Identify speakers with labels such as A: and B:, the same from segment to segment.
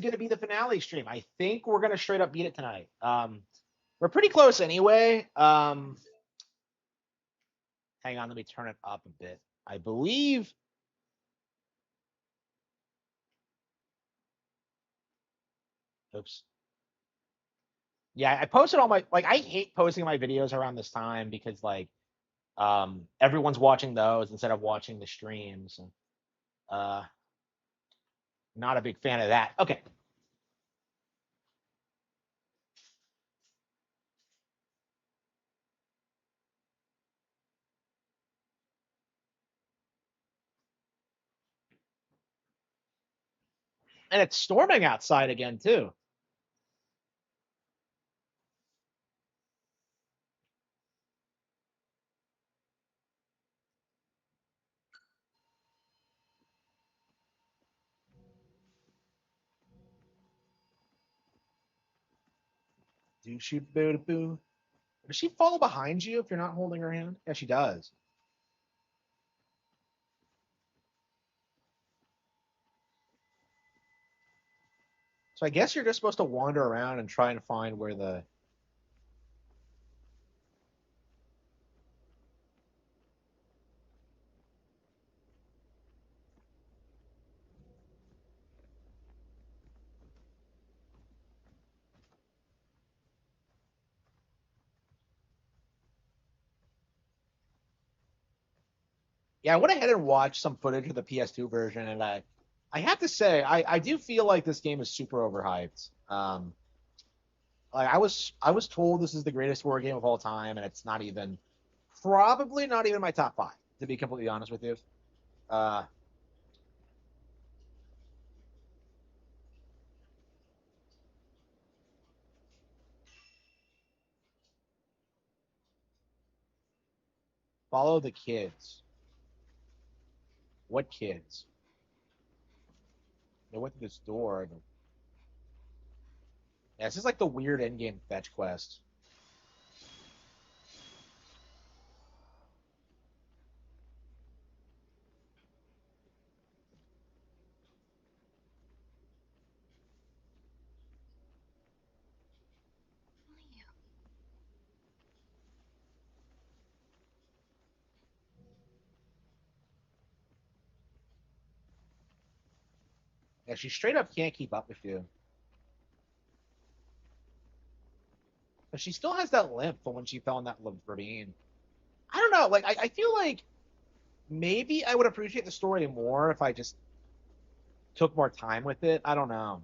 A: going to be the finale stream. I think we're going to straight up beat it tonight. We're pretty close anyway. Hang on, let me turn it up a bit. I believe. Oops. Yeah, I posted all my I hate posting my videos around this time because everyone's watching those instead of watching the streams. Uh not a big fan of that. Okay. And it's storming outside again too. Do she boo boo? Does she follow behind you if you're not holding her hand? Yeah, she does. So I guess you're just supposed to wander around and try and find where the. Yeah, I went ahead and watched some footage of the PS2 version, and I have to say, I do feel like this game is super overhyped. I was told this is the greatest horror game of all time, and it's not even, probably not even my top five, to be completely honest with you. Uh, Follow the kids. What kids? They went to this door. Yeah, this is like the weird endgame fetch quest. Yeah, she straight up can't keep up with you. But she still has that limp from when she fell in that ravine. I don't know. I feel like maybe I would appreciate the story more if I just took more time with it. I don't know.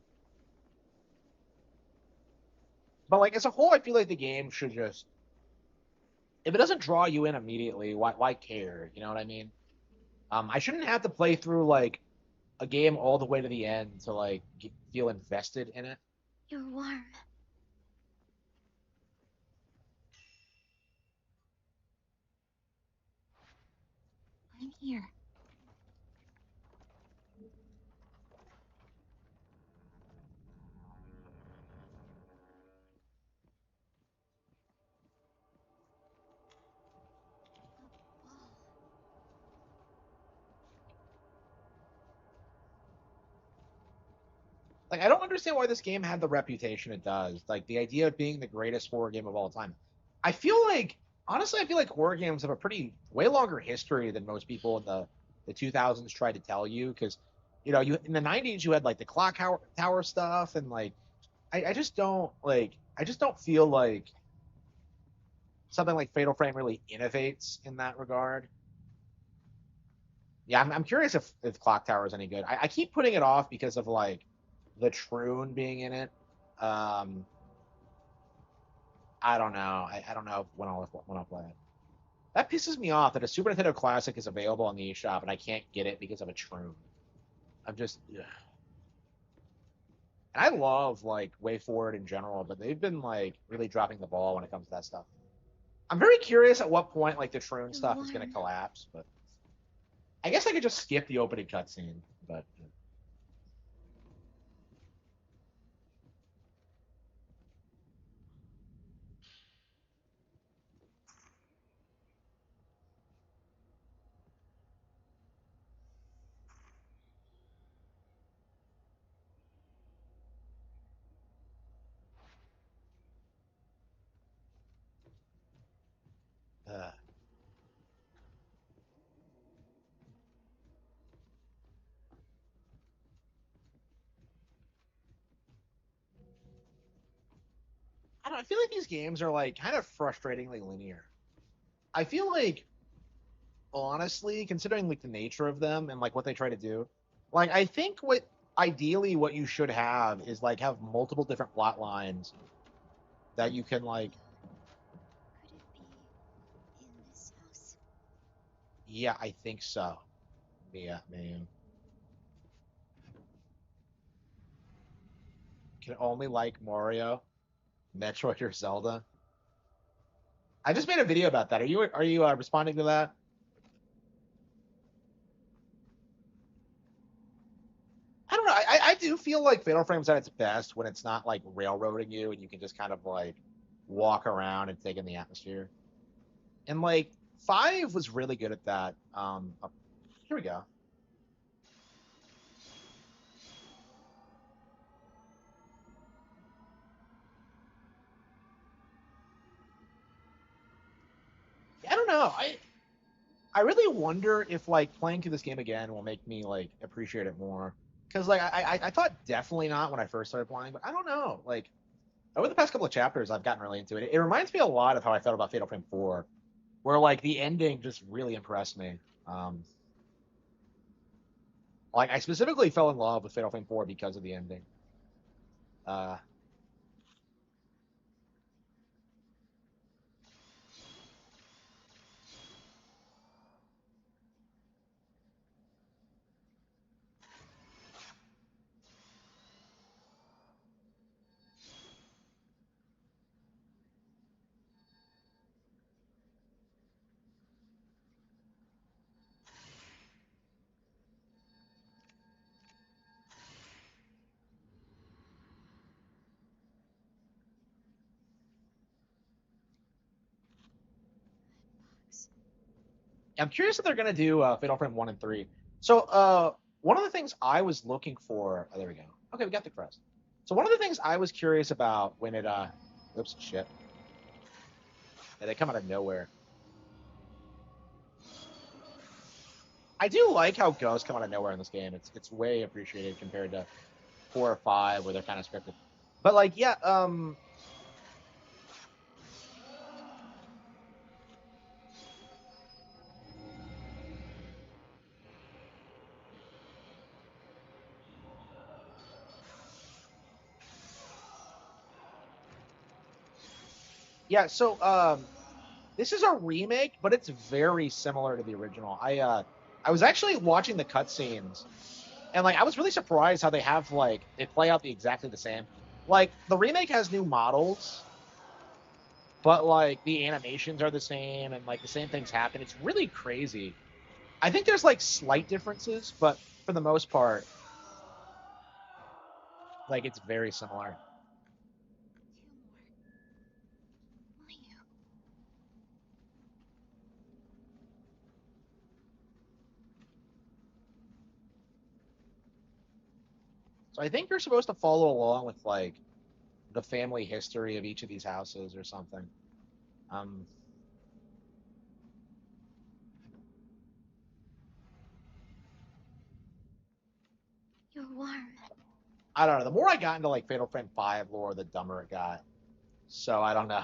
A: But as a whole, I feel like the game should just, if it doesn't draw you in immediately, why care? You know what I mean? I shouldn't have to play through a game all the way to the end to feel invested in it.
B: You're warm. I'm here.
A: I don't understand why this game had the reputation it does. The idea of being the greatest horror game of all time. I feel like honestly, I feel like horror games have a pretty way longer history than most people in the 2000s tried to tell you. Because you in the 90s you had the clock tower stuff, and I just don't I just don't feel like something like Fatal Frame really innovates in that regard. Yeah, I'm curious if Clock Tower is any good. I keep putting it off because of the Troon being in it. Um, I don't know. I don't know when I'll play it. That pisses me off that a Super Nintendo Classic is available on the eShop and I can't get it because of a Troon. I'm just, ugh. And I love Way Forward in general, but they've been really dropping the ball when it comes to that stuff. I'm very curious at what point the Troon
B: You're
A: stuff is going to
B: warm.
A: collapse, but I guess I could just skip the opening cutscene. But I feel like these games are like kind of frustratingly linear. I feel like honestly, considering like the nature of them and like what they try to do, like I think what ideally what you should have is like have multiple different plot lines that you can like.
B: Could it be in this house?
A: Yeah, I think so. Yeah, man. Can only like Mario, Metroid, or Zelda. I just made a video about that. Are you responding to that? I don't know. I do feel like Fatal Frame's at its best when it's not like railroading you and you can just kind of like walk around and take in the atmosphere. And like five was really good at that. Here we go. I don't know. I really wonder if like playing through this game again will make me like appreciate it more. Because like I thought definitely not when I first started playing, but I don't know. Like over the past couple of chapters, I've gotten really into it. It reminds me a lot of how I felt about Fatal Frame 4, where like the ending just really impressed me. Um, like I specifically fell in love with Fatal Frame 4 because of the ending. Uh,
B: Box.
A: I'm curious if they're gonna do Fatal Frame 1 and 3. So one of the things I was looking for. Oh, there we go. Okay, we got the crest. So one of the things I was curious about when it oops, shit. Yeah, they come out of nowhere. I do like how ghosts come out of nowhere in this game. It's way appreciated compared to 4 or 5 where they're kind of scripted. But like, yeah, yeah. So this is a remake, but it's very similar to the original. I was actually watching the cutscenes, and like I was really surprised how they have like they play out the exactly the same. Like the remake has new models, but like the animations are the same, and like the same things happen. It's really crazy. I think there's like slight differences, but for the most part, like it's very similar.
B: Two more. Mayu.
A: So I think you're supposed to follow along with like the family history of each of these houses or something. Um,
B: You're warm.
A: I don't know. The more I got into like Fatal Frame 5 lore, the dumber it got. So I don't know.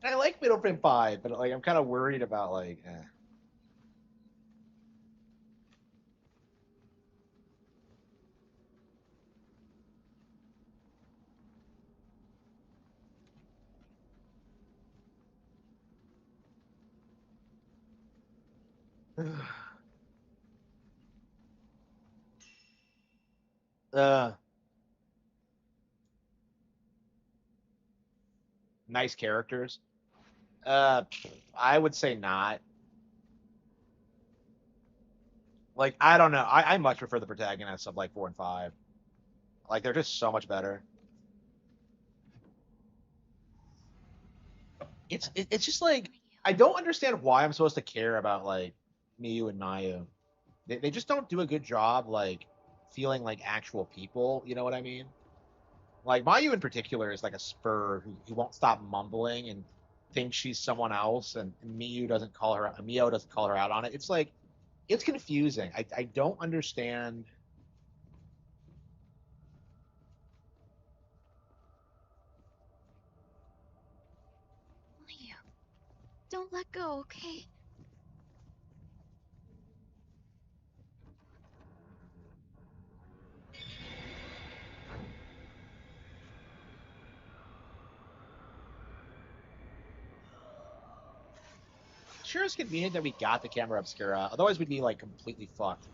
A: I like Fatal Frame 5, but like I'm kind of worried about like. Eh. uh, nice characters. I would say not. Like I don't know. I much prefer the protagonists of like 4 and 5. Like they're just so much better. It's just like
B: Mayu.
A: I don't understand why I'm supposed to care about like Miyu and Nayu. They just don't do a good job like feeling like actual people. You know what I mean? Like Mayu in particular is like a spur who won't stop mumbling and thinks she's someone else, and Miyu doesn't call her. Mio doesn't call her out on it. It's like it's confusing. I don't understand.
B: Don't let go, okay?
A: Sure, it's convenient that we got the camera obscura. Otherwise, we'd be like completely fucked.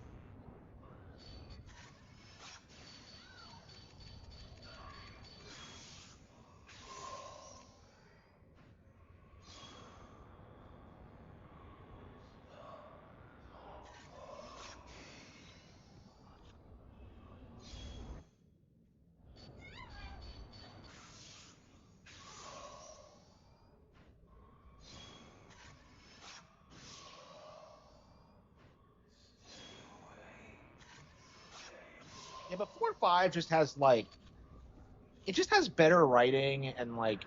A: Yeah, but 4 and 5 just has like it just has better writing and like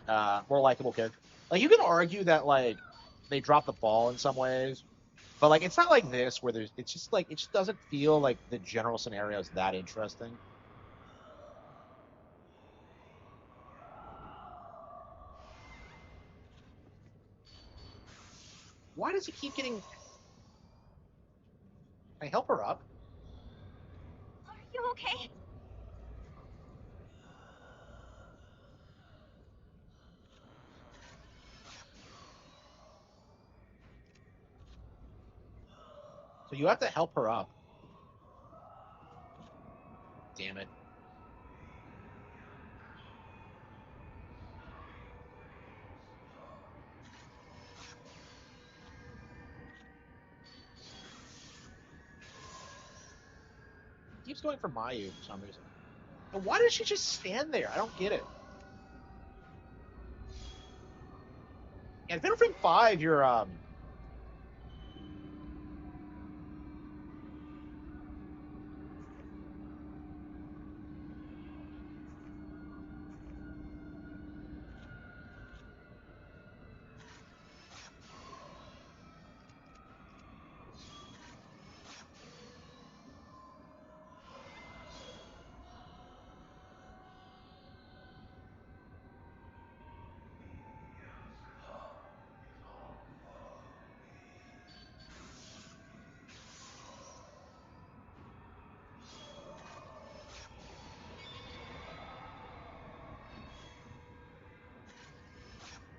A: more likable characters. Like you can argue that like they dropped the ball in some ways, but like it's not like this where there's it's just like it just doesn't feel like the general scenario is that interesting. Why does he keep getting? Can I help her up?
B: Are you okay?
A: So you have to help her up. Damn it! He keeps going for Mayu for some reason. And why does she just stand there? I don't get it. Yeah, in Battlefront 5, you're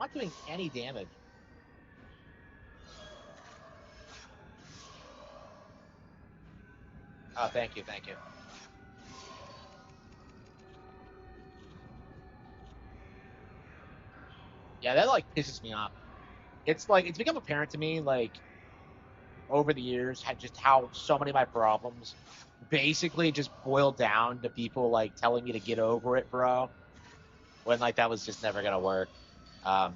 A: not doing any damage. Oh, thank you, thank you. Yeah, that like pisses me off. It's like it's become apparent to me like over the years just how so many of my problems basically just boil down to people like telling me to get over it, bro. When like that was just never gonna work. Um,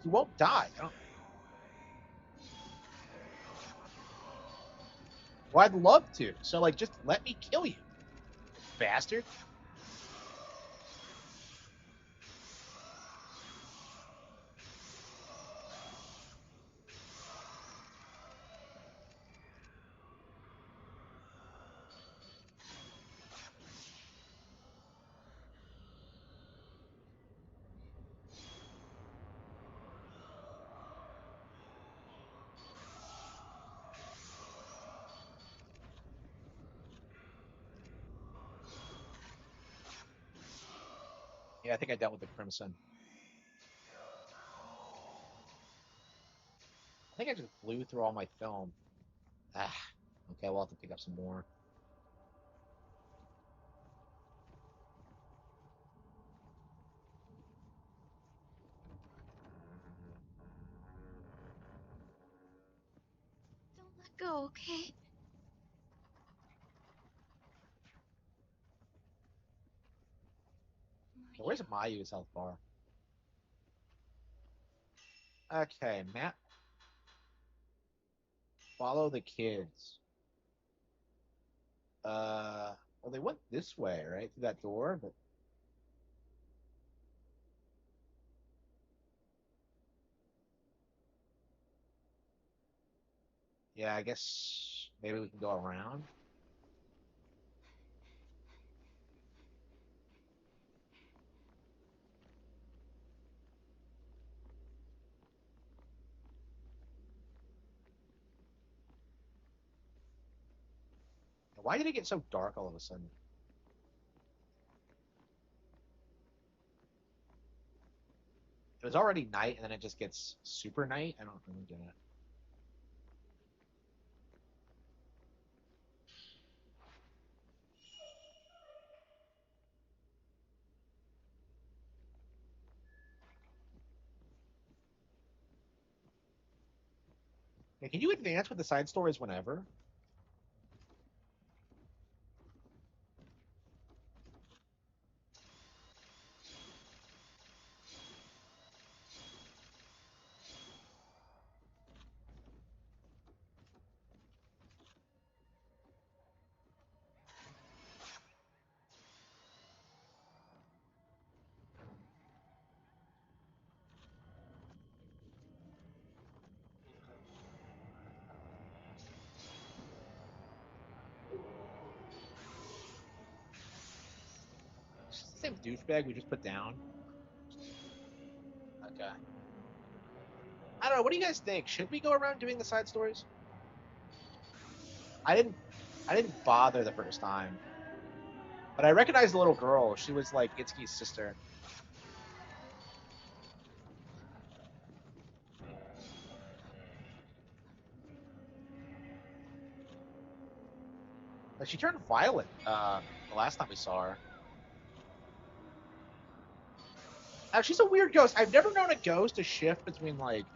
A: he won't die. I don't, well, I'd love to. So like, just let me kill you, bastard. Yeah, I think I dealt with the crimson. I think I just blew through all my film. Ah, okay, we'll have to pick up some more.
B: Don't let go, okay? Mayu.
A: Where's Mayu's health bar? Okay, map. Follow the kids. Well, they went this way, right? Through that door, but yeah, I guess maybe we can go around. Why did it get so dark all of a sudden? It was already night, and then it just gets super night. I don't get it. Yeah, can you advance with the side stories whenever? It's the same douchebag we just put down. Okay. I don't know. What do you guys think? Should we go around doing the side stories? I didn't. I didn't bother the first time, but I recognized the little girl. She was like Itsuki's sister. Like she turned violet. The last time we saw her. Now she's a weird ghost. I've never known a ghost to shift between like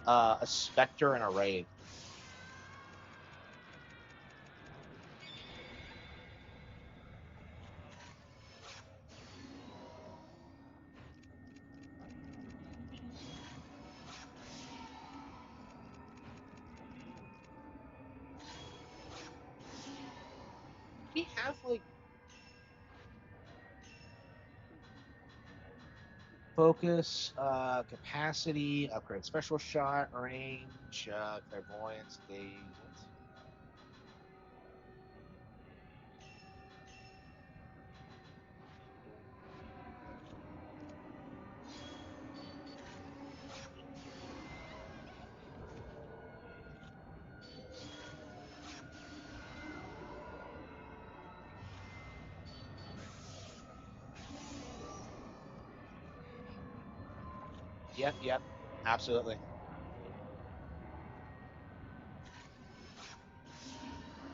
A: a specter and a wraith. We have like focus, capacity, upgrade special shot, range, clairvoyance, daze. Yep, yep, absolutely.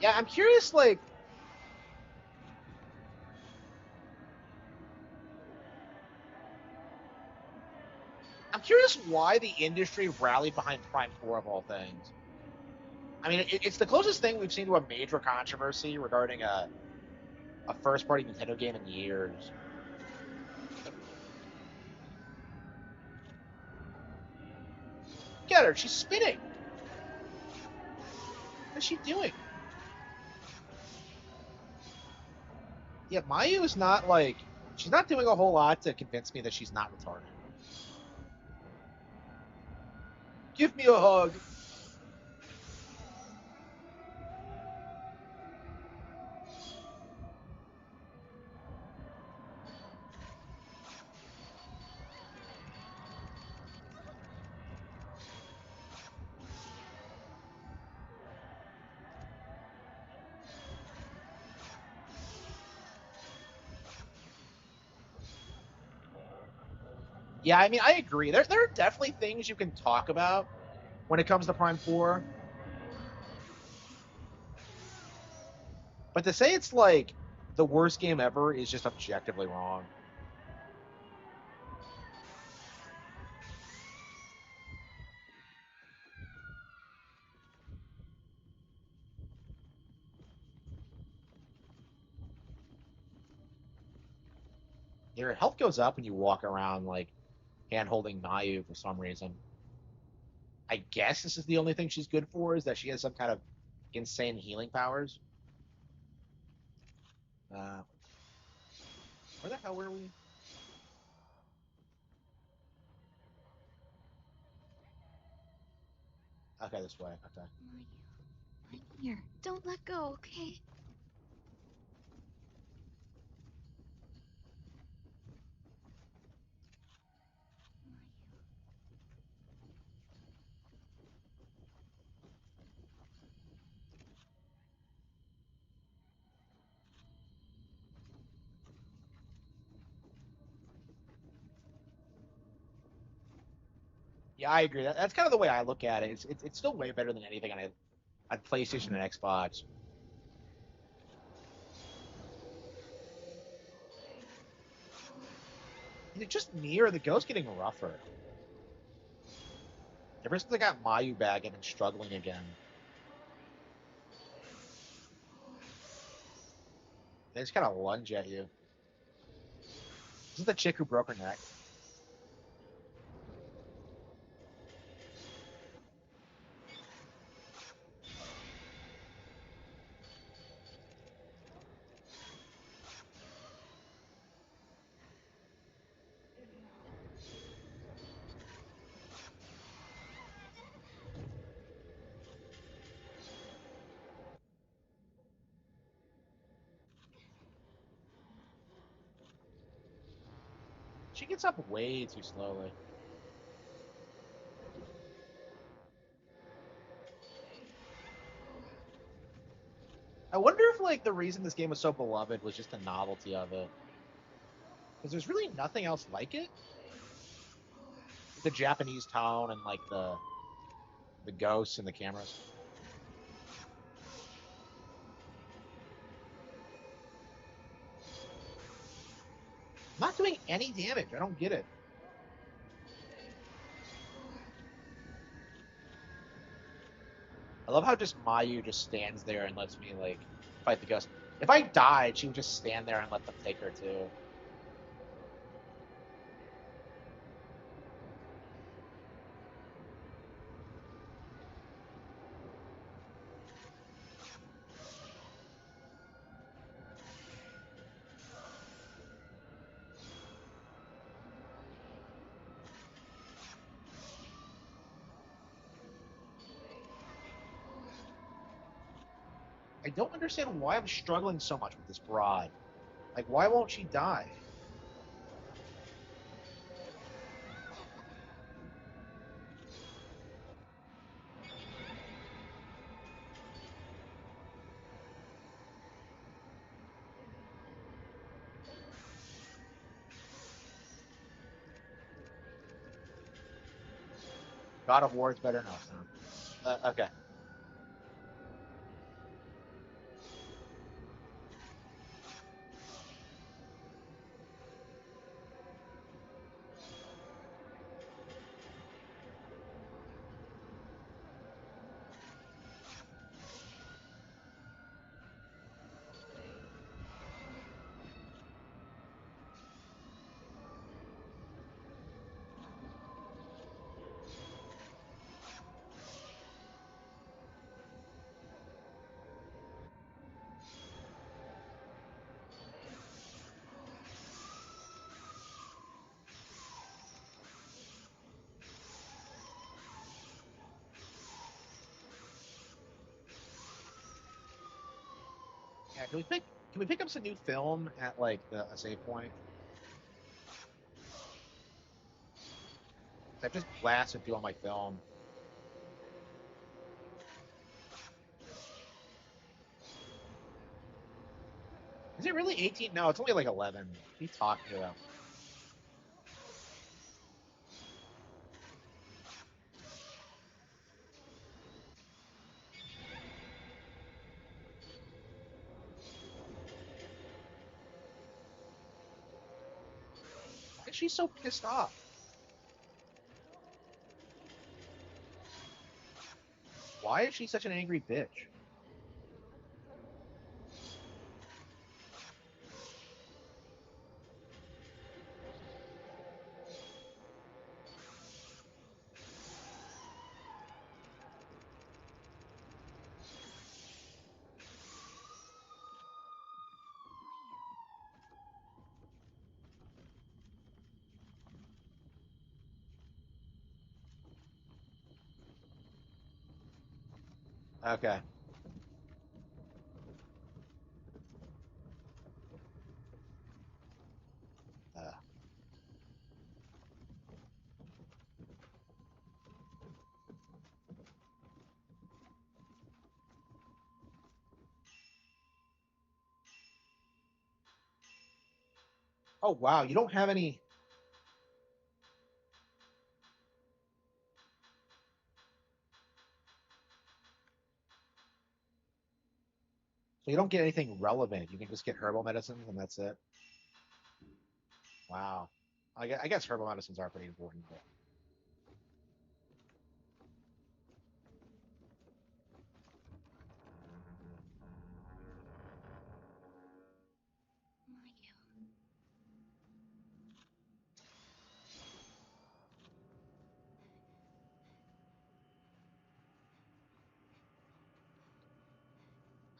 A: Yeah, I'm curious. Like, I'm curious why the industry rallied behind Prime Four of all things. I mean, it's the closest thing we've seen to a major controversy regarding a first party Nintendo game in years. Get her, she's spinning. What is she doing? Yeah, Mayu is not like she's not doing a whole lot to convince me that she's not retarded. Give me a hug. Yeah, I mean, I agree. There are definitely things you can talk about when it comes to Prime Four, but to say it's like the worst game ever is just objectively wrong. Your health goes up when you walk around like hand holding Mayu for some reason. I guess this is the only thing she's good for is that she has some kind of insane healing powers. Uh, where the hell were we? Okay, this way. Okay.
B: Mario, I'm here. Don't let go, okay? Mario.
A: Yeah, I agree. That's kind of the way I look at it. It's still way better than anything on PlayStation and Xbox. Is it just me or the ghost getting rougher? Ever since I got Mayu back, I've been struggling again. They just kind of lunge at you. This is the chick who broke her neck. She gets up way too slowly. I wonder if like the reason this game was so beloved was just the novelty of it, because there's really nothing else like it. The Japanese tone and like the ghosts and the cameras. I'm not doing any damage. I don't get it. I love how just Mayu just stands there and lets me like fight the ghost. If I died, she would just stand there and let them take her too. I don't understand why I'm struggling so much with this broad. Like, why won't she die? God of War is better now. Okay. Yeah, can we pick up some new film at like a save point? I've just blasted through all my film. Is it really 18? No, it's only like 11. What are you talking about? Why is she so pissed off? Why is she such an angry bitch? Okay. Uh, oh wow, you don't have any. So you don't get anything relevant. You can just get herbal medicines and that's it. Wow. I guess herbal medicines are pretty important, but
B: Mario.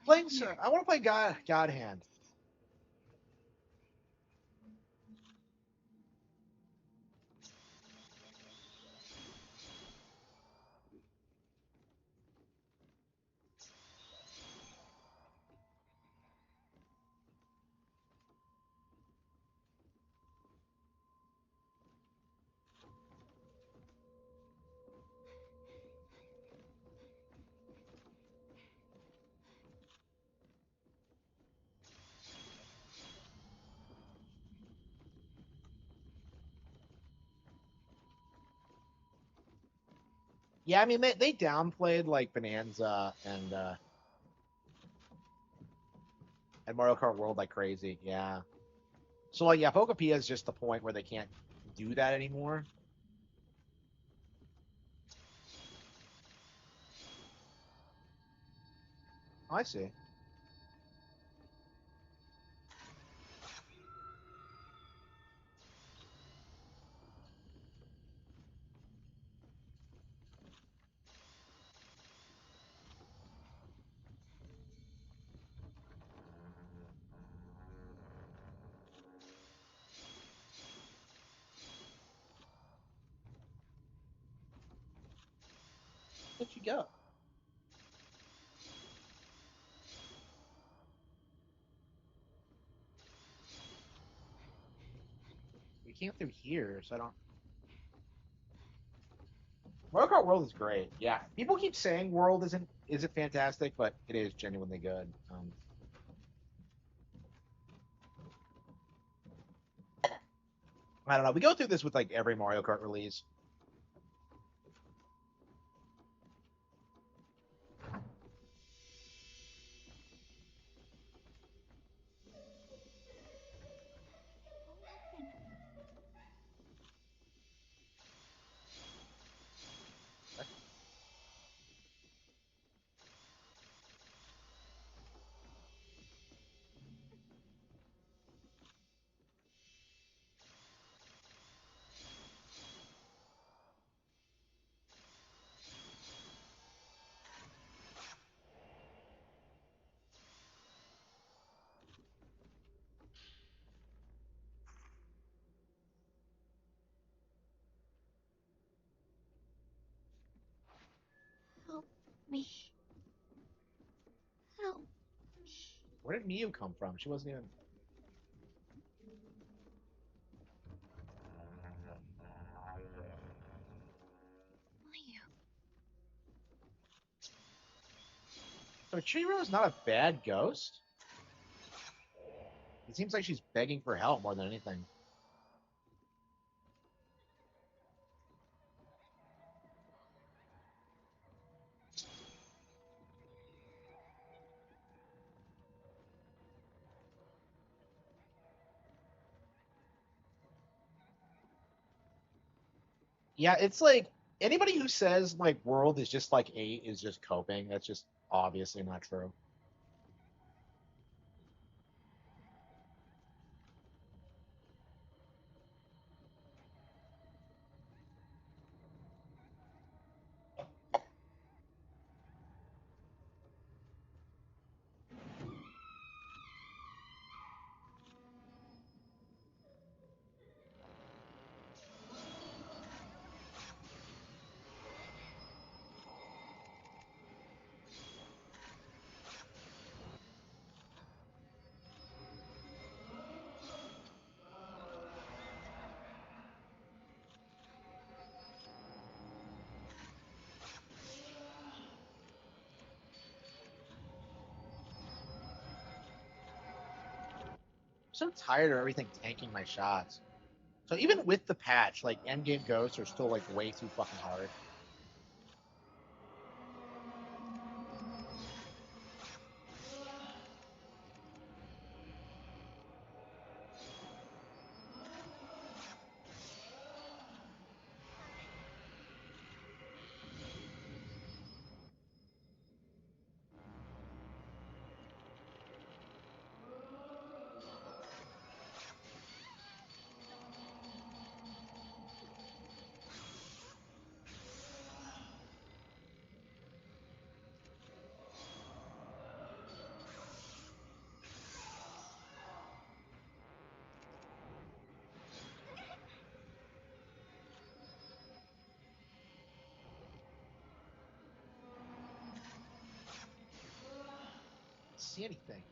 B: I'm
A: playing.
B: here.
A: I want to play God Hand. Yeah, I mean they downplayed like Bonanza and Mario Kart World like crazy. Yeah. So like yeah, Pokepia is just the point where they can't do that anymore. Oh, I see. Where'd you go? We came through here, so I don't. Mario Kart World is great. Yeah, people keep saying World isn't fantastic, but it is genuinely good. I don't know. We go through this with like every Mario Kart release.
B: What happened? Help me. Help me.
A: Where did Miyu come from? She wasn't even.
B: Mario.
A: So Chihiro is not a bad ghost. It seems like she's begging for help more than anything. Yeah, it's like anybody who says like World is just like 8 is just coping. That's just obviously not true. I'm so tired of everything tanking my shots. So even with the patch, like endgame ghosts are still like way too fucking hard. see anything.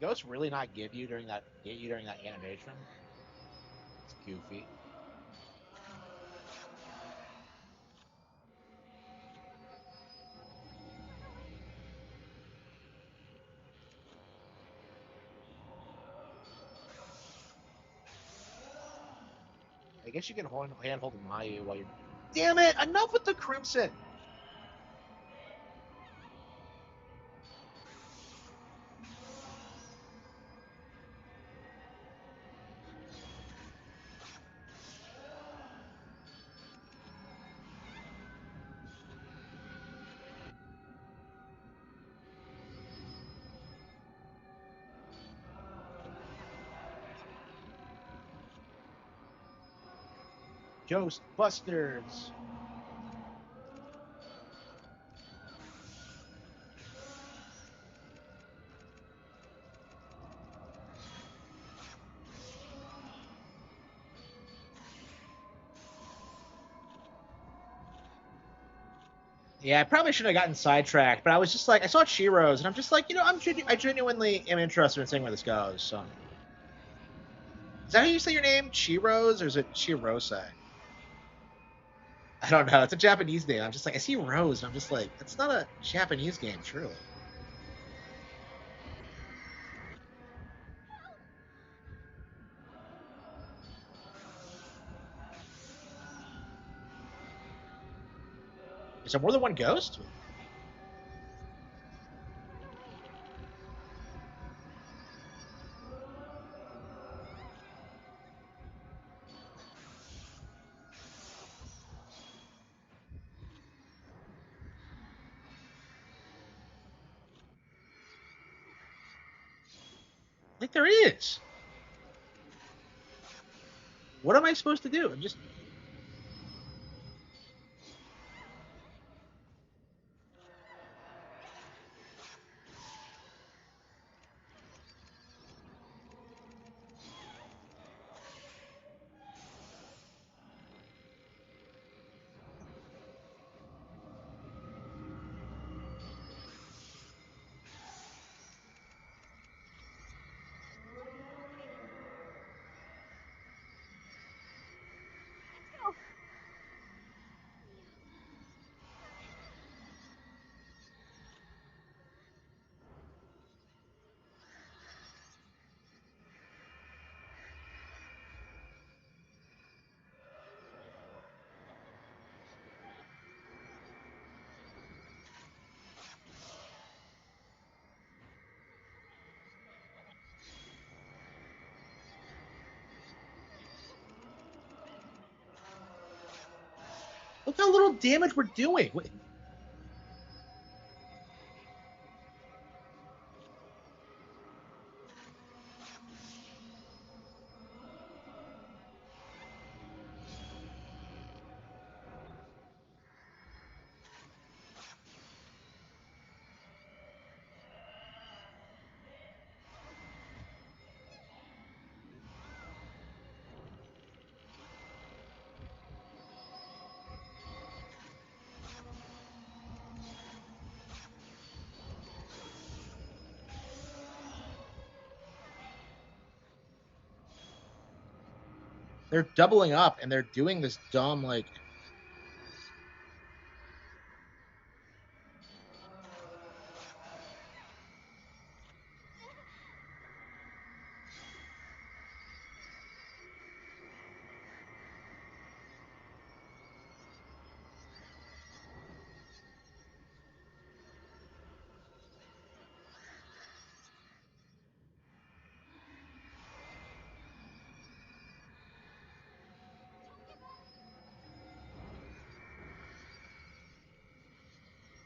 A: Ghosts really not get you during that animation? It's goofy. I guess you can hand hold Mayu while you're. Damn it! Enough with the crimson. Ghostbusters. Yeah, I probably should have gotten sidetracked, but I was just like, I saw Chiro's, and I'm just like, I genuinely am interested in seeing where this goes. So, is that how you say your name, Chiro's, or is it Chirose? I don't know. It's a Japanese name. I'm just like, I see Rose, and I'm just like, it's not a Japanese game, surely. Is there more than one ghost? Like there is. What am I supposed to do? I'm just look how little damage we're doing. They're doubling up and they're doing this dumb like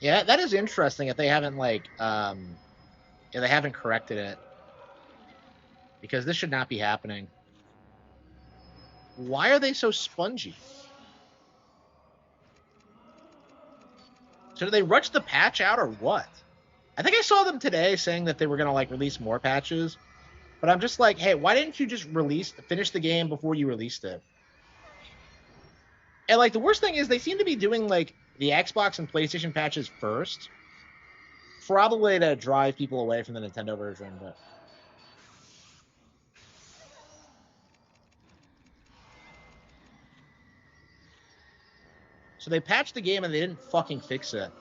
A: yeah, that is interesting if they haven't if they haven't corrected it because this should not be happening. Why are they so spongy? So did they rush the patch out or what? I think I saw them today saying that they were gonna like release more patches, but I'm just like, hey, why didn't you just finish the game before you released it? And like the worst thing is they seem to be doing like the Xbox and PlayStation patches first, probably to drive people away from the Nintendo version. But so they patched the game and they didn't fucking fix it.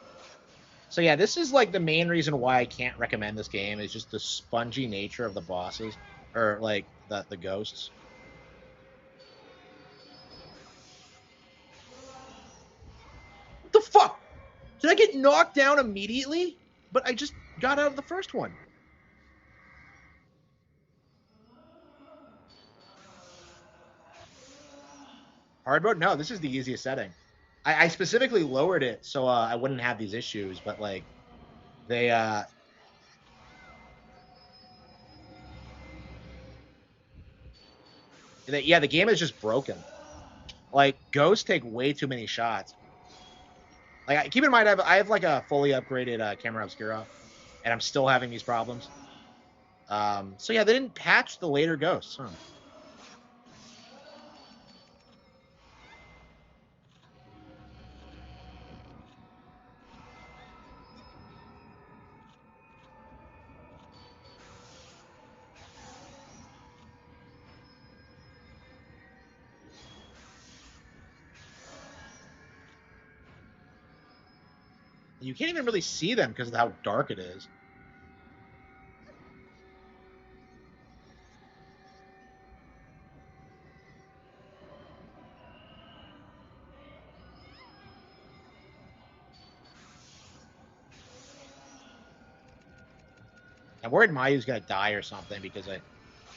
A: So yeah, this is like the main reason why I can't recommend this game is just the spongy nature of the bosses or like the ghosts. What the fuck? Did I get knocked down immediately? But I just got out of the first one. Hard mode? No, this is the easiest setting. I specifically lowered it so I wouldn't have these issues, but like they yeah, the game is just broken. Like ghosts take way too many shots. Like keep in mind, I have like a fully upgraded camera obscura, and I'm still having these problems. So yeah, they didn't patch the later ghosts. Huh? You can't even really see them because of how dark it is. I'm worried Mayu's gonna die or something because of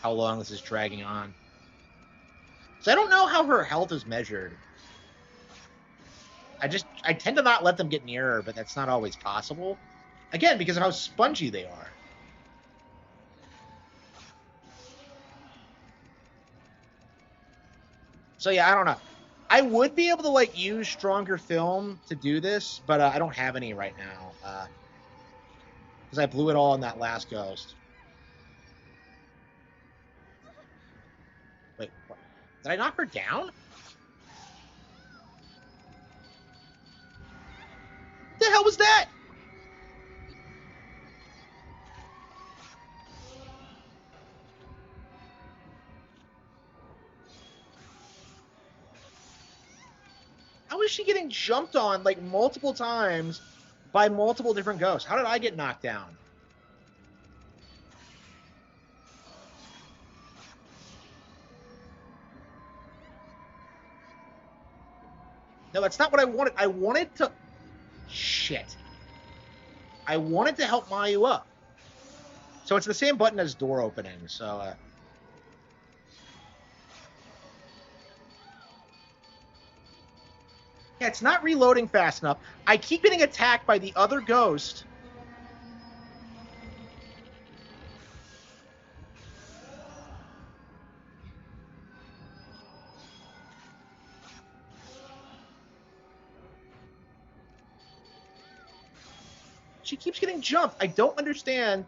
A: how long this is dragging on. So I don't know how her health is measured. I tend to not let them get near her, but that's not always possible. Again, because of how spongy they are. So yeah, I don't know. I would be able to like use stronger film to do this, but I don't have any right now because I blew it all on that last ghost. Wait, what? Did I knock her down? What the hell was that? How is she getting jumped on like multiple times by multiple different ghosts? How did I get knocked down? No, that's not what I wanted. I wanted to. Shit. I wanted to help Mayu up. So it's the same button as door opening. So yeah, it's not reloading fast enough. I keep getting attacked by the other ghost. She keeps getting jumped. I don't understand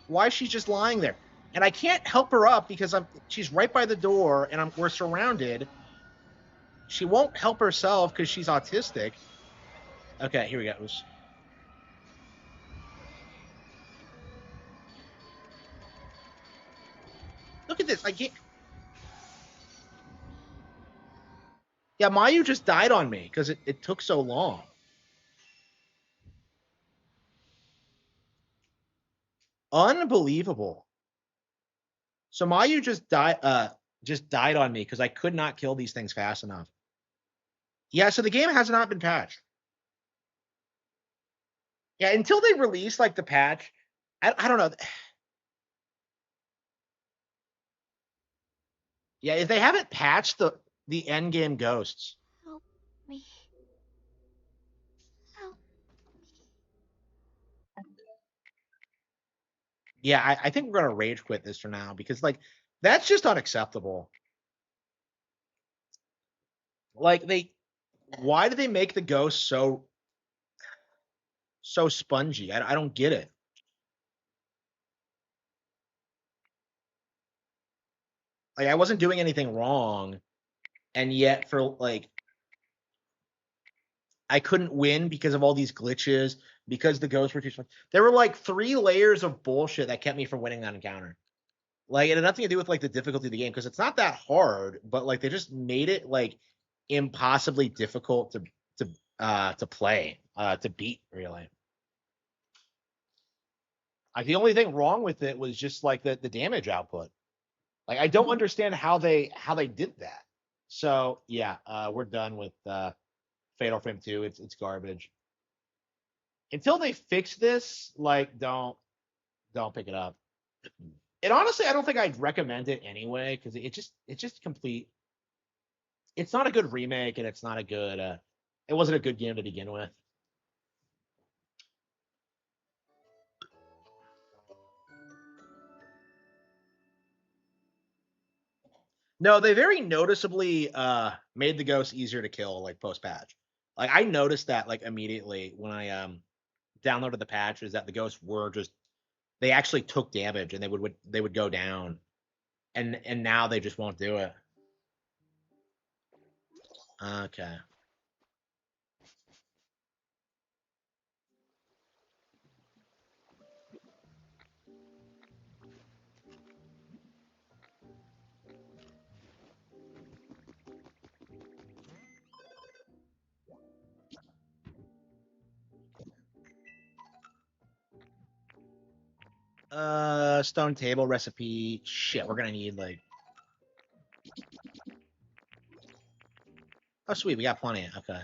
A: why she's just lying there. And I can't help her up because she's right by the door and we're surrounded. She won't help herself because she's autistic. Okay, here we go. Look at this. I can't. Yeah, Mayu just died on me because it took so long. Unbelievable. So Mayu just died on me because I could not kill these things fast enough. Yeah, so the game has not been patched. Yeah, until they release like the patch, I don't know. Yeah, if they haven't patched the end game ghosts.
B: Help me. Help.
A: Yeah, I think we're gonna rage quit this for now because like that's just unacceptable. Like why do they make the ghosts so spongy? I don't get it. Like I wasn't doing anything wrong. and yet for like I couldn't win because of all these glitches, because the ghosts were too strong. There were like 3 layers of bullshit that kept me from winning that encounter. Like it had nothing to do with like the difficulty of the game because it's not that hard, but like they just made it like impossibly difficult to play, to beat really. Like the only thing wrong with it was just like the damage output. Like I don't understand how they did that. So yeah, we're done with Fatal Frame 2. It's garbage. Until they fix this, like don't pick it up. And honestly, I don't think I'd recommend it anyway because it's just complete. It's not a good remake, and it's not a good. It wasn't a good game to begin with. No, they very noticeably made the ghosts easier to kill, like post patch. Like I noticed that like immediately when I downloaded the patch, is that the ghosts were just they actually took damage and they would go down, and now they just won't do it. Okay. Stone table recipe. Shit, we're gonna need like. Oh, sweet, we got plenty. Okay.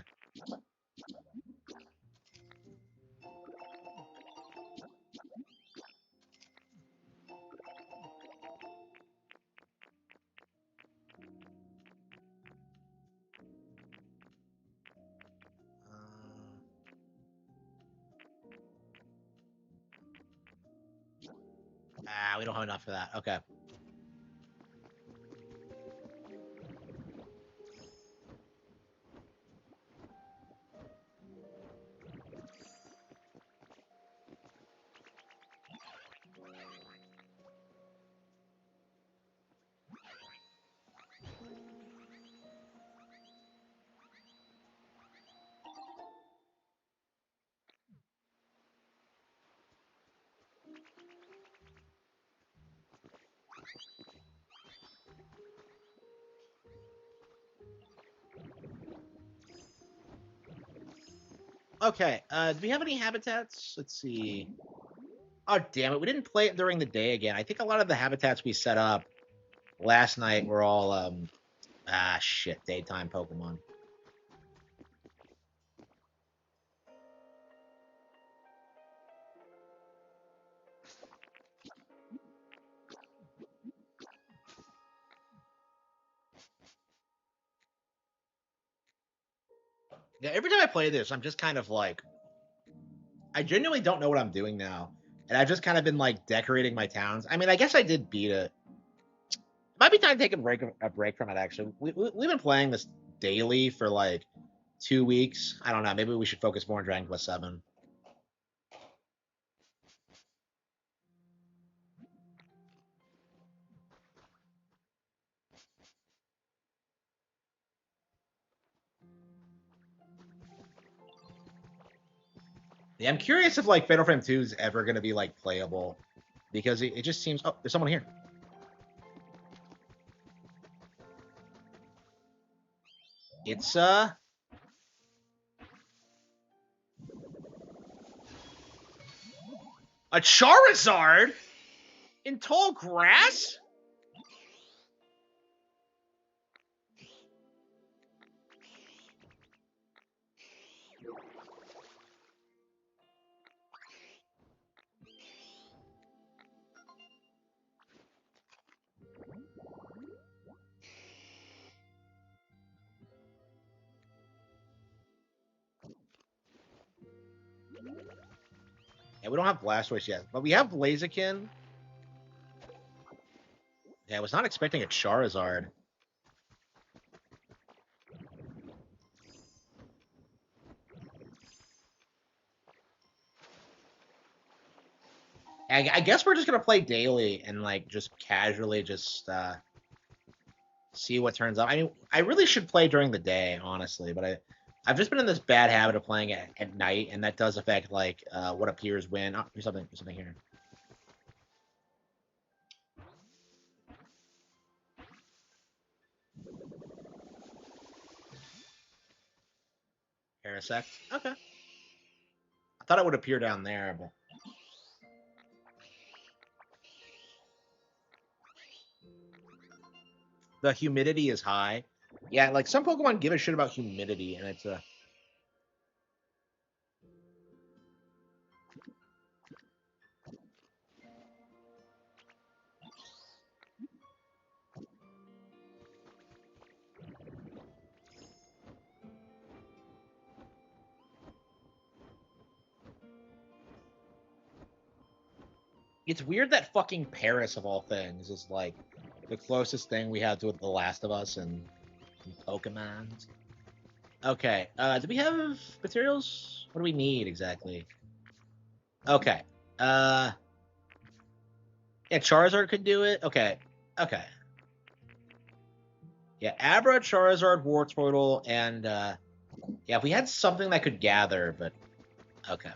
A: We don't have enough for that. Okay. Okay. Do we have any habitats? Let's see. Oh damn it, we didn't play it during the day again. I think a lot of the habitats we set up last night were all shit, daytime Pokemon. Yeah, every time I play this, I'm just kind of like I genuinely don't know what I'm doing now. And I've just kind of been like decorating my towns. I mean, I guess I did beat it. It might be time to take a break from it actually. We've been playing this daily for like 2 weeks. I don't know. Maybe we should focus more on Dragon Quest 7. Yeah, I'm curious if like Fatal Frame 2 is ever gonna be like playable. Because it just seems oh, there's someone here. It's a Charizard in tall grass? Yeah, we don't have Blastoise yet, but we have Blaziken. Yeah, I was not expecting a Charizard. I guess we're just gonna play daily and like just casually just see what turns up. I mean, I really should play during the day, honestly, but I've just been in this bad habit of playing at night, and that does affect like what appears when. Oh, there's something here. Parasect. Okay. I thought it would appear down there, but the humidity is high. Yeah, like some Pokemon give a shit about humidity, and it's a. It's weird that fucking Paris of all things is like the closest thing we have to The Last of Us and Pokemon. Okay. Do we have materials? What do we need exactly? Okay. Uh yeah, Charizard could do it. Okay. Okay. Yeah, Abra, Charizard, Wartortle, and yeah, if we had something that could gather, but okay.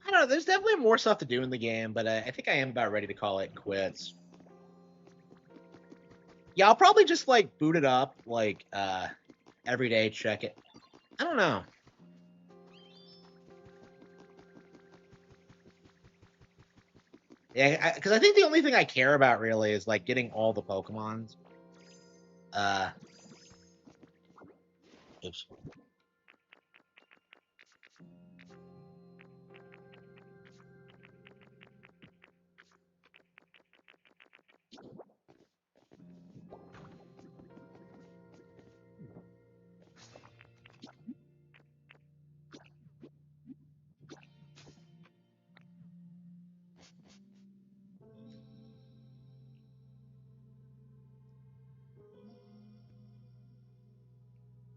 A: I don't know. There's definitely more stuff to do in the game, but I think I am about ready to call it quits. Yeah, I'll probably just like boot it up like every day, check it. I don't know. Yeah, because I think the only thing I care about really is like getting all the Pokemons. Uh, oops.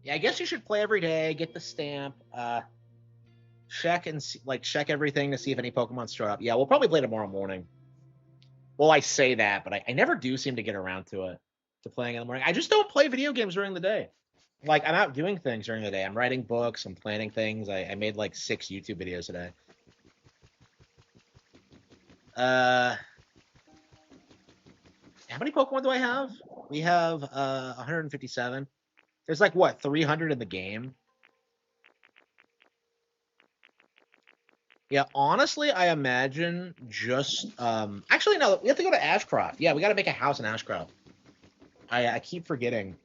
A: Yeah, I guess you should play every day, get the stamp, check and see, like check everything to see if any Pokemon show up. Yeah, we'll probably play tomorrow morning. Well, I say that, but I never do seem to get around to it, to playing in the morning. I just don't play video games during the day. Like I'm out doing things during the day. I'm writing books. I'm planning things. I made like 6 YouTube videos today. Uh, how many Pokemon do I have? We have 157. There's like what 300 in the game. Yeah, honestly, I imagine just actually no, we have to go to Ashcroft. Yeah, we got to make a house in Ashcroft. I keep forgetting.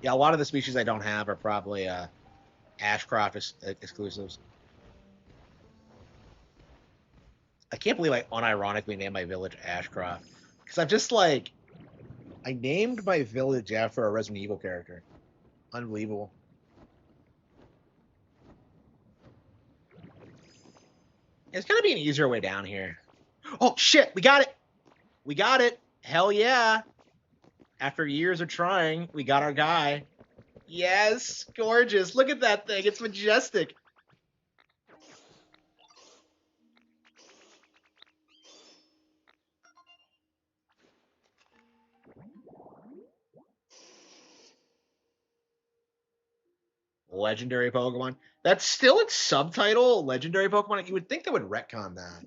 A: Yeah, a lot of the species I don't have are probably Ashcroft exclusives. I can't believe I unironically named my village Ashcroft because I'm just like I named my village after a Resident Evil character. Unbelievable. There's gotta be an easier way down here. Oh shit, we got it. We got it. Hell yeah. After years of trying, we got our guy. Yes, gorgeous. Look at that thing. It's majestic. Legendary Pokemon. That's still its subtitle, Legendary Pokemon. You would think they would retcon that.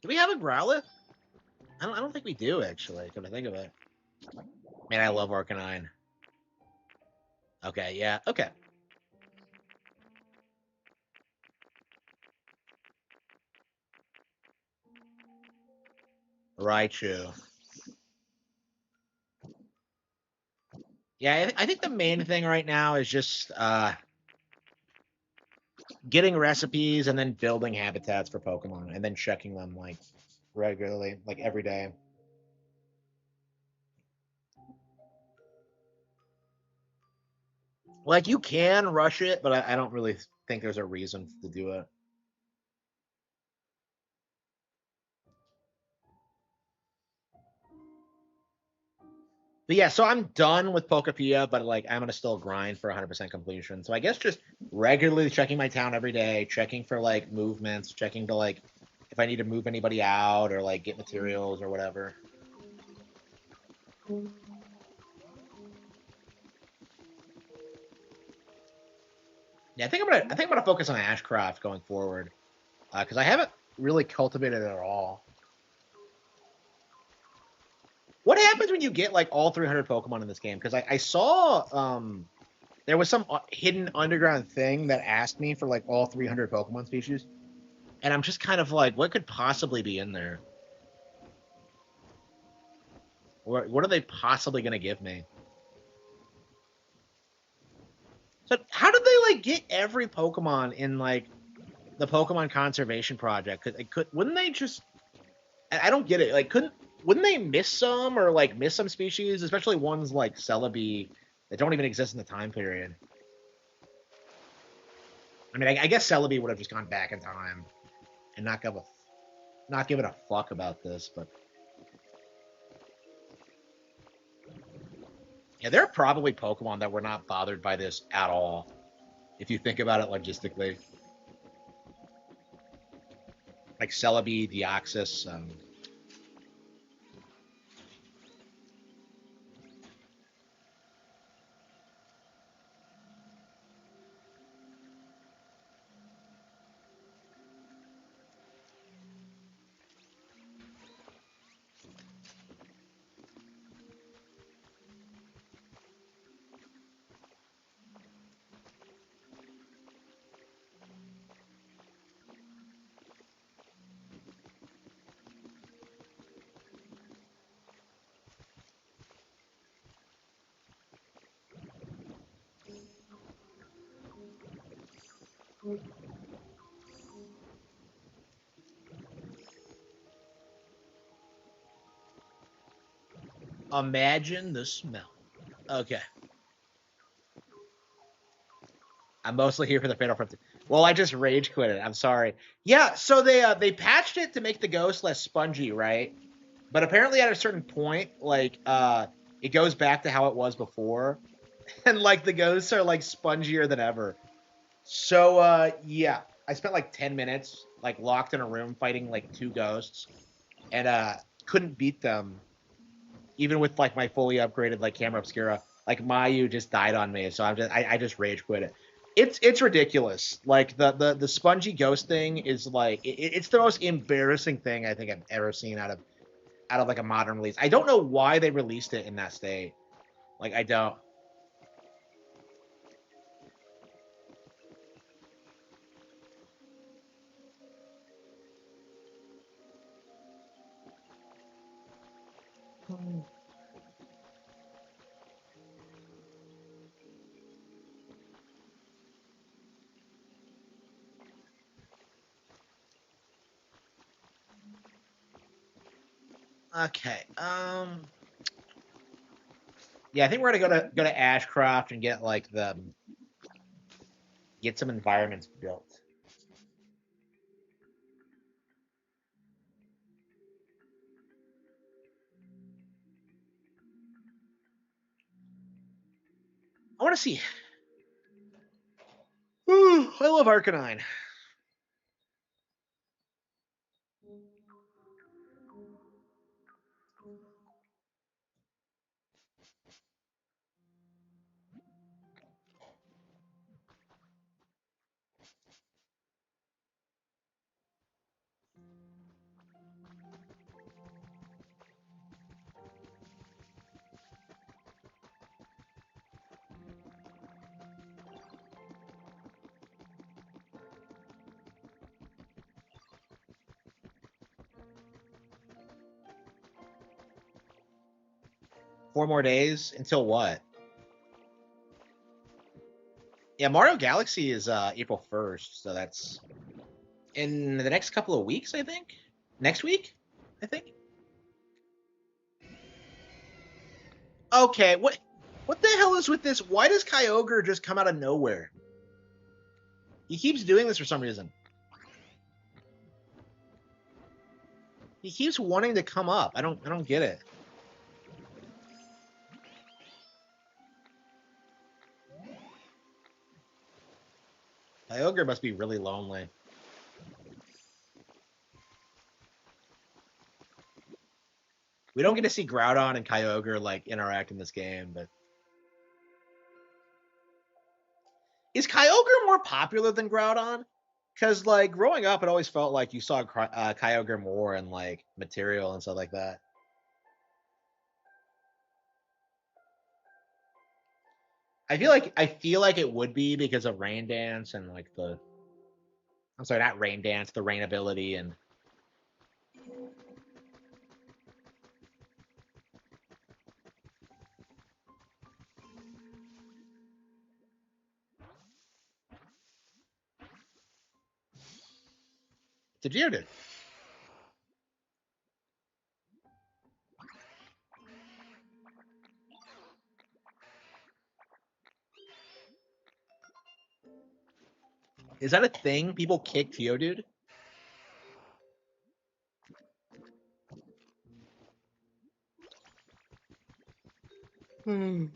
A: Do we have a Growlithe? I don't think we do, actually, come to think of it. Man, I love Arcanine. Okay, yeah, okay. Raichu. Yeah, I think the main thing right now is just getting recipes and then building habitats for Pokemon and then checking them like regularly, like every day. Like you can rush it, but I don't really think there's a reason to do it. But yeah, so I'm done with Pokepia, but like I'm gonna still grind for 100% completion. So I guess just regularly checking my town every day, checking for like movements, checking to like if I need to move anybody out or like get materials or whatever. Yeah, I think I'm gonna focus on Ashcraft going forward because I haven't really cultivated it at all. What happens when you get like all 300 Pokemon in this game? Because I saw there was some hidden underground thing that asked me for like all 300 Pokemon species, and I'm just kind of like, what could possibly be in there? What are they possibly gonna give me? So how did they like get every Pokemon in like the Pokemon Conservation Project? Wouldn't they just? I don't get it. Like, wouldn't they miss some or like miss some species, especially ones like Celebi that don't even exist in the time period? I mean, I guess Celebi would have just gone back in time and not given a fuck about this, but yeah, there are probably Pokemon that were not bothered by this at all. If you think about it logistically, like Celebi, Deoxys. Imagine the smell. Okay, I'm mostly here for the Fatal Front. Well, I just rage quit it. I'm sorry. Yeah, so they patched it to make the ghost less spongy, right? But apparently at a certain point, like it goes back to how it was before, and like the ghosts are like spongier than ever. So yeah, I spent like 10 minutes like locked in a room fighting like two ghosts, and couldn't beat them even with like my fully upgraded like camera obscura. Like Mayu just died on me, so I just rage quit it. It's ridiculous. Like the spongy ghost thing is like it's the most embarrassing thing I think I've ever seen out of like a modern release. I don't know why they released it in that state. Like I don't. Okay. Yeah, I think we're gonna go to Ashcroft and get some environments built. I want to see. Ooh, I love Arcanine. 4 more days until what? Yeah, Mario Galaxy is April 1st, so that's in the next couple of weeks, I think. Next week, I think. Okay, what? What the hell is with this? Why does Kyogre just come out of nowhere? He keeps doing this for some reason. He keeps wanting to come up. I don't get it. Kyogre must be really lonely. We don't get to see Groudon and Kyogre like interact in this game, but is Kyogre more popular than Groudon? Because like growing up, it always felt like you saw Kyogre more in like material and stuff like that. I feel like it would be because of Rain Dance and like the I'm sorry, not Rain Dance, the Rain ability and the Geodude. Is that a thing? People kick Geodude? Hmm.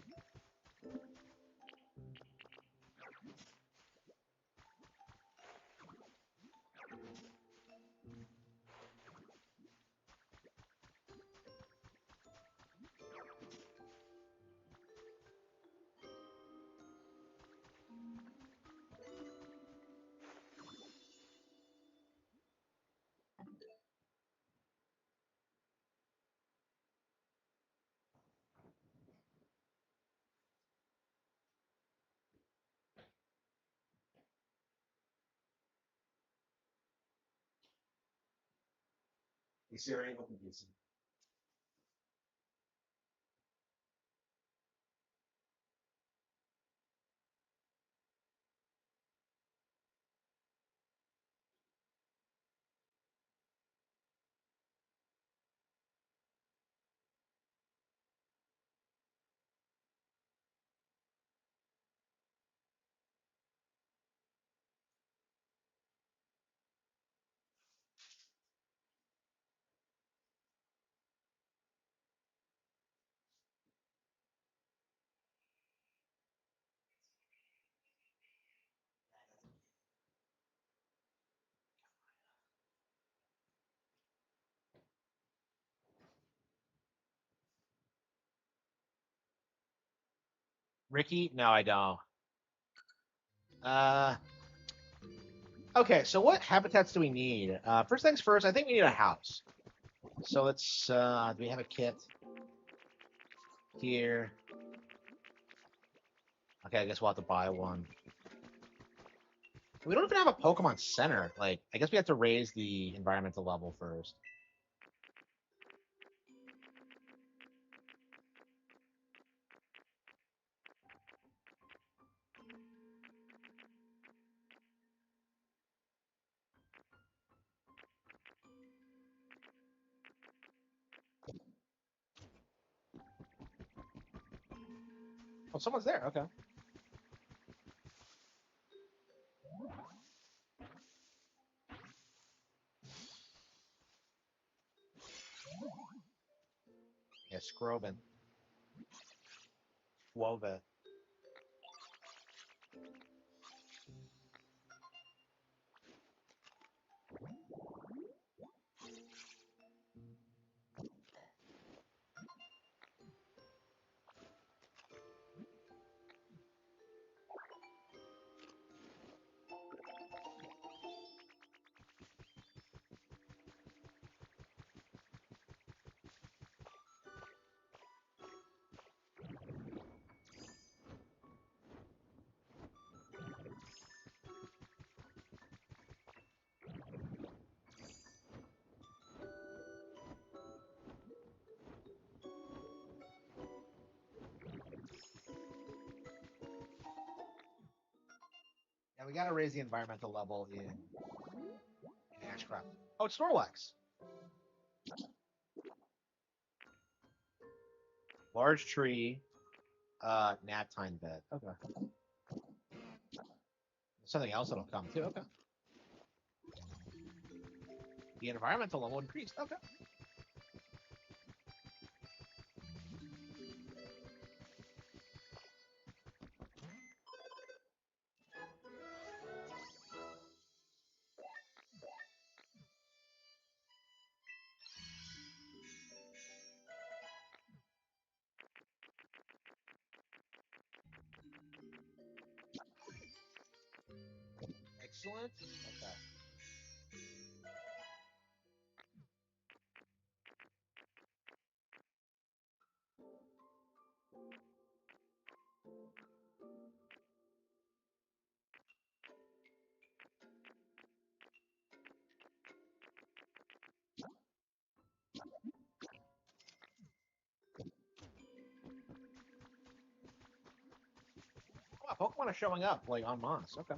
A: Ricky? No, I don't. Uh, okay, so what habitats do we need? First things first, I think we need a house. So let's, do we have a kit? Here. Okay, I guess we'll have to buy one. We don't even have a Pokemon Center. Like, I guess we have to raise the environmental level first. Oh, someone's there. Okay. Yeah, Scroban. Wova. Yeah, we gotta raise the environmental level in Ashcraft. Oh, it's Snorlax. Large tree. nap time bed. Okay. Something else that'll come too. Okay. The environmental level increased. Okay. Excellent. Okay. Oh, wow, Pokemon are showing up like on Mons. Okay.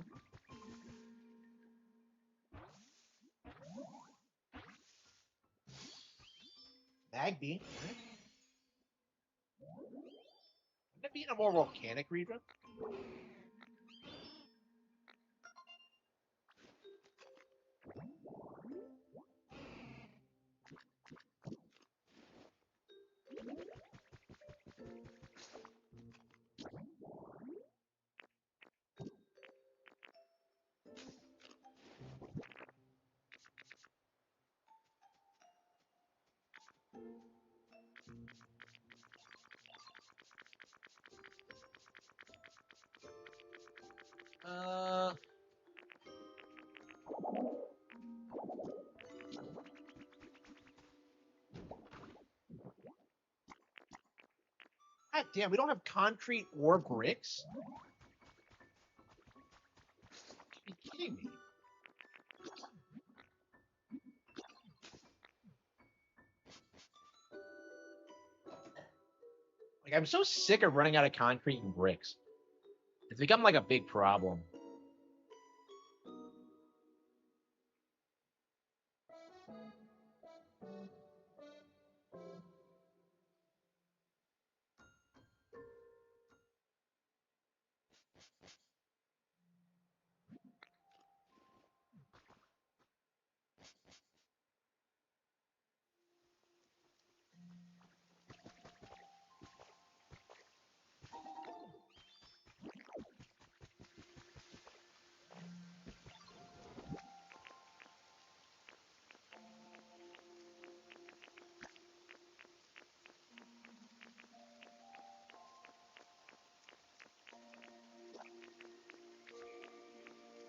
A: Magby. Right. Wouldn't it be in a more volcanic region? Uh, God damn, we don't have concrete or bricks. Are you kidding me? Like I'm so sick of running out of concrete and bricks. It's become like a big problem.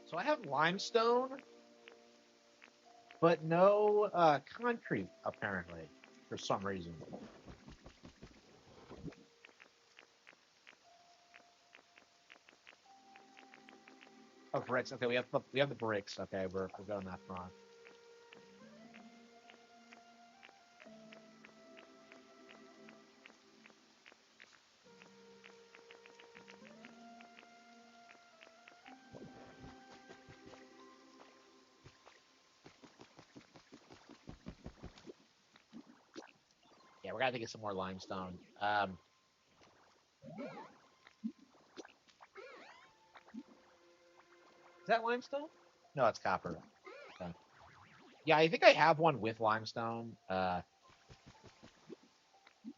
A: So I have limestone, but no concrete apparently for some reason. Oh, bricks. Okay, we have the bricks. Okay, we're going that front. Yeah, we're gonna have to get some more limestone. Is that limestone? No, it's copper. Okay. Yeah, I think I have one with limestone, but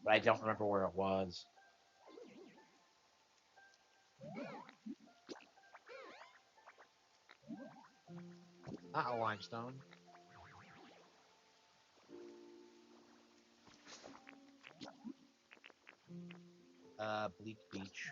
A: I don't remember where it was. Not a limestone. Bleak Beach.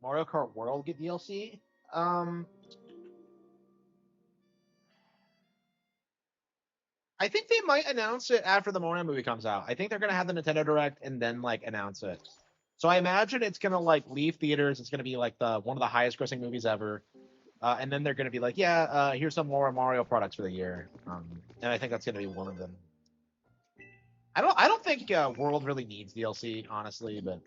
A: Mario Kart World get DLC. Um, I think they might announce it after the Mario movie comes out. I think they're gonna have the Nintendo Direct and then like announce it. So I imagine it's gonna like leave theaters. It's gonna be like the one of the highest grossing movies ever. And then they're gonna be like, yeah, here's some more Mario products for the year. And I think that's gonna be one of them. I don't think World really needs DLC, honestly, but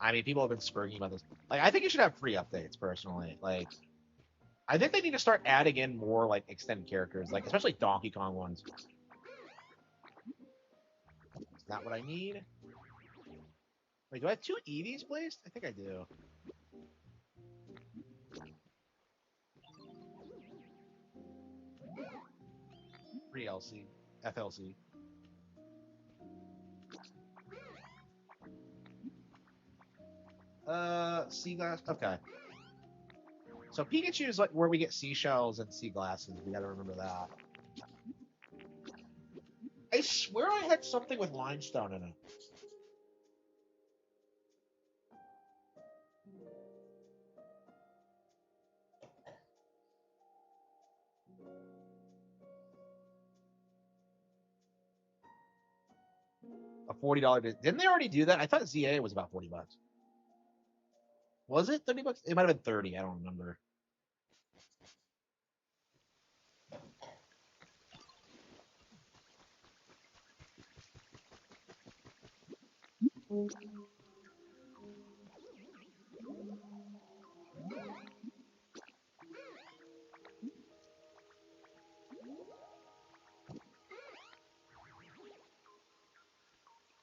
A: I mean, people have been spurging about this. Like, I think you should have free updates, personally. Like, I think they need to start adding in more like extended characters, like especially Donkey Kong ones. Is that what I need? Wait, do I have two Eevees placed? I think I do. Free LC, FLC. Sea glass. Okay. So Pikachu is like where we get seashells and sea glasses. We gotta remember that. I swear I had something with limestone in it. A $40. Didn't they already do that? I thought ZA was about $40. Was it $30? It might have been 30. I don't remember.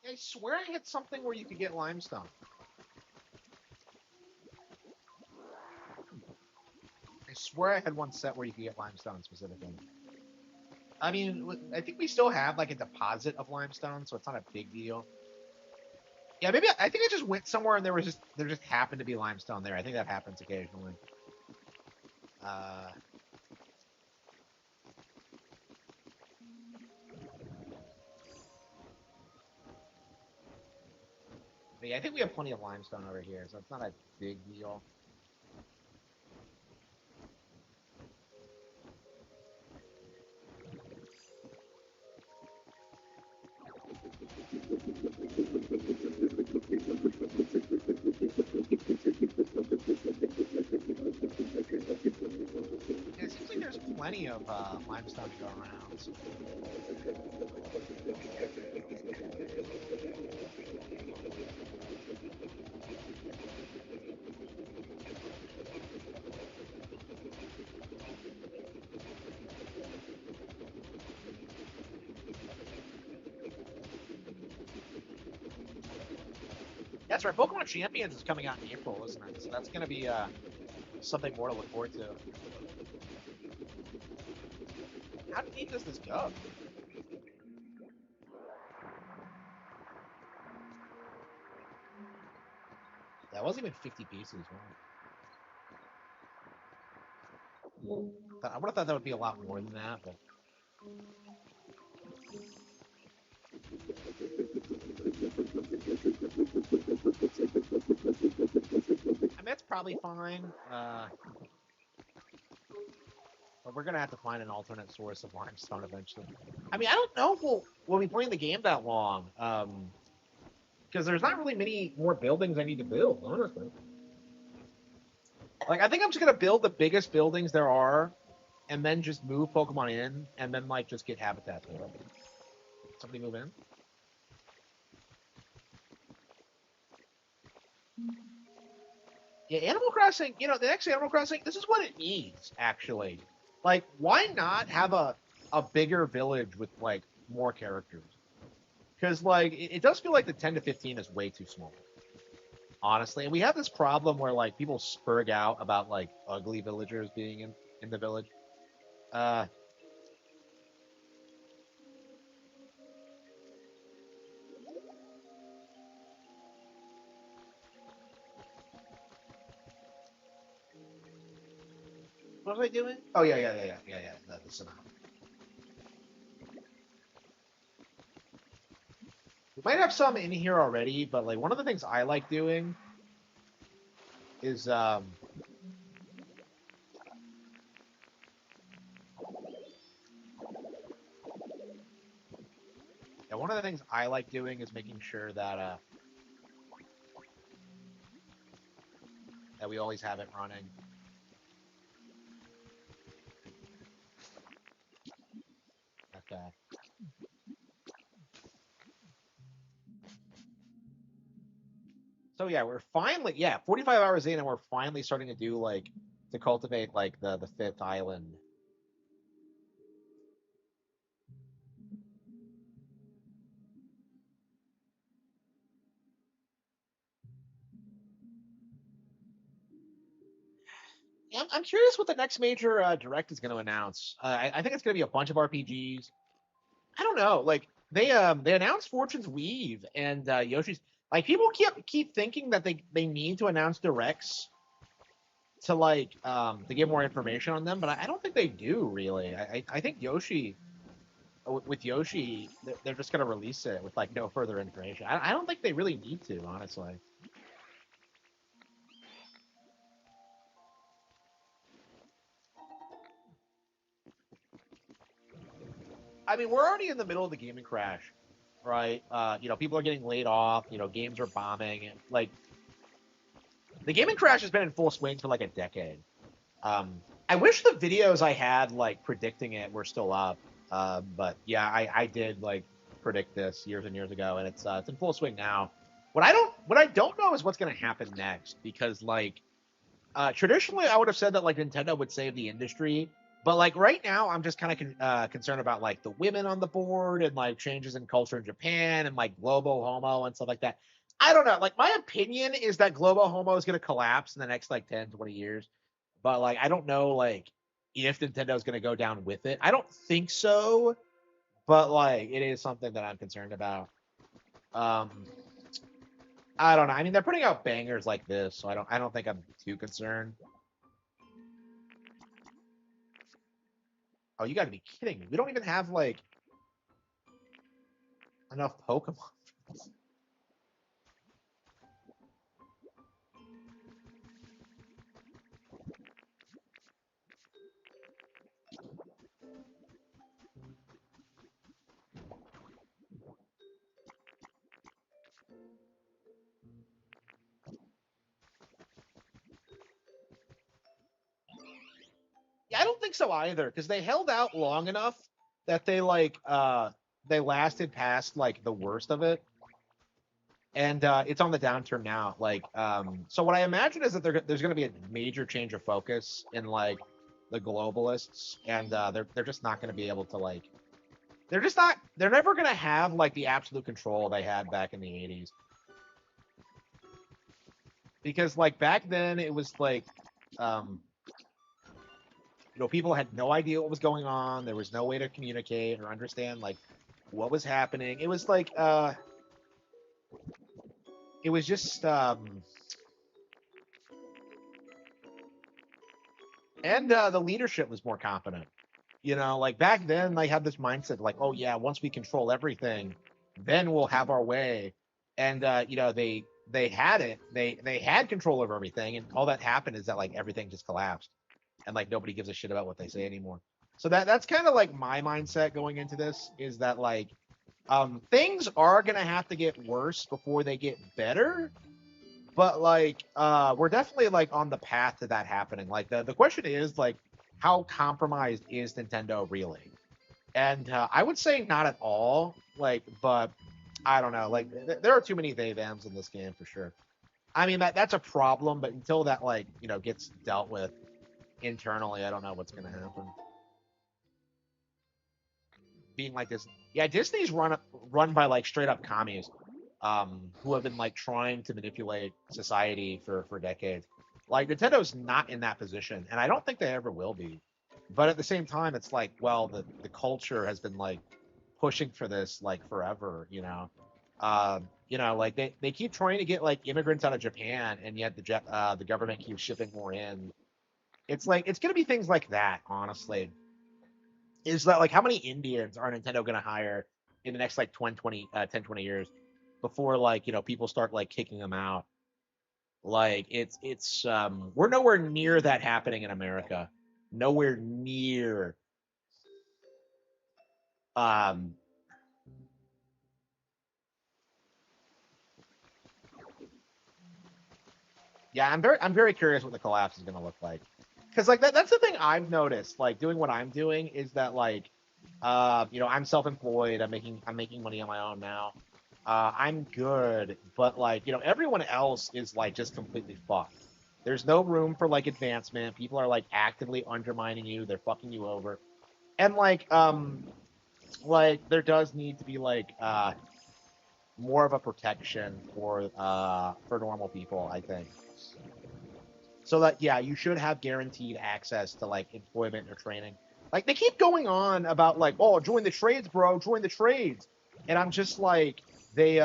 A: I swear I had something where you could get limestone. I swear I had one set where you could get limestone specifically. I mean, I think we still have like a deposit of limestone, so it's not a big deal. Yeah, maybe I think I just went somewhere and there just happened to be limestone there. I think that happens occasionally. Uh, but yeah, I think we have plenty of limestone over here, so it's not a big deal. Yeah, it seems like there's plenty of limestone to go around. So. That's right. Pokemon Champions is coming out in April, isn't it? So that's going to be something more to look forward to. How deep does this go? That wasn't even 50 pieces. Wow. I would have thought that would be a lot more than that, but I mean that's probably fine. But we're gonna have to find an alternate source of limestone eventually. I mean, I don't know if we'll be playing the game that long, because there's not really many more buildings I need to build, honestly. Like, I think I'm just gonna build the biggest buildings there are, and then just move Pokemon in, and then like just get habitat for them. Somebody move in. Yeah, Animal Crossing. The next Animal Crossing. This is what it needs, actually. Like, why not have a bigger village with like more characters? Because like it does feel like the 10 to 15 is way too small, honestly. And we have this problem where like people spurg out about like ugly villagers being in the village. Uh, what was I doing? Oh yeah. The synopsis. We might have some in here already, but like one of the things I like doing is yeah, one of the things I like doing is making sure that we always have it running. Okay. So yeah, we're finally 45 hours in, and we're finally starting to do like to cultivate like the fifth island. Yeah, I'm curious what the next major direct is going to announce. I think it's going to be a bunch of RPGs. I don't know. Like they announced Fortune's Weave and Yoshi's. Like people keep thinking that they need to announce directs to like to give more information on them, but I don't think they do really. I think Yoshi with Yoshi they're just gonna release it with like no further information. I don't think they really need to, honestly. I mean, we're already in the middle of the gaming crash, right? People are getting laid off. Games are bombing. Like the gaming crash has been in full swing for like a decade. I wish the videos I had like predicting it were still up. But yeah, I did like predict this years and years ago, and it's in full swing now. What I don't know is what's going to happen next because like traditionally I would have said that like Nintendo would save the industry, but like right now I'm just kind of concerned about like the women on the board and like changes in culture in Japan and like global homo and stuff like that. I don't know. Like my opinion is that global homo is going to collapse in the next like 10, 20 years, but like I don't know like if Nintendo is going to go down with it. I don't think so, but like it is something that I'm concerned about. Um, I don't know. I mean, they're putting out bangers like this, so I don't think I'm too concerned. Oh, you got to be kidding me! We don't even have like enough Pokemon. Yeah, I don't think so either because they held out long enough that they lasted past like the worst of it, and it's on the downturn now. So what I imagine is that there's going to be a major change of focus in like the globalists, and they're just not going to be able to like they're never going to have like the absolute control they had back in the 80s because like back then it was like um people had no idea what was going on. There was no way to communicate or understand like what was happening. It was like it was just and the leadership was more competent. Like back then they had this mindset like, oh yeah, once we control everything, then we'll have our way. And they had it. They had control over everything, and all that happened is that like everything just collapsed, and like nobody gives a shit about what they say anymore. So that's kind of like my mindset going into this is that like things are gonna have to get worse before they get better, but like we're definitely like on the path to that happening. Like the question is like how compromised is Nintendo really? And I would say not at all. Like, but I don't know. Like there are too many they thems in this game for sure. I mean that's a problem, but until that like gets dealt with internally, I don't know what's gonna happen. Being like this, yeah, Disney's run by like straight up commies, who have been like trying to manipulate society for decades. Like Nintendo's not in that position, and I don't think they ever will be. But at the same time, it's like, well, the culture has been like pushing for this like forever, like they keep trying to get like immigrants out of Japan, and yet the government keeps shipping more in. It's like it's gonna be things like that, honestly. Is that like how many Indians are Nintendo gonna hire in the next like 10, 20 years before like people start like kicking them out? Like it's we're nowhere near that happening in America. Nowhere near. Um yeah, I'm very curious what the collapse is gonna look like. Cause like that's the thing I've noticed, like doing what I'm doing is that like I'm self employed, I'm making money on my own now. I'm good, but like, everyone else is like just completely fucked. There's no room for like advancement. People are like actively undermining you. They're fucking you over. And like there does need to be like more of a protection for normal people, I think. So that yeah, you should have guaranteed access to like employment or training. Like they keep going on about like, oh, join the trades, bro, join the trades. And I'm just like they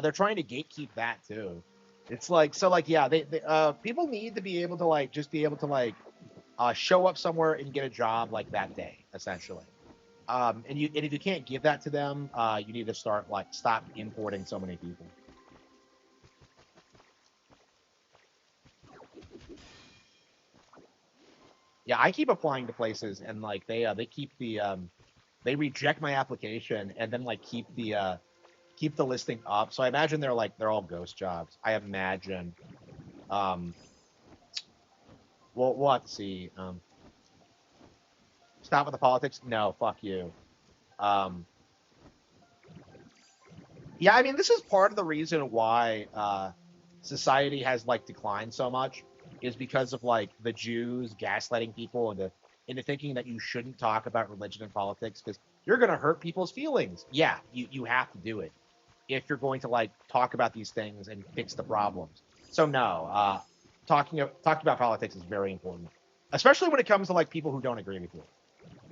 A: they're trying to gatekeep that too. It's like so like yeah, they people need to be able to like just be able to like show up somewhere and get a job like that day, essentially. And if you can't give that to them, you need to start like stop importing so many people. Yeah, I keep applying to places and like they keep they reject my application and then like keep the listing up. So I imagine they're all ghost jobs. I imagine. Um, we'll have to see. Stop with the politics. No, fuck you. Um, yeah, I mean this is part of the reason why society has like declined so much is because of like the Jews gaslighting people into thinking that you shouldn't talk about religion and politics because you're gonna hurt people's feelings. Yeah, you have to do it if you're going to like talk about these things and fix the problems. So no, talking about politics is very important, especially when it comes to like people who don't agree with you.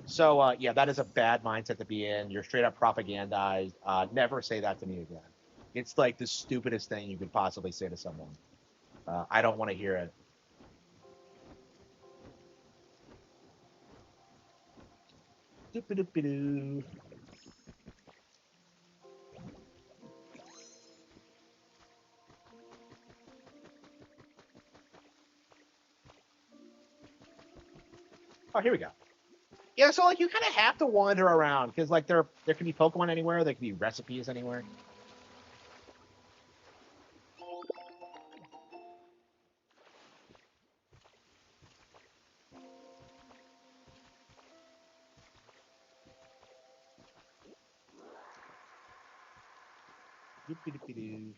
A: So yeah, that is a bad mindset to be in. You're straight up propagandized. Never say that to me again. It's like the stupidest thing you could possibly say to someone. I don't want to hear it. Doop-a-doop-a-doo. Oh, here we go. Yeah, so like you kind of have to wander around because like there can be Pokemon anywhere, there can be recipes anywhere. Doop-a-doop-a-doo.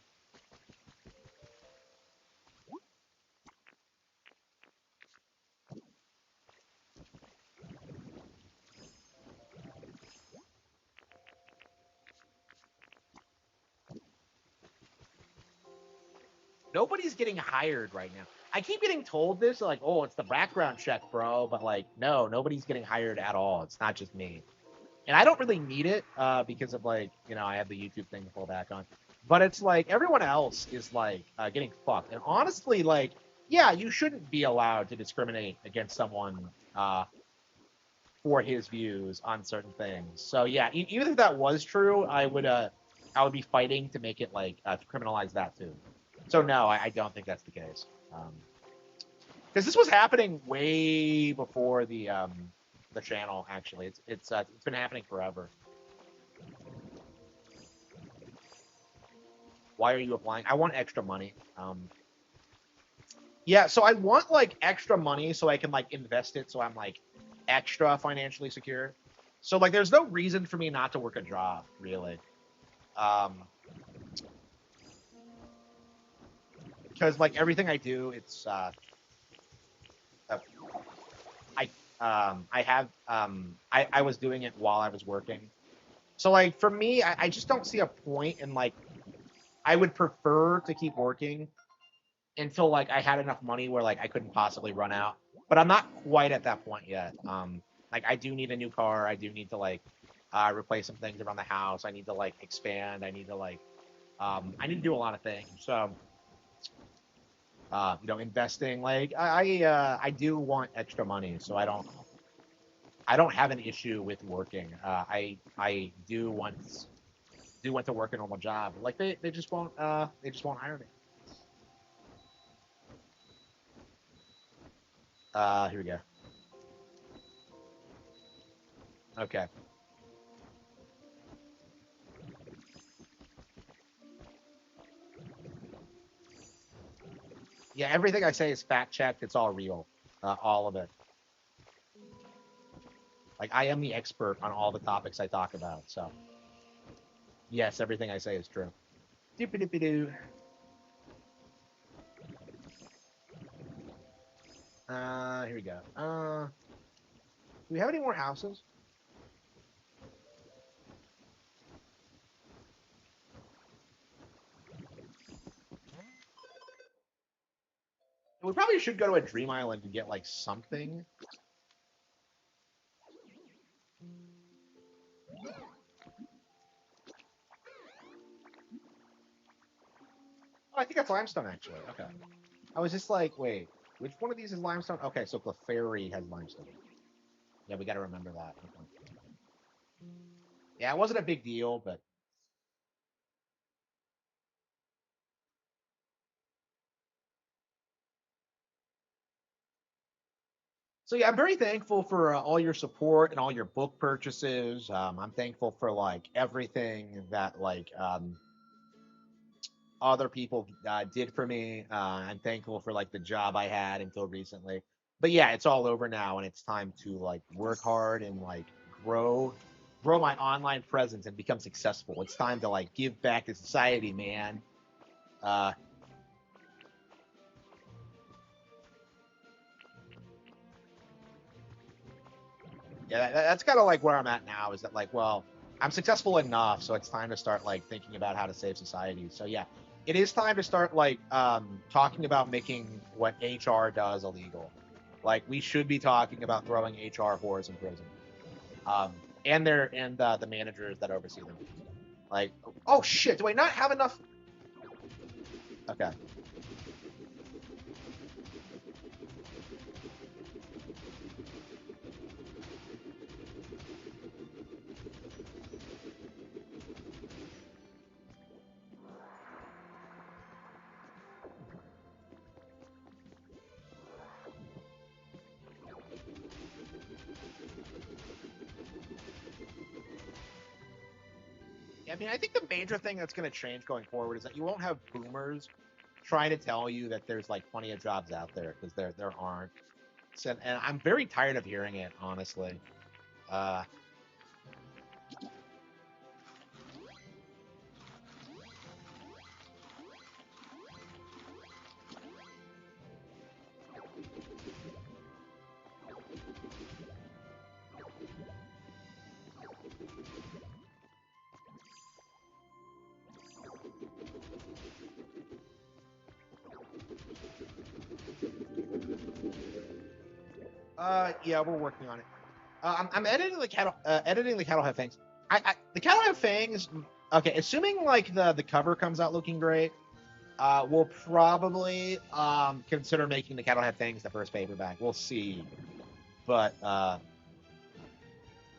A: Nobody's getting hired right now. I keep getting told this, like, oh, it's the background check, bro. But like, no, nobody's getting hired at all. It's not just me. And I don't really need it because of like, I have the YouTube thing to fall back on. But it's like everyone else is like getting fucked. And honestly, like, yeah, you shouldn't be allowed to discriminate against someone for his views on certain things. So yeah, even if that was true, I would be fighting to make it like to criminalize that too. So no, I don't think that's the case. Because this was happening way before the channel. Actually, it's been happening forever. Why are you applying? I want extra money. Yeah, so I want like extra money so I can like invest it so I'm like extra financially secure. So like there's no reason for me not to work a job, really. Um because like everything I do, it's uh I I have I was doing it while I was working. So like for me, I just don't see a point in like I would prefer to keep working until like I had enough money where like I couldn't possibly run out. But I'm not quite at that point yet. Like I do need a new car. I do need to like replace some things around the house. I need to like expand. I need to like I need to do a lot of things. So investing like I do want extra money. So I don't have an issue with working. I do want to work a normal job. Like they just won't hire me. Here we go. Okay. Yeah, everything I say is fact checked. It's all real, all of it. Like I am the expert on all the topics I talk about. So yes, everything I say is true. Doopy doopy doo. Here we go. Do we have any more houses? We probably should go to a dream island and get like something. Oh, I think that's limestone actually. Okay. I was just like, wait, which one of these is limestone? Okay, so Clefairy has limestone. Yeah, we got to remember that. Okay. Yeah, it wasn't a big deal, but so yeah, I'm very thankful for all your support and all your book purchases. I'm thankful for like everything that like other people did for me. I'm thankful for like the job I had until recently. But yeah, it's all over now, and it's time to like work hard and like grow, grow my online presence and become successful. It's time to like give back to society, man. Uh, yeah, that's kind of like where I'm at now. Is that like, well, I'm successful enough, so it's time to start like thinking about how to save society. So yeah, it is time to start like talking about making what HR does illegal. Like we should be talking about throwing HR whores in prison, um, and the managers that oversee them. Like, oh shit, do I not have enough? Okay. Yeah, I mean, I think the major thing that's going to change going forward is that you won't have boomers trying to tell you that there's like plenty of jobs out there because there aren't. So, and I'm very tired of hearing it, honestly. Uh, yeah, we're working on it. I'm editing editing the cattle have fangs. The cattle have fangs. Okay, assuming like the cover comes out looking great, we'll probably consider making the cattle have fangs the first paperback. We'll see, but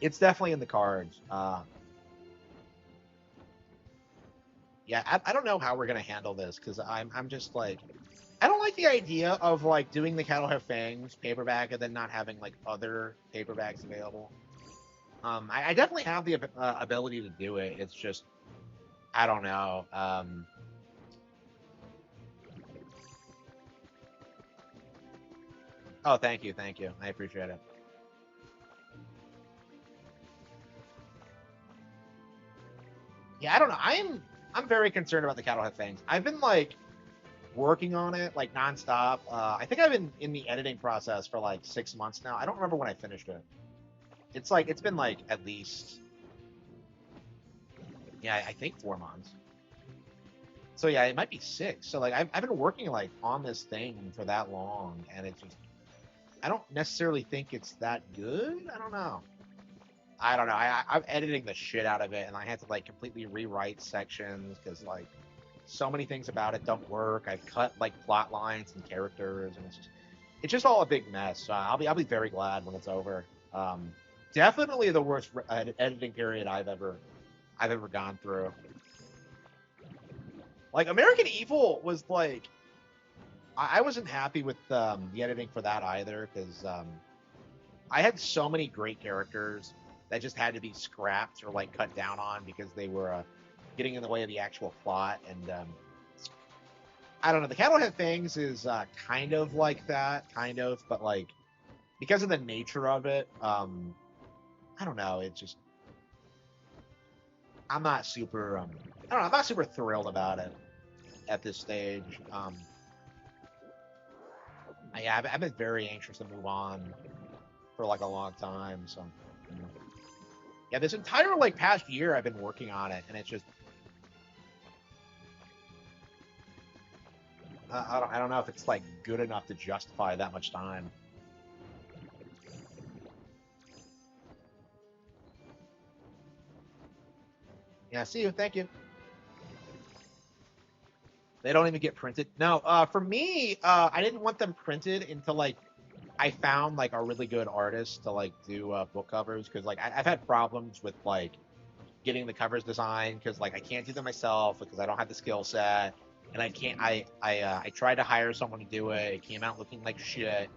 A: it's definitely in the cards. Yeah, I don't know how we're gonna handle this because I'm just like I don't like the idea of like doing the cattle have fangs paperback and then not having like other paperbacks available. I definitely have the ability to do it. It's just I don't know. Oh, thank you, thank you. I appreciate it. Yeah, I don't know. I'm very concerned about the cattle have fangs. I've been like working on it like nonstop. I think I've been in the editing process for like 6 months now. I don't remember when I finished it. It's like it's been like at least yeah, I think 4 months. So yeah, it might be six. So like I've been working like on this thing for that long, and it's just I don't necessarily think it's that good. I don't know. I don't know. I'm editing the shit out of it, and I had to like completely rewrite sections because like so many things about it don't work. I've cut like plot lines and characters, and it's just all a big mess. So I'll be very glad when it's over. Um, Definitely the worst editing period I've ever gone through. Like American Evil was like I wasn't happy with the editing for that either because I had so many great characters that just had to be scrapped or like cut down on because they were getting in the way of the actual plot. And I don't know. The Cattlehead Things is kind of like that, kind of, but like because of the nature of it, I don't know. It's just I'm not super I don't know. I'm not super thrilled about it at this stage. Yeah, I've been very anxious to move on for like a long time. So yeah, this entire like past year I've been working on it, and it's just I don't know if it's like good enough to justify that much time. Yeah, see you. Thank you. They don't even get printed. No, for me, I didn't want them printed until like I found like a really good artist to like do book covers because like I've had problems with like getting the covers designed because like I can't do them myself because I don't have the skill set and I can't. I tried to hire someone to do it. It came out looking like shit.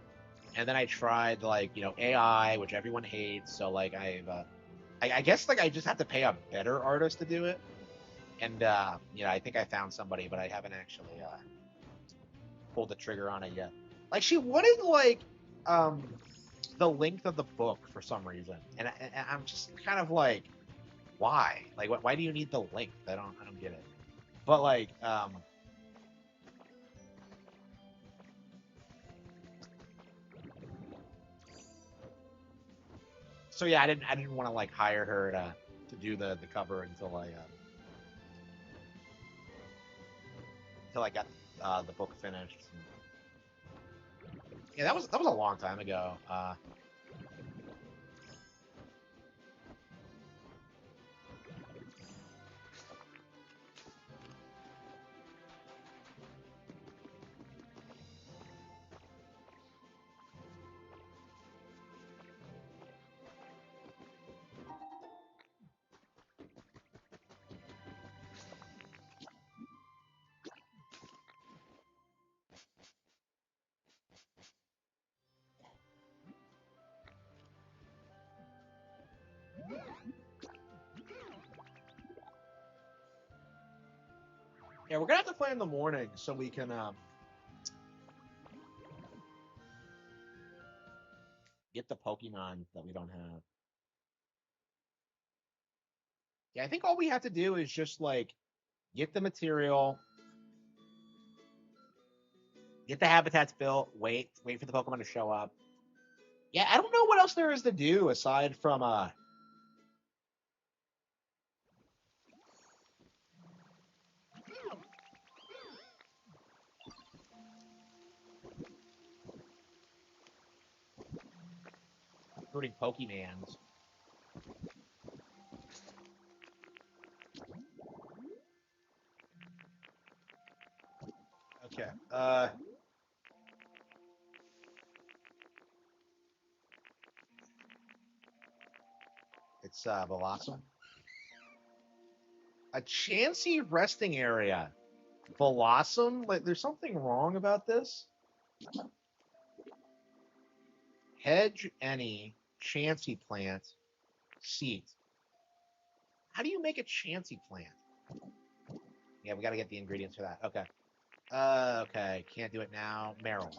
A: And then I tried like AI, which everyone hates. So like I guess like I just have to pay a better artist to do it. And I think I found somebody, but I haven't actually pulled the trigger on it yet. Like she wanted like um the length of the book for some reason, and I'm just kind of like, why? Like, why do you need the length? I don't get it. But like, so yeah, I didn't want to like hire her to do the cover until I got the book finished. Yeah, that was a long time ago. Yeah, we're gonna have to play in the morning so we can get the Pokemon that we don't have. Yeah, I think all we have to do is just like get the material, get the habitats built, wait for the Pokemon to show up. Yeah, I don't know what else there is to do aside from recruiting Pokemans. Okay. It's Blossom. A Chansey resting area. Blossom? Like there's something wrong about this? Hedge any Chansey plant seed. How do you make a Chansey plant? Yeah, we gotta get the ingredients for that. Okay. Okay. Can't do it now. Meryl.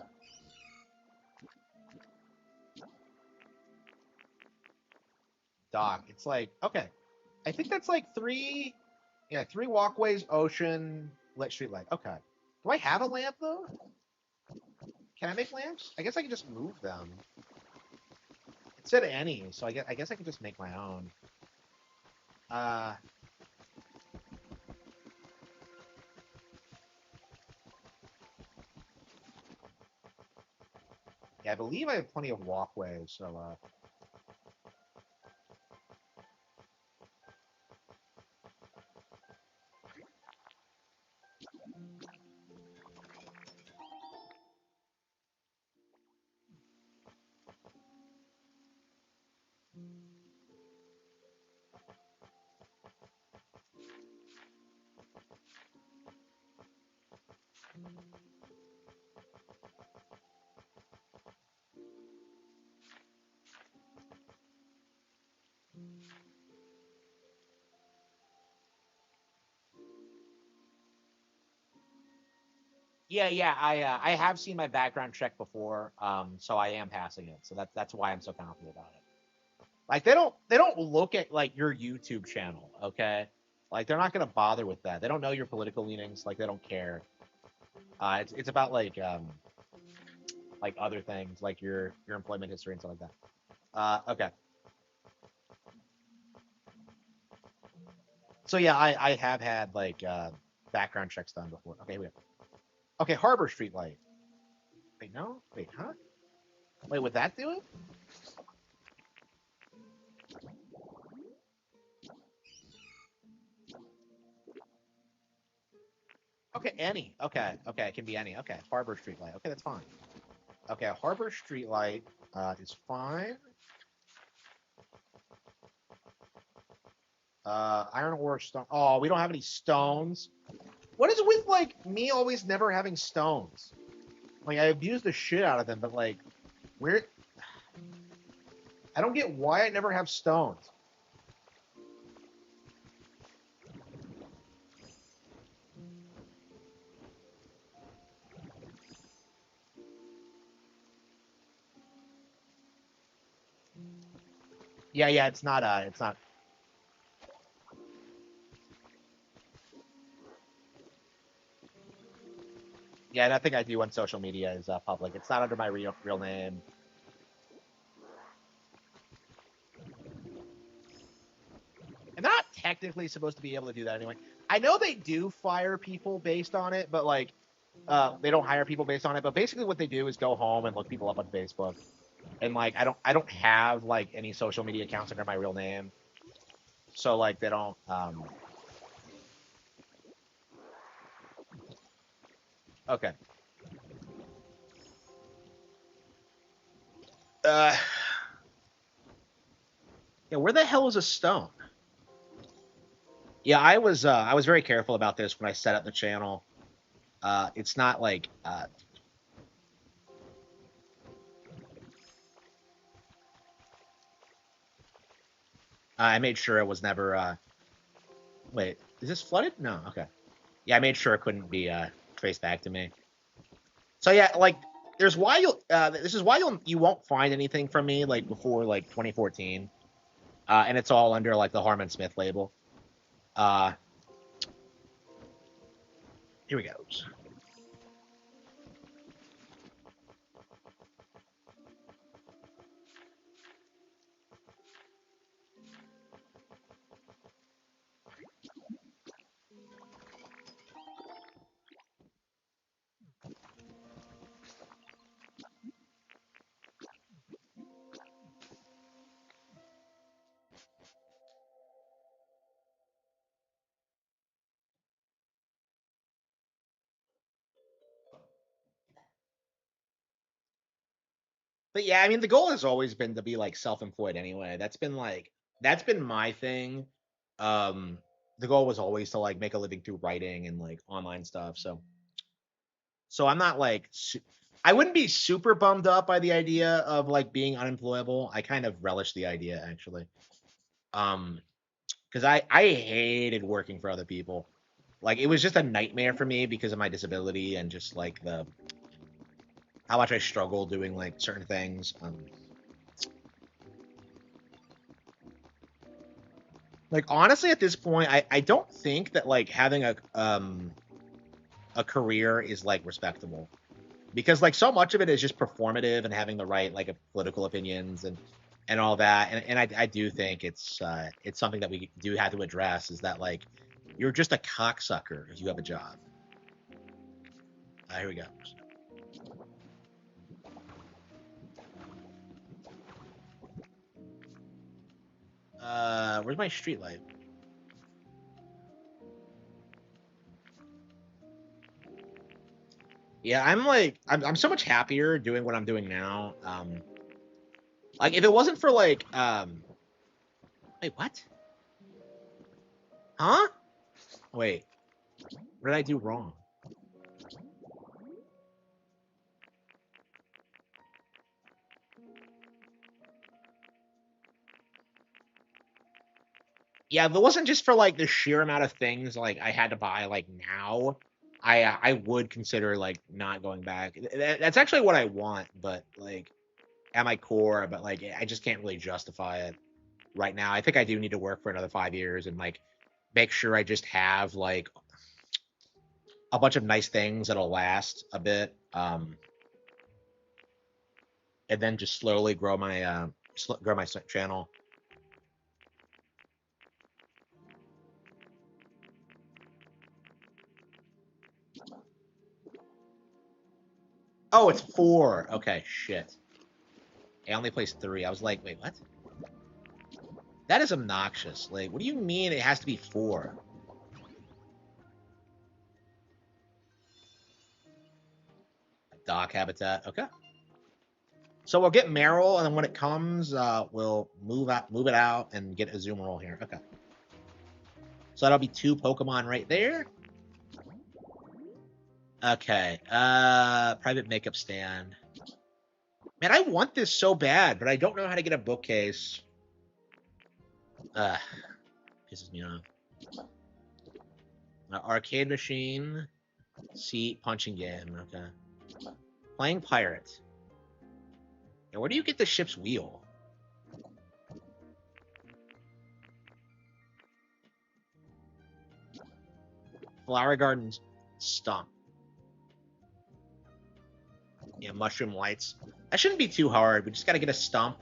A: Dock. It's like, okay. I think that's like three walkways, ocean, lit street light. Okay. Do I have a lamp though? Can I make lamps? I guess I can just move them. It said any, so I guess I can just make my own. Uh, yeah, I believe I have plenty of walkways, so yeah. I have seen my background check before, so I am passing it. So that's why I'm so confident about it. Like they don't look at like your YouTube channel, okay? Like they're not gonna bother with that. They don't know your political leanings. Like they don't care. It's about like other things, like your employment history and stuff like that. Okay. So yeah, I have had like background checks done before. Okay, wait. Okay, Harbor Street Light. Wait, no. Wait, huh? Wait, would that do it? Okay, any. Okay, okay, it can be any. Okay, Harbor Street Light. Okay, that's fine. Okay, Harbor Street Light is fine. Iron ore stone. Oh, we don't have any stones. What is with like me always never having stones? Like I abuse the shit out of them, but like where I don't get why I never have stones. Yeah, yeah, it's not. Yeah, nothing I do on social media is public. It's not under my real name. And they're not technically supposed to be able to do that anyway. I know they do fire people based on it, but like they don't hire people based on it. But basically, what they do is go home and look people up on Facebook. And like I don't have like any social media accounts under my real name, so like they don't. Okay. Uh, yeah, where the hell is a stone? Yeah, I was very careful about this when I set up the channel. It's not like I made sure it was never. Wait, is this flooded? No. Okay. Yeah, I made sure it couldn't be traced back to me. So yeah, like there's why you'll. This is why you won't find anything from me like before like 2014, and it's all under like the Harman Smith label. Uh, Here we go. But yeah, I mean, the goal has always been to be like self-employed anyway. That's been my thing. Um, the goal was always to like make a living through writing and like online stuff. So I'm not like I wouldn't be super bummed up by the idea of like being unemployable. I kind of relish the idea actually. Um, because I hated working for other people. Like it was just a nightmare for me because of my disability and just like the how much I struggle doing like certain things. Like honestly, at this point, I don't think that like having a career is like respectable because like so much of it is just performative and having the right like political opinions and all that. And I do think it's something that we do have to address is that like you're just a cocksucker if you have a job. Here we go. Where's my street light? Yeah, I'm so much happier doing what I'm doing now. Like if it wasn't for like wait, what? Huh? Wait, what did I do wrong? Yeah, if it wasn't just for like the sheer amount of things like I had to buy like now, I would consider like not going back. That's actually what I want, but like at my core, but like I just can't really justify it. right now. I think I do need to work for another 5 years and like make sure I just have like a bunch of nice things that'll last a bit. And then just slowly grow my channel. Oh, it's 4. Okay, shit. I only placed 3. I was like, wait, what? That is obnoxious. Like, what do you mean it has to be 4? Dock habitat. Okay. So we'll get Meryl, and then when it comes, we'll move it out, and get a zoom roll here. Okay. So that'll be 2 Pokemon right there. Okay. Private makeup stand. Man, I want this so bad, but I don't know how to get a bookcase. Pisses me off. Arcade machine. Seat punching game. Okay. Playing pirate. Now, where do you get the ship's wheel? Flower gardens stump. Yeah, mushroom lights. That shouldn't be too hard. We just got to get a stump,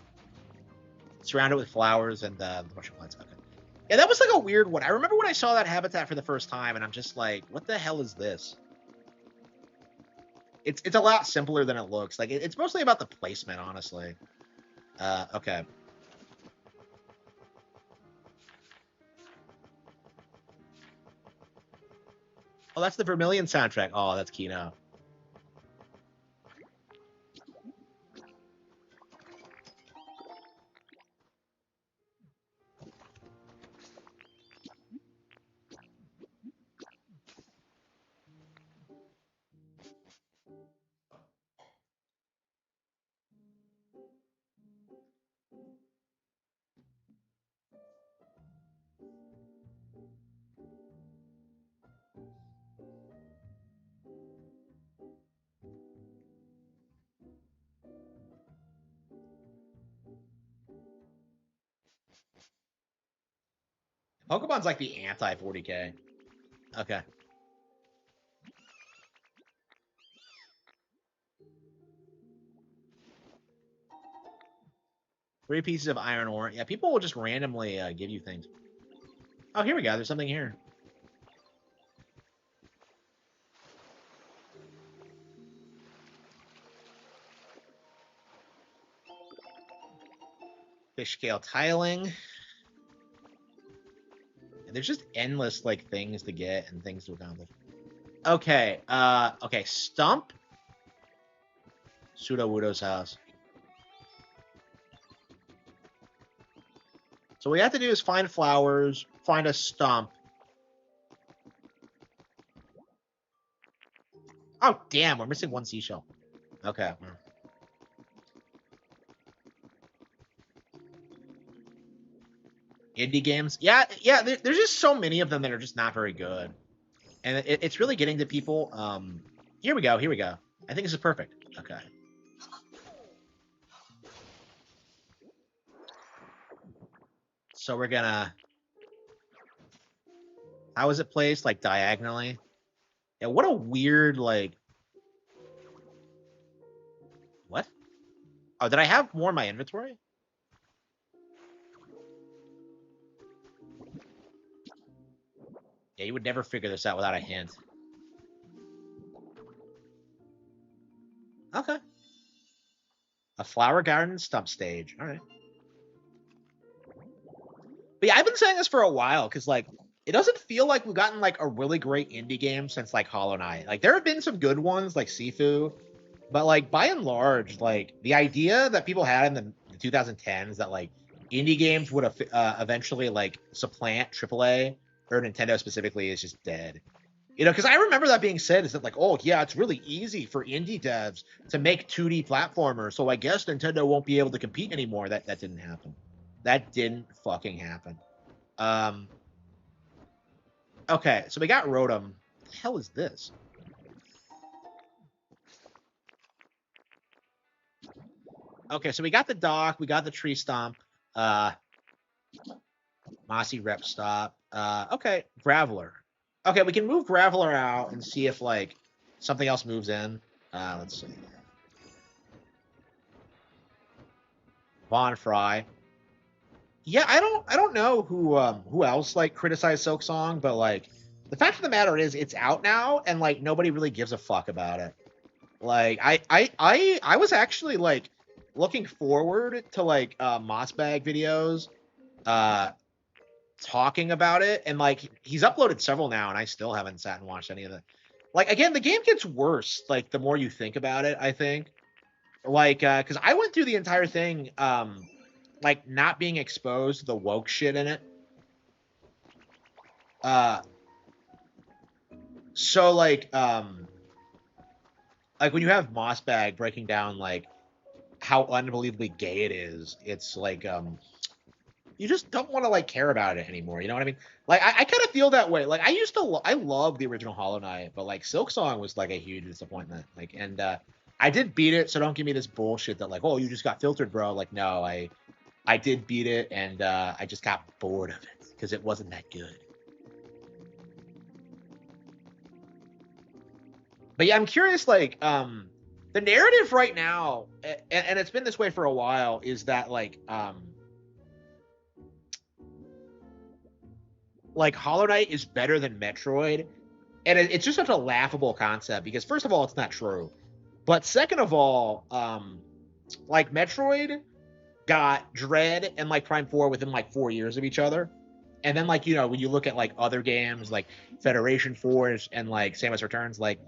A: surround it with flowers, and the mushroom lights. Okay. Yeah, that was like a weird one. I remember when I saw that habitat for the first time, and I'm just like, what the hell is this? It's a lot simpler than it looks. Like it's mostly about the placement, honestly. Okay. Oh, that's the Vermilion soundtrack. Oh, that's Kino. Pokemon's like the anti 40K. Okay. 3 pieces of iron ore. Yeah, people will just randomly give you things. Oh, here we go. There's something here. Fish scale tiling. And there's just endless like things to get and things to accomplish. Okay. Okay. Stump. Sudowoodo's house. So what we have to do is find flowers, find a stump. Oh damn, we're missing 1 seashell. Okay. Indie games. Yeah, yeah. There's just so many of them that are just not very good, and it's really getting to people. Here we go. Here we go. I think this is perfect. Okay. So we're gonna. How is it placed? Like diagonally? Yeah. What a weird like. What? Oh, did I have more in my inventory? Yeah, you would never figure this out without a hint. Okay. A flower garden stump stage. All right. But yeah, I've been saying this for a while because like it doesn't feel like we've gotten like a really great indie game since like Hollow Knight. Like there have been some good ones like Sifu, but like by and large, like the idea that people had in the 2010s that like indie games would eventually like supplant AAA or Nintendo specifically is just dead. You know, because I remember that being said is that like, oh yeah, it's really easy for indie devs to make 2D platformers, so I guess Nintendo won't be able to compete anymore. That didn't happen. That didn't fucking happen. Um, okay, so we got Rotom. What the hell is this? Okay, so we got the dock, we got the tree stomp. Mossy rep stop. Okay, Graveler. Okay, we can move Graveler out and see if like something else moves in. Let's see. Von Fry. Yeah, I don't know who else like criticized Silk Song, but like the fact of the matter is it's out now and like nobody really gives a fuck about it. Like I was actually like looking forward to like Mossbag videos uh talking about it, and like he's uploaded several now and I still haven't sat and watched any of it. Like again, the game gets worse like the more you think about it, I think. Like cuz I went through the entire thing like not being exposed to the woke shit in it. Uh so like when you have Mossbag breaking down like how unbelievably gay it is, it's like you just don't want to like care about it anymore. You know what I mean? Like I kind of feel that way. Like I used to, I love the original Hollow Knight, but like Silk Song was like a huge disappointment. Like, and I did beat it, so don't give me this bullshit that like, oh, you just got filtered, bro. Like, no, I did beat it, and I just got bored of it because it wasn't that good. But yeah, I'm curious. Like, the narrative right now, and it's been this way for a while, is that like Hollow Knight is better than Metroid, and it's just such a laughable concept because first of all, it's not true, but second of all, like Metroid got Dread and like Prime Four within like 4 years of each other, and then like when you look at like other games like Federation Force and like Samus Returns, like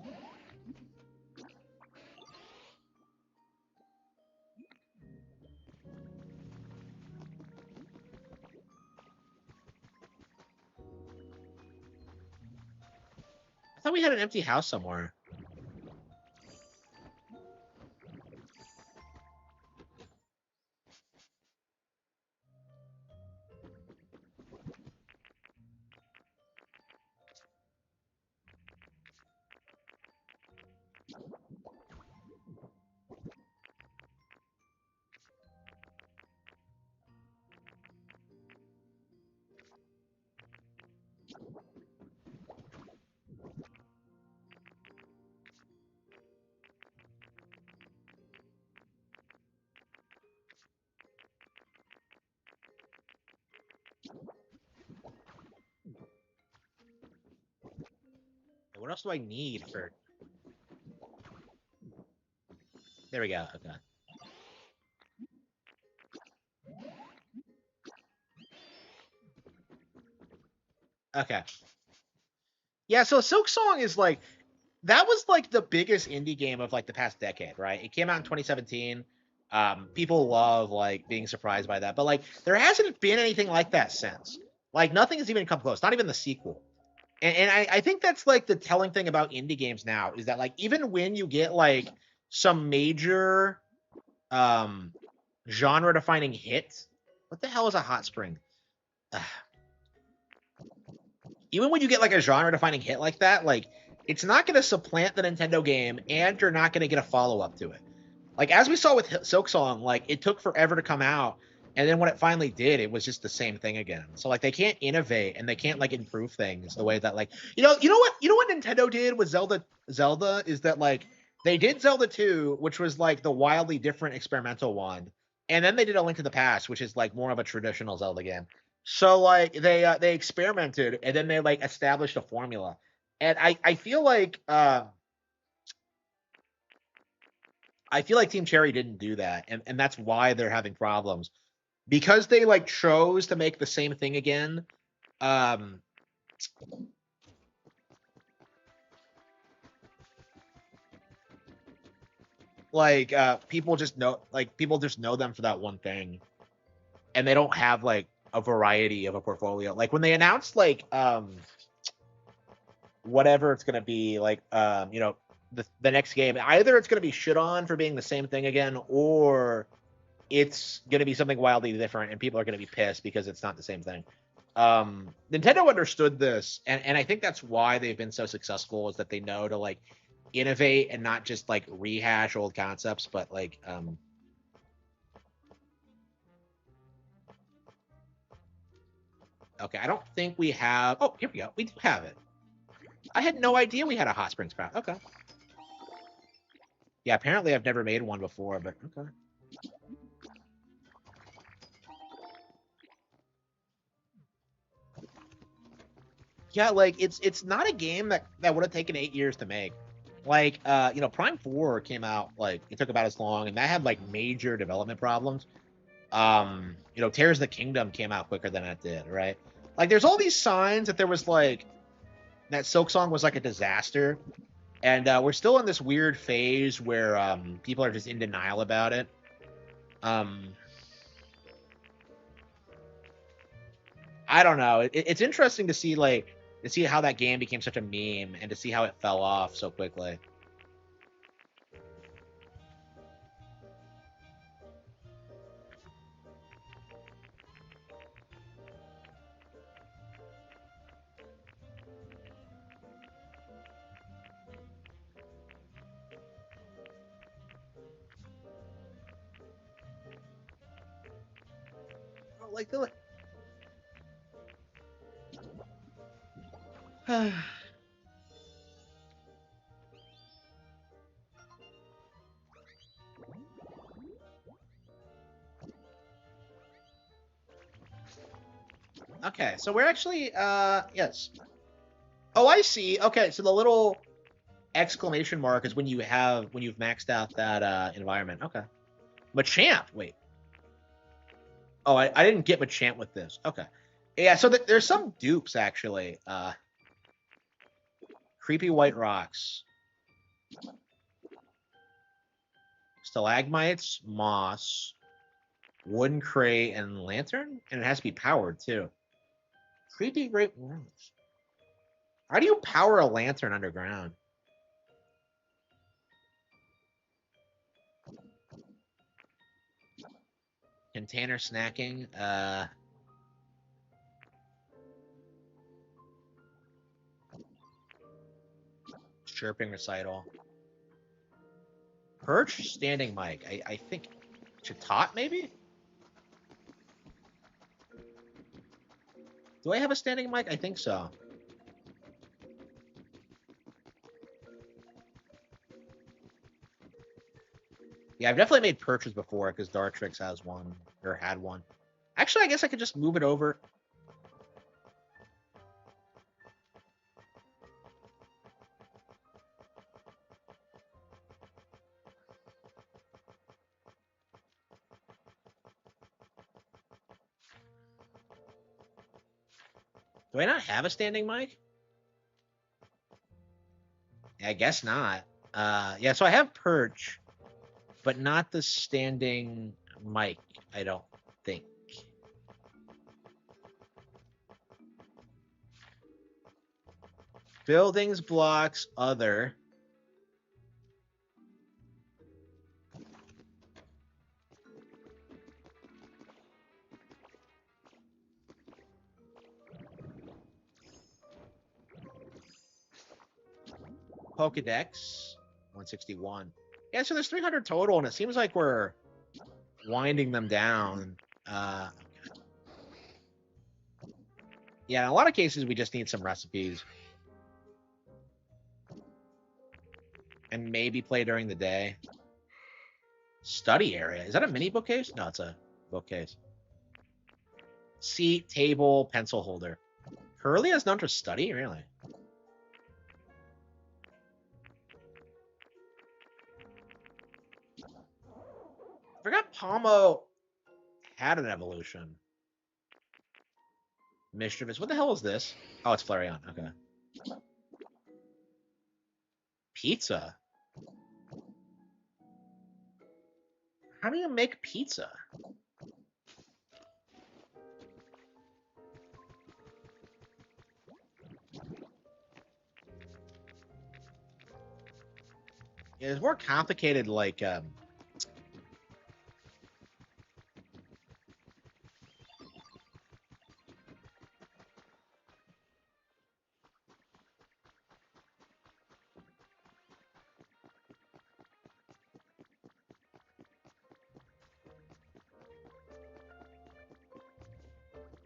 A: I thought we had an empty house somewhere. What else do I need for? There we go. Okay. Okay. Yeah. So Silk Song is like that was like the biggest indie game of like the past decade, right? It came out in 2017. People love like being surprised by that, but like there hasn't been anything like that since. Like nothing has even come close. Not even the sequel. And I think that's like the telling thing about indie games now is that like even when you get like some major um genre defining hit, what the hell is a hot spring? Even when you get like a genre defining hit like that, like it's not going to supplant the Nintendo game, and you're not going to get a follow up to it. Like as we saw with Silk Song, like it took forever to come out, and then when it finally did, it was just the same thing again. So like they can't innovate and they can't like improve things the way that like you know what Nintendo did with Zelda is that like they did Zelda 2, which was like the wildly different experimental one, and then they did A Link to the Past, which is like more of a traditional Zelda game. So like they experimented and then they like established a formula, and I feel like Team Cherry didn't do that, and that's why they're having problems because they like chose to make the same thing again. Um, people just know them for that one thing, and they don't have like a variety of a portfolio. Like when they announced like whatever it's gonna be, like the next game, either it's gonna be shit on for being the same thing again, or it's going to be something wildly different and people are going to be pissed because it's not the same thing. Nintendo understood this, and I think that's why they've been so successful is that they know to like innovate and not just like rehash old concepts, but like Okay, I don't think we have. Oh, here we go. We do have it. I had no idea we had a hot springs path. Okay. Yeah, apparently I've never made one before, but okay. Yeah, like it's not a game that would have taken 8 years to make. Like Prime 4 came out like it took about as long, and that had like major development problems. Tears of the Kingdom came out quicker than it did, right? Like there's all these signs that there was like that Silk Song was like a disaster, and we're still in this weird phase where people are just in denial about it. Um, I don't know. It's interesting to see how that game became such a meme and to see how it fell off so quickly. Like the Okay, so we're actually yes. Oh, I see. Okay, so the little exclamation mark is when you've maxed out that environment. Okay. Machamp. Wait. Oh, I didn't get Machamp with this. Okay. Yeah, so there's some dupes actually. Creepy white rocks, stalagmites, moss, wooden crate, and lantern, and it has to be powered too. Creepy great rocks. How do you power a lantern underground? Container snacking. Chirping recital. Perch standing mic. I think Chatot maybe? Do I have a standing mic? I think so. Yeah, I've definitely made perches before because Dartrix has one or had one. Actually, I guess I could just move it over. Do I not have a standing mic? I guess not. Yeah, so I have perch, but not the standing mic, I don't think. Buildings, blocks, other. Pokedex, 161. Yeah, so there's 300 total, and it seems like we're winding them down. Uh, yeah, in a lot of cases, we just need some recipes and maybe play during the day. Study area. Is that a mini bookcase? No, it's a bookcase. Seat, table, pencil holder. Curly has none for study? Really? I forgot Palmo had an evolution. Mischievous. What the hell is this? Oh, it's Flareon. Okay. Pizza. How do you make pizza? Yeah, it's more complicated, like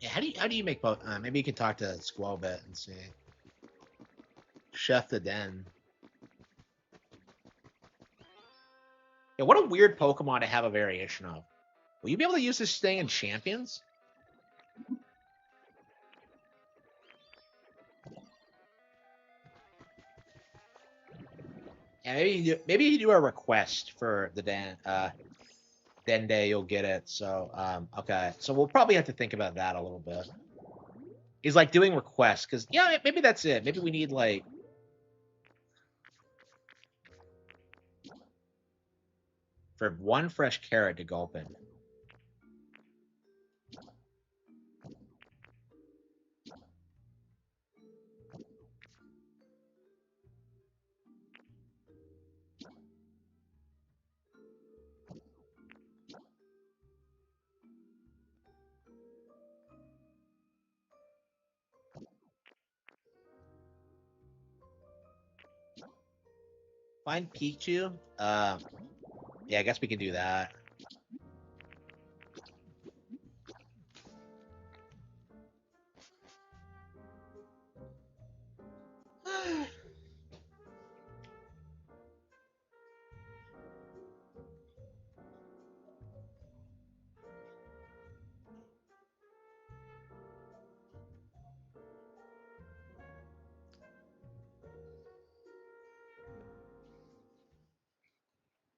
A: Yeah, how do you make both? Maybe you can talk to Squall bit and see. Chef the Den. Yeah, what a weird Pokemon to have a variation of. Will you be able to use this thing in Champions? Yeah, maybe you do a request for the Den Day, you'll get it. So okay, so we'll probably have to think about that a little bit. He's like doing requests because yeah, maybe that's it. Maybe we need like for one fresh carrot to Gulpin. Find Pichu. Yeah, I guess we can do that.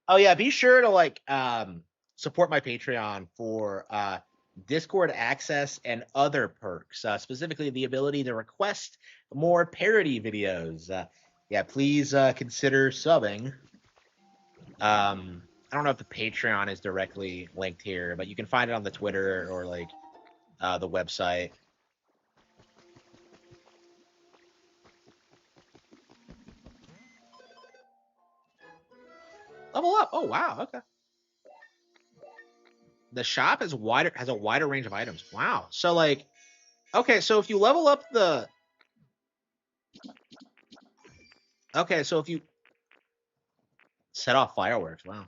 A: Oh yeah, be sure to like support my Patreon for Discord access and other perks, specifically the ability to request more parody videos. Yeah, please consider subbing. I don't know if the Patreon is directly linked here, but you can find it on the Twitter or like the website. Level up. Oh wow. Okay. The shop has a wider range of items. Wow. So like, okay, so if you level up the okay, so if you set off fireworks, wow.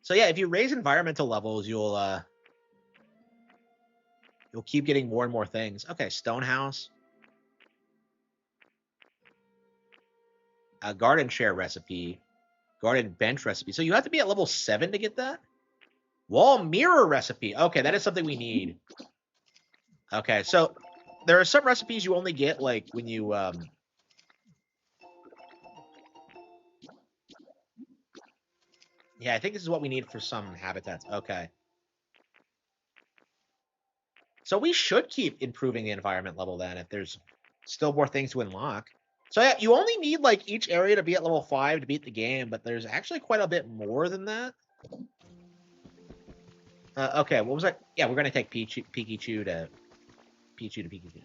A: So yeah, if you raise environmental levels, you'll keep getting more and more things. Okay, Stonehouse, a garden share recipe, garden bench recipe. So you have to be at level 7 to get that. Wall mirror recipe. Okay, that is something we need. Okay, so there are some recipes you only get like when you yeah, I think this is what we need for some habitats. Okay. So we should keep improving the environment level then if there's still more things to unlock. So yeah, you only need like each area to be at level 5 to beat the game, but there's actually quite a bit more than that. Okay, what was that? Yeah, we're gonna take Pikachu to Pikachu.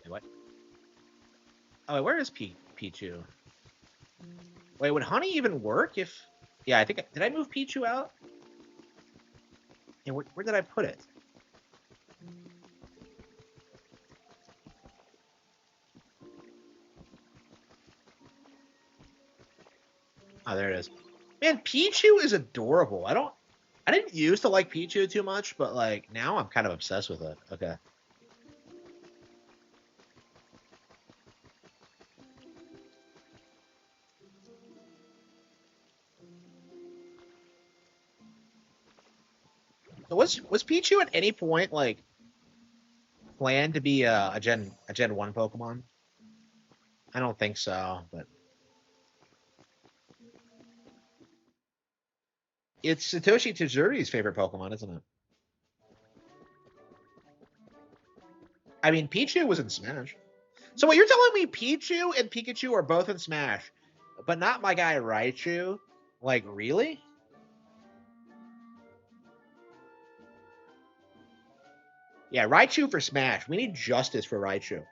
A: Wait, what? Oh, wait, where is Pichu? Wait, would Honey even work if? Yeah, I think did I move Pichu out? And where did I put it? Oh, there it is. Man, Pichu is adorable. I didn't used to like Pichu too much, but like now I'm kind of obsessed with it. Okay. So was Pichu at any point like planned to be a Gen 1 Pokemon? I don't think so, but it's Satoshi Tajiri's favorite Pokemon, isn't it? I mean, Pichu was in Smash. So what you're telling me, Pichu and Pikachu are both in Smash, but not my guy Raichu? Like really? Yeah, Raichu for Smash. We need justice for Raichu.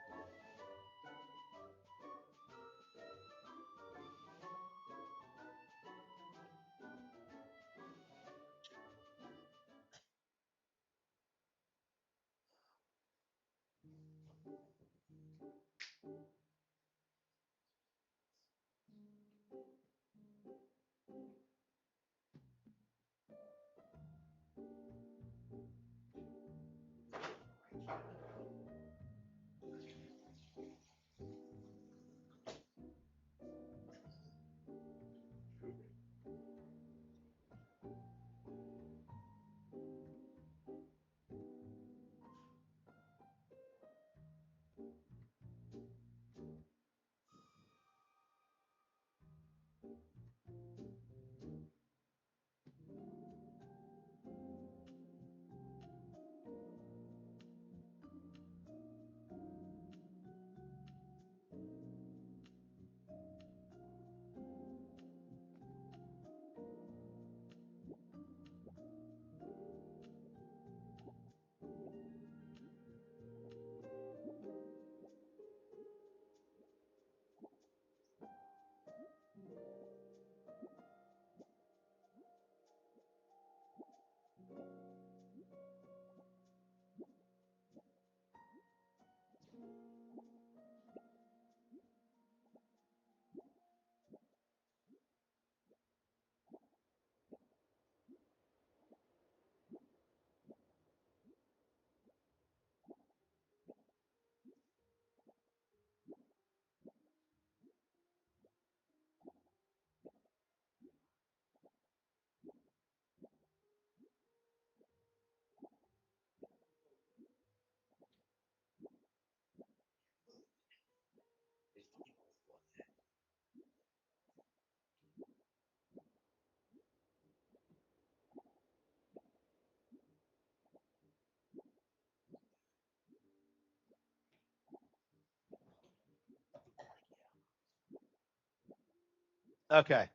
A: Okay.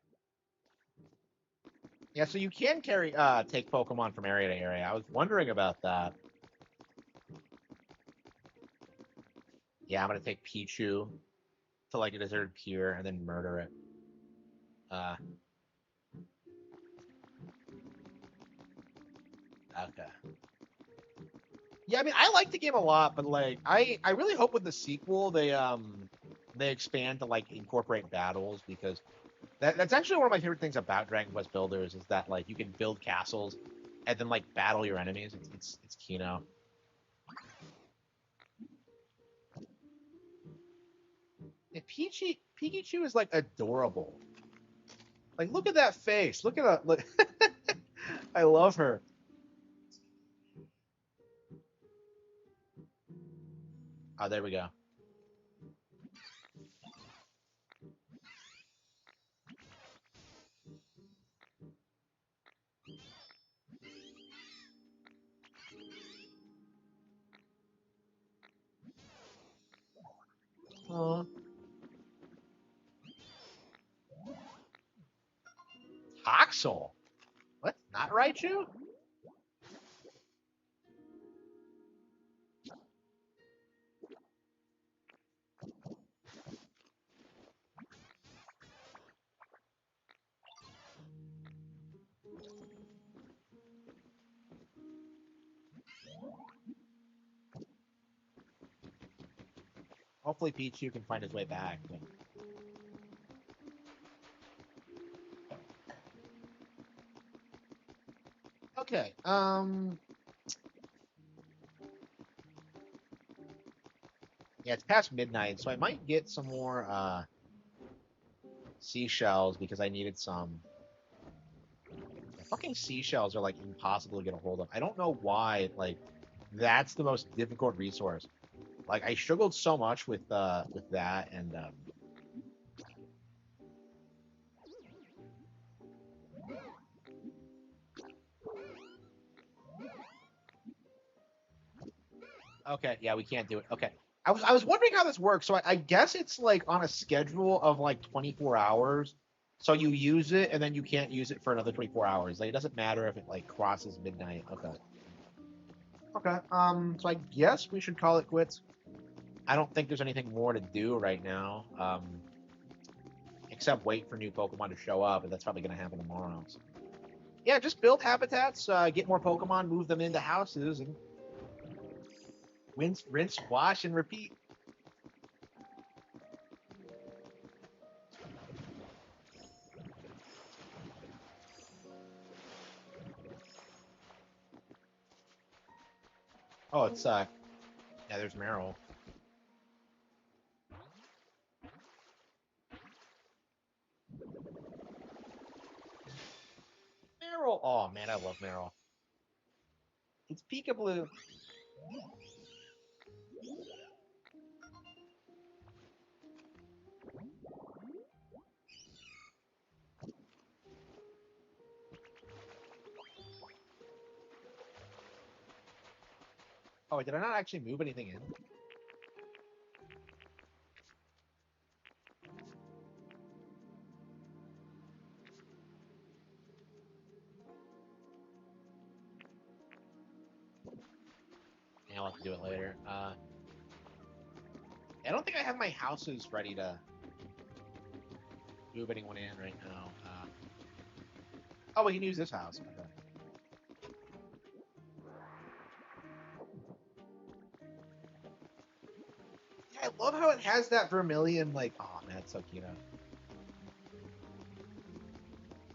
A: Yeah, so you can carry take Pokemon from area to area. I was wondering about that. Yeah, I'm gonna take Pichu to like a deserted pier and then murder it. Uh, okay. Yeah, I mean, I like the game a lot, but like, I really hope with the sequel they expand to like incorporate battles because that's actually one of my favorite things about Dragon Quest Builders is that like you can build castles and then like battle your enemies. It's Kino. And Pikachu is like adorable. Like, look at that face. Look at that. Look. I love her. Oh, there we go. Oh, Toxel. What? Not Raichu? Hopefully Pichu can find his way back. Okay. Yeah, it's past midnight, so I might get some more seashells because I needed some. The fucking seashells are like impossible to get a hold of. I don't know why. Like, that's the most difficult resource. Like, I struggled so much with that, and okay, yeah, we can't do it. Okay. I was wondering how this works. So I guess it's like on a schedule of like 24 hours. So you use it and then you can't use it for another 24 hours. Like it doesn't matter if it like crosses midnight. Okay. Okay. So I guess we should call it quits. I don't think there's anything more to do right now. Except wait for new Pokemon to show up, and that's probably gonna happen tomorrow. So, yeah, just build habitats, get more Pokemon, move them into houses, and rinse, wash, and repeat. Oh, it's yeah. There's Meryl. Meryl. Oh man, I love Meryl. It's peekaboo. Oh, wait, did I not actually move anything in? Yeah, I'll have to do it later. I don't think I have my houses ready to move anyone in right now. Oh, we can use this house. Okay. Yeah, I love how it has that vermilion, like, oh man, it's so cute.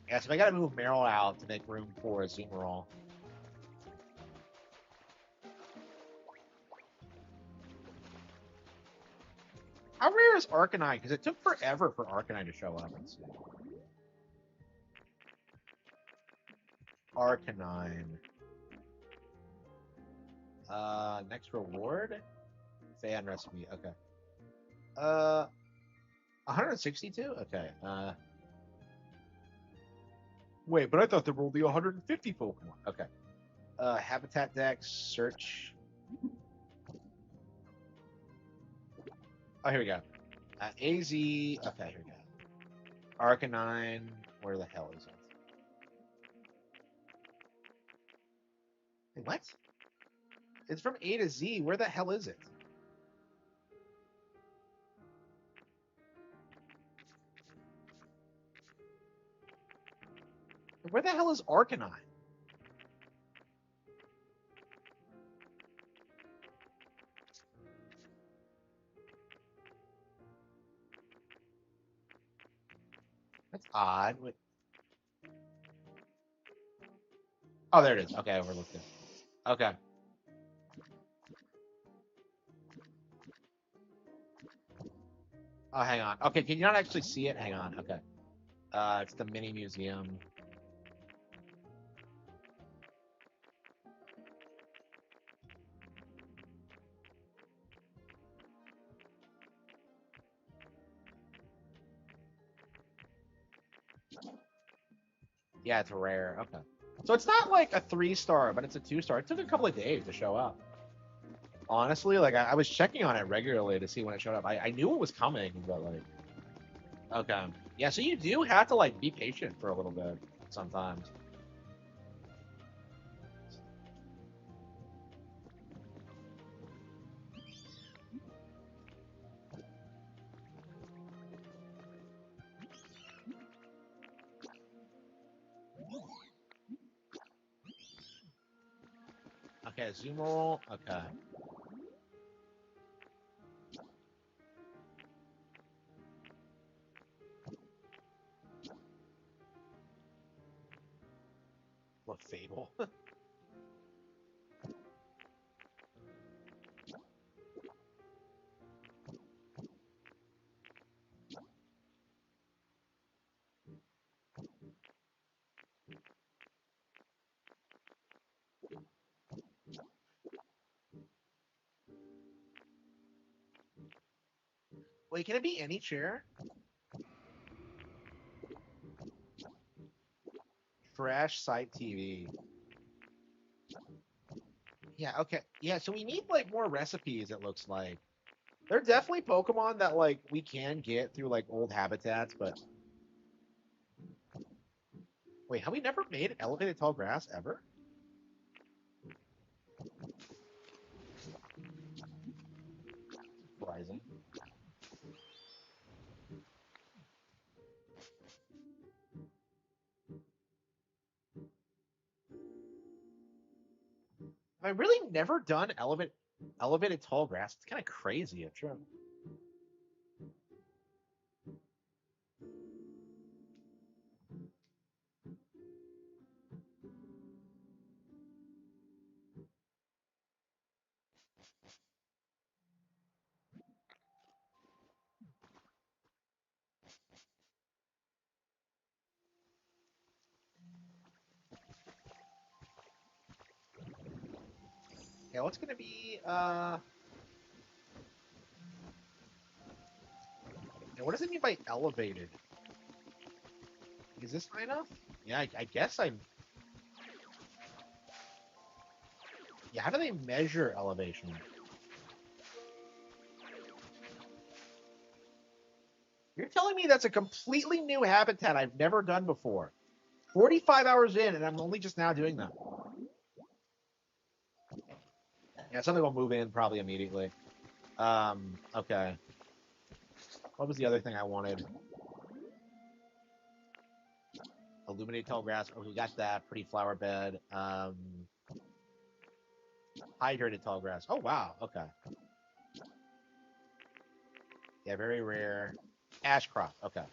A: Yeah, so I gotta move Meryl out to make room for a Zoomerall. How rare is Arcanine? Because it took forever for Arcanine to show up. Let's see. Arcanine. Next reward? Fan recipe. Okay. Uh, 162? Okay. Wait, but I thought there were only 150 Pokemon. Okay. Habitat Dex, search. Oh, here we go. AZ. Okay, here we go. Arcanine. Where the hell is it? Wait, what? It's from A to Z. Where the hell is it? Where the hell is Arcanine? That's odd. Wait. Oh, there it is. Okay, I overlooked it. Okay. Oh, hang on. Okay, can you not actually see it? Hang on. Okay. It's the mini museum. Yeah, it's rare. Okay. So it's not like a 3-star, but it's a 2-star. It took a couple of days to show up. Honestly, like I was checking on it regularly to see when it showed up. I knew it was coming, but like, okay, yeah. So you do have to like be patient for a little bit sometimes. Okay, zoom roll. Okay. What fable? Wait, can it be any chair? Trash site TV. Yeah. Okay. Yeah. So we need like more recipes. It looks like there are definitely Pokemon that like we can get through like old habitats, but wait, have we never made elevated tall grass ever? Rising. Have I really never done elevated tall grass? It's kind of crazy. It's true. Yeah, what's gonna be what does it mean by elevated? Is this high enough? Yeah, I guess I'm. Yeah, how do they measure elevation? You're telling me that's a completely new habitat I've never done before. 45 hours in, and I'm only just now doing that. Yeah, something will move in probably immediately. Okay. What was the other thing I wanted? Illuminate tall grass. Oh, we got that. Pretty flower bed. Hydrated tall grass. Oh, wow. Okay. Yeah, very rare. Ash crop. Okay.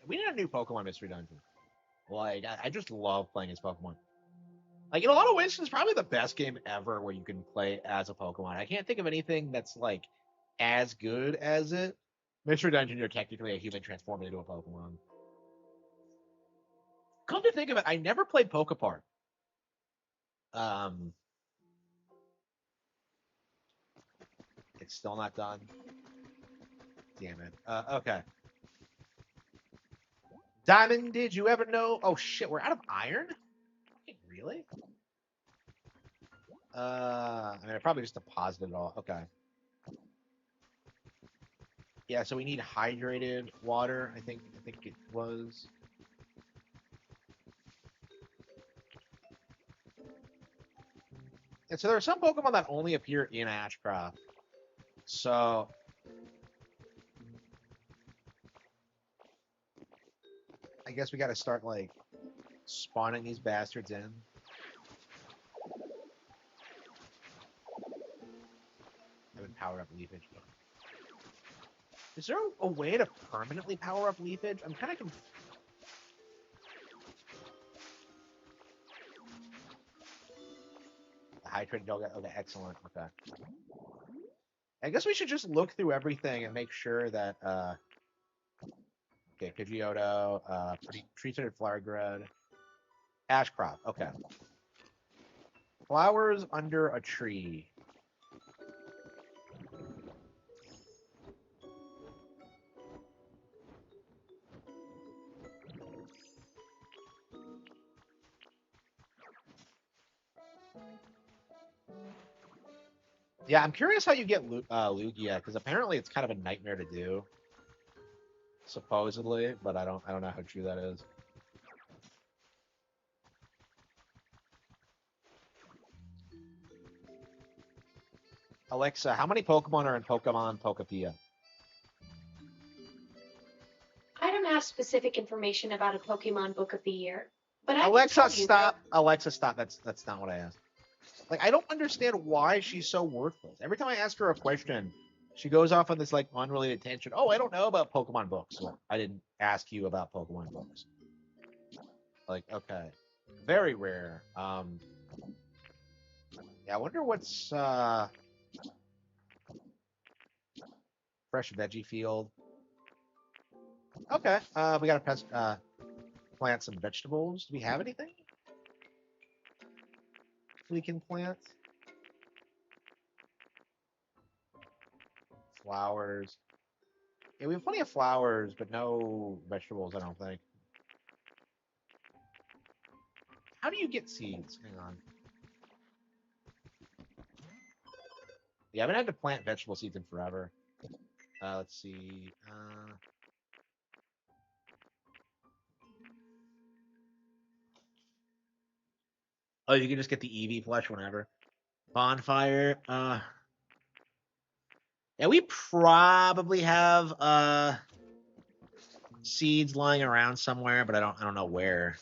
A: We need a new Pokemon Mystery Dungeon. Like, I just love playing as Pokemon. Like, in a lot of ways, it's probably the best game ever where you can play as a Pokemon. I can't think of anything that's, like, as good as it. Mystery Dungeon, you're technically a human transformed into a Pokemon. Come to think of it, I never played Pokepart. Um, it's still not done. Damn it. Okay. Diamond, did you ever know? Oh shit, we're out of iron? Really? I mean, I probably just deposited it all. Okay. Yeah, so we need hydrated water. I think it was. And so there are some Pokemon that only appear in Ashcraft. So I guess we got to start like spawning these bastards in. I would power up leafage. Is there a way to permanently power up leafage? I'm kind of confused. Hydrated dog. Okay, excellent. Okay. I guess we should just look through everything and make sure that okay, Pidgeotto, tree-tinted flower grid, ash crop. Okay. Flowers under a tree. Yeah, I'm curious how you get Lugia because apparently it's kind of a nightmare to do, supposedly, but I don't know how true that is. Alexa, how many Pokemon are in Pokemon Pokepia?
C: I don't have specific information about a Pokemon book of the year, but I can
A: Alexa,
C: tell you that.
A: stop! Alexa, stop! That's not what I asked. Like, I don't understand why she's so worthless. Every time I ask her a question, she goes off on this like unrelated tangent. Oh, I don't know about Pokemon books. Well, I didn't ask you about Pokemon books. Like, okay, very rare. Yeah, I wonder what's fresh veggie field. Okay, we gotta plant some vegetables. Do we have anything we can plant? Flowers. Yeah, we have plenty of flowers, but no vegetables. I don't think. How do you get seeds? Hang on. Yeah, I haven't had to plant vegetable seeds in forever. Let's see. Oh, you can just get the Eevee plush whenever. Bonfire. Yeah, we probably have seeds lying around somewhere, but I don't know where.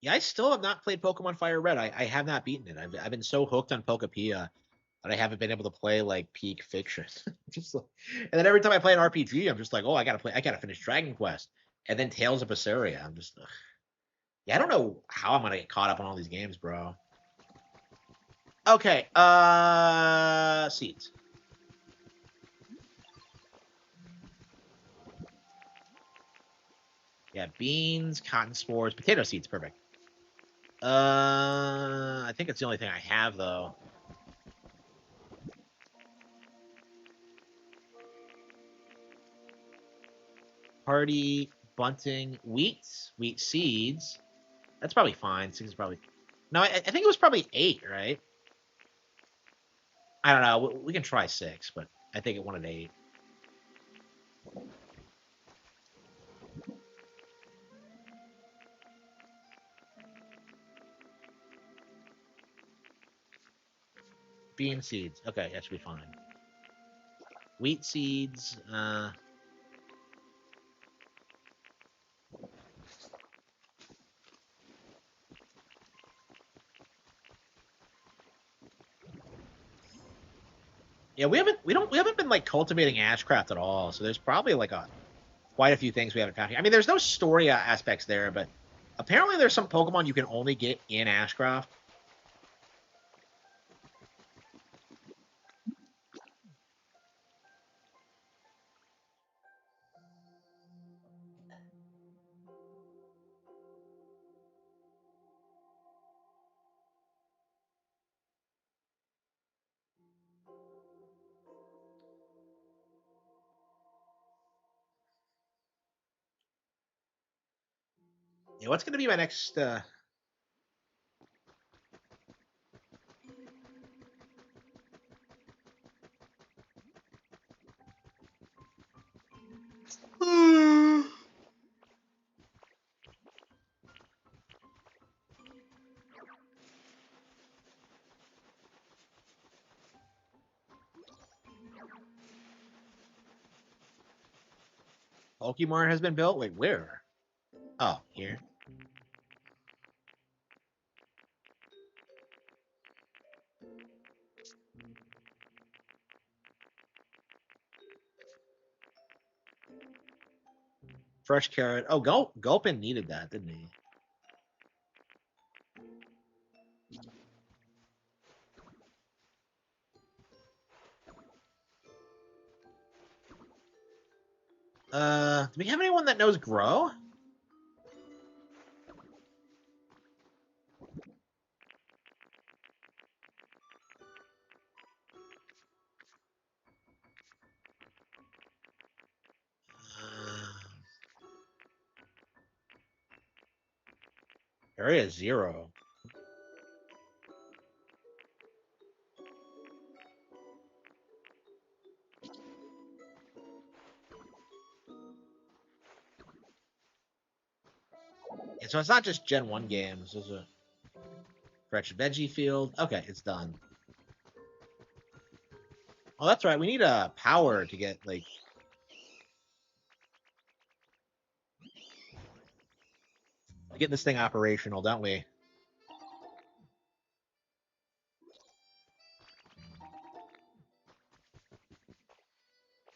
A: Yeah, I still have not played Pokemon Fire Red. I have not beaten it. I've been so hooked on Pokepia that I haven't been able to play like peak fiction. just like, and then every time I play an RPG, I'm just like, oh, I gotta finish Dragon Quest, and then Tales of Berseria. I'm just, ugh. Yeah, I don't know how I'm gonna get caught up on all these games, bro. Okay, seeds. Yeah, beans, cotton spores, potato seeds, perfect. I think it's the only thing I have though. Party, bunting, wheat seeds. That's probably fine. Six is probably. No, I think it was probably 8, right? I don't know. We can try 6, but I think it wanted 8. Bean seeds. Okay, that should be fine. Wheat seeds. Yeah, we haven't been like cultivating ashcraft at all. So there's probably like quite a few things we haven't found here. I mean, there's no story aspects there, but apparently there's some Pokemon you can only get in Ashcraft. Yeah, what's going to be my next? Pokemon has been built. Wait, where? Oh, here. Fresh carrot. Oh, Gulpin needed that, didn't he? Do we have anyone that knows Grow? Area 0. Yeah, so it's not just Gen 1 games. There's a fresh veggie field. Okay, it's done. Oh, that's right. We need a power to get like get this thing operational, don't we?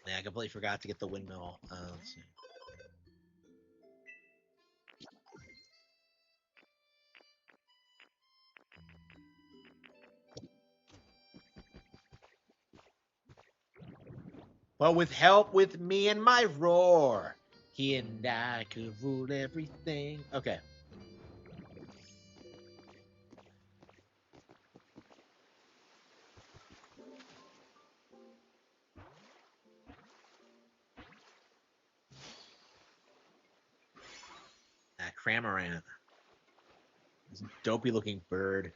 A: Yeah, I completely forgot to get the windmill. Let's see. But with help with me and my roar, he and I could rule everything. Okay. Cramorant. This dopey looking bird.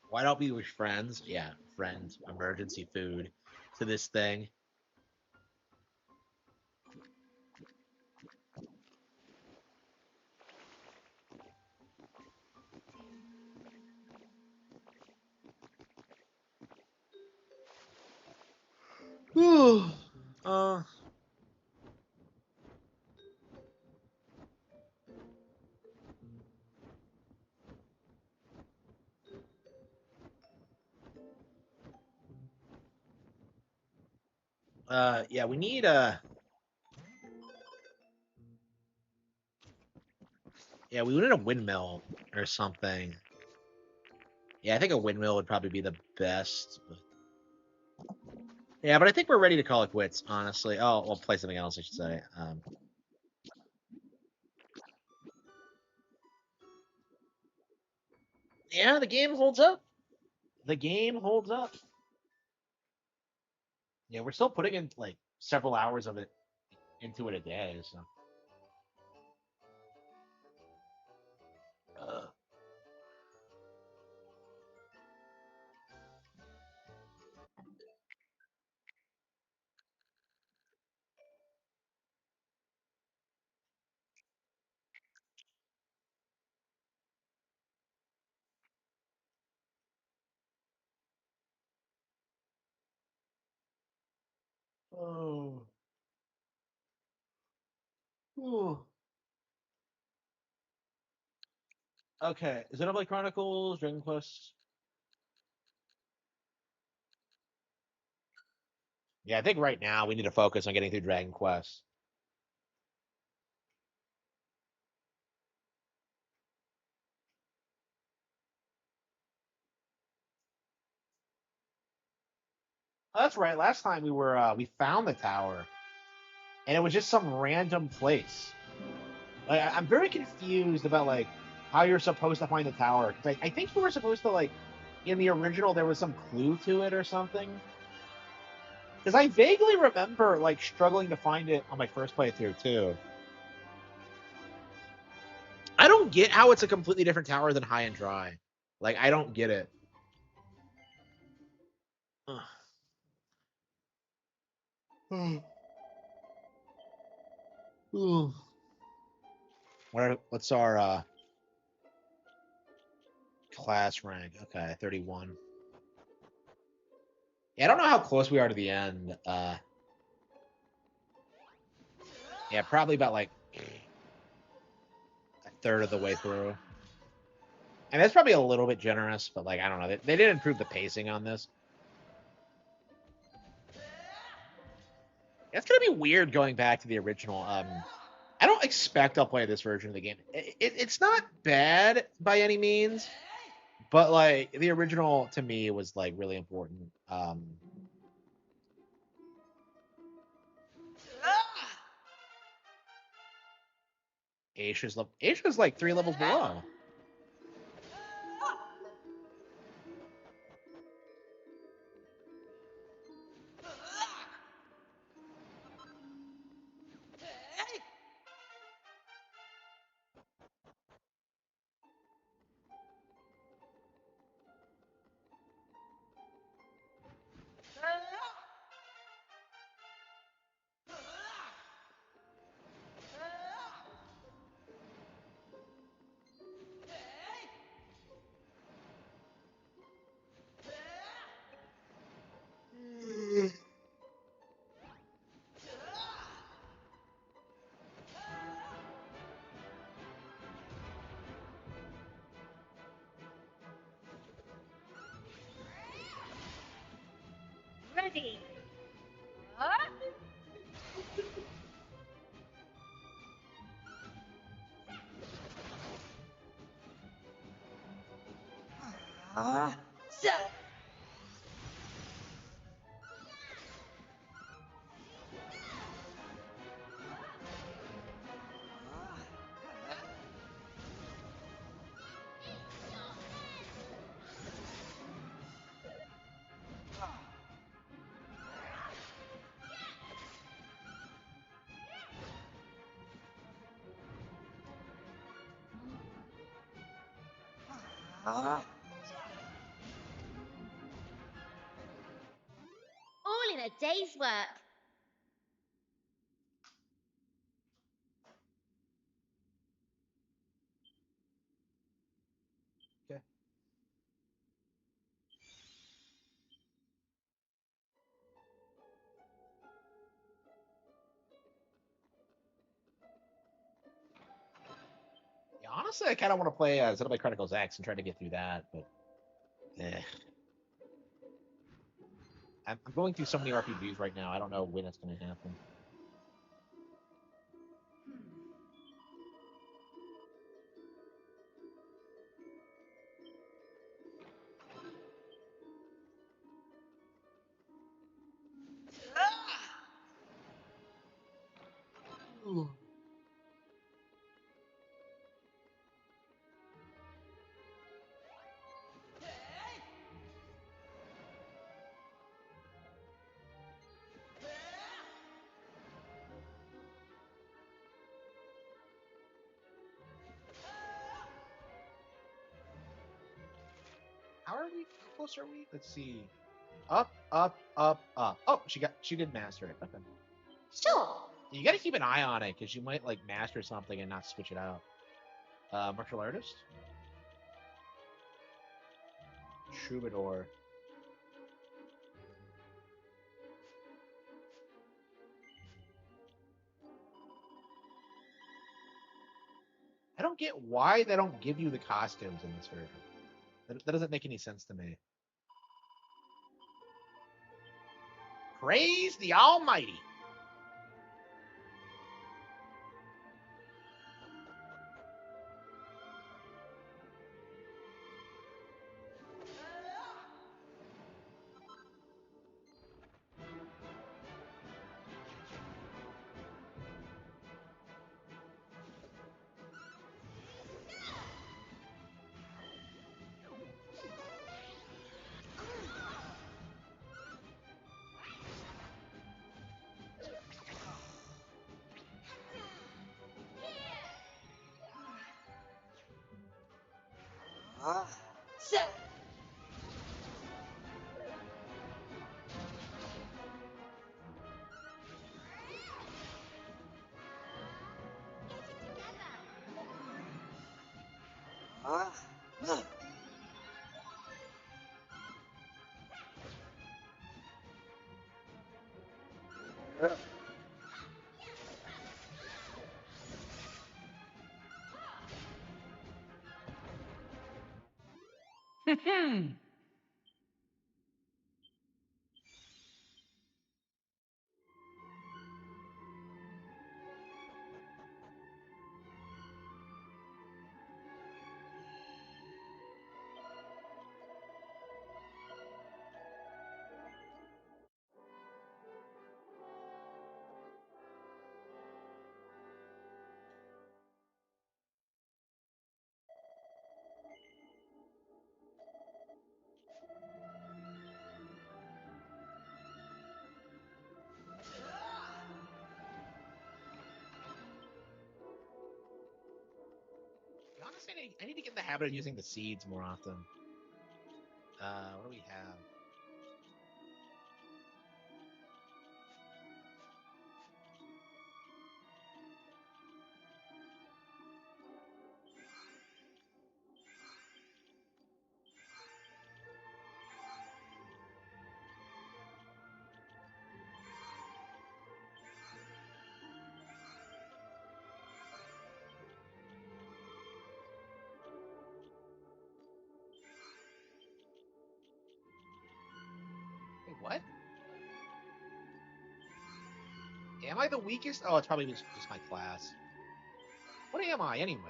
A: Why don't we wish friends? Yeah, friends, emergency food to this thing. Whew. uh, yeah, we need yeah, we need a windmill or something. Yeah, I think a windmill would probably be the best. Yeah, but I think we're ready to call it quits, honestly. Oh, we'll play something else, I should say. Yeah, the game holds up. The game holds up. Yeah, we're still putting in like several hours of it into it a day. So. Uh, oh. Ooh. Okay, is it Xenoblade Chronicles, Dragon Quest? Yeah, I think right now we need to focus on getting through Dragon Quest. Oh, that's right. Last time we found the tower, and it was just some random place. Like I'm very confused about like how you're supposed to find the tower because I think you were supposed to like in the original there was some clue to it or something. Because I vaguely remember like struggling to find it on my first playthrough too. I don't get how it's a completely different tower than High and Dry. Like I don't get it. What's our class rank? Okay, 31. Yeah, I don't know how close we are to the end. Yeah, probably about like a third of the way through. And that's probably a little bit generous, but like I don't know. They did improve the pacing on this. It's gonna be weird going back to the original. I don't expect I'll play this version of the game. It's not bad by any means, but like the original to me was like really important. Aisha's like 3 levels below.
C: Ready.
B: All in a day's work.
A: Okay. Honestly, I kind of want to play Xenoblade Chronicles X and try to get through that, but eh. I'm going through so many RPGs right now. I don't know when it's going to happen. Ooh. How are we? How close are we? Let's see. Up, up, up, up. Oh, she did master it. Okay.
C: Sure.
A: You got to keep an eye on it because you might like master something and not switch it out. Martial artist, troubadour. I don't get why they don't give you the costumes in this version. That doesn't make any sense to me. Praise the Almighty.
C: So,
A: Honestly, I need to get in the habit of using the seeds more often. What do we have? Wait, what? Am I the weakest? Oh, it's probably just my class. What am I anyway?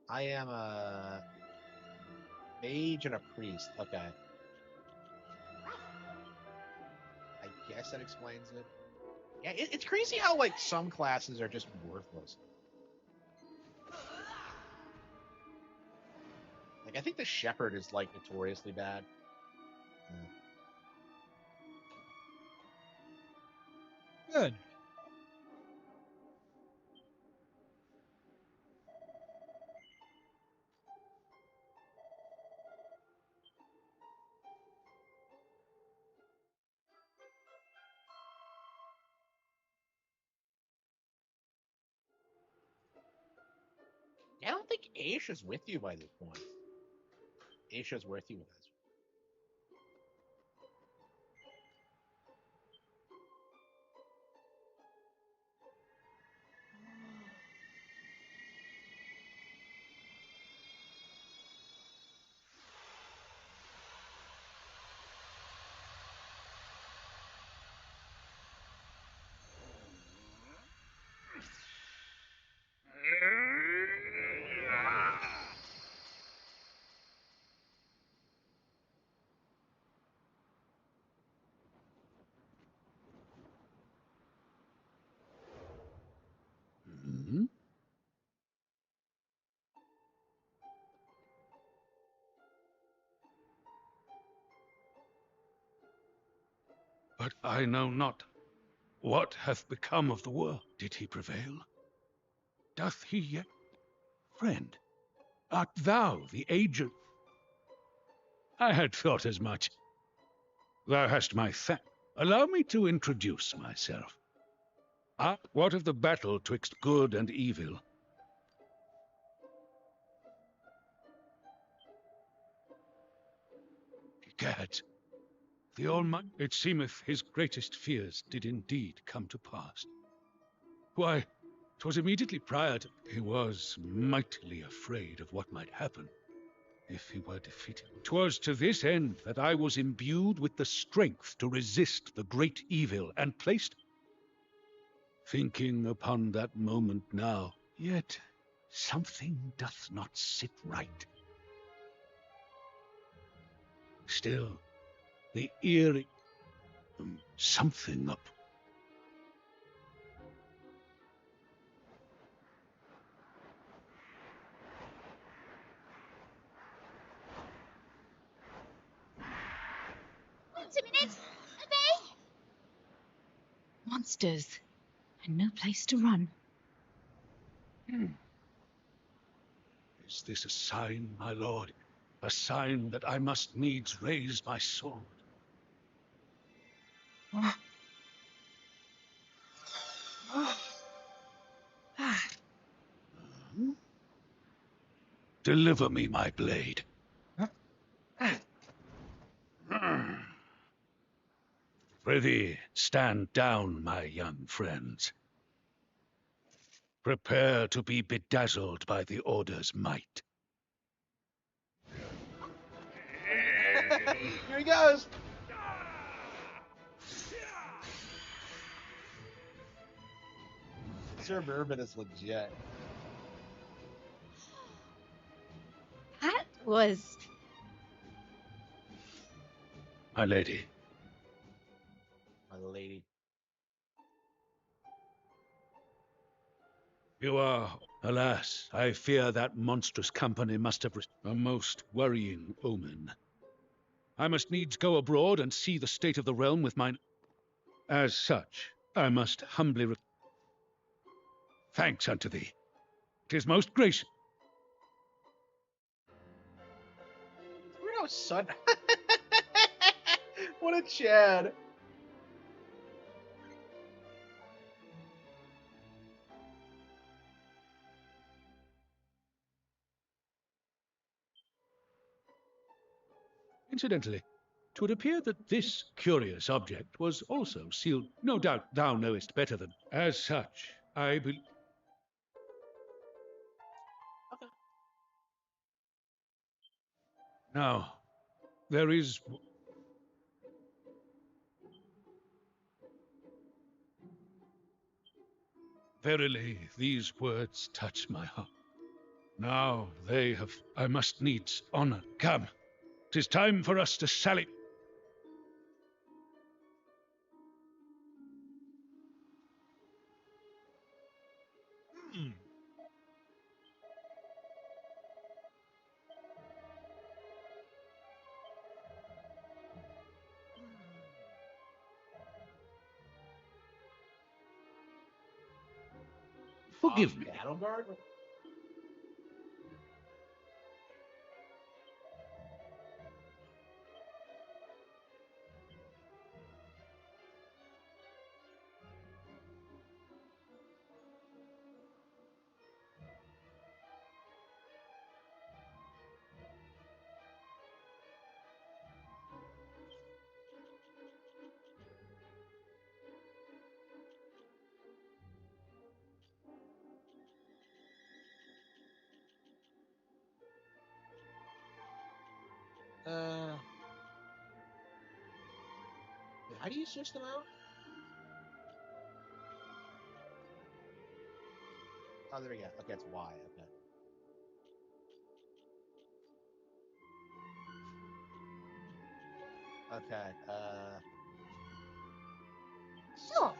A: I am a mage and a priest. Okay. I guess that explains it. Yeah, it's crazy how like some classes are just worthless. Like I think the shepherd is like notoriously bad.
D: Good.
A: I don't think Aisha's with you by this point. Aisha's with you with us.
E: But I know not what hath become of the world. Did he prevail? Doth he yet? Friend, art thou the agent? I had thought as much. Thou hast my thanks. Allow me to introduce myself. Ah, what of the battle twixt good and evil? Gad, the Almighty, it seemeth his greatest fears did indeed come to pass. Why, 'twas immediately prior to... He was mightily afraid of what might happen if he were defeated. 'Twas to this end that I was imbued with the strength to resist the great evil and placed... Thinking upon that moment now, yet something doth not sit right. Still, the eerie... something up.
B: Wait a minute! Obey!
F: Monsters, and no place to run.
E: Is this a sign, my lord? A sign that I must needs raise my sword? Deliver me my blade. Prithee, stand down, my young friends. Prepare to be bedazzled by the Order's might.
A: Here he goes. Sir Mervin is legit.
F: That was...
E: My lady,
A: My lady.
E: you are... Alas, I fear that monstrous company must have... A most worrying omen. I must needs go abroad and see the state of the realm with mine... As such, I must humbly... Thanks unto thee. 'Tis most gracious.
A: Weirdo's son. What a Chad.
E: Incidentally, 'twould appear that this curious object was also sealed. No doubt thou knowest better than... As such, I believe...
A: Okay.
E: Now, there is... Verily, these words touch my heart. Now they have... I must needs honor. Come, 'tis time for us to sally... Forgive me.
A: Battle guard. How do you switch them out? Oh, there we go. Okay, it's Y. Okay. Okay.
B: Sure.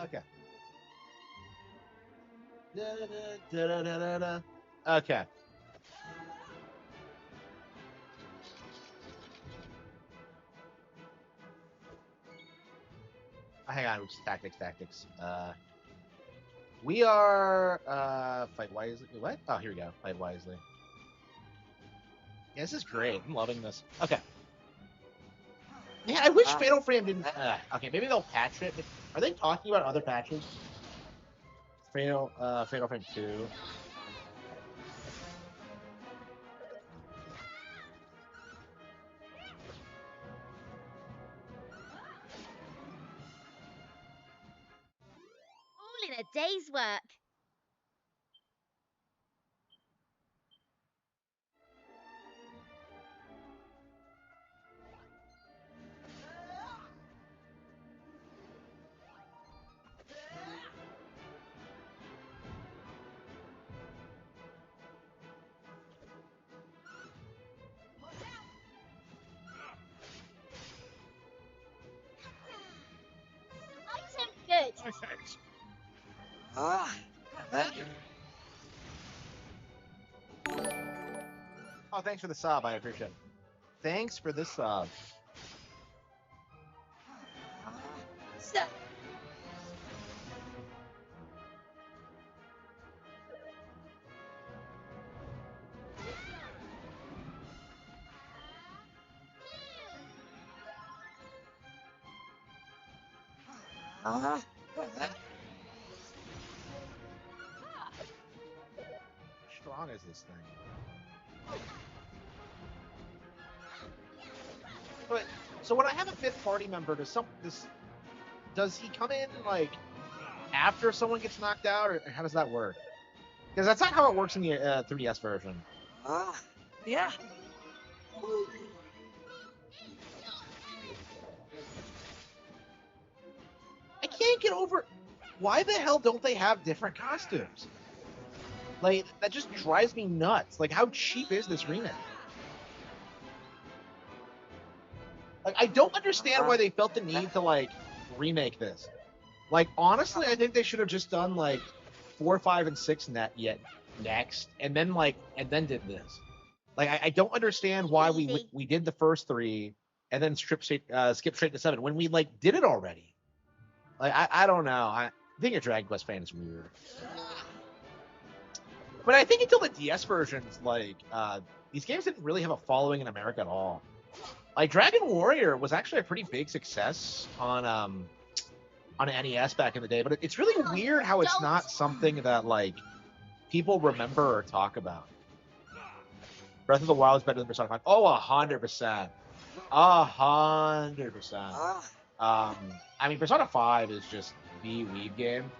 A: Okay. Da-da-da-da-da-da-da. Okay. Hang on, just tactics. We are fight wisely. What? Oh, here we go. Fight wisely. Yeah, this is great. I'm loving this. Okay. Man, I wish Fatal Frame didn't. Okay, maybe they'll patch it. Are they talking about other patches? Fatal Frame 2.
B: All in a day's work. Item good.
E: Perfect.
A: Oh, thanks for the sub. I appreciate it. Thanks for the sub. How strong is this thing? But so when I have a fifth party member, does he come in like after someone gets knocked out, or how does that work? Because that's not how it works in the 3DS version.
G: Yeah.
A: I can't get over. Why the hell don't they have different costumes? Like that just drives me nuts. Like how cheap is this remake? Like I don't understand why they felt the need to like remake this. Like honestly, I think they should have just done like 4, 5, and 6 next, and then did this. Like I don't understand why we did the first 3 and then skip straight to 7 when we like did it already. Like I don't know. I think a Dragon Quest fan is weird. But I think until the DS versions, like these games didn't really have a following in America at all. Like Dragon Warrior was actually a pretty big success on NES back in the day, but it's really weird how it's not something that like people remember or talk about. Breath of the Wild is better than Persona 5. Oh, 100%. 100%. I mean, Persona 5 is just the weeb game.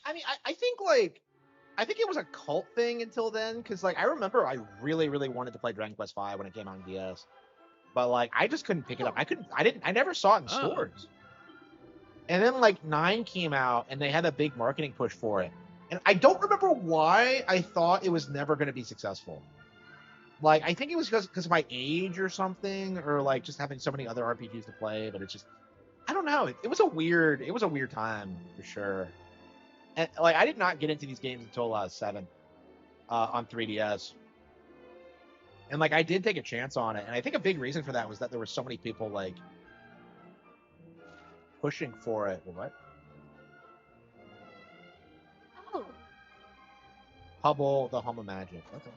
A: I mean, I think it was a cult thing until then, because like I remember I really, really wanted to play Dragon Quest V when it came out on DS, but like I just couldn't pick it up. I never saw it in stores. And then like 9 came out and they had a big marketing push for it. And I don't remember why I thought it was never going to be successful. Like I think it was because of my age or something, or like just having so many other RPGs to play. But it's just I don't know. It was a weird time for sure. And like I did not get into these games until 7 on 3DS. And like I did take a chance on it, and I think a big reason for that was that there were so many people like pushing for it. What? Hubble, the Home of Magic. Okay.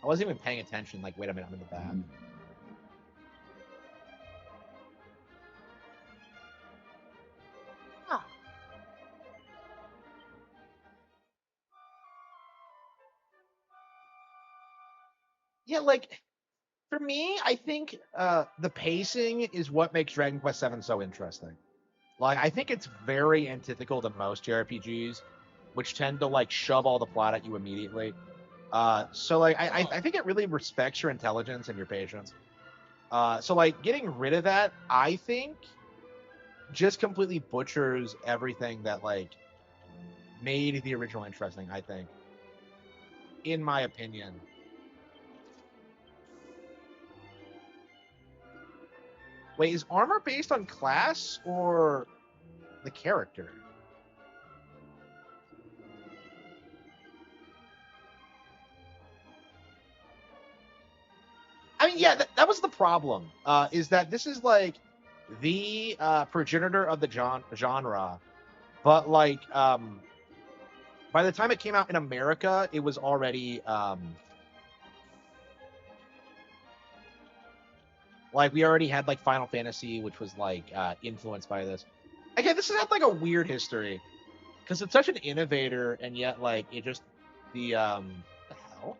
A: I wasn't even paying attention. Like, wait a minute, I'm in the back. Huh. Yeah, like for me, I think the pacing is what makes Dragon Quest VII so interesting. Like, I think it's very antithetical to most JRPGs, which tend to like shove all the plot at you immediately. So like, I think it really respects your intelligence and your patience. So like, getting rid of that, I think, just completely butchers everything that like made the original interesting. I think, in my opinion. Wait, is armor based on class or the character? I mean, yeah, that was the problem. Is that this is like the progenitor of the genre, but like by the time it came out in America, it was already like we already had like Final Fantasy, which was like influenced by this. Again, this has had like a weird history because it's such an innovator, and yet like it just the hell.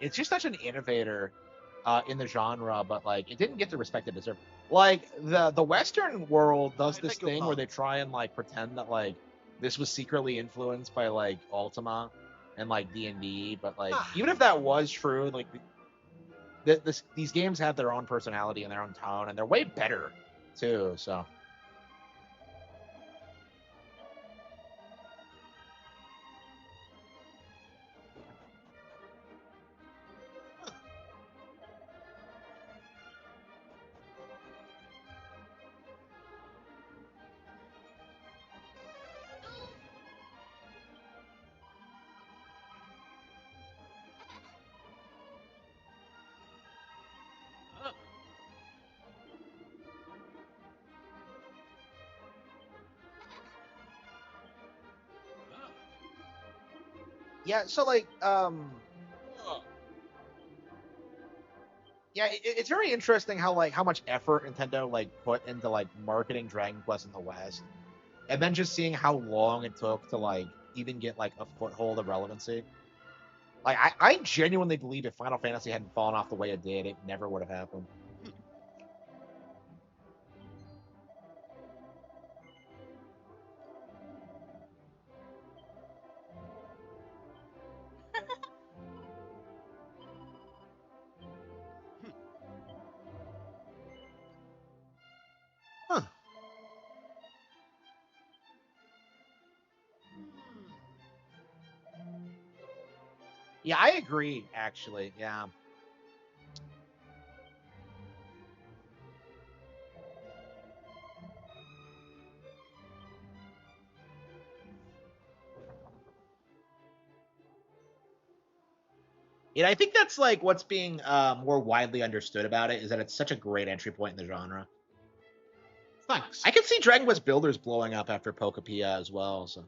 A: It's just such an innovator in the genre, but like it didn't get the respect it deserved. Like the Western world does this thing where they try and like pretend that like this was secretly influenced by like Ultima and like D&D, but like even if that was true, like these games have their own personality and their own tone, and they're way better too. So yeah, so like yeah, it's very interesting how like how much effort Nintendo like put into like marketing Dragon Quest in the West, and then just seeing how long it took to like even get like a foothold of relevancy. Like I genuinely believe if Final Fantasy hadn't fallen off the way it did, it never would have happened. Huh. Yeah, I agree. Actually, yeah. And I think that's like what's being more widely understood about it is that it's such a great entry point in the genre.
H: Thanks.
A: I can see Dragon Quest Builders blowing up after Pokepia as well. So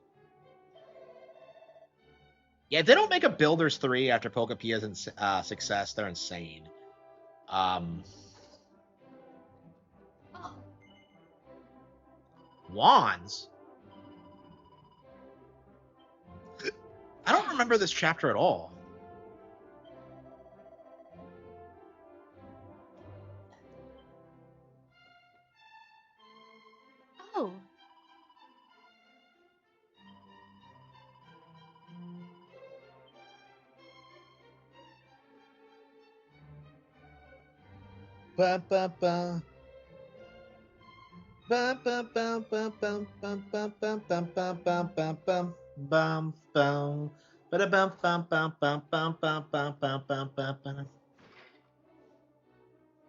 A: yeah, if they don't make a Builders 3 after Pokepia's success, they're insane. Um, Wands. I don't remember this chapter at all.
F: Oh.
A: Ba ba ba. Bum bum bum bum bum bum bum bum bum bum bum bum bum bum bum. Ba bum bum bum bum bum bum bum bum bum bum bum.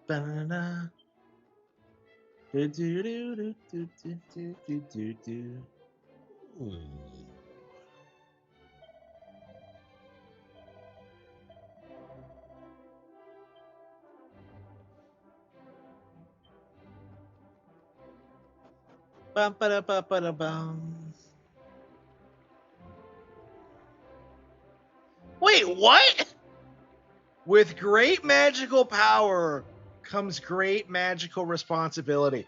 A: Ba-na-na. Do-do-do-do-do-do-do-do-do. Ooh. Bum, ba-da, ba, ba-da, bum. Wait, what? With great magical power comes great magical responsibility.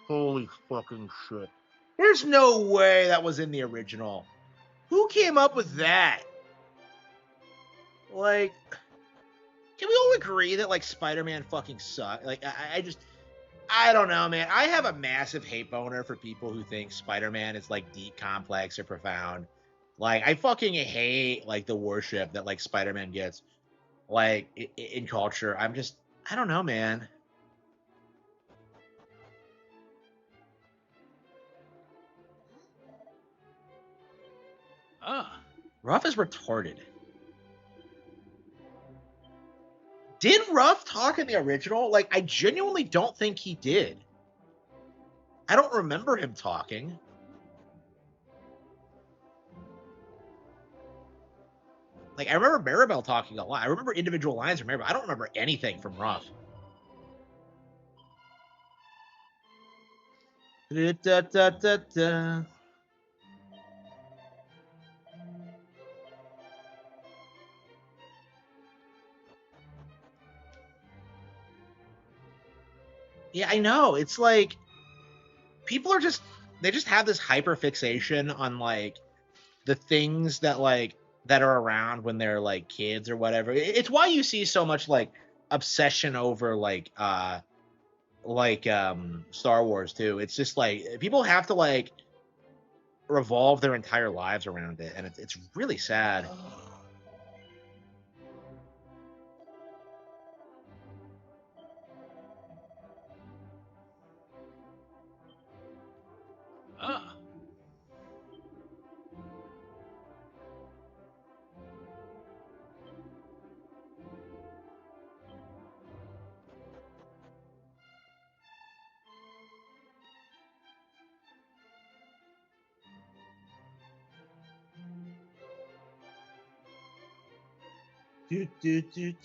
A: Holy fucking shit. There's no way that was in the original. Who came up with that? Like, can we all agree that, like, Spider-Man fucking sucked? Like, I don't know, man. I have a massive hate boner for people who think Spider-Man is, like, deep, complex, or profound. Like, I fucking hate, like, the worship that, like, Spider-Man gets, like, in culture. I don't know, man.
E: Ah,
A: Ruff is retarded. Did Ruff talk in the original? Like, I genuinely don't think he did. I don't remember him talking. Like, I remember Maribel talking a lot. I remember individual lines from Maribel. I don't remember anything from Ruff. Da-da-da-da-da. Yeah, I know. It's like people are they just have this hyper fixation on like the things that that are around when they're like kids or whatever. It's why you see so much like obsession over Star Wars too. It's just like people have to like revolve their entire lives around it, and it's really sad.
E: ah.
A: Do, do, do, do.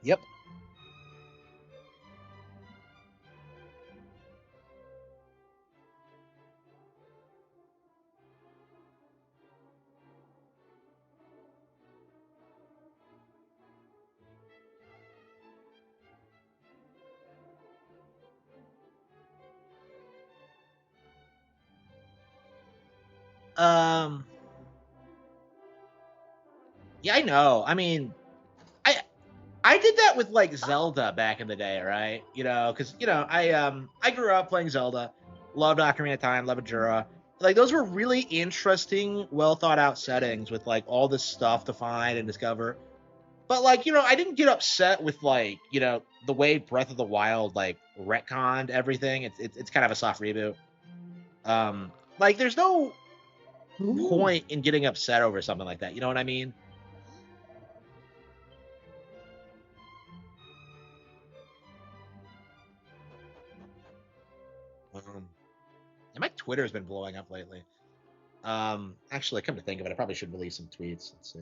A: Yep. Um. Yeah, I know. I mean, I I did that with like Zelda back in the day, right? You know, because I grew up playing Zelda, loved Ocarina of Time, loved Majora. Like those were really interesting, well thought out settings with like all this stuff to find and discover. But like I didn't get upset with like the way Breath of the Wild like retconned everything. It's kind of a soft reboot. Like there's no point in getting upset over something like that. You know what I mean? And my Twitter's been blowing up lately. Actually, come to think of it, I probably should release some tweets. Let's see.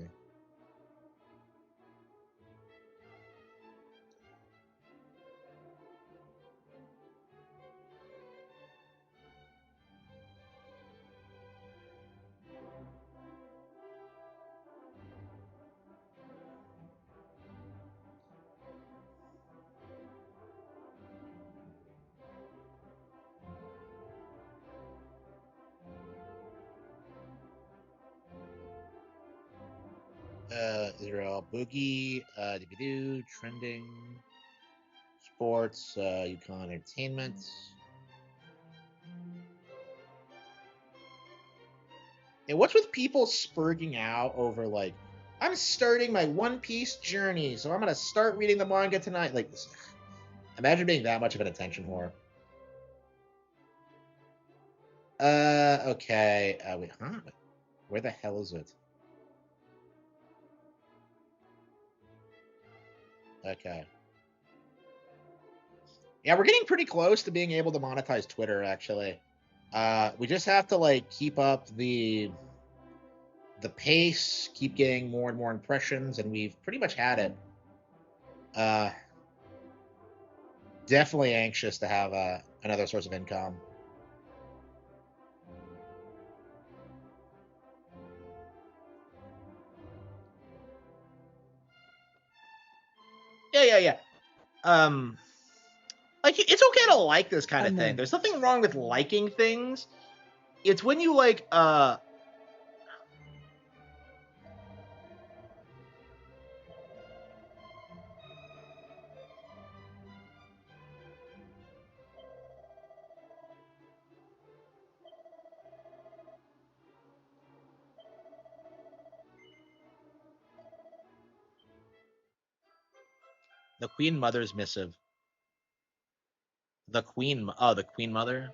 A: Israel Boogie, Doo trending, sports, Yukon Entertainment. And what's with people spurging out over like, I'm starting my One Piece journey, so I'm gonna start reading the manga tonight. Like, imagine being that much of an attention whore. Okay. Wait, huh? Where the hell is it? Okay. Yeah, we're getting pretty close to being able to monetize Twitter, actually. We just have to like keep up the pace, keep getting more and more impressions, and we've pretty much had it. Uh, Definitely anxious to have another source of income. Yeah. Um, like it's okay to like this kind of thing. There's nothing wrong with liking things. It's when you like the Queen Mother's missive. The Queen Mother.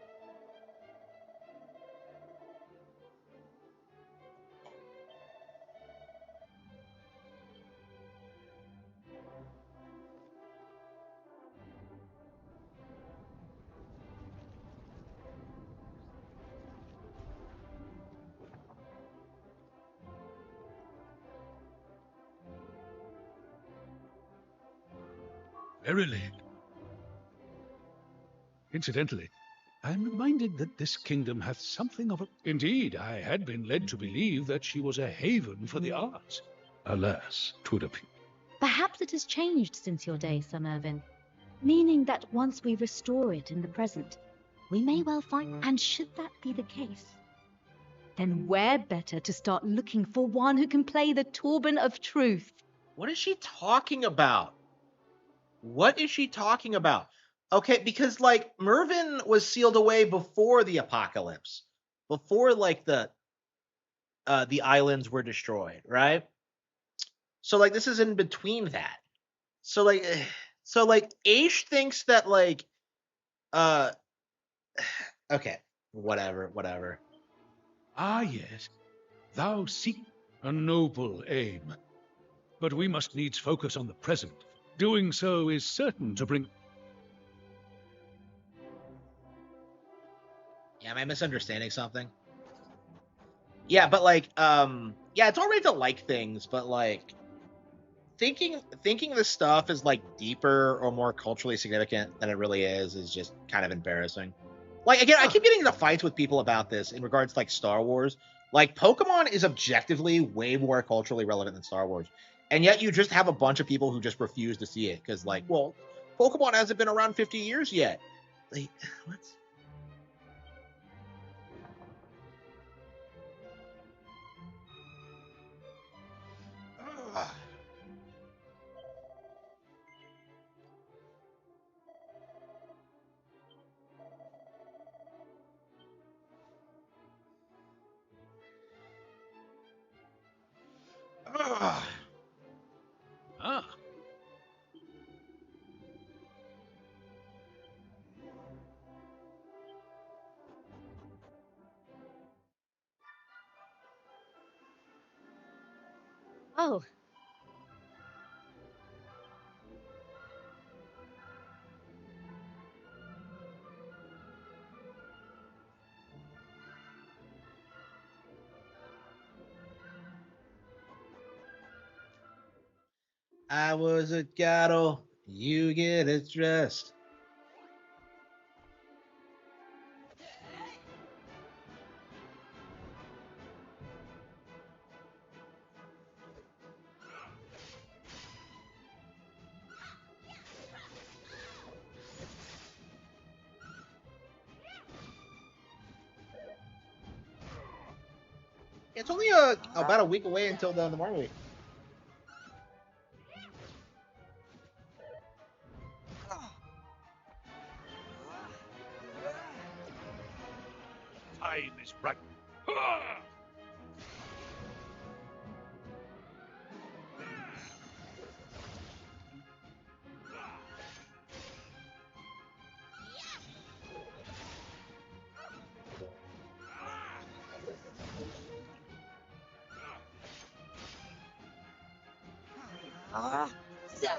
E: Verily. Incidentally, I am reminded that this kingdom hath something of a... Indeed, I had been led to believe that she was a haven for the arts. Alas, 'twould appear.
F: Perhaps it has changed since your day, Sir Mervyn, meaning that once we restore it in the present, we may well find. And should that be the case, then where better to start looking for one who can play the Torben of truth?
A: What is she talking about? What is she talking about? Okay, because like Mervyn was sealed away before the apocalypse, before like the islands were destroyed, right? So like this is in between that. So like so like Aish thinks that like uh okay, whatever.
E: Ah, yes. Thou seek a noble aim. But we must needs focus on the present. Doing so is certain to bring...
A: Yeah, am I misunderstanding something? Yeah, but like yeah, it's all right to like things, but like thinking this stuff is like deeper or more culturally significant than it really is just kind of embarrassing. Like again, I keep getting into fights with people about this in regards to like Star Wars. Like Pokemon is objectively way more culturally relevant than Star Wars. And yet you just have a bunch of people who just refuse to see it because like, well, Pokemon hasn't been around 50 years yet. Like, what? Ugh. Ugh.
E: Ah,
F: Oh,
A: I was a cattle, you get it dressed. It's only about a week away until the Marvel week.
E: time is right. Ah!
G: Ah, yeah.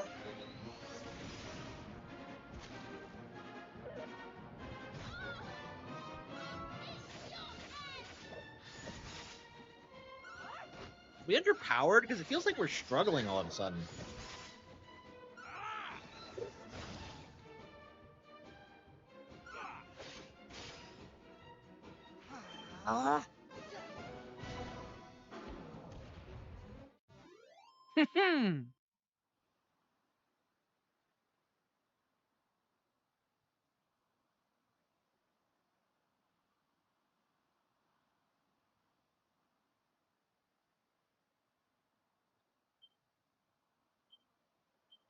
A: we underpowered? Because it feels like we're struggling all of a sudden.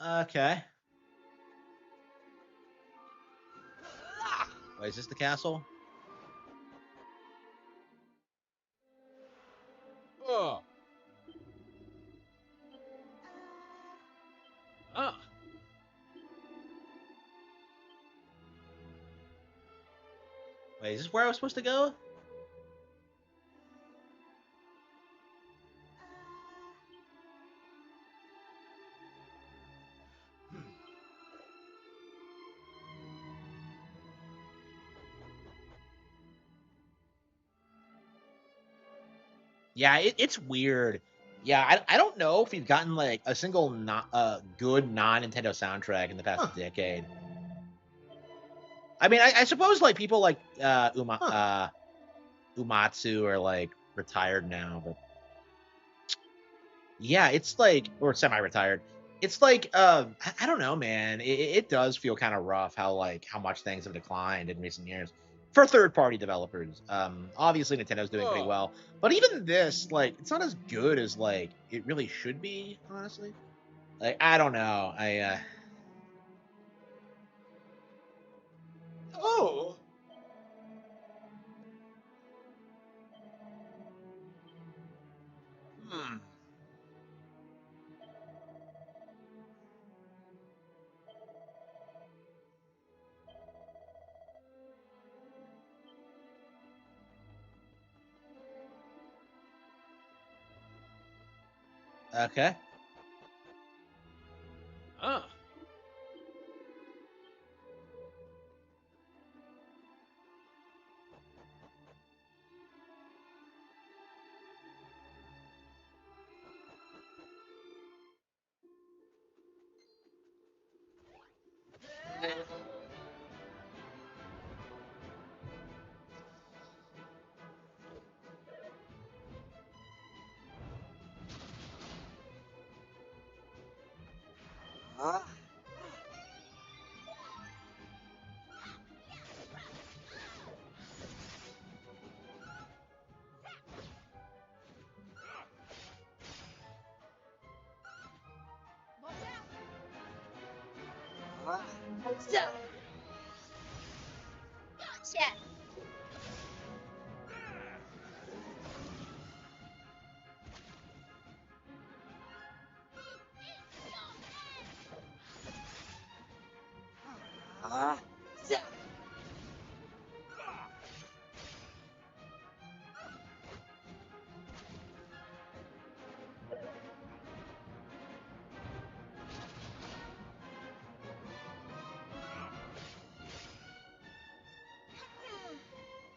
A: Okay. Wait, is this the castle?
E: Oh. Ah.
A: Wait, is this where I was supposed to go? Yeah, it's weird. Yeah, I don't know if we've gotten like a single good non-Nintendo soundtrack in the past decade. I mean, I suppose like people like Umatsu are like retired now, but yeah, it's like or semi-retired. It's like I don't know, man. It does feel kind of rough how much things have declined in recent years for third-party developers. Obviously Nintendo's doing pretty well, but even this, like, it's not as good as like it really should be. Honestly, like I don't know.
H: Oh. Hmm.
A: Okay.
E: Ah.
B: Gotcha.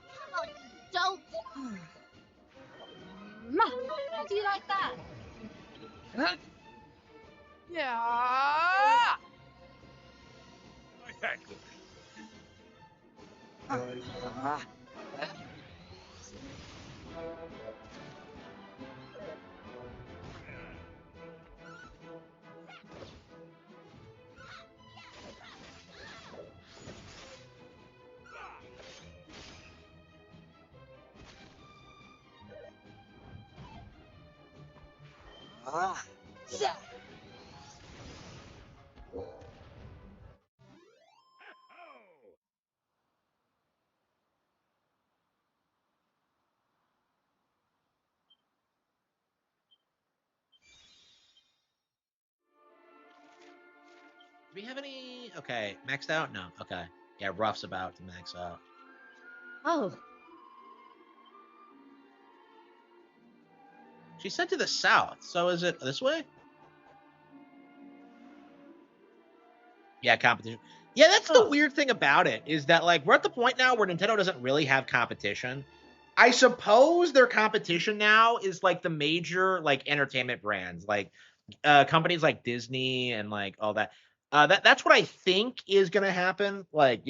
B: Come on, you dolt.
F: How do you like that?
G: Yeah.
E: I thank them.
A: Do we have any? Okay, maxed out? No. Okay. Yeah, Ruff's about to max out.
F: Oh,
A: She said to the south, so is it this way? Yeah, competition. Yeah, that's the weird thing about it is that like we're at the point now where Nintendo doesn't really have competition. I suppose their competition now is like the major like entertainment brands, like companies like Disney and like all that. That's what I think is gonna happen. Like,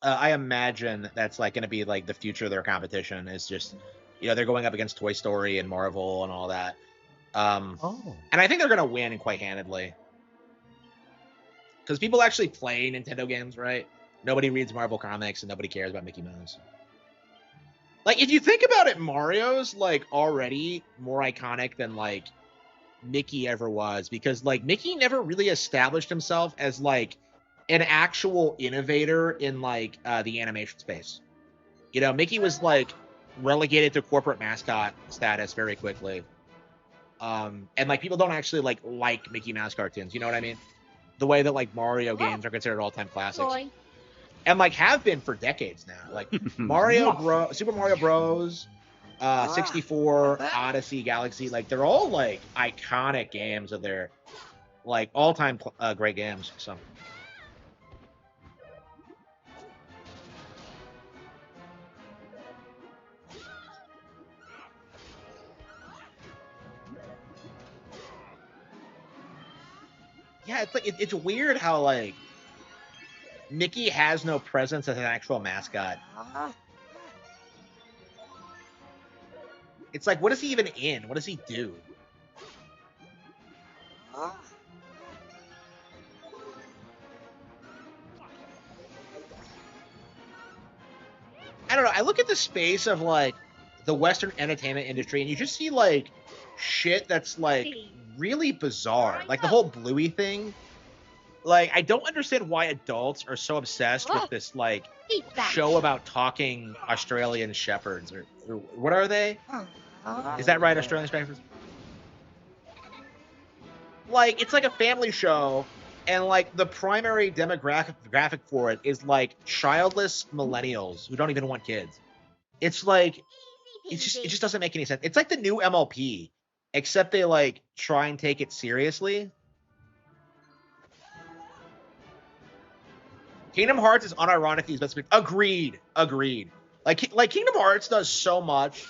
A: I imagine that's like gonna be like the future of their competition is just, they're going up against Toy Story and Marvel and all that.
H: Oh.
A: And I think they're gonna win quite handedly because people actually play Nintendo games, right? Nobody reads Marvel comics and nobody cares about Mickey Mouse. Like, if you think about it, Mario's like already more iconic than like Mickey ever was because like Mickey never really established himself as like an actual innovator in like the animation space. Mickey was like relegated to corporate mascot status very quickly. And like people don't actually like Mickey Mouse cartoons, you know what I mean? The way that like Mario games are considered all-time classics.
C: Boy.
A: And like have been for decades now. Like Super Mario Bros, 64, Odyssey, Galaxy, like they're all like iconic games of their like all-time great games. So yeah, it's like it's weird how like Mickey has no presence as an actual mascot. It's like, what is he even in? What does he do? I don't know. I look at the space of like the Western entertainment industry, and you just see like shit that's like really bizarre. Like the whole Bluey thing. Like, I don't understand why adults are so obsessed with this like show about talking Australian shepherds or what are they? Is that right, Australian shepherds? Like, it's like a family show, and like the primary demographic for it is like childless millennials who don't even want kids. It's like it just doesn't make any sense. It's like the new MLP, except they like try and take it seriously. Kingdom Hearts is unironically his best. Agreed. Like Kingdom Hearts does so much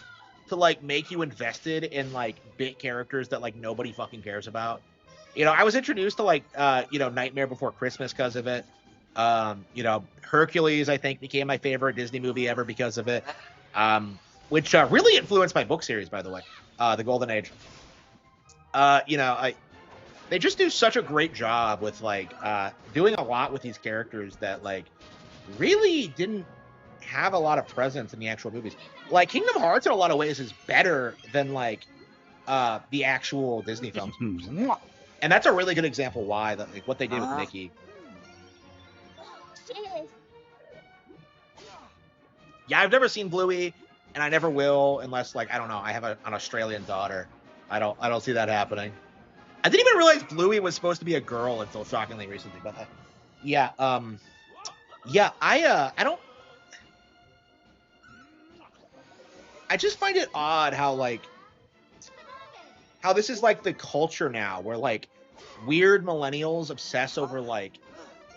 A: to like make you invested in like bit characters that like nobody fucking cares about. I was introduced to like Nightmare Before Christmas because of it. Hercules I think became my favorite Disney movie ever because of it. Which really influenced my book series, by the way, The Golden Age. They just do such a great job with like doing a lot with these characters that like really didn't have a lot of presence in the actual movies. Like Kingdom Hearts in a lot of ways is better than like the actual Disney films. And that's a really good example why like what they did with Mickey. Yeah, I've never seen Bluey, and I never will unless like I don't know, I have an Australian daughter. I don't see that happening. I didn't even realize Bluey was supposed to be a girl until shockingly recently. But I just find it odd how this is like the culture now, where like weird millennials obsess over like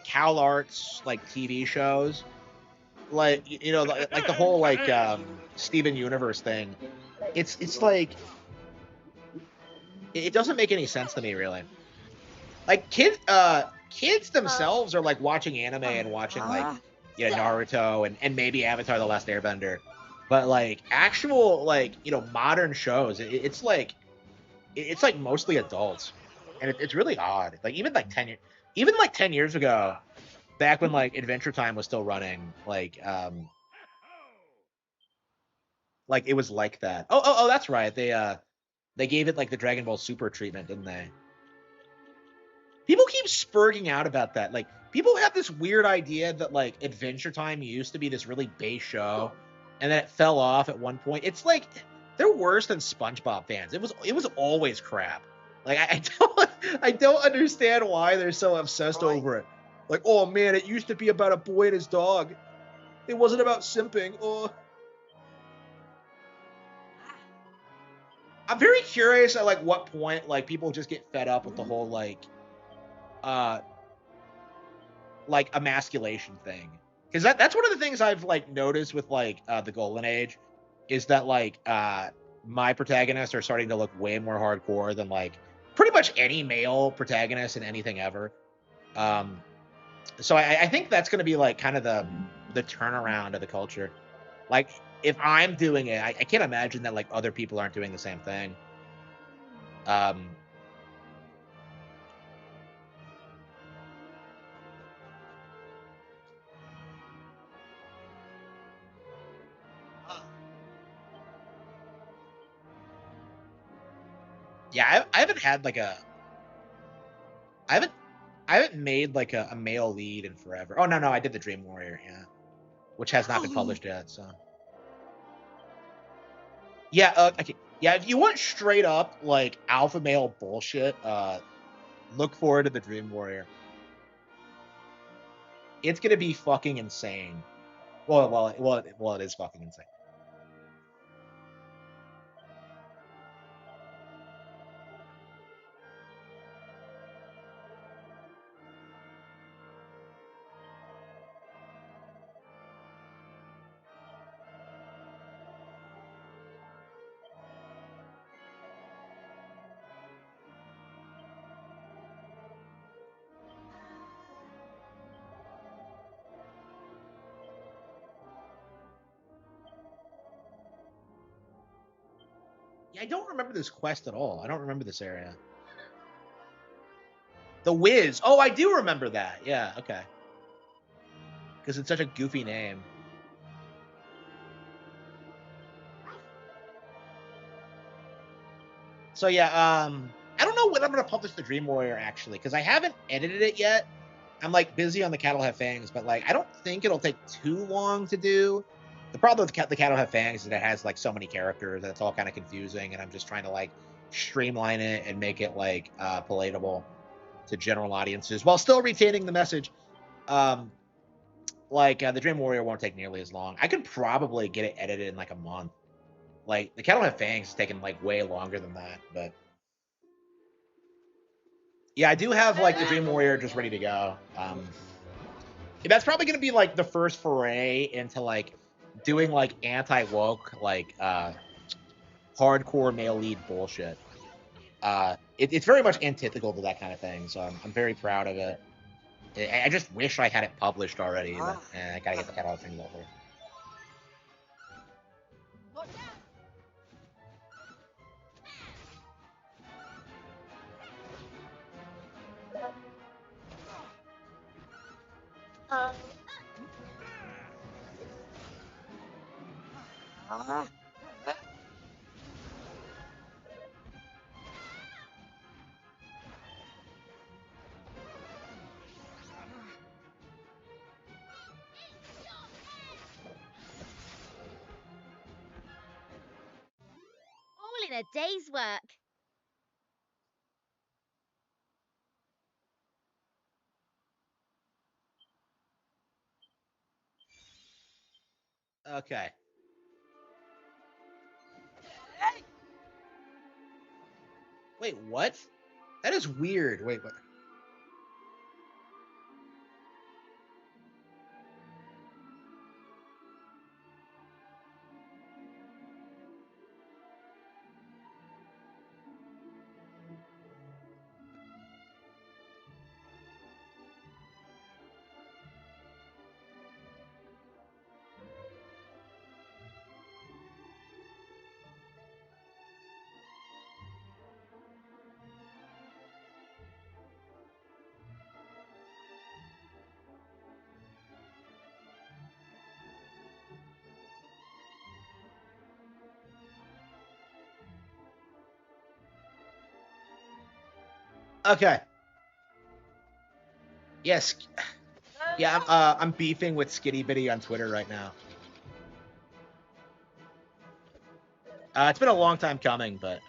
A: Cal Arts like TV shows, like like the whole like Steven Universe thing. It's like it doesn't make any sense to me, really. Like kids themselves are like watching anime and watching like Naruto and maybe Avatar: The Last Airbender, but like actual like modern shows, it's like mostly adults, and it's really odd. Like even like 10 years ago, back when like Adventure Time was still running, like it was like that. Oh, that's right. They gave it like the Dragon Ball Super treatment, didn't they? People keep spurging out about that. Like, people have this weird idea that like Adventure Time used to be this really base show, and then it fell off at one point. It's like they're worse than SpongeBob fans. It was always crap. Like I don't understand why they're so obsessed over it. Like, oh man, it used to be about a boy and his dog. It wasn't about simping. Oh. I'm very curious at like what point like people just get fed up with the whole like emasculation thing. because that's one of the things I've like noticed with like the Golden Age, is that like my protagonists are starting to look way more hardcore than like pretty much any male protagonist in anything ever. So I think that's going to be like kind of the turnaround of the culture. Like if I'm doing it, I can't imagine that like other people aren't doing the same thing. Um, yeah, I haven't had like I haven't I haven't made like a male lead in forever. Oh no, I did the Dream Warrior, yeah, which has not been published yet. So yeah, okay, yeah. If you want straight up like alpha male bullshit, look forward to the Dream Warrior. It's gonna be fucking insane. Well, it is fucking insane. Yeah, I don't remember this quest at all. I don't remember this area. The Wiz. Oh, I do remember that. Yeah, okay. Because it's such a goofy name. So yeah, I don't know when I'm gonna publish the Dream Warrior actually, because I haven't edited it yet. I'm like busy on the Cattle Have Fangs, but like I don't think it'll take too long to do. The problem with the Cattle Have Fangs is that it has like so many characters and it's all kind of confusing, and I'm just trying to like streamline it and make it like palatable to general audiences while still retaining the message. The Dream Warrior won't take nearly as long. I could probably get it edited in like a month. Like the Cattle Have Fangs has taken like way longer than that, but yeah, I do have like the Dream Warrior just ready to go. That's probably gonna be like the first foray into like doing like anti-woke like hardcore male lead bullshit. It's very much antithetical to that kind of thing, so I'm very proud of it. I just wish I had it published already, but I gotta get the catalog thing over.
F: All in a day's work.
A: Okay. Wait, what? That is weird. Wait, what? Okay. Yes. Yeah, I'm beefing with Skitty Bitty on Twitter right now. It's been a long time coming, but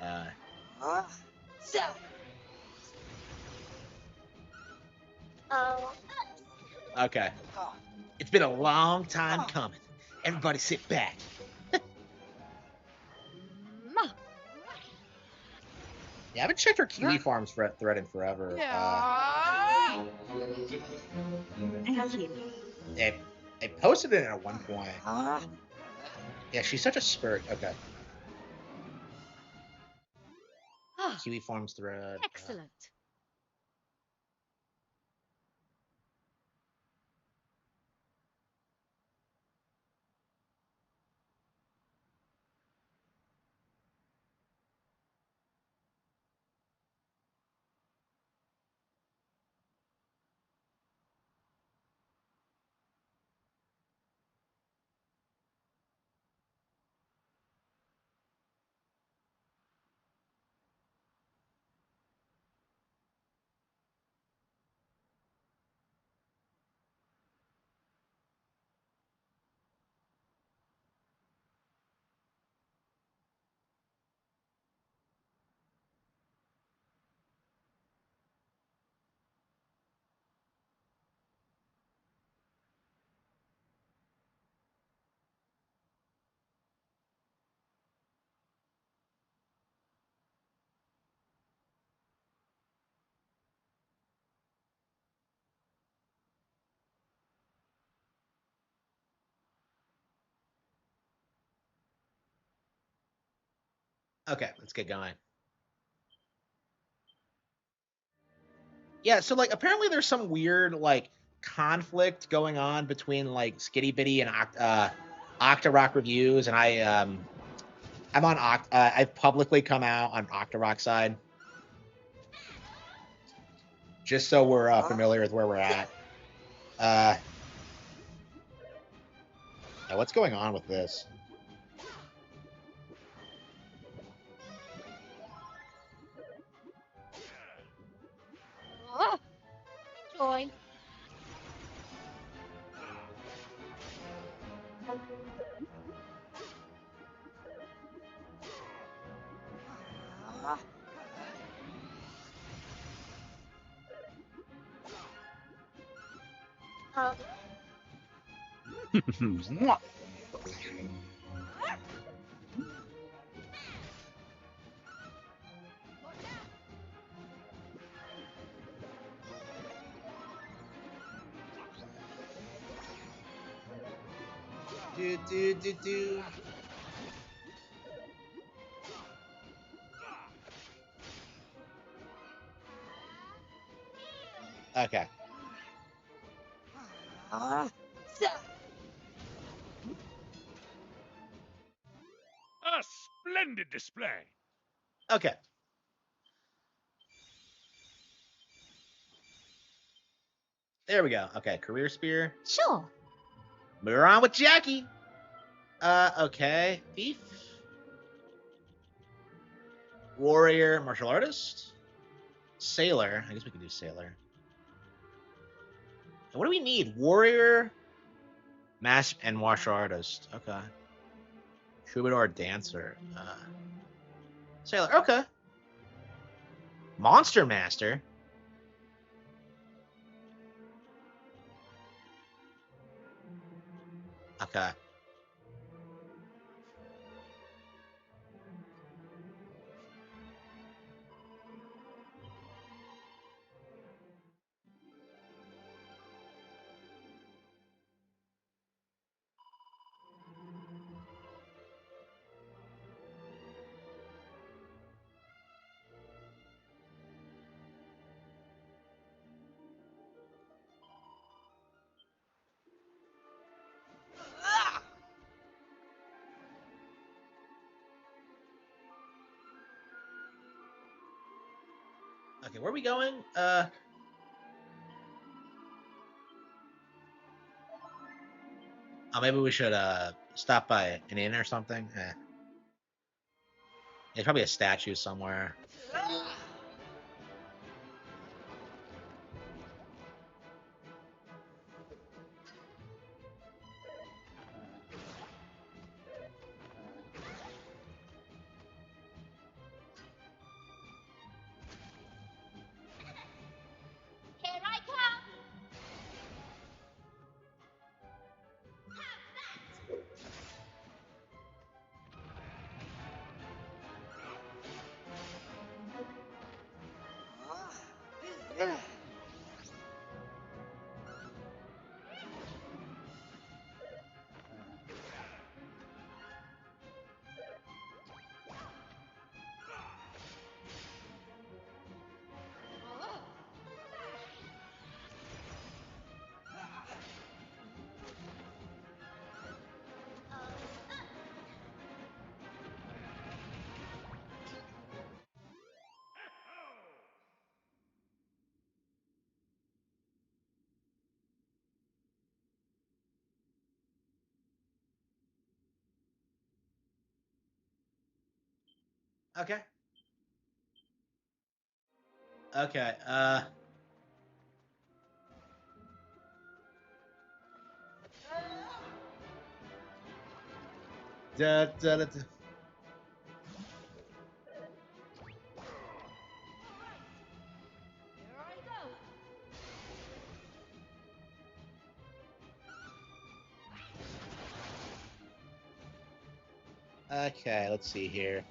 A: okay. It's been a long time coming. Everybody sit back. Yeah, I haven't checked her kiwi farms thread in forever.
G: Yeah.
F: Thank you.
A: Hey, posted it at one point.
G: Ah.
A: Yeah, she's such a spurt. Okay.
F: Ah,
A: Kiwi forms thread.
F: excellent.
A: Okay, let's get going. Yeah, so like apparently there's some weird like conflict going on between like Skitty Bitty and Octarock reviews, and I'm on I've publicly come out on Octarock side, just so we're familiar with where we're at. Now what's going on with this?
F: Ah, enjoy.
G: Ah.
E: Mwah.
A: Do. Okay.
G: Ah.
E: A splendid display.
A: Okay. There we go. Okay, career spear.
F: Sure.
A: We're on with Jackie. Okay. Thief. Warrior, martial artist. Sailor. I guess we could do sailor. And what do we need? Warrior, mask, and martial artist. Okay. Troubadour, dancer. Sailor. Okay. Monster master. Okay. Okay, where are we going? Oh, maybe we should stop by an inn or something. There's probably a statue somewhere.
C: Here I come.
A: Okay. Okay. Da, da, da, da. Okay, let's see here.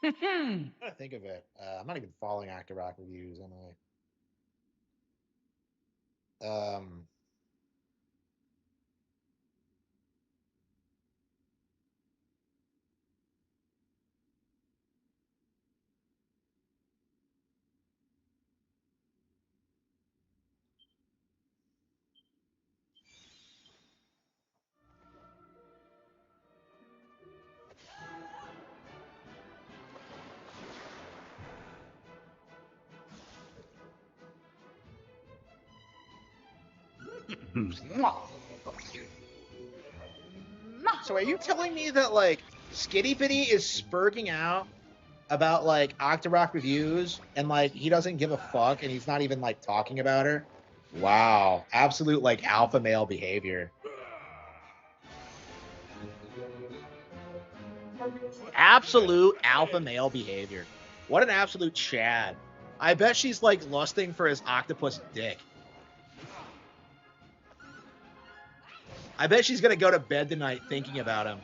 A: I'm trying to think of it. I'm not even following Actor Rock reviews, am I? So are you telling me that like Skitty Bitty is spurging out about like Octorok reviews and like he doesn't give a fuck and he's not even like talking about her? Wow, absolute like alpha male behavior. Absolute alpha male behavior. What an absolute Chad. I bet she's like lusting for his octopus dick. I bet she's gonna go to bed tonight thinking about him.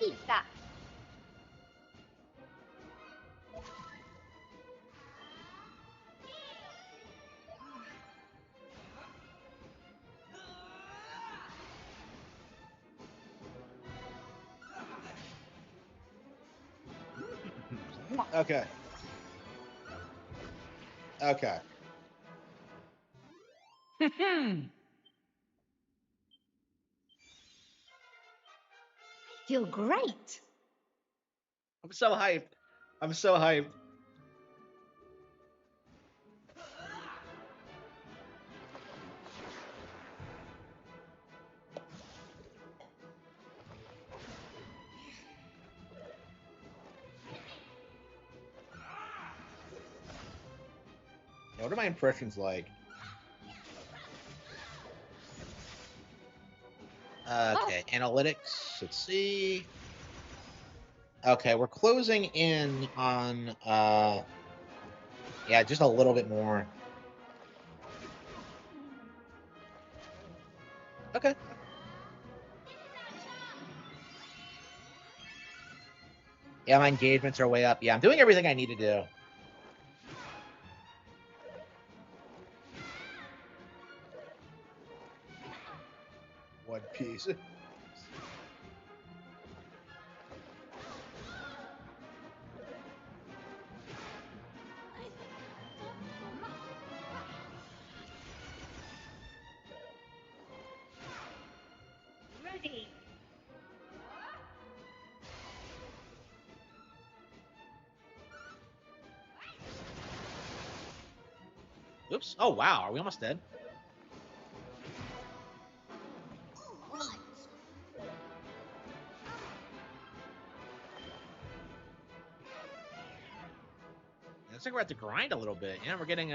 C: Eat that.
A: Okay. Okay.
F: Feel great.
A: I'm so hyped. I'm so hyped. Yeah, what are my impressions like? Okay, analytics. Let's see. Okay, we're closing in on yeah, just a little bit more. Okay. Yeah, my engagements are way up. Yeah, I'm doing everything I need to do. One Piece.
C: Ready.
A: Oops. Oh wow, are we almost dead? Looks like we're at the grind a little bit. Yeah, we're getting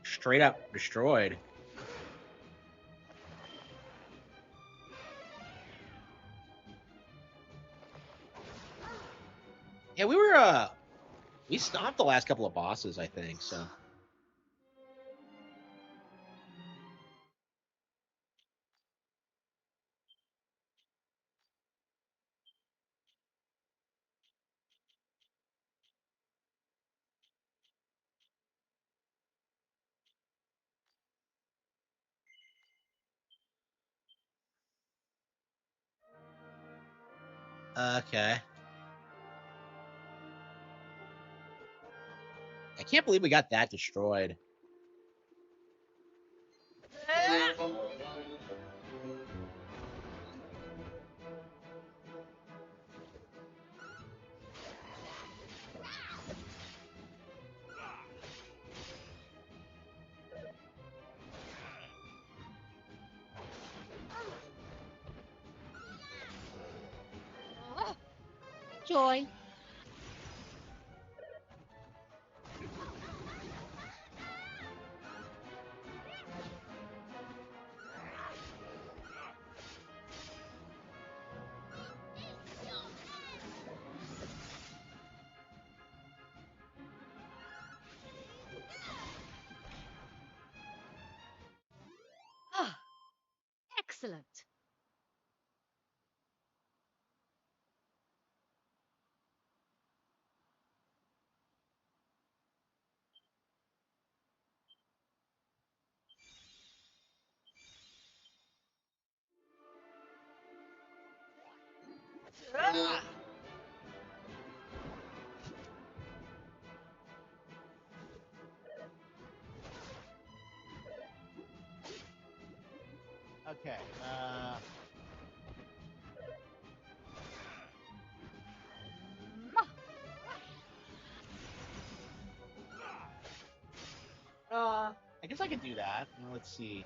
A: straight up destroyed. Yeah, we stopped the last couple of bosses, I think, so. Okay. I can't believe we got that destroyed.
F: Joy. Ah, excellent.
A: Okay. I guess I could do that. Let's see.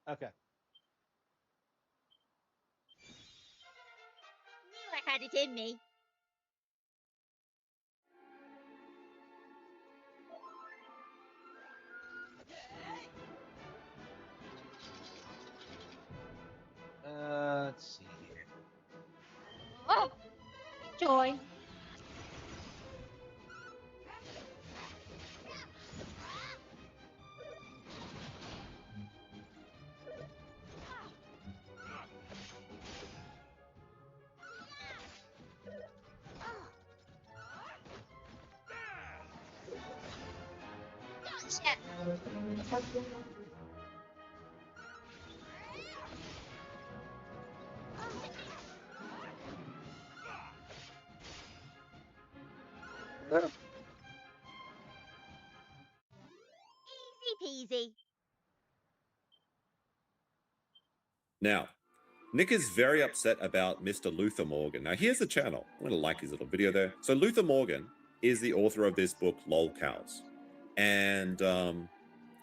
A: Okay.
I: Knew I had it in me.
A: Let's see here.
F: Oh, Joy.
I: Easy peasy.
J: Now, Nick is very upset about Mr. Luther Morgan. Now, here's the channel. I'm going to like his little video there. So, Luther Morgan is the author of this book, Lol Cows. And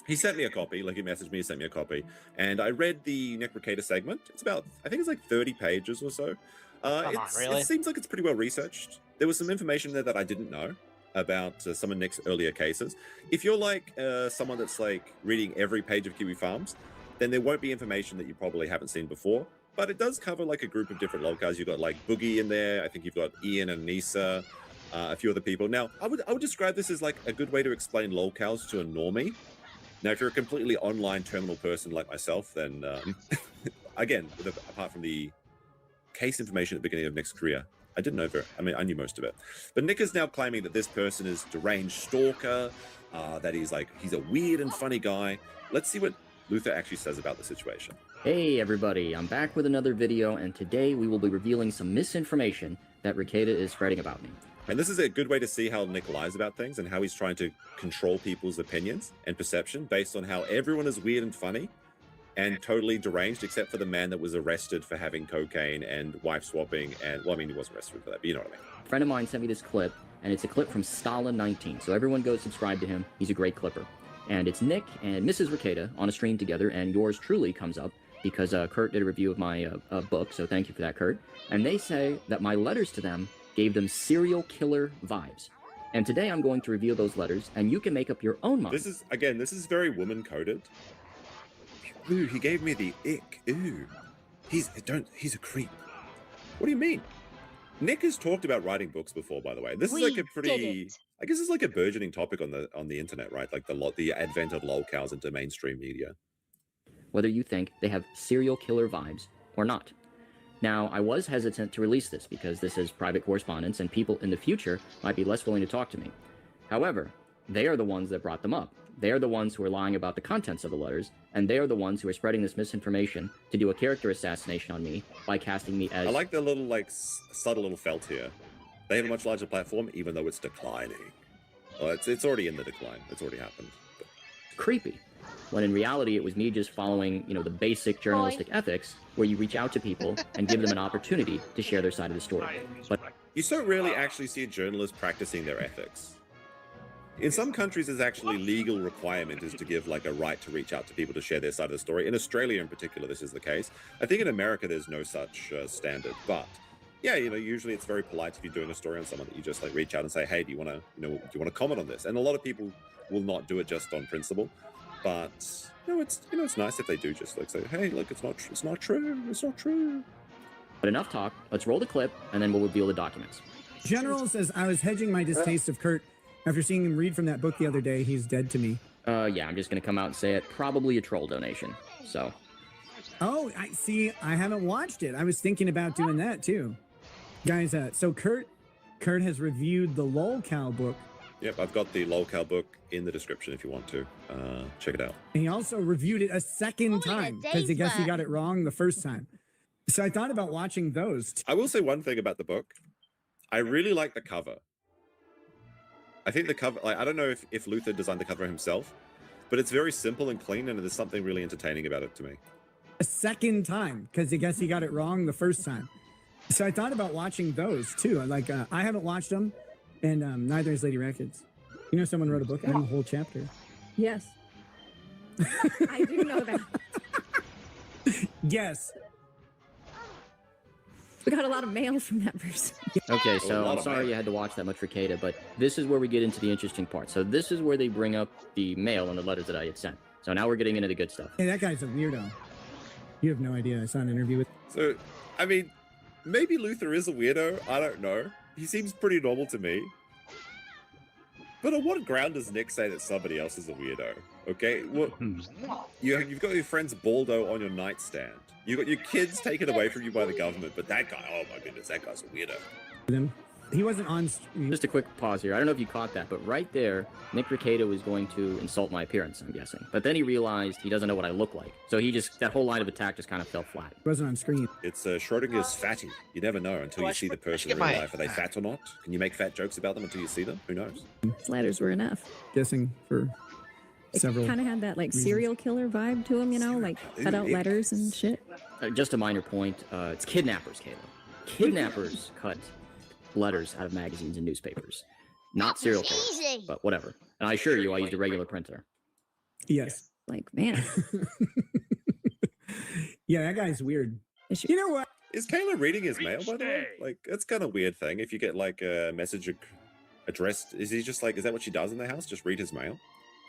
J: he sent me a copy. Like, he messaged me, he sent me a copy. And I read the Nick Recator segment. It's about, I think it's like 30 pages or so.
A: Really?
J: It seems like it's pretty well researched. There was some information there that I didn't know about some of Nick's earlier cases. If you're like someone that's like reading every page of Kiwi Farms, then there won't be information that you probably haven't seen before. But it does cover like a group of different lolcows. You've got like Boogie in there. I think you've got Ian and Nisa, a few other people. Now, I would describe this as like a good way to explain lolcows to a normie. Now, if you're a completely online terminal person like myself, then again, apart from the case information at the beginning of Nick's career, I didn't know I knew most of it. But Nick is now claiming that this person is deranged stalker, that he's a weird and funny guy. Let's see what Luther actually says about the situation.
K: Hey everybody, I'm back with another video, and today we will be revealing some misinformation that Recator is spreading about me.
J: And this is a good way to see how Nick lies about things and how he's trying to control people's opinions and perception based on how everyone is weird and funny and totally deranged, except for the man that was arrested for having cocaine and wife swapping. And, well, I mean, he wasn't arrested for that, but you know what I mean.
K: A friend of mine sent me this clip, and it's a clip from Stalin19, so everyone go subscribe to him. He's a great clipper. And it's Nick and Mrs. Recator on a stream together, and yours truly comes up, because Kurt did a review of my book, so thank you for that, Kurt. And they say that my letters to them gave them serial killer vibes. And today I'm going to reveal those letters, and you can make up your own mind.
J: This is very woman-coded. Ooh, he gave me the ick. Ooh. He's a creep. What do you mean? Nick has talked about writing books before, by the way. This is like a pretty, I guess it's like a burgeoning topic on the internet, right? Like the advent of lolcows into mainstream media.
K: Whether you think they have serial killer vibes or not. Now, I was hesitant to release this because this is private correspondence and people in the future might be less willing to talk to me. However, they are the ones that brought them up. They are the ones who are lying about the contents of the letters, and they are the ones who are spreading this misinformation to do a character assassination on me by casting me as...
J: I like the little, subtle little felt here. They have a much larger platform, even though it's declining. Well, it's already in the decline. It's already happened. But...
K: creepy. When in reality, it was me just following, the basic journalistic ethics, where you reach out to people and give them an opportunity to share their side of the story. But
J: you so rarely actually see a journalist practicing their ethics. In some countries, there's actually legal requirement is to give a right to reach out to people to share their side of the story. In Australia, in particular, this is the case. I think in America, there's no such standard. But yeah, usually it's very polite if you're doing a story on someone that you just reach out and say, hey, do you want to comment on this? And a lot of people will not do it just on principle. But it's nice if they do just say, hey, look, it's not true.
K: But enough talk. Let's roll the clip, and then we'll reveal the documents.
L: General says I was hedging my distaste of Kurt. After seeing him read from that book the other day, he's dead to me.
K: Yeah, I'm just gonna come out and say it. Probably a troll donation. So.
L: Oh, I see. I haven't watched it. I was thinking about doing that too, guys. So Kurt has reviewed the lolcow book.
J: Yep, I've got the lolcow book in the description if you want to check it out.
L: And he also reviewed it a second time because I guess he got it wrong the first time. So I thought about watching those.
J: I will say one thing about the book. I really like the cover. I think the cover, I don't know if Luther designed the cover himself, but it's very simple and clean, and there's something really entertaining about it to me.
L: A second time, because I guess he got it wrong the first time. So I thought about watching those too. I haven't watched them, and neither has Lady Rackets. Someone wrote a book on a whole chapter.
M: Yes. I do know that.
L: Yes.
M: We got a lot of mail from that person.
K: Okay, so I'm sorry you had to watch that much for Kata, but this is where we get into the interesting part. So this is where they bring up the mail and the letters that I had sent. So now we're getting into the good stuff.
L: Hey, that guy's a weirdo. You have no idea. I saw an interview with...
J: So, I mean, maybe Luther is a weirdo. I don't know. He seems pretty normal to me. But on what ground does Nick say that somebody else is a weirdo? Okay, well, you've got your friend's Baldo on your nightstand. You got your kids taken away from you by the government, but that guy, oh my goodness, that guy's a weirdo.
L: He wasn't on...
K: Just a quick pause here. I don't know if you caught that, but right there, Nick Ricada was going to insult my appearance, I'm guessing. But then he realized he doesn't know what I look like. So that whole line of attack just kind of fell flat.
L: It wasn't on screen.
J: It's Schrodinger's fatty. You never know until you see the person in real life. Are they fat or not? Can you make fat jokes about them until you see them? Who knows?
M: His letters were enough.
L: Guessing for several...
M: It kind of had that serial killer vibe to him, cut out letters and shit.
K: Just a minor point. It's kidnappers, Kayla. Kidnappers cut letters out of magazines and newspapers. Not serial killers, but whatever. And I assure you, I used a regular printer.
L: Yes.
M: Man.
L: Yeah, that guy's weird. You know what?
J: Is Kayla reading his mail, by the way? That's kind of weird thing. If you get a message addressed, is he just is that what she does in the house? Just read his mail?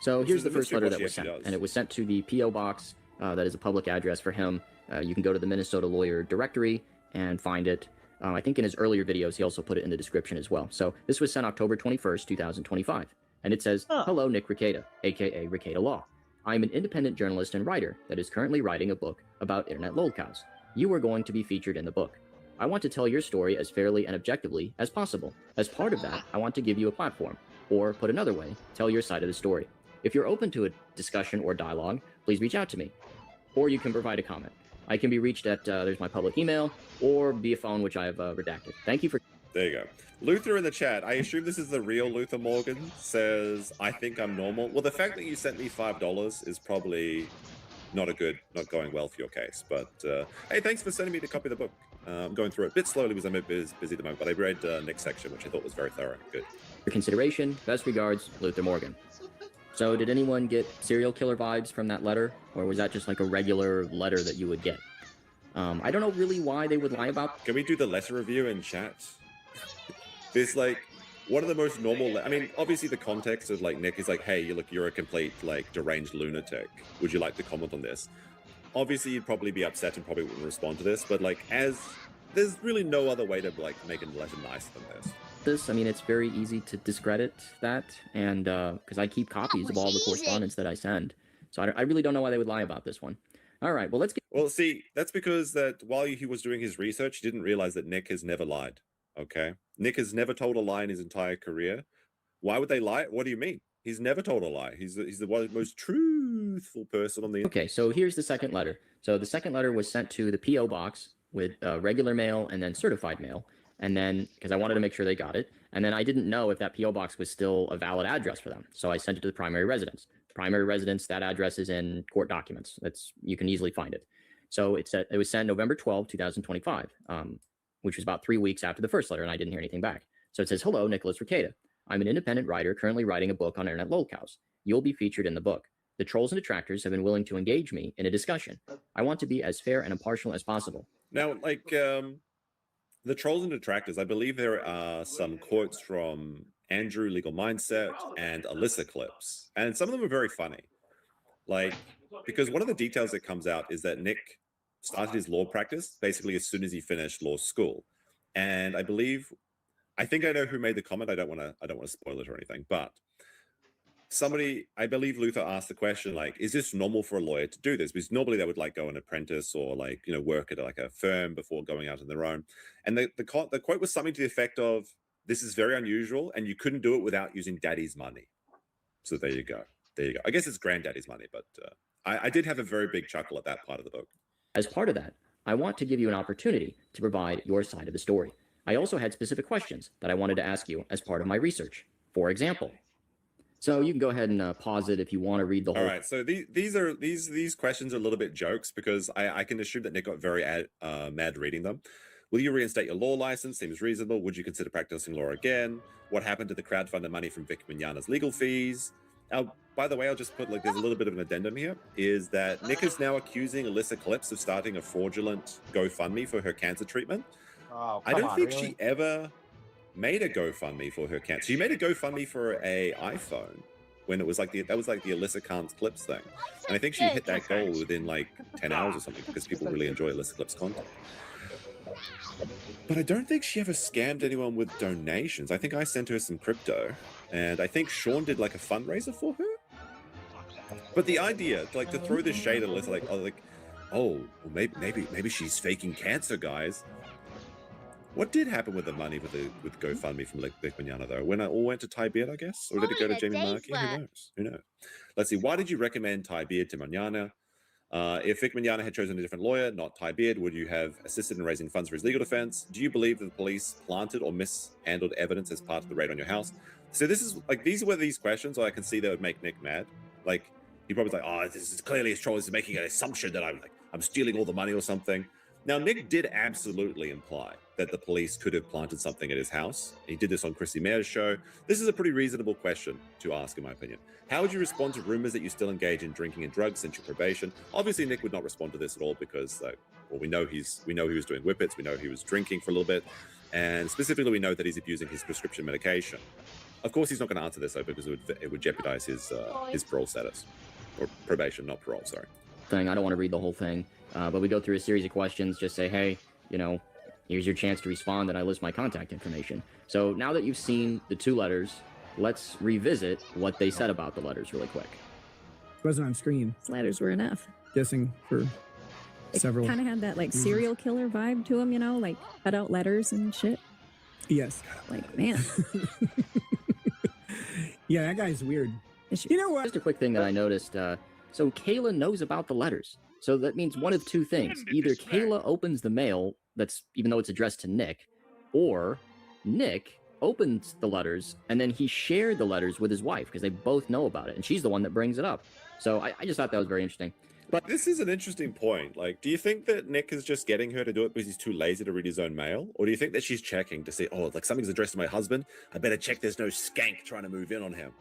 K: So here's the first letter that was sent. And it was sent to the P.O. Box. That is a public address for him. You can go to the Minnesota Lawyer directory and find it. I think in his earlier videos, he also put it in the description as well. So this was sent October 21st, 2025. And it says, Hello, Nick Ricada, a.k.a. Ricada Law. I am an independent journalist and writer that is currently writing a book about internet lolcows. You are going to be featured in the book. I want to tell your story as fairly and objectively as possible. As part of that, I want to give you a platform. Or, put another way, tell your side of the story. If you're open to a discussion or dialogue, please reach out to me. Or you can provide a comment. I can be reached at, there's my public email, or via phone, which I have redacted. Thank you for...
J: There you go. Luther in the chat, I assume this is the real Luther Morgan, says, I think I'm normal. Well, the fact that you sent me $5 is probably not going well for your case. But, hey, thanks for sending me the copy of the book. I'm going through it a bit slowly because I'm a bit busy at the moment, but I read Nick's section, which I thought was very thorough and good.
K: For consideration, best regards, Luther Morgan. So did anyone get serial killer vibes from that letter, or was that just like a regular letter that you would get? I don't know really why they would lie about.
J: Can we do the letter review in chat? There's like one of the most normal. I mean, obviously the context of like Nick is like, hey, you're a complete like deranged lunatic. Would you like to comment on this? Obviously, you'd probably be upset and probably wouldn't respond to this, but like there's really no other way to like make a letter nicer than this.
K: I mean, it's very easy to discredit that, and because I keep copies of all the correspondence that I send, so I really don't know why they would lie about this one. All right, well, let's get.
J: Well, see, that's because that while he was doing his research, he didn't realize that Nick has never lied. Okay, Nick has never told a lie in his entire career. Why would they lie? What do you mean? He's never told a lie. He's the most truthful person on the.
K: Okay, so here's the second letter. So the second letter was sent to the P.O. box with regular mail and then certified mail. And then, because I wanted to make sure they got it. And then I didn't know if that P.O. box was still a valid address for them. So I sent it to the primary residence. Primary residence, that address is in court documents. You can easily find it. So it was sent November 12, 2025, which was about 3 weeks after the first letter, and I didn't hear anything back. So it says, hello, Nicholas Requeta. I'm an independent writer currently writing a book on internet lolcows. You'll be featured in the book. The trolls and detractors have been willing to engage me in a discussion. I want to be as fair and impartial as possible.
J: Now, like, the trolls and detractors, I believe there are some quotes from Andrew Legal Mindset and Alyssa clips, and some of them are very funny. Like, because one of the details that comes out is that Nick started his law practice basically as soon as he finished law school, and I think I know who made the comment. I don't want to spoil it or anything, but somebody, I believe Luther asked the question, like, is this normal for a lawyer to do this? Because normally they would like go an apprentice or like, work at like a firm before going out on their own. And the quote was something to the effect of, this is very unusual and you couldn't do it without using daddy's money. So there you go. There you go. I guess it's granddaddy's money, but I did have a very big chuckle at that part of the book.
K: As part of that, I want to give you an opportunity to provide your side of the story. I also had specific questions that I wanted to ask you as part of my research. For example, so you can go ahead and pause it if you want to read the whole.
J: All right. So these questions are a little bit jokes because I can assume that Nick got very mad reading them. Will you reinstate your law license? Seems reasonable. Would you consider practicing law again? What happened to the crowdfunded money from Vic Mignogna's legal fees? Now, by the way, I'll just put like there's a little bit of an addendum here. Is that Nick is now accusing Alyssa Clips of starting a fraudulent GoFundMe for her cancer treatment?
A: Oh,
J: I don't think
A: really?
J: she ever made a GoFundMe for her cancer. She made a GoFundMe for a iPhone when it was like that was like the Alyssa Khan's Clips thing, and I think she hit that goal within like 10 hours or something because people really enjoy Alyssa Clips content. But I don't think she ever scammed anyone with donations. I think I sent her some crypto, and I think Sean did like a fundraiser for her. But the idea, like, to throw this shade at Alyssa, well, maybe she's faking cancer, guys. What did happen with the money with GoFundMe from Vic Mignogna, though? When it all went to Ty Beard, I guess? Or did it go to Jamie Markey? Who knows? Who knows? Let's see. Why did you recommend Ty Beard to Mignogna? If Vic Mignogna had chosen a different lawyer, not Ty Beard, would you have assisted in raising funds for his legal defense? Do you believe that the police planted or mishandled evidence as part of the raid on your house? So this is like, these were these questions where I can see that would make Nick mad. Like, he probably was like, oh, this is clearly his troll is making an assumption that I'm stealing all the money or something. Now, Nick did absolutely imply that the police could have planted something at his house. He did this on Chrissy Mayer's show. This is a pretty reasonable question to ask, in my opinion. How would you respond to rumors that you still engage in drinking and drugs since your probation? Obviously, Nick would not respond to this at all because, well, we know he was doing whippets. We know he was drinking for a little bit. And specifically, we know that he's abusing his prescription medication. Of course, he's not going to answer this, though, because it would jeopardize his parole status. Or probation, not parole, sorry.
K: I don't want to read the whole thing, but we go through a series of questions, just say, hey, here's your chance to respond, and I list my contact information. So now that you've seen the two letters, let's revisit what they said about the letters really quick.
L: It wasn't on screen.
M: These letters were enough.
L: Guessing for several.
M: Kind of had that like serial killer vibe to them, like cut out letters and shit.
L: Yes.
M: Like, man.
L: Yeah, that guy's weird. You know what?
K: Just a quick thing that I noticed. So Kayla knows about the letters. So that means one of two things. Either Kayla opens the mail, even though it's addressed to Nick, or Nick opens the letters and then he shared the letters with his wife because they both know about it. And she's the one that brings it up. So I just thought that was very interesting.
J: But this is an interesting point. Like, do you think that Nick is just getting her to do it because he's too lazy to read his own mail? Or do you think that she's checking to see, oh, like something's addressed to my husband? I better check there's no skank trying to move in on him.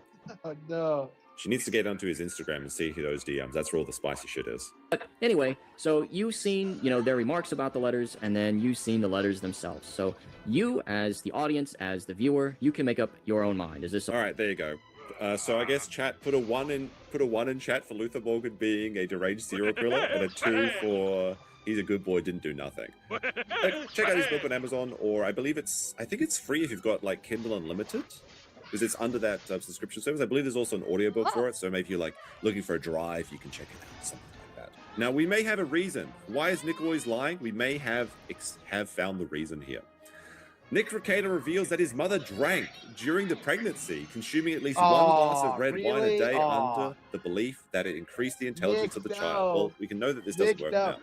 A: Oh, no.
J: She needs to get onto his Instagram and see those DMs. That's where all the spicy shit is.
K: But anyway, so you've seen, their remarks about the letters, and then you've seen the letters themselves. So you, as the audience, as the viewer, you can make up your own mind. Is this
J: all right? There you go. So I guess chat put a 1 in chat for Luther Morgan being a deranged serial killer, and a 2 for he's a good boy, didn't do nothing. Check out his book on Amazon, or I think it's free if you've got like Kindle Unlimited, because it's under that subscription service. I believe there's also an audiobook for it, so maybe if you're like looking for a drive, you can check it out, something like that. Now we may have a reason. Why is Nick always lying? We may have found the reason here. Nick Recator reveals that his mother drank during the pregnancy, consuming at least one glass of red wine a day under the belief that it increased the intelligence of the child. Well, we can know that this doesn't work now.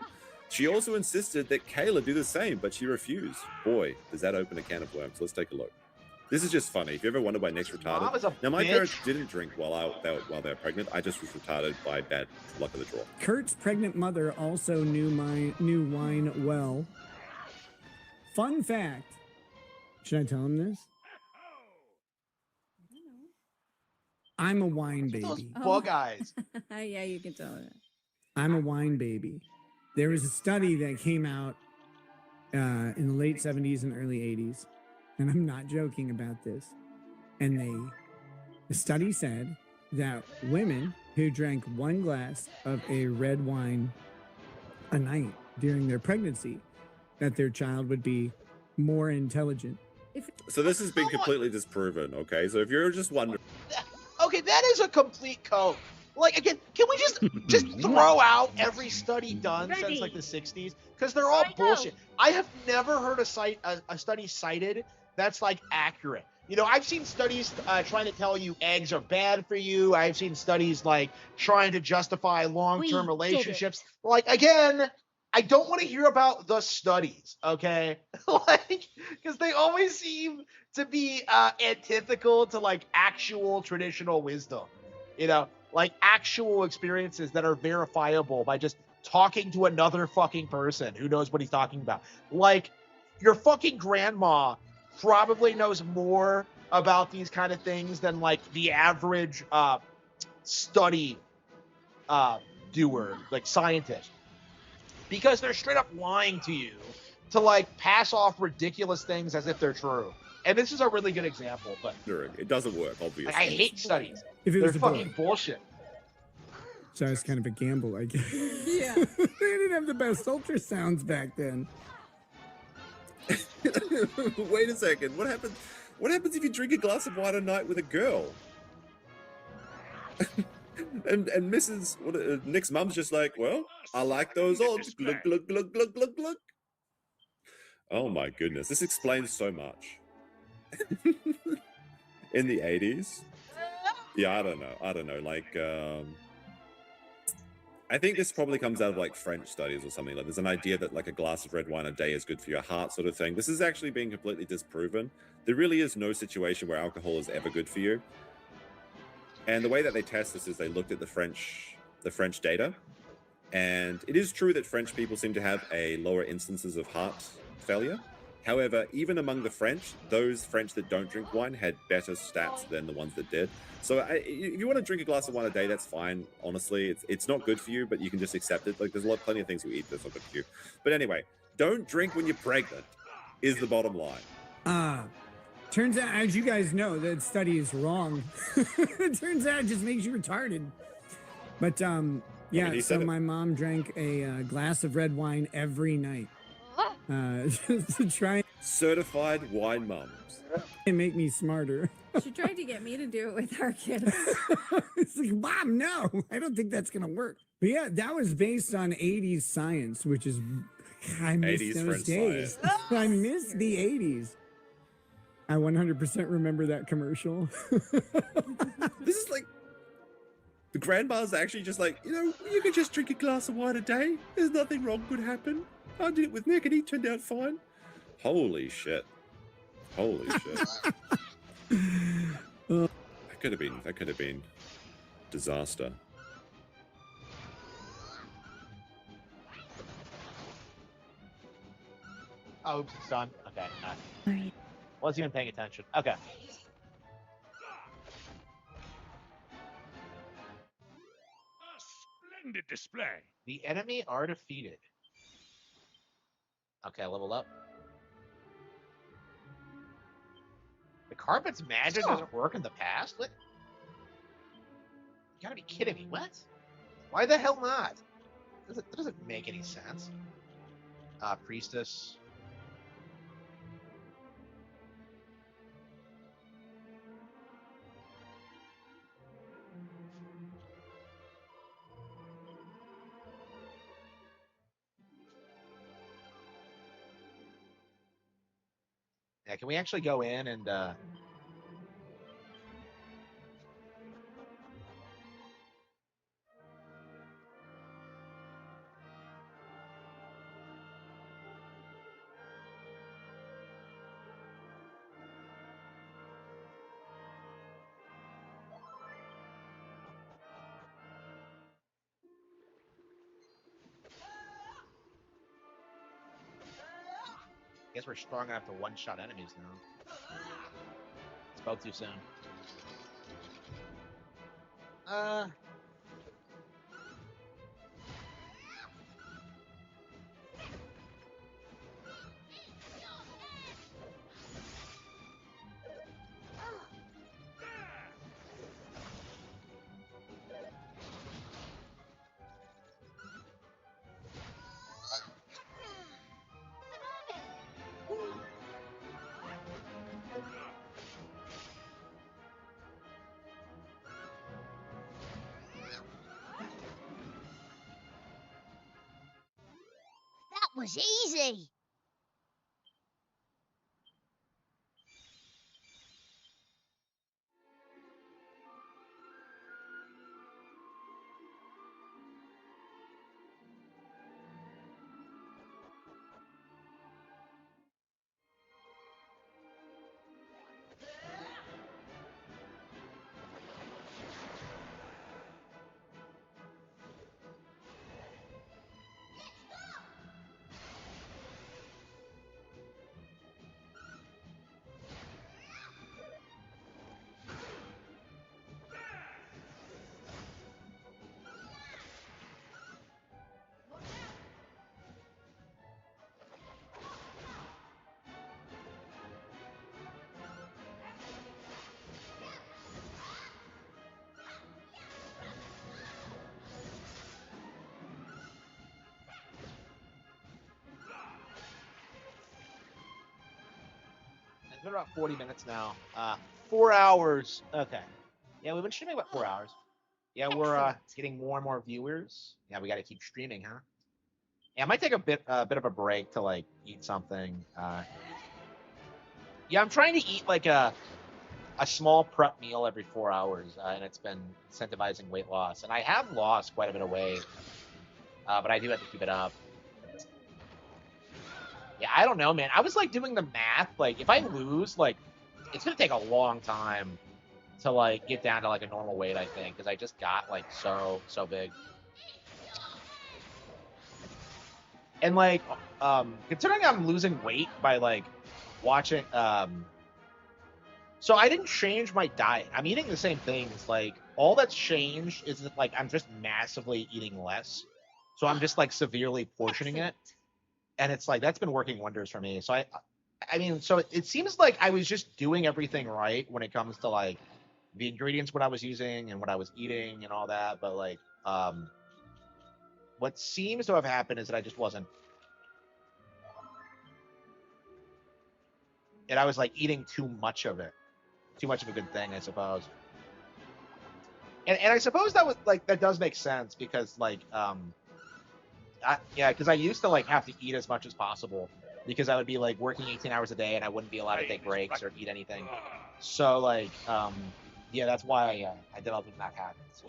J: She also insisted that Kayla do the same, but she refused. Boy, does that open a can of worms. Let's take a look. This is just funny. If you ever wonder why Nick's retarded. Now, my parents didn't drink while they were pregnant. I just was retarded by bad luck of the draw.
L: Kurt's pregnant mother also knew wine well. Fun fact. Should I tell him this? I'm a wine baby.
A: Those bug eyes.
M: Yeah, you can tell that.
L: I'm a wine baby. There was a study that came out in the late 70s and early 80s, and I'm not joking about this. And the study said that women who drank 1 glass of a red wine a night during their pregnancy, that their child would be more intelligent.
J: So this has been completely disproven, okay? So if you're just wondering...
A: Okay, that is a complete code. Like, again, can we just throw out every study done since, like, the 60s? Because they're all bullshit. I have never heard a study cited that's, like, accurate. I've seen studies trying to tell you eggs are bad for you. I've seen studies, like, trying to justify long-term relationships. Like, again... I don't want to hear about the studies, okay? Because they always seem to be antithetical to, like, actual traditional wisdom. Like actual experiences that are verifiable by just talking to another fucking person who knows what he's talking about. Like, your fucking grandma probably knows more about these kind of things than, like, the average study doer, like, scientist. Because they're straight up lying to you to, like, pass off ridiculous things as if they're true. And this is a really good example, but...
J: It doesn't work, obviously.
A: Like, I hate studies.
L: They're
A: fucking bullshit.
L: So it's kind of a gamble, I guess.
M: Yeah.
L: They didn't have the best ultrasounds back then.
J: Wait a second. What happens if you drink a glass of wine a night with a girl? And Mrs. Nick's mum's just like, well, I like those odds. Glug, glug, glug, glug, glug, glug. Oh my goodness. This explains so much. In the 80s? Yeah, I don't know. Like, I think this probably comes out of, like, French studies or something. Like, there's an idea that, like, a glass of red wine a day is good for your heart, sort of thing. This is actually being completely disproven. There really is no situation where alcohol is ever good for you. And the way that they test this is they looked at the French data, and it is true that French people seem to have a lower instances of heart failure. However, even among the French, those French that don't drink wine had better stats than the ones that did. So if you want to drink a glass of wine a day, that's fine. Honestly, it's not good for you, but you can just accept it. Like, there's plenty of things we eat that's not good for you. But anyway, don't drink when you're pregnant is the bottom line.
L: Turns out, as you guys know, that study is wrong. It turns out it just makes you retarded. But yeah, so my mom drank a glass of red wine every night. Just to try
J: certified wine moms
L: and make me smarter.
M: She tried to get me to do it with our kids.
L: It's like, Mom, no, I don't think that's gonna work. But yeah, that was based on 80s science, which is I miss those days. I miss the 80s. I 100% remember that commercial.
J: This is like the grandma's actually just like, you can just drink a glass of wine a day. There's nothing wrong could happen. I did it with Nick and he turned out fine. Holy shit. That could have been disaster.
A: Oh, oops, it's done. Okay. Wasn't even paying attention. Okay.
E: Splendid display.
A: The enemy are defeated. Okay, level up. The carpet's magic doesn't work in the past? What? You gotta be kidding me. What? Why the hell not? That doesn't make any sense. Priestess. Yeah, can we actually go in and guess we're strong enough to one-shot enemies now. Spoke too soon.
I: That was easy.
A: It's been about 40 minutes now. 4 hours. Okay. Yeah, we've been streaming about 4 hours. Yeah, we're getting more and more viewers. Yeah, we got to keep streaming, huh? Yeah, I might take a bit of a break to like eat something. Yeah, I'm trying to eat like a small prep meal every 4 hours, and it's been incentivizing weight loss. And I have lost quite a bit of weight, but I do have to keep it up. Yeah, I don't know, man. I was like doing the math. Like, if I lose, like, it's gonna take a long time to like get down to like a normal weight, I think, because I just got like so big. And like, considering I'm losing weight by like watching, so I didn't change my diet. I'm eating the same things. Like, all that's changed is that like I'm just massively eating less. So I'm just like severely portioning it, and it's like that's been working wonders for me. So I mean, so it seems like I was just doing everything right when it comes to like the ingredients, what I was using and what I was eating and all that. But like, what seems to have happened is that I just wasn't, and I was like eating too much of it, too much of a good thing, I suppose. And I suppose that was like that does make sense because like yeah, because I used to like have to eat as much as possible because I would be like working 18 hours a day and I wouldn't be allowed to take breaks or eat anything. So like yeah, that's why I developed that habit. So,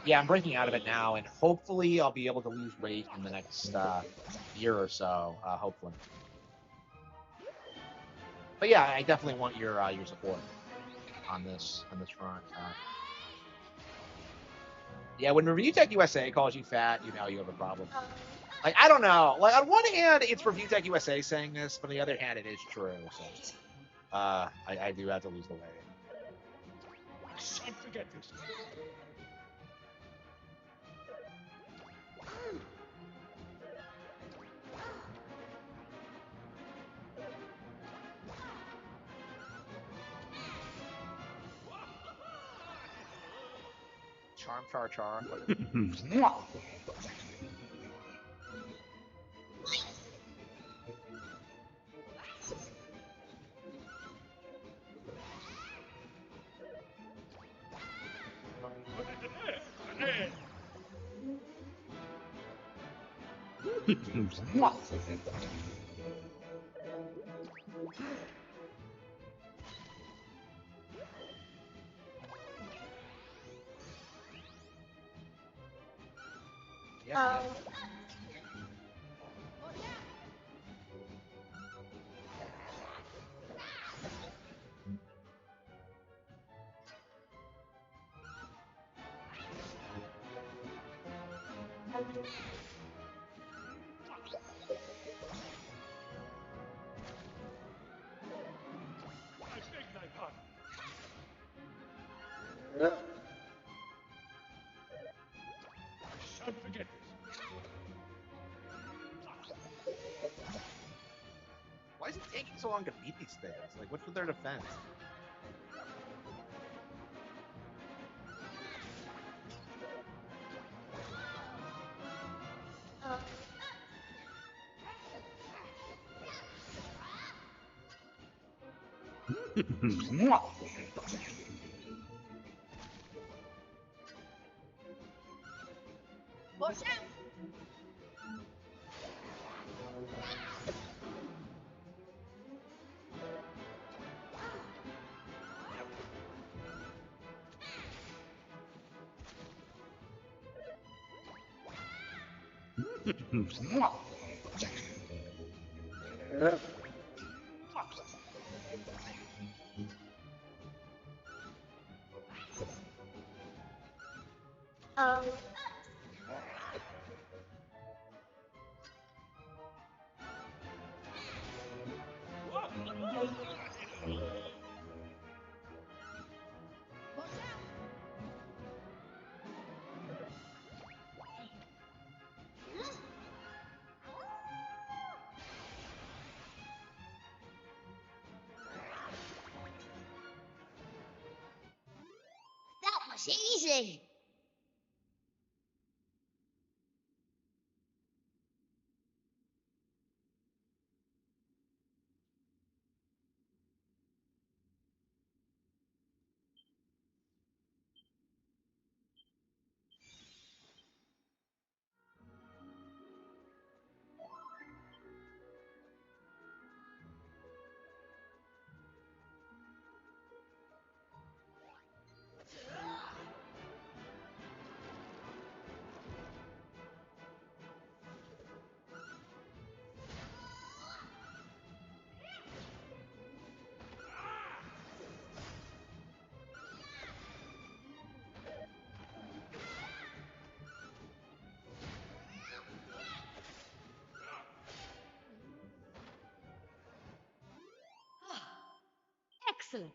A: yeah, I'm breaking out of it now, and hopefully I'll be able to lose weight in the next year or so. Hopefully. But yeah, I definitely want your support on this front. Yeah, when Review Tech USA calls you fat, you know you have a problem. Like, I don't know. Like, on one hand, it's Review Tech USA saying this, but on the other hand, it is true. So, I do have to lose the weight.
E: I shan't forget this.
A: Charm, char, char. Yeah.
E: Don't forget.
A: Why is it taking so long to beat these things? Like, what's with their defense?
I: Watch out! That was easy.
F: Excellent.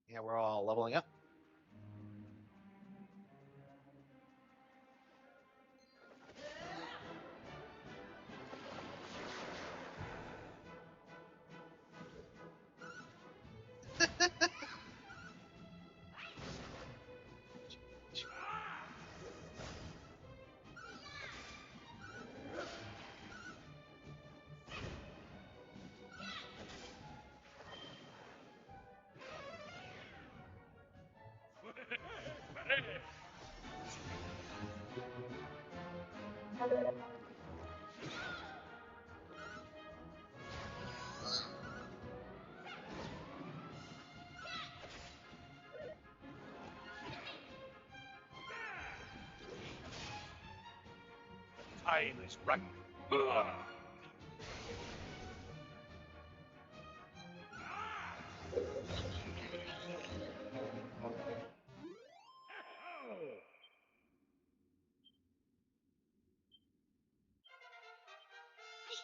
A: Yeah, we're all leveling up.
E: Time is right.
F: I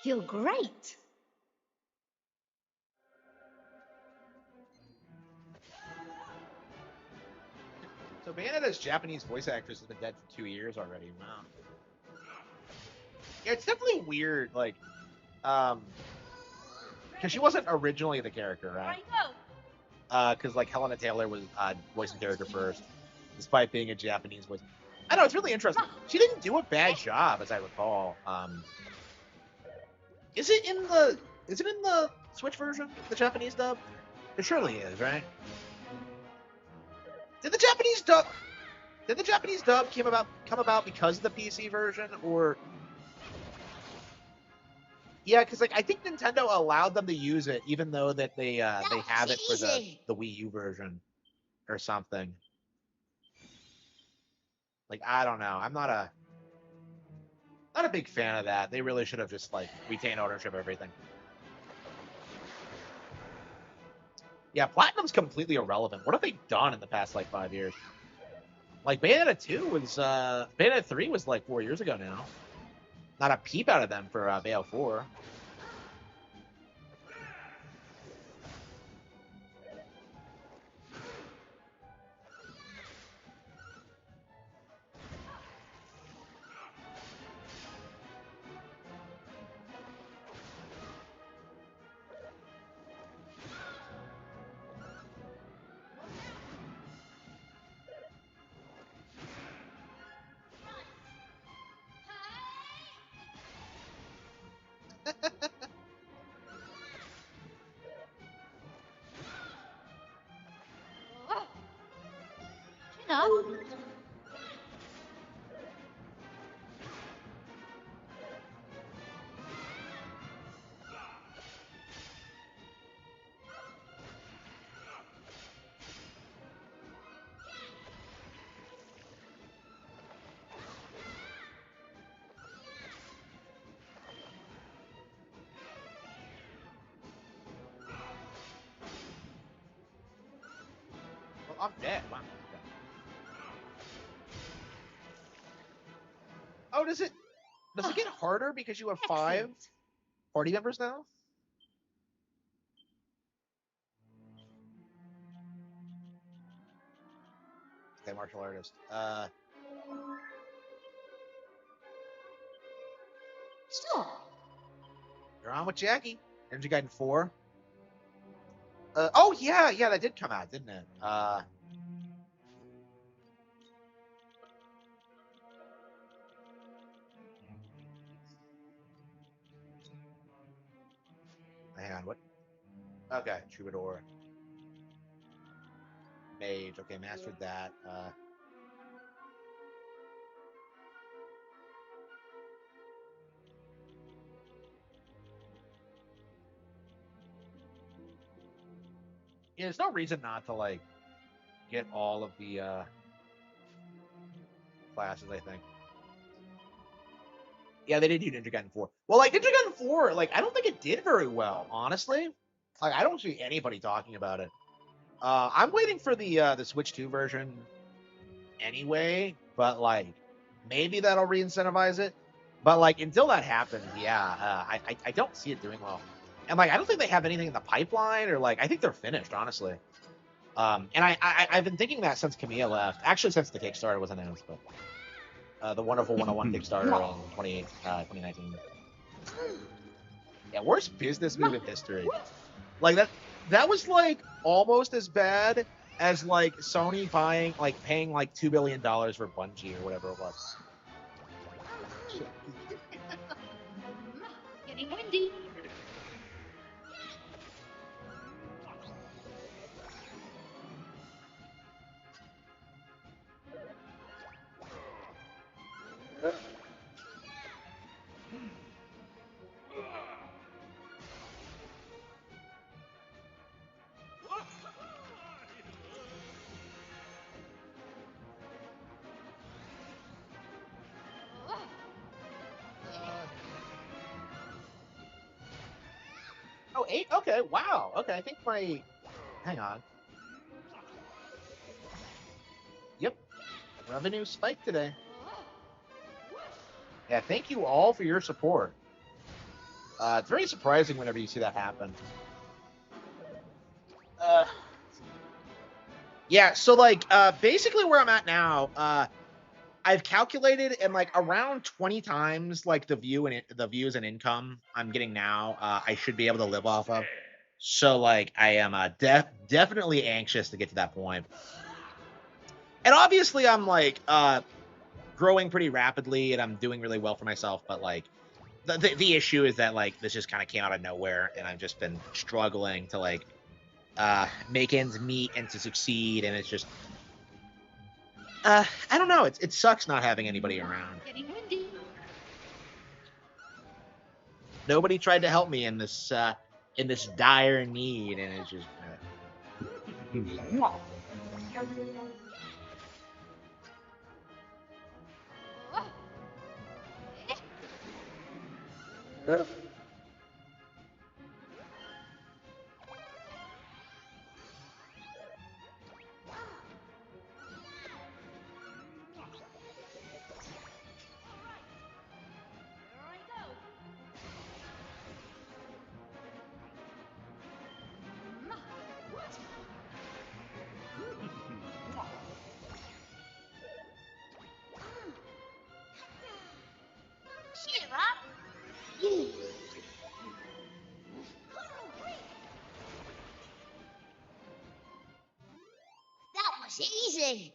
F: feel great.
A: So Bayonetta's Japanese voice actress has been dead for 2 years already. Wow. Yeah, it's definitely weird, like, because she wasn't originally the character, right? because like Helena Taylor was voicing character first, despite being a Japanese voice. I know, it's really interesting. She didn't do a bad job, as I recall. Is it in the Switch version, the Japanese dub? It surely is, right? Did the Japanese dub come about because of the PC version, or? Yeah, because like I think Nintendo allowed them to use it, even though that they have it for the Wii U version or something. Like, I don't know. I'm not a big fan of that. They really should have just like retained ownership of everything. Yeah, Platinum's completely irrelevant. What have they done in the past like 5 years? Like Bayonetta 2 was Bayonetta 3 was like 4 years ago now. Not a peep out of them for Bayo 4. Well, I'm dead. Wow. Okay. Oh, does it get harder because you have 5 party members now? Okay, martial artist.
C: Stop.
A: You're on with Jackie. Energy Gaiden 4. Oh yeah, that did come out, didn't it? Hang on, what? Okay, Troubadour. Mage. Okay, mastered that. Yeah, there's no reason not to like get all of the classes, I think. Yeah, they did do Ninja Gaiden 4. Well, like Ninja Gaiden 4, like I don't think it did very well, honestly. Like I don't see anybody talking about it. I'm waiting for the Switch 2 version anyway, but like maybe that'll re-incentivize it. But like until that happens, yeah, I don't see it doing well. And like I don't think they have anything in the pipeline, or like I think they're finished, honestly. And I've been thinking that since Camilla left. Actually, since the Kickstarter was announced, but the Wonderful 101 Kickstarter in 2019. Yeah, worst business move in history. Like that was like almost as bad as like Sony paying like $2 billion for Bungie or whatever it was.
C: Getting windy.
A: Oh, 8? Okay, wow. Okay, I think hang on. Yep. Revenue spiked today. Yeah, thank you all for your support. It's very surprising whenever you see that happen. Yeah, so like basically where I'm at now, I've calculated, and like around 20 times like the views and income I'm getting now, I should be able to live off of. So like I am definitely anxious to get to that point. And obviously I'm like growing pretty rapidly and I'm doing really well for myself, but like the issue is that like this just kind of came out of nowhere and I've just been struggling to like make ends meet and to succeed, and it's just I don't know, it sucks not having anybody around.
C: Getting windy.
A: Nobody tried to help me in this dire need, and it's just
I: Cheer up. That was easy.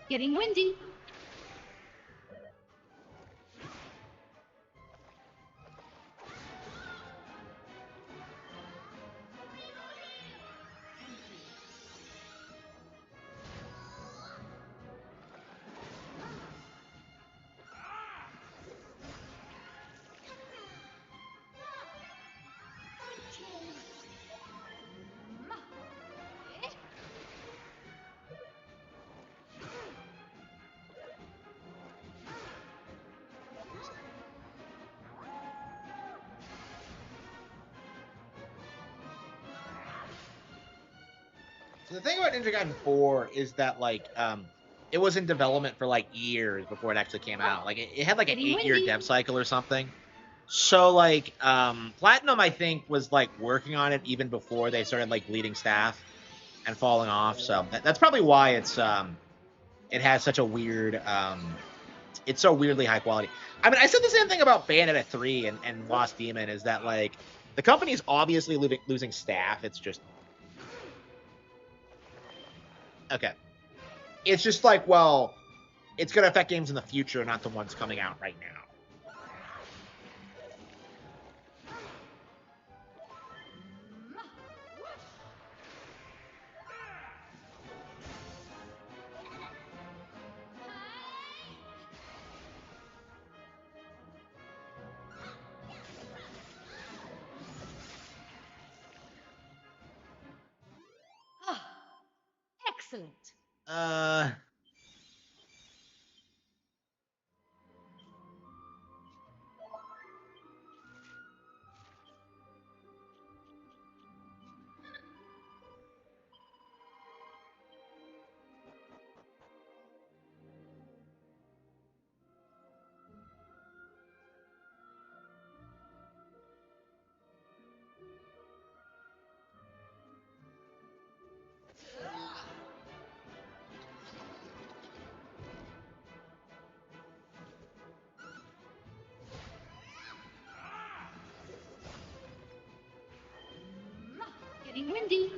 C: Getting windy.
A: So the thing about Ninja Gaiden 4 is that like it was in development for like years before it actually came out. Like it had like an 8-year dev cycle or something. So like Platinum I think was like working on it even before they started like bleeding staff and falling off. So that's probably why it has such a weird it's so weirdly high quality. I mean, I said the same thing about Bayonetta 3 and Lost Demon, is that like the company's obviously losing staff. It's just okay. It's just like, well, it's going to affect games in the future, not the ones coming out right now.
C: Excellent. Getting windy.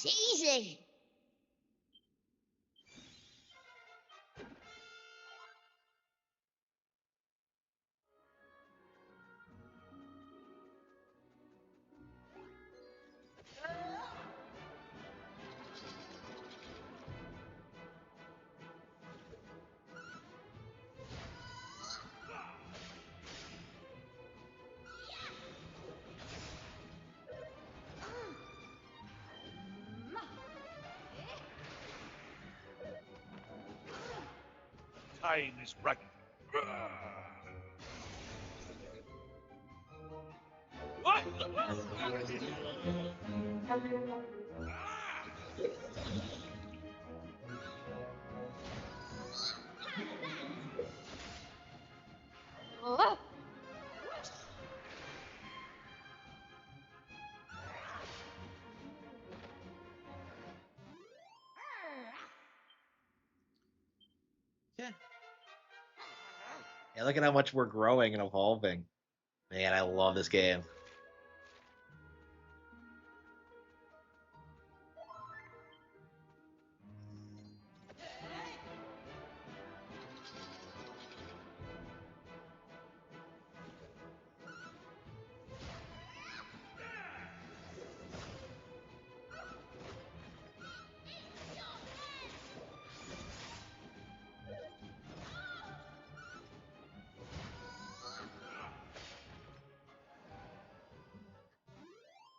I: was easy.
E: Time is right.
A: Yeah, look at how much we're growing and evolving. Man, I love this game.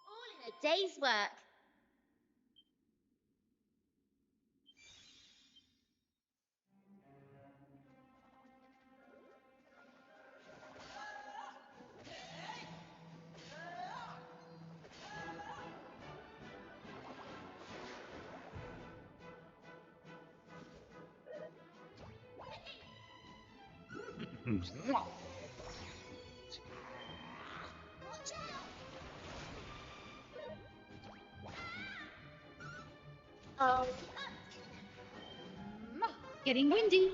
I: All in a day's work.
F: Getting windy.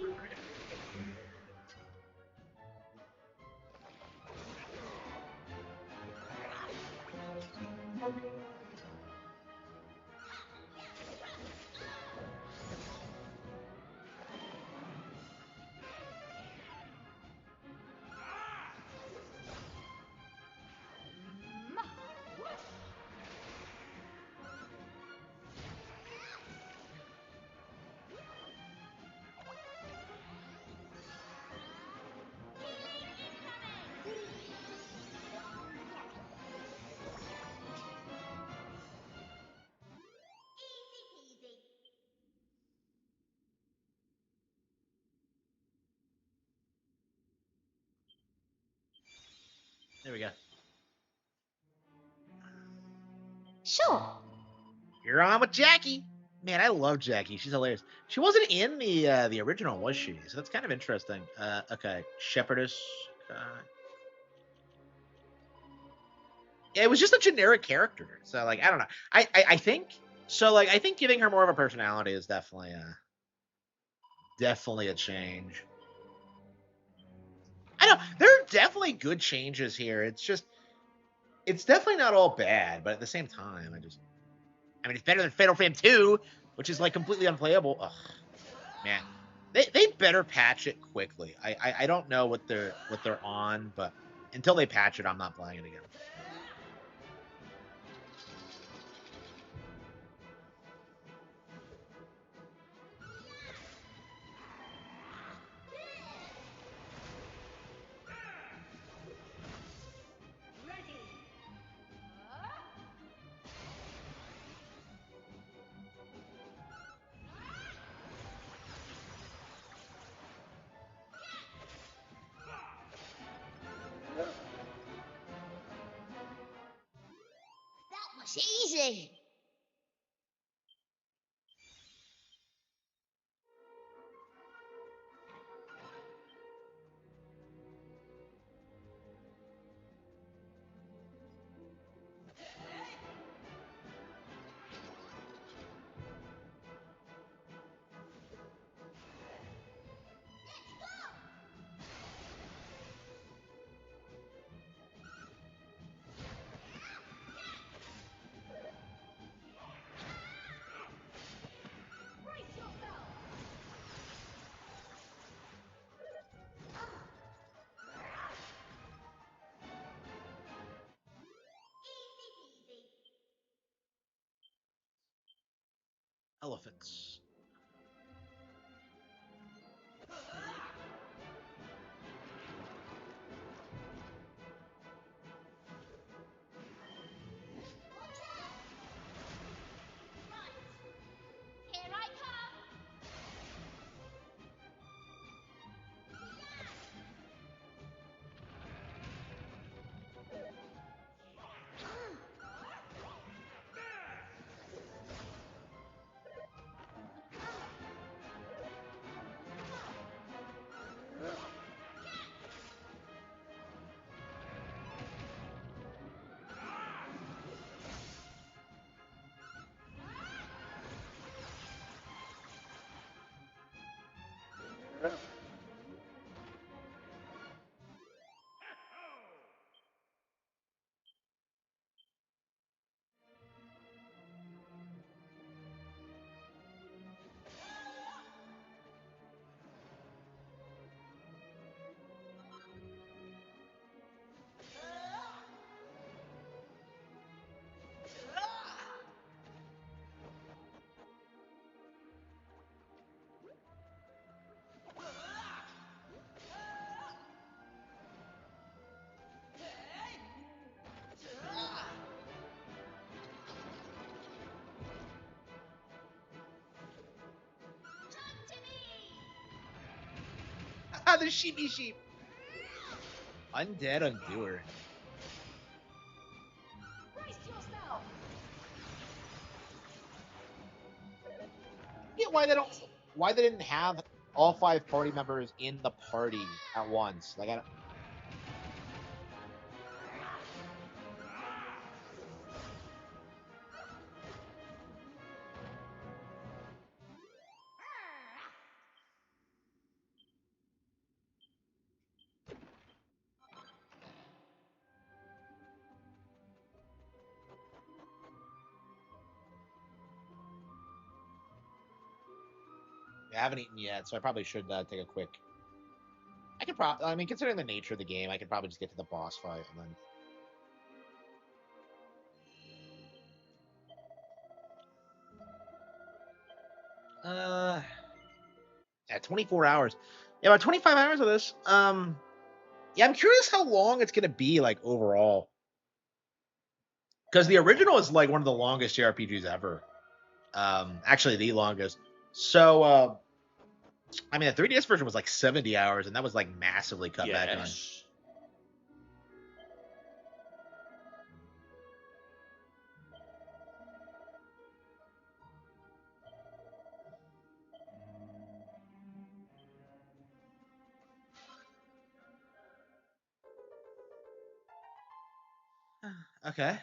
I: Easy peasy.
A: There we go.
C: Sure.
A: You're on with Jackie. Man, I love Jackie. She's hilarious. She wasn't in the original, was she? So that's kind of interesting. Okay, Shepherdess. Yeah, it was just a generic character. So like, I don't know. I think so. Like, I think giving her more of a personality is definitely a change. I know there are definitely good changes here. It's definitely not all bad, but at the same time, I mean, it's better than Fatal Frame 2, which is like completely unplayable. Ugh, man, they better patch it quickly. I don't know what they're on, but until they patch it, I'm not playing it again.
I: That was easy.
A: elephants.
I: Here I come!
A: Ah, the sheepy sheep. Undead Undoer.
C: Brace yourself.
A: I get why they didn't have all 5 party members in the party at once. Like, I don't... I haven't eaten yet, so I probably should take a quick. I could probably, I mean, considering the nature of the game, I could probably just get to the boss fight and then. Yeah, 24 hours. Yeah, about 25 hours of this. Yeah, I'm curious how long it's gonna be like overall, because the original is like one of the longest JRPGs ever. Actually, the longest. So, I mean, the 3DS version was like 70 hours, and that was like massively cut back on. Okay.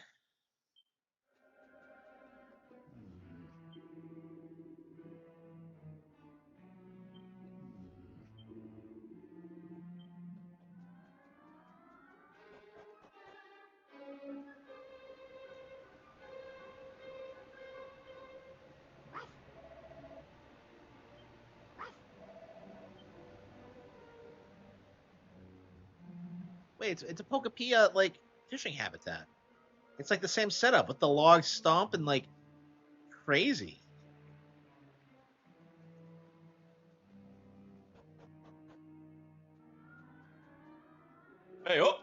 A: Wait, it's a Pokepia like fishing habitat. It's like the same setup with the log stump and like crazy.
N: Hey up!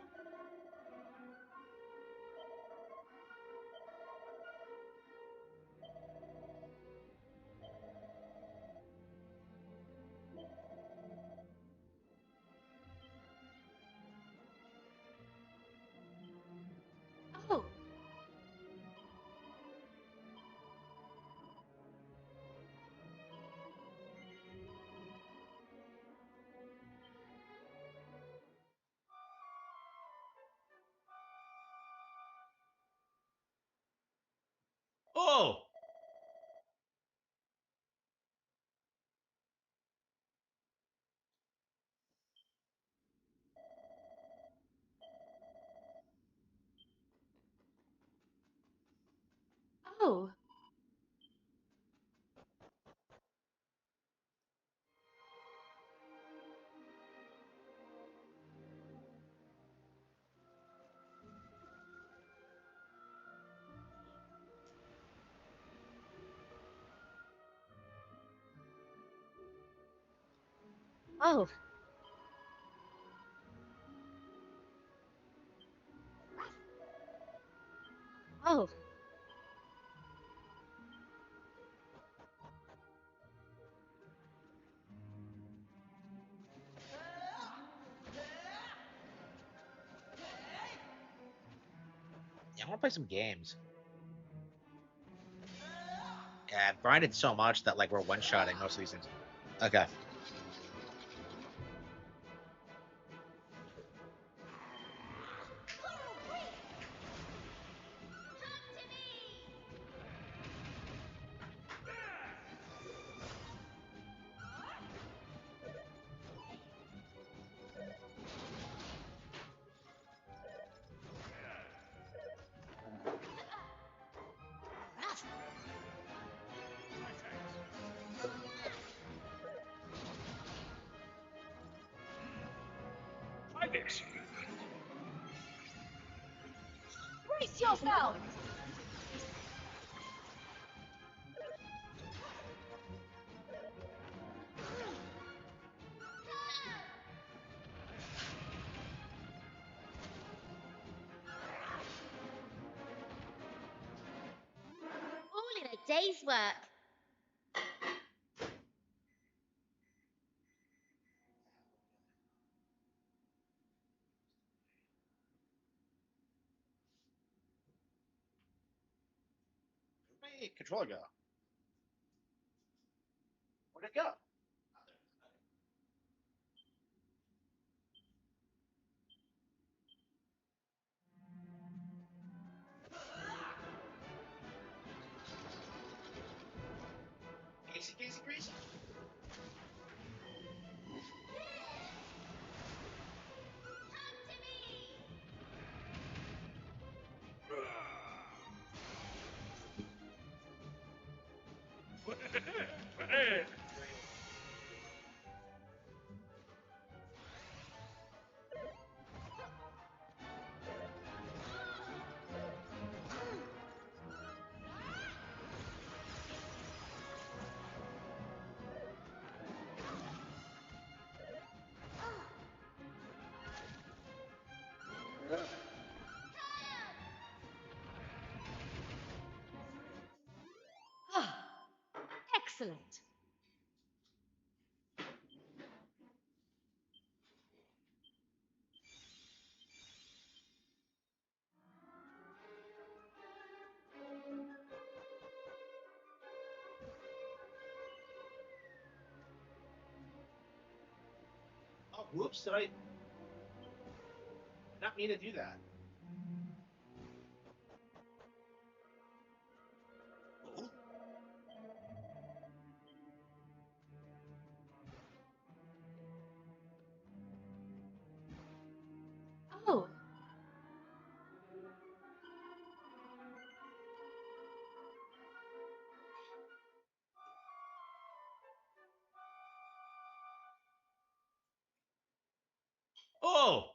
C: Oh.
N: Oh!
C: Oh.
F: Oh. Oh.
A: Yeah, I want to play some games. Yeah, I've grinded so much that like we're one-shotting most of these things. Okay.
E: Try this.
C: Brace yourself!
I: All in a day's work.
A: Where'd my controller go? Where'd it go? Casey, Casey, Gracie.
C: Excellent.
A: Oh, whoops! Did I not mean to do that? Oh.
C: Oh.
N: Oh!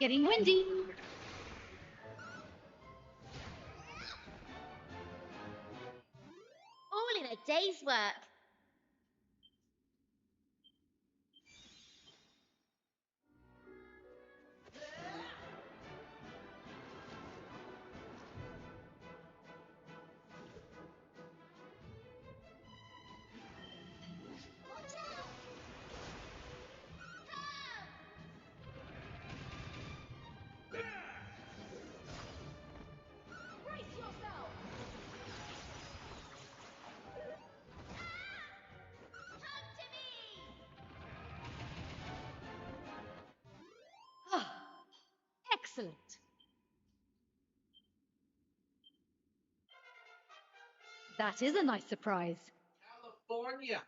F: Getting windy.
I: All in a day's work.
F: Excellent. That is a nice surprise.
A: California.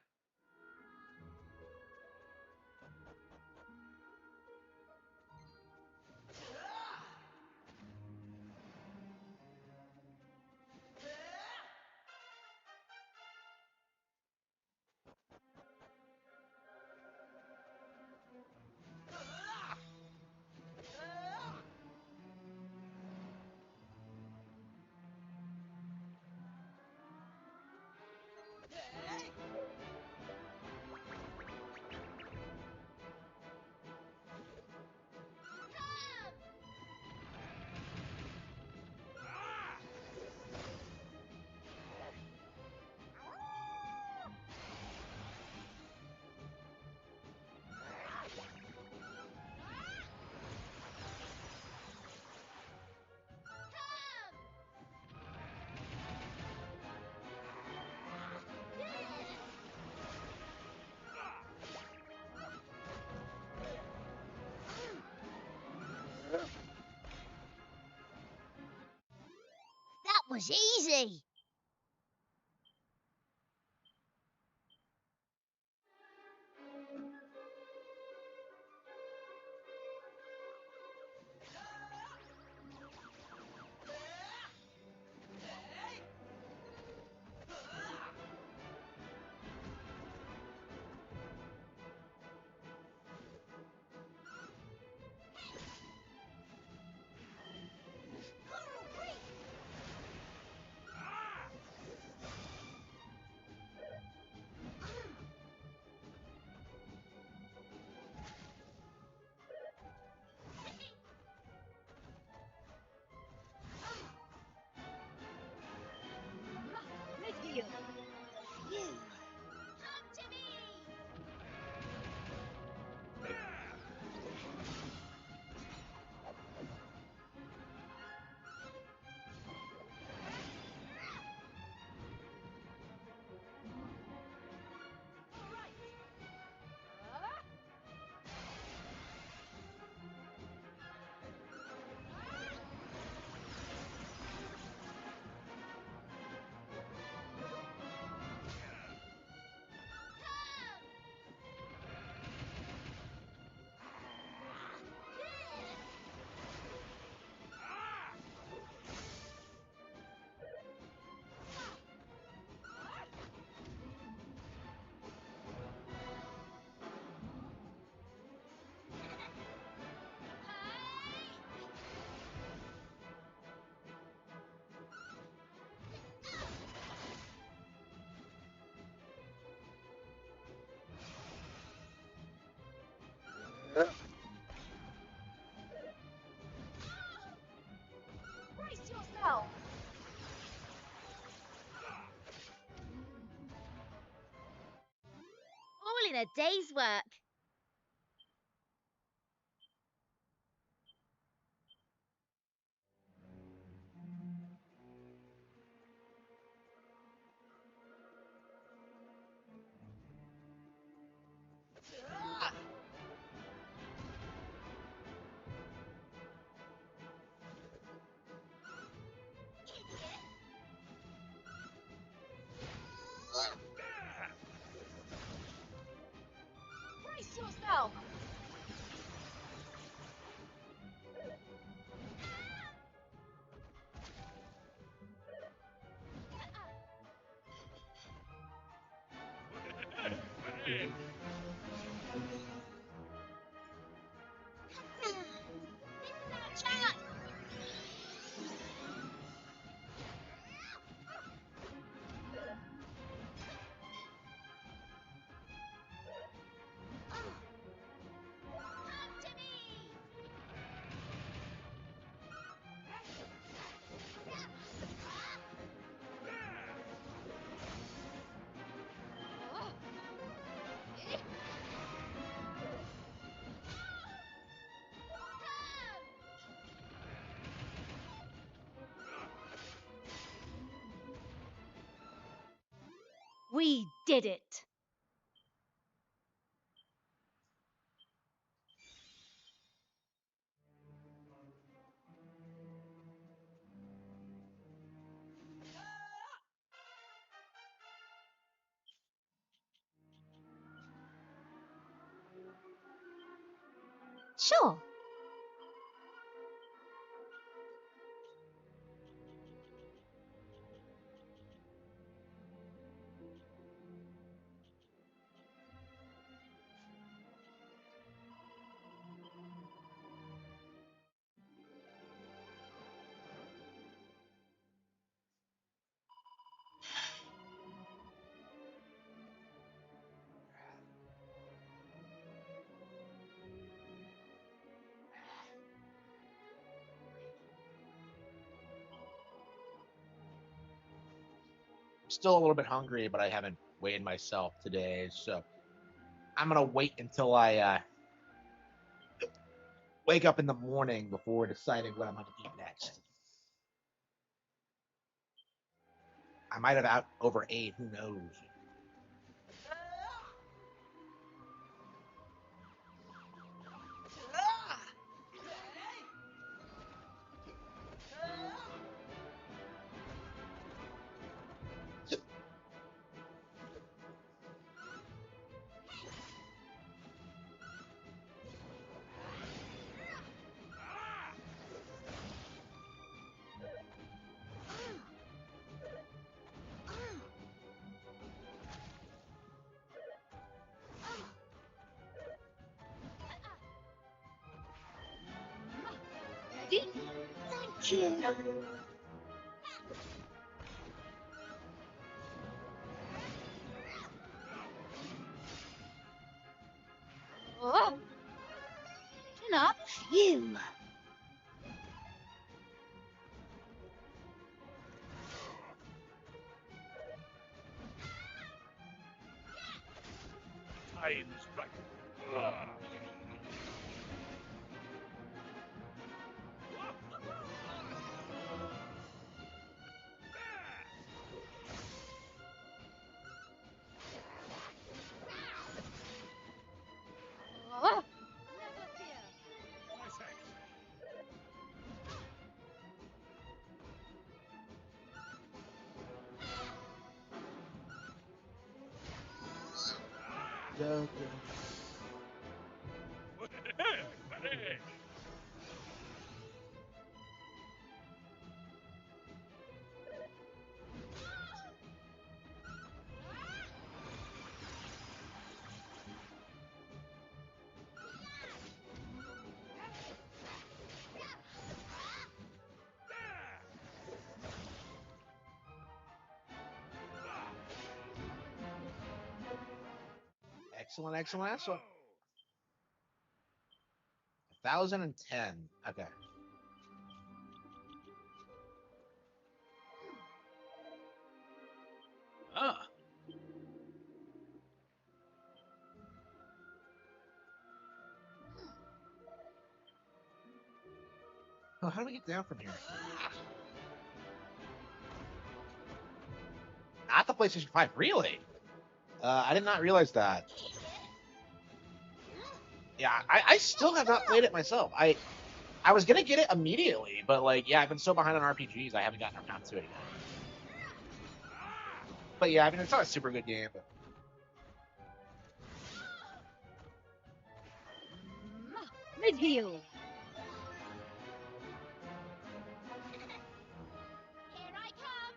I: That was easy.
C: Brace yourself!
I: All in a day's work.
C: Brace yourself!
F: We did it. Sure.
A: Still a little bit hungry, but I haven't weighed myself today, so I'm gonna wait until I wake up in the morning before deciding what I'm gonna eat next. I might have overate. Who knows?
I: Thank you.
F: Oh. Enough.
I: You.
E: Time strike.
F: Oh.
A: Excellent, excellent, excellent. 1,010. Okay.
E: Ah.
A: Oh, how do we get down from here? Not the PlayStation 5, really? I did not realize that. Yeah, I still have not played it myself. I was gonna get it immediately, but like, yeah, I've been so behind on RPGs, I haven't gotten around to it yet. But yeah, I mean, it's not a super good game. But...
F: Mid heal.
I: Here I come.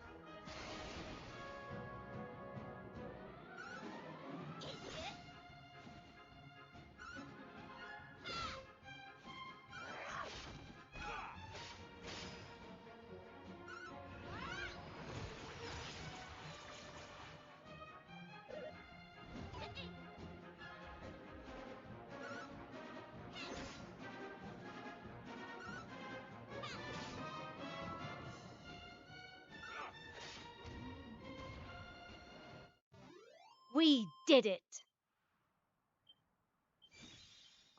F: We did it.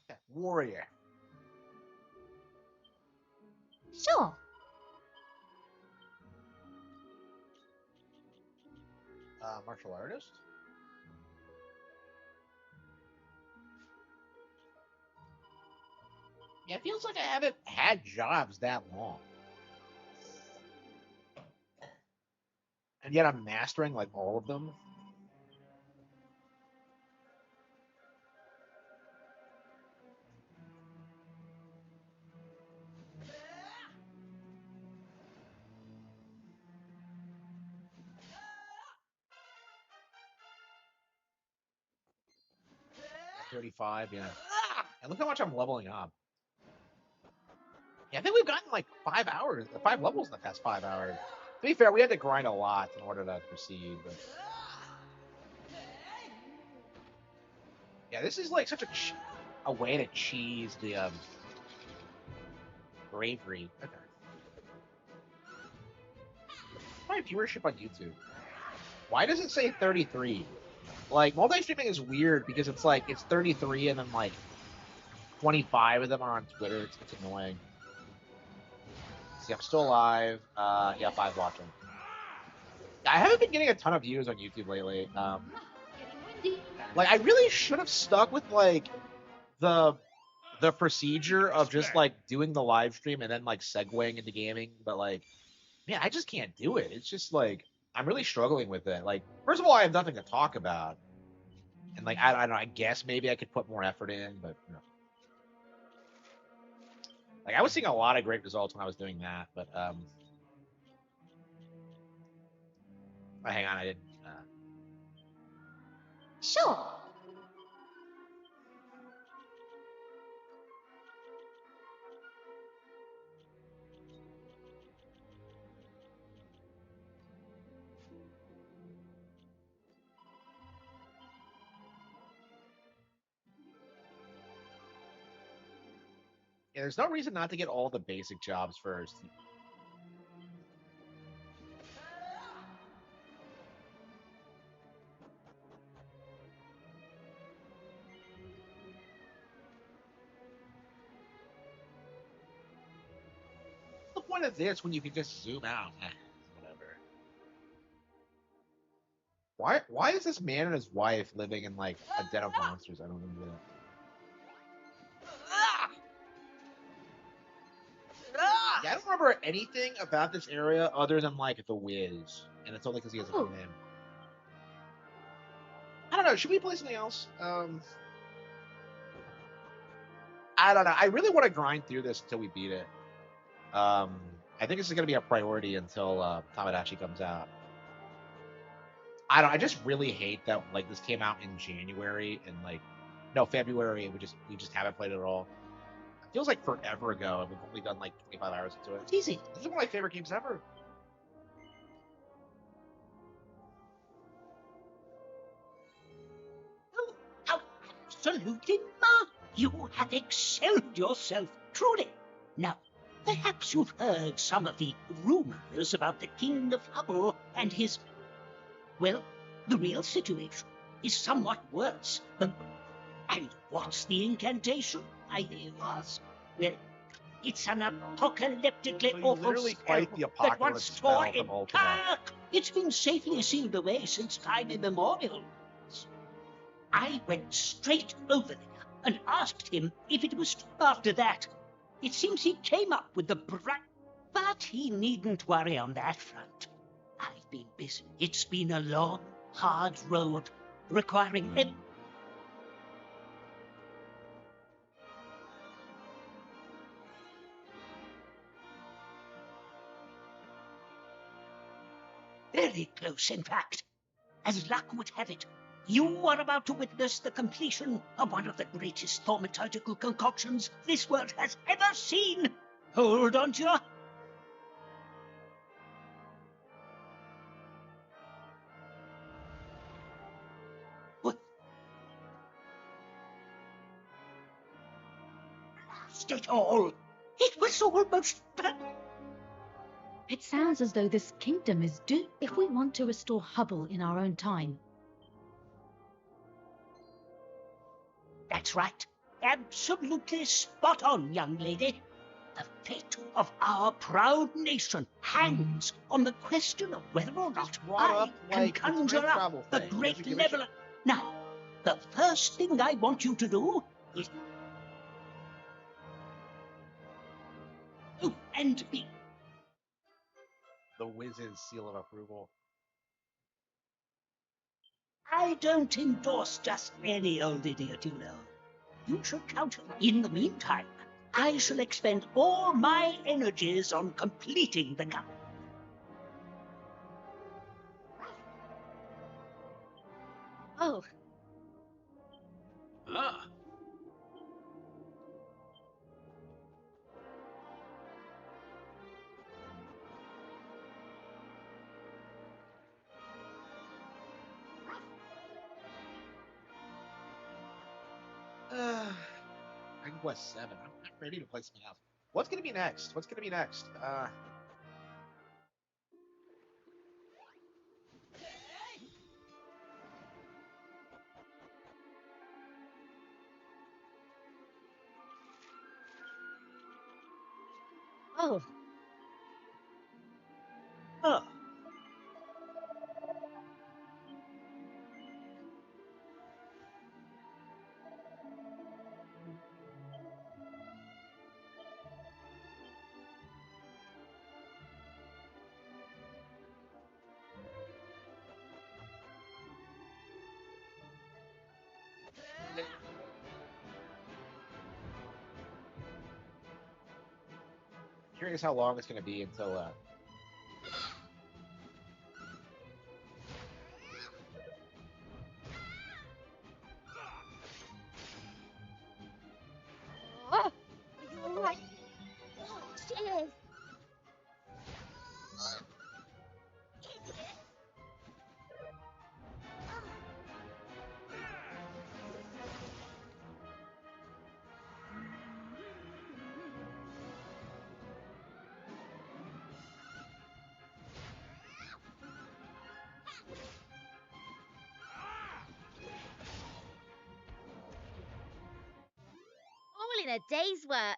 A: Okay, warrior.
F: Sure.
A: Martial artist. Yeah, it feels like I haven't had jobs that long. And yet I'm mastering like all of them. 35, yeah. And look how much I'm leveling up. Yeah, I think we've gotten like 5 hours, 5 levels in the past 5 hours. To be fair, we had to grind a lot in order to proceed, but... Yeah, this is like such a way to cheese the bravery. Okay. My viewership on YouTube. Why does it say 33? Like, multi-streaming is weird because it's like, it's 33 and then like 25 of them are on Twitter. It's annoying. See, I'm still alive. Yeah, 5 watching. I haven't been getting a ton of views on YouTube lately. Like, I really should have stuck with like the procedure of just like doing the live stream and then like segueing into gaming, but like, man, I just can't do it. It's just like I'm really struggling with it. Like, first of all, I have nothing to talk about, and like I don't know. I guess maybe I could put more effort in, but you know. Like I was seeing a lot of great results when I was doing that, but oh, hang on, I didn't.
C: Sure.
A: Yeah, there's no reason not to get all the basic jobs first. What's the point of this when you can just zoom out? Whatever. Why is this man and his wife living in like a den of monsters? I don't remember that. Yeah, I don't remember anything about this area other than like the Wiz, and it's only because he has a new name. I don't know. Should we play something else? I don't know. I really want to grind through this until we beat it. I think this is gonna be a priority until Tamadachi comes out. I don't. I just really hate that like this came out in January and like no February. And we just haven't played it at all. It feels like forever ago, and we've only done like 25 hours into it. It's easy. This is one of my favorite games ever.
O: Oh, absolutely, Ma. You have excelled yourself, truly. Now, perhaps you've heard some of the rumors about the King of Hubble and his... Well, the real situation is somewhat worse. And what's the incantation? I ask. Well, it's an apocalyptically awful spell that once tore entire... It's been safely sealed away since time immemorial. I went straight over there and asked him if it was true after that. It seems he came up with the but he needn't worry on that front. I've been busy. It's been a long, hard road, requiring very close, in fact. As luck would have it, you are about to witness the completion of one of the greatest thaumaturgical concoctions this world has ever seen. Hold on to your... What? Lost it all. It was almost...
F: It sounds as though this kingdom is doomed if we want to restore Hubble in our own time.
O: That's right. Absolutely spot on, young lady. The fate of our proud nation hangs on the question of whether or not I can conjure up the great leveler. Now, the first thing I want you to do is... Oh, and be...
A: The Wiz's seal of approval.
O: I don't endorse just any old idiot, you know. You should count on me. In the meantime, I shall expend all my energies on completing the gun.
F: Oh.
E: Ah,
A: Dragon Quest 7. I'm ready to play something else. What's gonna be next? What's gonna be next?
I: Oh.
O: Oh.
A: Curious how long it's gonna be until
I: Oh. Are you alright? Oh, cheers. All in a day's work.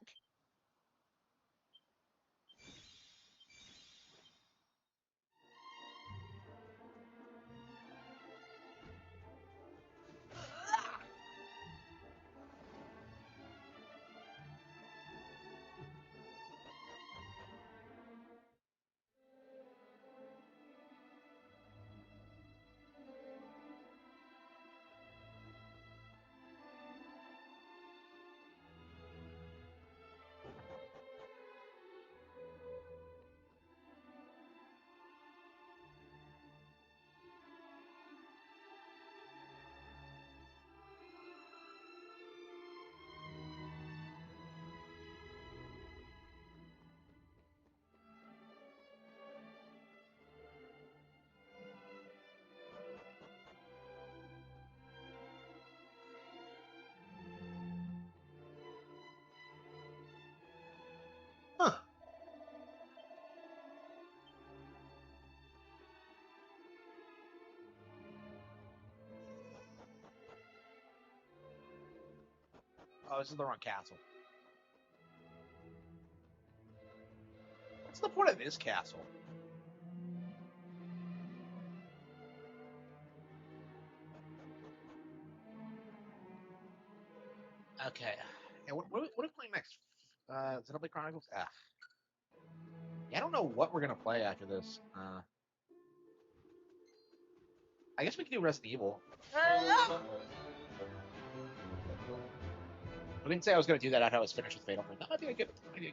A: Huh. Oh, this is the wrong castle. What's the point of this castle? Okay. Yeah, what are we playing next? Xenoblade Chronicles? Yeah, I don't know what we're gonna play after this. I guess we can do Resident Evil. I didn't say I was gonna do that after I was finished with Fatal Frame. That might be a good idea.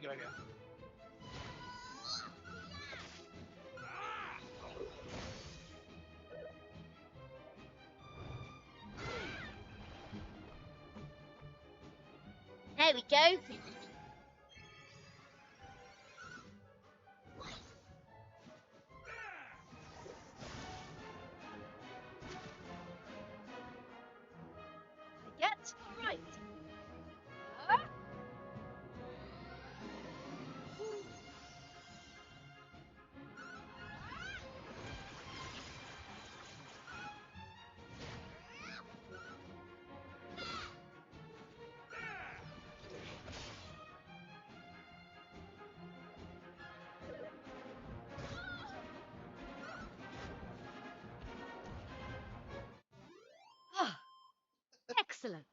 I: There we go. Get right. Excellent.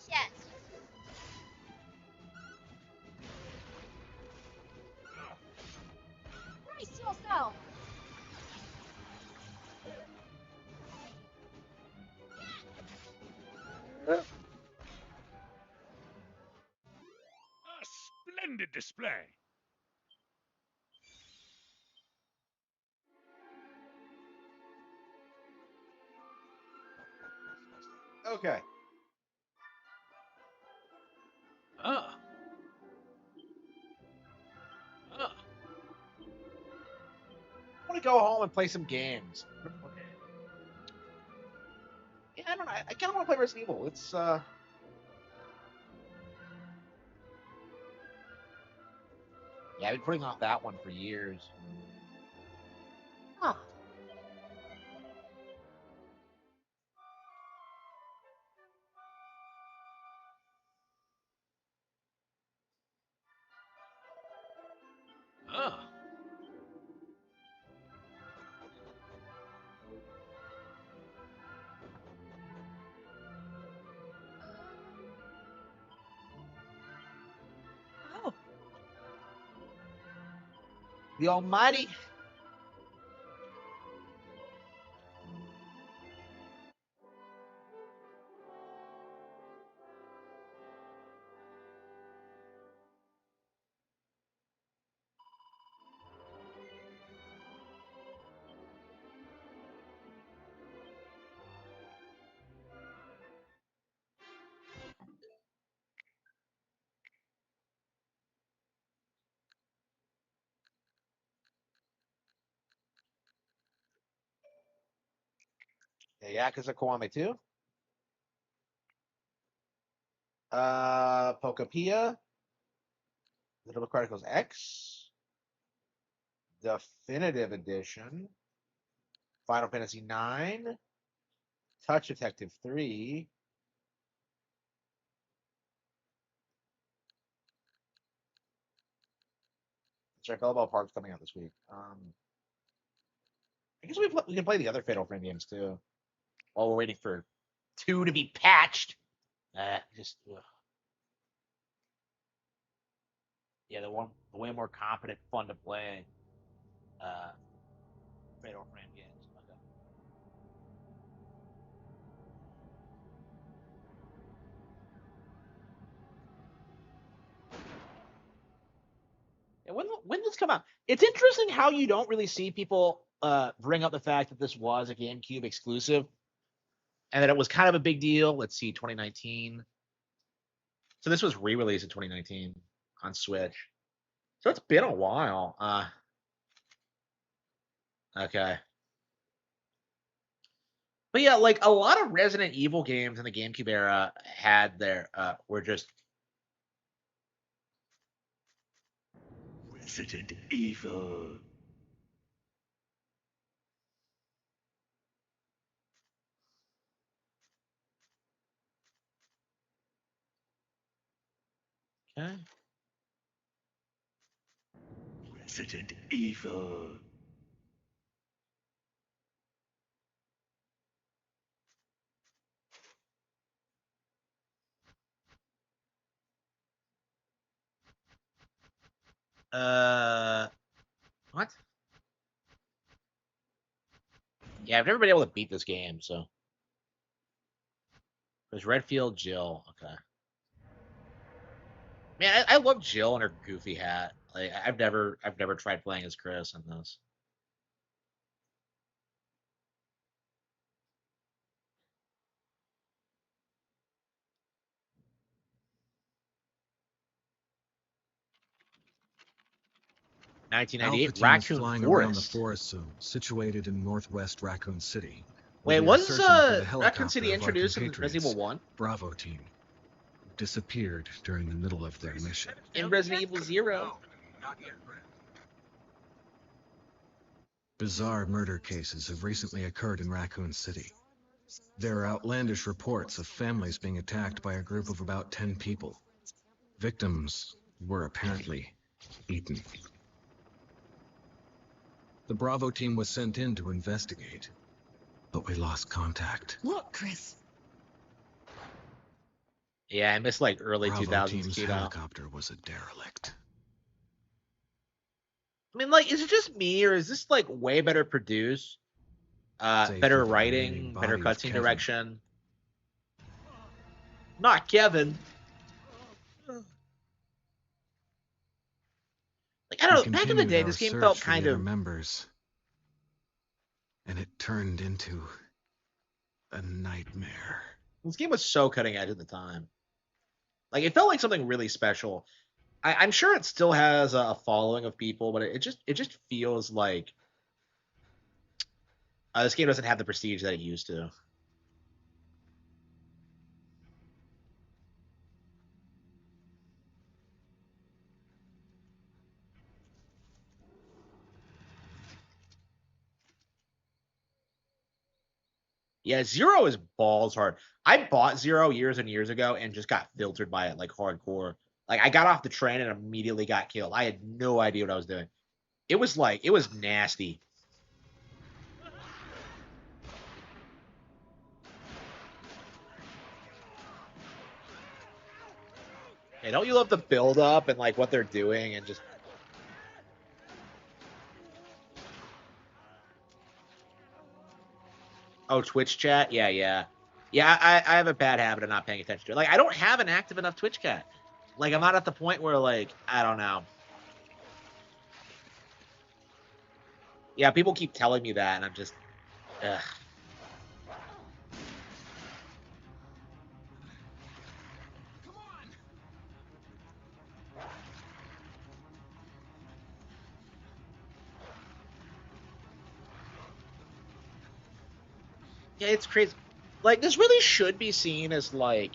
I: Yes. Brace yourself.
E: splendid display.
A: Okay.
E: Ah. Ah.
A: I want to go home and play some games. Yeah, I don't know. I kind of want to play Resident Evil. It's yeah, I've been putting off that one for years. Huh.
E: Ah.
G: Oh.
A: The Almighty. Yeah, Yakuza Kiwami 2. Pokopia. Little Chronicles X. Definitive Edition. Final Fantasy 9. Touch Detective 3. Check all about Parks coming out this week. I guess we can play the other Fatal Frame games too, while we're waiting for 2 to be patched. Just ugh. Yeah, the way more competent, fun to play Fatal Frame games. Okay. Yeah, when this come out? It's interesting how you don't really see people bring up the fact that this was a GameCube exclusive and that it was kind of a big deal. Let's see, 2019. So this was re-released in 2019 on Switch. So it's been a while. Okay. But yeah, like a lot of Resident Evil games in the GameCube era had their were just
E: Resident Evil.
A: okay.
E: Resident Evil.
A: What? Yeah, I've never been able to beat this game, so there's Redfield Jill. Okay. Man, I love Jill and her goofy hat. Like I've never tried playing as Chris in this.
P: Alpha
A: 1998
P: team is
A: Raccoon
P: flying
A: Forest.
P: around the forest zone, situated in northwest Raccoon City.
A: Wait,
P: We'll be
A: was
P: searching for the
A: Raccoon
P: helicopter
A: City
P: of our
A: introduced in
P: compatriots,
A: Resident Evil 1?
P: Bravo team, who disappeared during the middle of their mission.
A: In Resident Evil 0?
P: Bizarre murder cases have recently occurred in Raccoon City. There are outlandish reports of families being attacked by a group of about 10 people. Victims were apparently eaten. The Bravo team was sent in to investigate, but we lost contact.
G: Look, Chris.
A: Yeah, I missed like early
P: Bravo
A: 2000s
P: team's
A: Keto.
P: helicopter was a derelict.
A: I mean, like, is it just me, or is this like way better produced? Better writing, better cutscene direction. Not Kevin. I don't know.
P: We
A: Back in the
P: continued
A: day,
P: our
A: this game
P: search
A: felt
P: for the
A: kind
P: other
A: of.
P: members, and it turned into a nightmare.
A: This game was so cutting edge at the time. Like it felt like something really special. I'm sure it still has a following of people, but it just feels like this game doesn't have the prestige that it used to. Yeah, Zero is balls hard. I bought Zero years and years ago and just got filtered by it like hardcore. Like I got off the train and immediately got killed. I had no idea what I was doing. It was nasty. Hey, don't you love the build up and like what they're doing and just Oh, Twitch chat? Yeah, yeah. Yeah, I have a bad habit of not paying attention to it. Like I don't have an active enough Twitch chat. Like I'm not at the point where like, I don't know. Yeah, people keep telling me that and I'm just ugh. Yeah, it's crazy. Like this really should be seen as like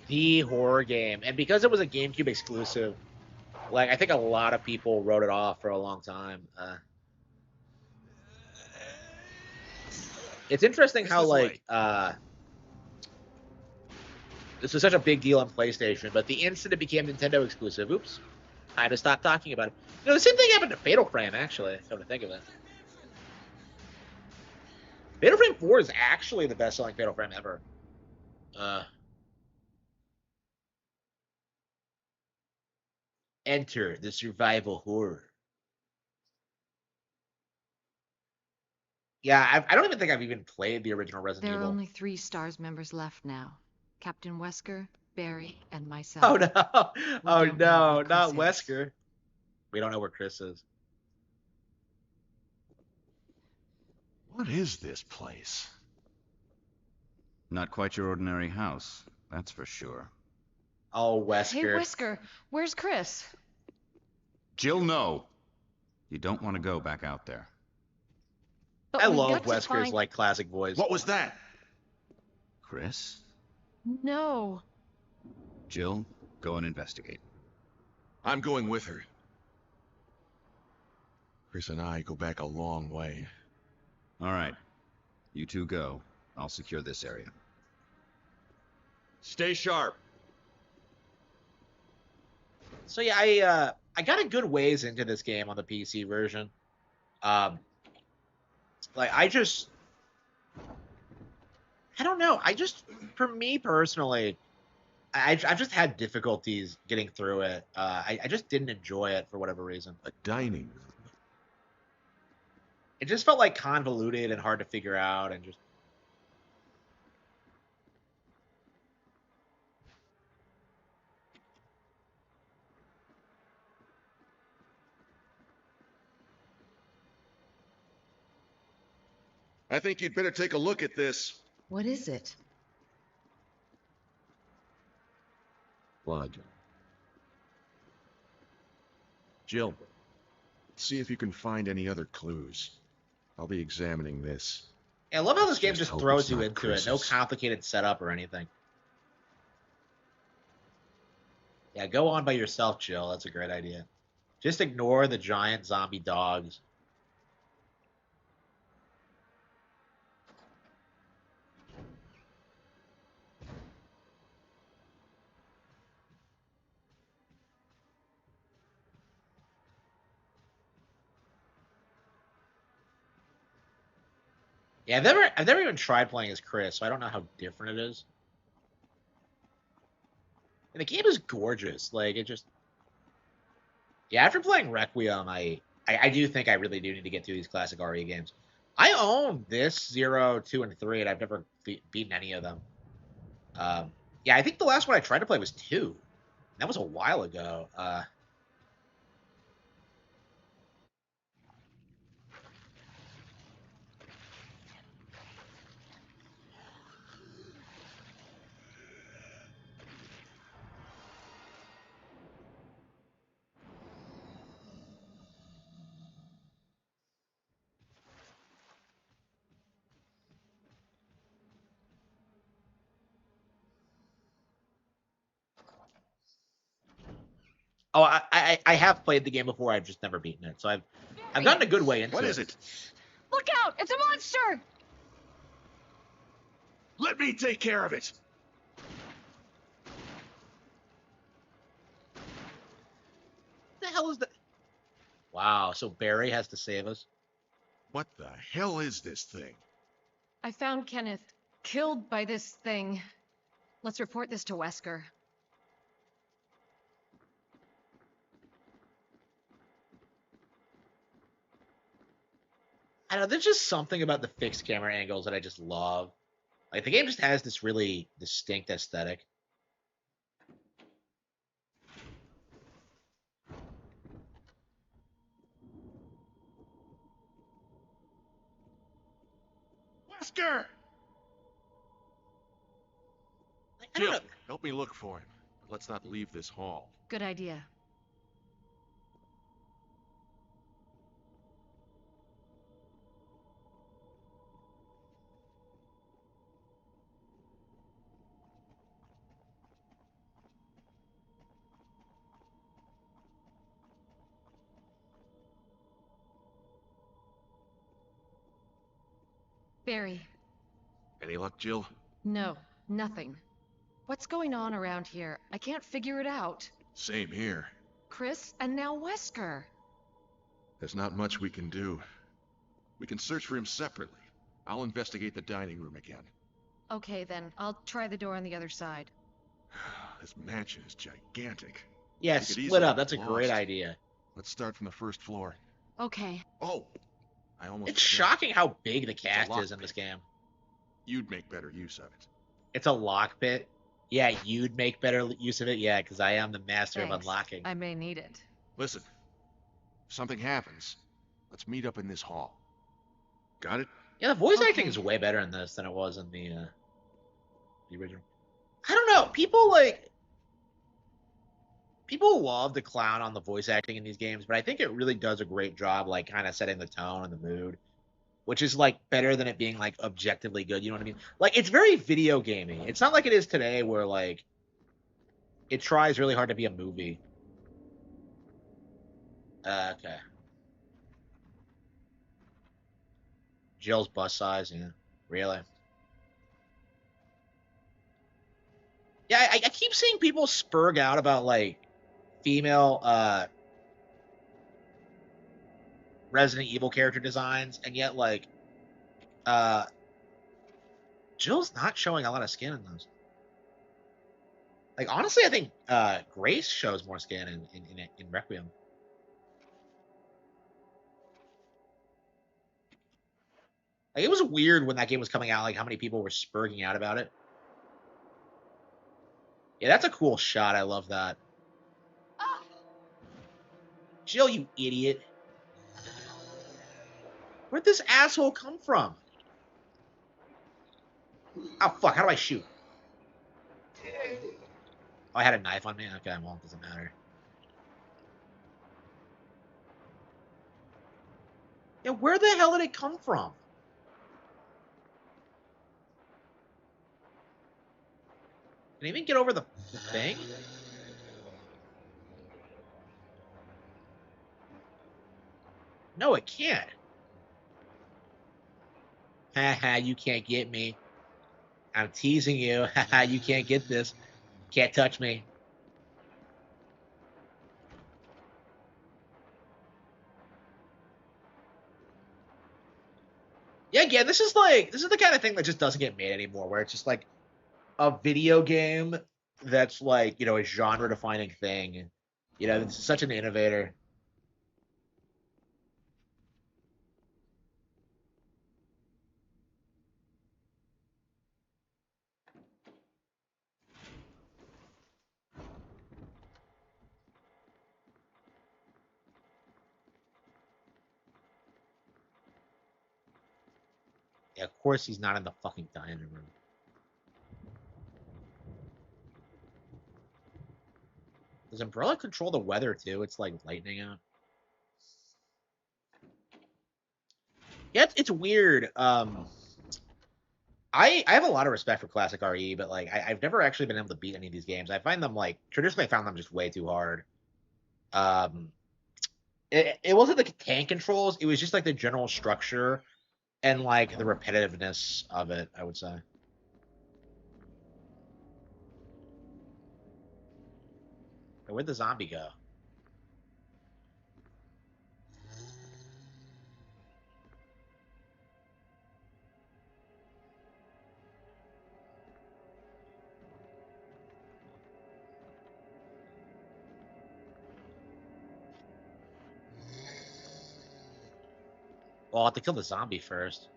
A: the horror game, and because it was a GameCube exclusive, like I think a lot of people wrote it off for a long time. It's interesting how like this was such a big deal on PlayStation, but the instant it became Nintendo exclusive, oops, I had to stop talking about it. You know, the same thing happened to Fatal Frame, actually, come to think of it. Fatal Frame 4 is actually the best-selling Fatal Frame ever. Enter the survival horror. Yeah, I don't even think I've even played the original Resident
Q: There are
A: Evil.
Q: only 3 STARS members left now. Captain Wesker, Barry, and myself.
A: Oh no! Oh
Q: don't know
A: no,
Q: where
A: not
Q: Chris is.
A: Wesker. We don't know where Chris is.
R: What is this place? Not quite your ordinary house, that's for sure.
A: Oh, Wesker.
Q: Hey, Wesker, where's Chris?
R: Jill, no. You don't want to go back out there.
Q: But
A: I
Q: we've
A: love
Q: got to
A: Wesker's
Q: find...
A: like classic voice.
R: What was that? Chris?
Q: No.
R: Jill, go and investigate.
S: I'm going with her. Chris and I go back a long way.
R: All right. You two go. I'll secure this area.
S: Stay sharp.
A: So yeah, I got a good ways into this game on the PC version. Like I don't know. For me personally, I've just had difficulties getting through it. I just didn't enjoy it for whatever reason.
S: A dining room.
A: It just felt like convoluted and hard to figure out, and just.
S: I think you'd better take a look at this.
Q: What is it?
S: Blood. Jill, see if you can find any other clues. I'll be examining this.
A: I love how this game just
S: hope
A: throws
S: it's
A: you
S: not
A: into it. No
S: Chris's.
A: complicated setup or anything. Yeah, go on by yourself, Jill. That's a great idea. Just ignore the giant zombie dogs. Yeah, I've never even tried playing as Chris, so I don't know how different it is. And the game is gorgeous. Like it just. Yeah, after playing Requiem, I do think I really do need to get through these classic RE games. I own this 0, 2, and 3, and I've never beaten any of them. Yeah, I think the last one I tried to play was 2. That was a while ago. Oh, I have played the game before. I've just never beaten it, so I've gotten a good way into it.
S: What is it?
G: Look out! It's a monster!
S: Let me take care of it.
A: What the hell is that? Wow, so Barry has to save us.
S: What the hell is this thing?
Q: I found Kenneth killed by this thing. Let's report this to Wesker.
A: I don't know, there's just something about the fixed camera angles that I just love. Like, the game just has this really distinct aesthetic.
S: Wesker! Jill, help me look for him. But let's not leave this hall.
Q: Good idea. Barry.
S: Any luck, Jill?
Q: No, nothing. What's going on around here? I can't figure it out.
S: Same here.
Q: Chris, and now Wesker.
S: There's not much we can do. We can search for him separately. I'll investigate the dining room again.
Q: Okay, then. I'll try the door on the other side.
S: This mansion is gigantic.
A: Yeah,
S: We could
A: split
S: easily
A: up.
S: get
A: That's a great
S: lost.
A: idea.
S: Let's start from the first floor.
Q: Okay.
S: Oh! I almost
A: It's
S: forgot.
A: shocking how big the
S: It's a
A: cast
S: lock
A: is in this game.
S: You'd make better use of it.
A: It's a lock pit. Yeah, you'd make better use of it. Yeah, because I am the master of
Q: Thanks.
A: unlocking.
Q: I may need it.
S: Listen, if something happens, let's meet up in this hall. Got it?
A: Yeah, the voice
Q: Okay.
A: acting is way better in this than it was in the original. I don't know. People love to clown on the voice acting in these games, but I think it really does a great job, like, kind of setting the tone and the mood, which is, like, better than it being, like, objectively good. You know what I mean? Like, it's very video gamey. It's not like it is today where, like, it tries really hard to be a movie. Okay. Jill's bust size, yeah. Really? Yeah, I keep seeing people spurg out about, like, female Resident Evil character designs, and yet, like, Jill's not showing a lot of skin in those. Like, honestly, I think Grace shows more skin in Requiem. Like, it was weird when that game was coming out, like, how many people were spurging out about it. Yeah, that's a cool shot. I love that. Jill, you idiot. Where'd this asshole come from? Oh, fuck. How do I shoot? Oh, I had a knife on me? Okay, well, it doesn't matter. Yeah, where the hell did it come from? Can it even get over the thing? No, it can't. Haha, you can't get me. I'm teasing you. Haha, you can't get this. Can't touch me. Yeah, again, this is the kind of thing that just doesn't get made anymore, where it's just like a video game that's like, you know, a genre defining thing. You know, it's such an innovator. Yeah, of course he's not in the fucking dining room. Does Umbrella control the weather too? It's like lightning out. Yeah, it's weird. I have a lot of respect for classic RE, but like I've never actually been able to beat any of these games. I find them like traditionally I found them just way too hard. It wasn't the tank controls. It was just like the general structure and like the repetitiveness of it, I would say. Where'd the zombie go? Well, I'll have to kill the zombie first.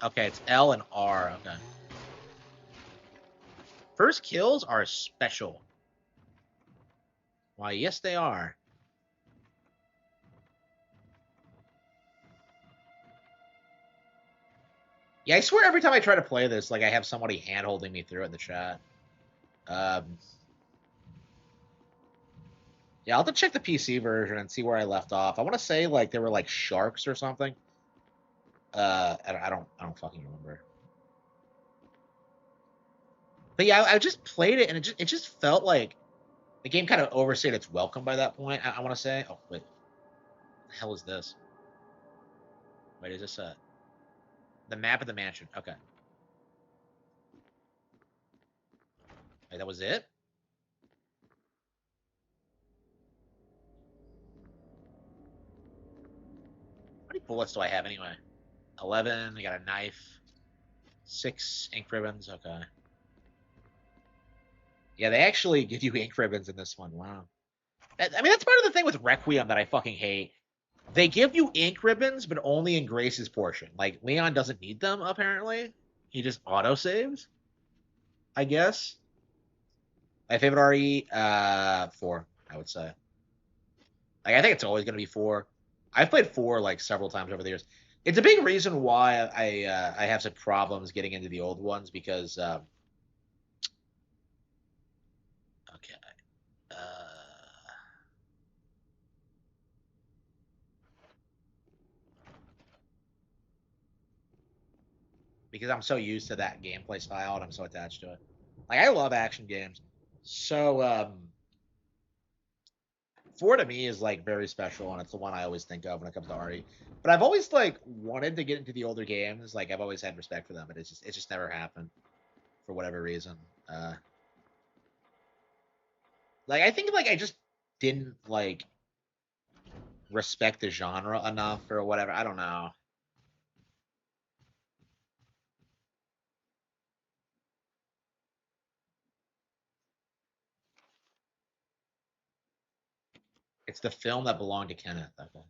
A: Okay, it's L and R. Okay. First kills are special. Why, yes, they are. Yeah, I swear every time I try to play this, like I have somebody hand-holding me through it in the chat. Yeah, I'll have to check the PC version and see where I left off. I want to say like there were like sharks or something. I don't fucking remember. But yeah, I just played it and it just felt like the game kind of overstayed its welcome by that point. I want to say. Oh wait, what the hell is this? Wait, is this the map of the mansion? Okay. Wait, that was it? How many bullets do I have anyway? 11. I got a knife. 6 ink ribbons. Okay. Yeah, they actually give you ink ribbons in this one. Wow. I mean, that's part of the thing with Requiem that I fucking hate. They give you ink ribbons, but only in Grace's portion. Like, Leon doesn't need them, apparently. He just auto-saves, I guess. My favorite RE, 4, I would say. Like, I think it's always going to be 4. I've played 4, like, several times over the years. It's a big reason why I have some problems getting into the old ones, because, okay. Because I'm so used to that gameplay style and I'm so attached to it. Like, I love action games. So, 4 to me is like very special, and it's the one I always think of when it comes to RE. But I've always like wanted to get into the older games. Like, I've always had respect for them, but it's just never happened for whatever reason. Like, I think like I just didn't like respect the genre enough or whatever. I don't know. It's the film that belonged to Kenneth. Okay.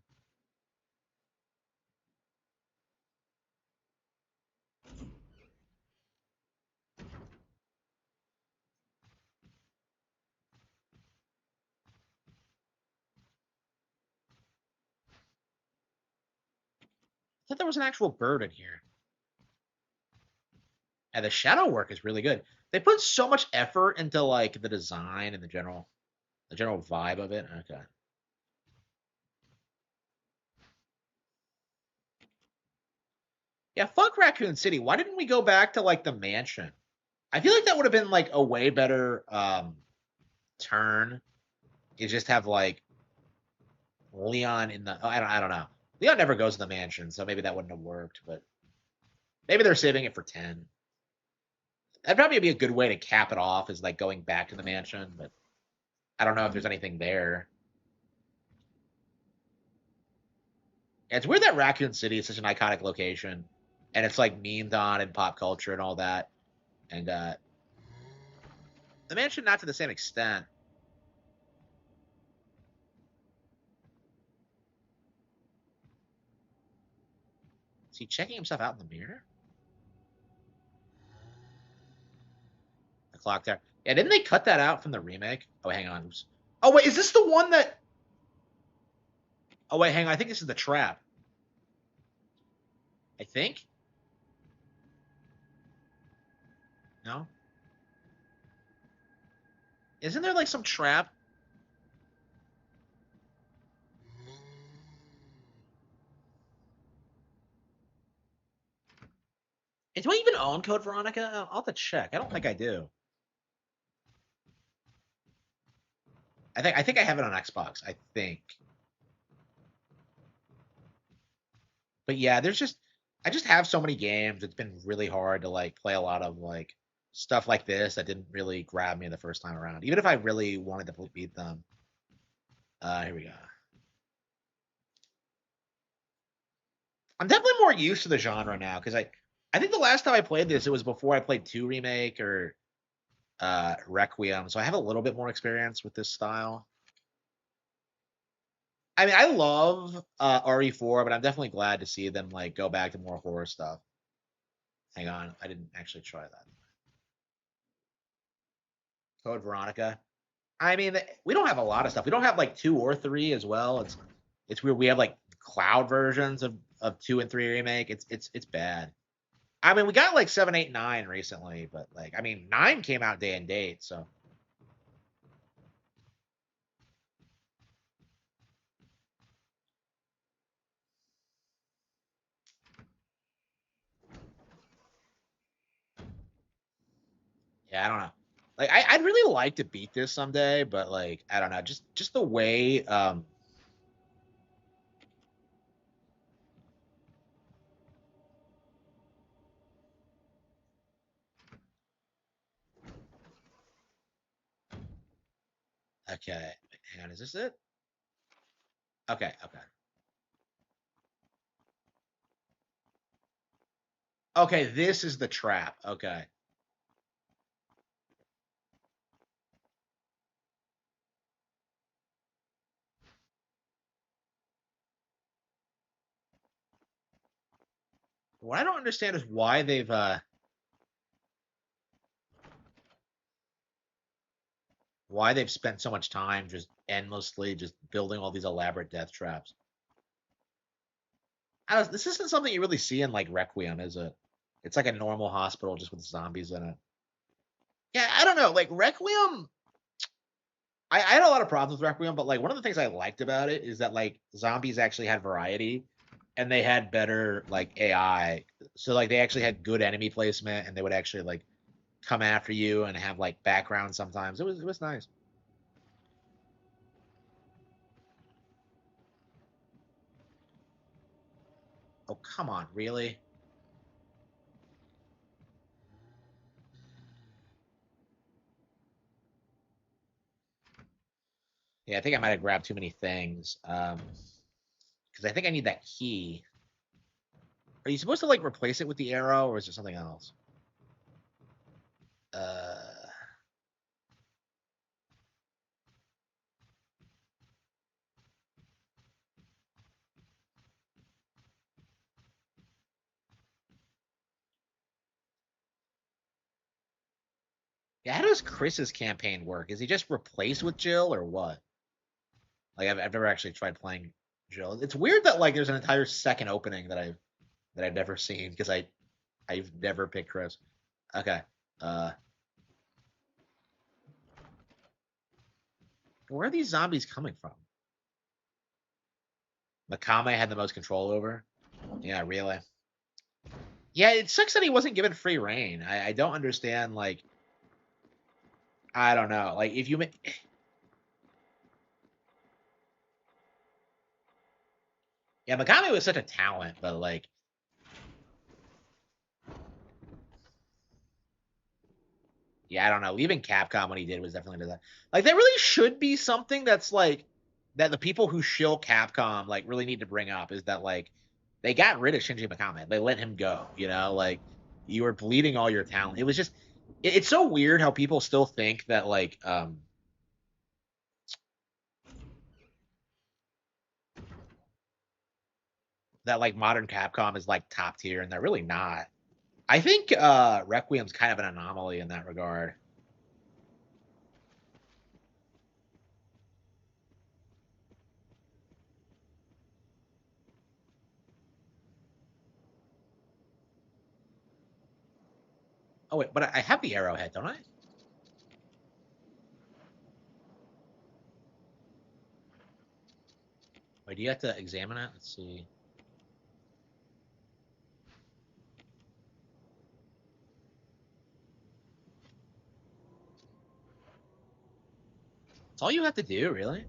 A: I thought there was an actual bird in here. And the shadow work is really good. They put so much effort into like the design and the general vibe of it. Okay. Yeah, fuck Raccoon City. Why didn't we go back to like the mansion? I feel like that would have been like a way better turn. You just have like Leon in the I don't know. Leon never goes to the mansion, so maybe that wouldn't have worked, but maybe they're saving it for 10. That'd probably be a good way to cap it off, is like going back to the mansion, but I don't know if there's anything there. Yeah, it's weird that Raccoon City is such an iconic location, and it's like memed on in pop culture and all that. And the mansion, not to the same extent. Is he checking himself out in the mirror? The clock there. Yeah, didn't they cut that out from the remake? Oh, hang on. Oops. Oh, wait, is this the one that... Oh, wait, hang on. I think this is the trap. I think? No? Isn't there, like, some trap? Do I even own Code Veronica? I'll have to check. I don't think I do. I think I have it on Xbox. I think. But yeah, I just have so many games. It's been really hard to like play a lot of like stuff like this that didn't really grab me the first time around. Even if I really wanted to beat them. Here we go. I'm definitely more used to the genre now because I think the last time I played this, it was before I played 2 Remake or Requiem, so I have a little bit more experience with this style. I mean, I love RE4, but I'm definitely glad to see them like go back to more horror stuff. Hang on, I didn't actually try that. Code Veronica. I mean, we don't have a lot of stuff. We don't have like 2 or 3 as well. It's weird. We have like cloud versions of 2 and 3 Remake. It's bad. I mean, we got like 7, 8, 9 recently, but like I mean, 9 came out day and date, so. Yeah, I don't know. Like I'd really like to beat this someday, but like I don't know, just the way okay. Hang on, is this it? Okay, okay. Okay, this is the trap. Okay. What I don't understand is why they've spent so much time just endlessly just building all these elaborate death traps. This isn't something you really see in like Requiem, is it? It's like a normal hospital just with zombies in it. Yeah, I don't know. Like Requiem, I had a lot of problems with Requiem, but like one of the things I liked about it is that like zombies actually had variety and they had better like AI. So like they actually had good enemy placement and they would actually like come after you and have like background sometimes. It was nice. Oh, come on, really? Yeah, I think I might have grabbed too many things. Because I think I need that key. Are you supposed to like replace it with the arrow or is it something else? Uh Yeah, how does Chris's campaign work? Is he just replaced with Jill or what? Like I've never actually tried playing Jill. It's weird that like there's an entire second opening that I've never seen because I've never picked Chris. Okay. Uh where are these zombies coming from? Makame had the most control over. Yeah, really. Yeah, it sucks that he wasn't given free reign. I don't understand like I don't know. Like if you yeah, Makame was such a talent, but like yeah, I don't know. Leaving Capcom when he did was definitely that. Like, there really should be something that's like that the people who shill Capcom like really need to bring up is that like they got rid of Shinji Mikami. They let him go. You know, like you were bleeding all your talent. It was just it's so weird how people still think that like that like modern Capcom is like top tier, and they're really not. I think Requiem's kind of an anomaly in that regard. Oh wait, but I have the arrowhead, don't I? Wait, do you have to examine it? Let's see. That's all you have to do, really?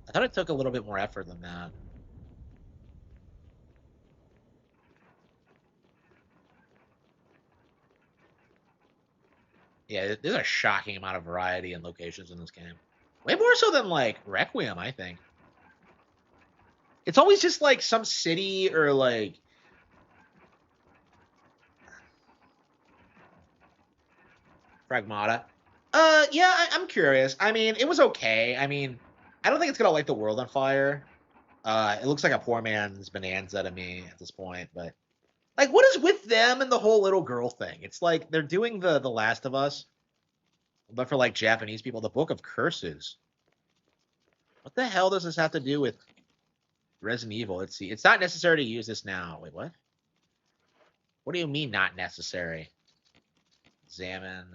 A: I thought it took a little bit more effort than that. Yeah, there's a shocking amount of variety and locations in this game. Way more so than, like, Requiem, I think. It's always just, like, some city or, like... Pragmata. Yeah, I'm curious. I mean, it was okay. I mean, I don't think it's gonna light the world on fire. It looks like a poor man's Bonanza to me at this point, but... Like, what is with them and the whole little girl thing? It's like they're doing the Last of Us, but for, like, Japanese people. The Book of Curses. What the hell does this have to do with Resident Evil? Let's see. It's not necessary to use this now. Wait, what? What do you mean not necessary? Examine,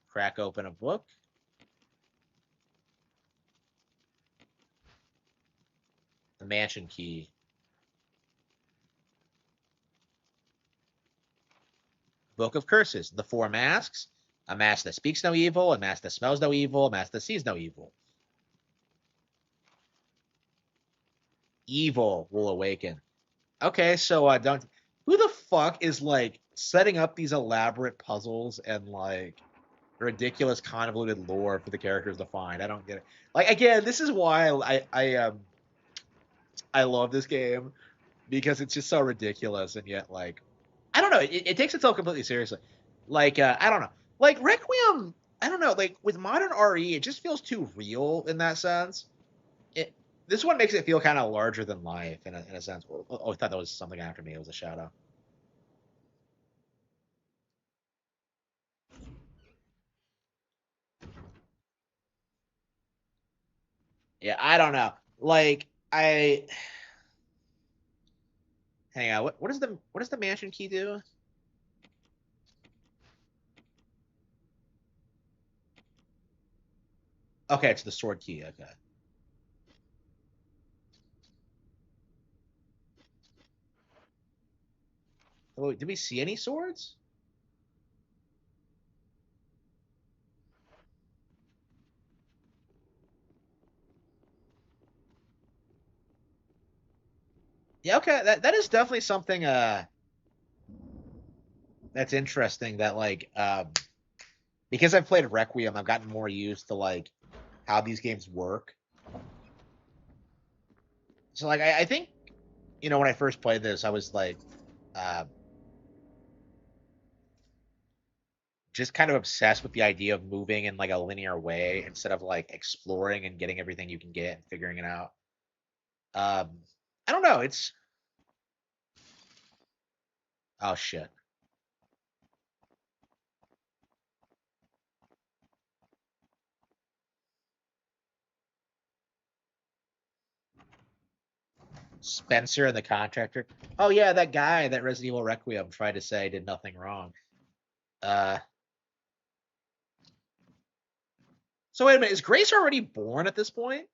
A: crack open a book. The mansion key. Book of Curses. The four masks. A mask that speaks no evil, a mask that smells no evil, a mask that sees no evil. Evil will awaken. Okay, so don't... Who the fuck is, like, setting up these elaborate puzzles and, like, ridiculous convoluted lore for the characters to find? I don't get it. Like, again, this is why I love this game, because it's just so ridiculous, and yet, like, I don't know, it takes itself completely seriously. Like, I don't know. Like, Requiem, I don't know, like, with modern RE, it just feels too real in that sense. This one makes it feel kind of larger than life in a sense. Oh, I thought that was something after me. It was a shadow. Yeah, I don't know. Like, hang on. What does the mansion key do? Okay, it's the sword key. Okay. Oh, wait, did we see any swords? Yeah, okay. That is definitely something that's interesting, that, like, because I've played Requiem, I've gotten more used to, like, how these games work. So, like, I think, when I first played this, I was like, just kind of obsessed with the idea of moving in, like, a linear way instead of, like, exploring and getting everything you can get and figuring it out. I don't know. It's... Oh, shit. Spencer and the contractor. Oh, yeah, that guy that Resident Evil Requiem tried to say did nothing wrong. So wait a minute. Is Grace already born at this point?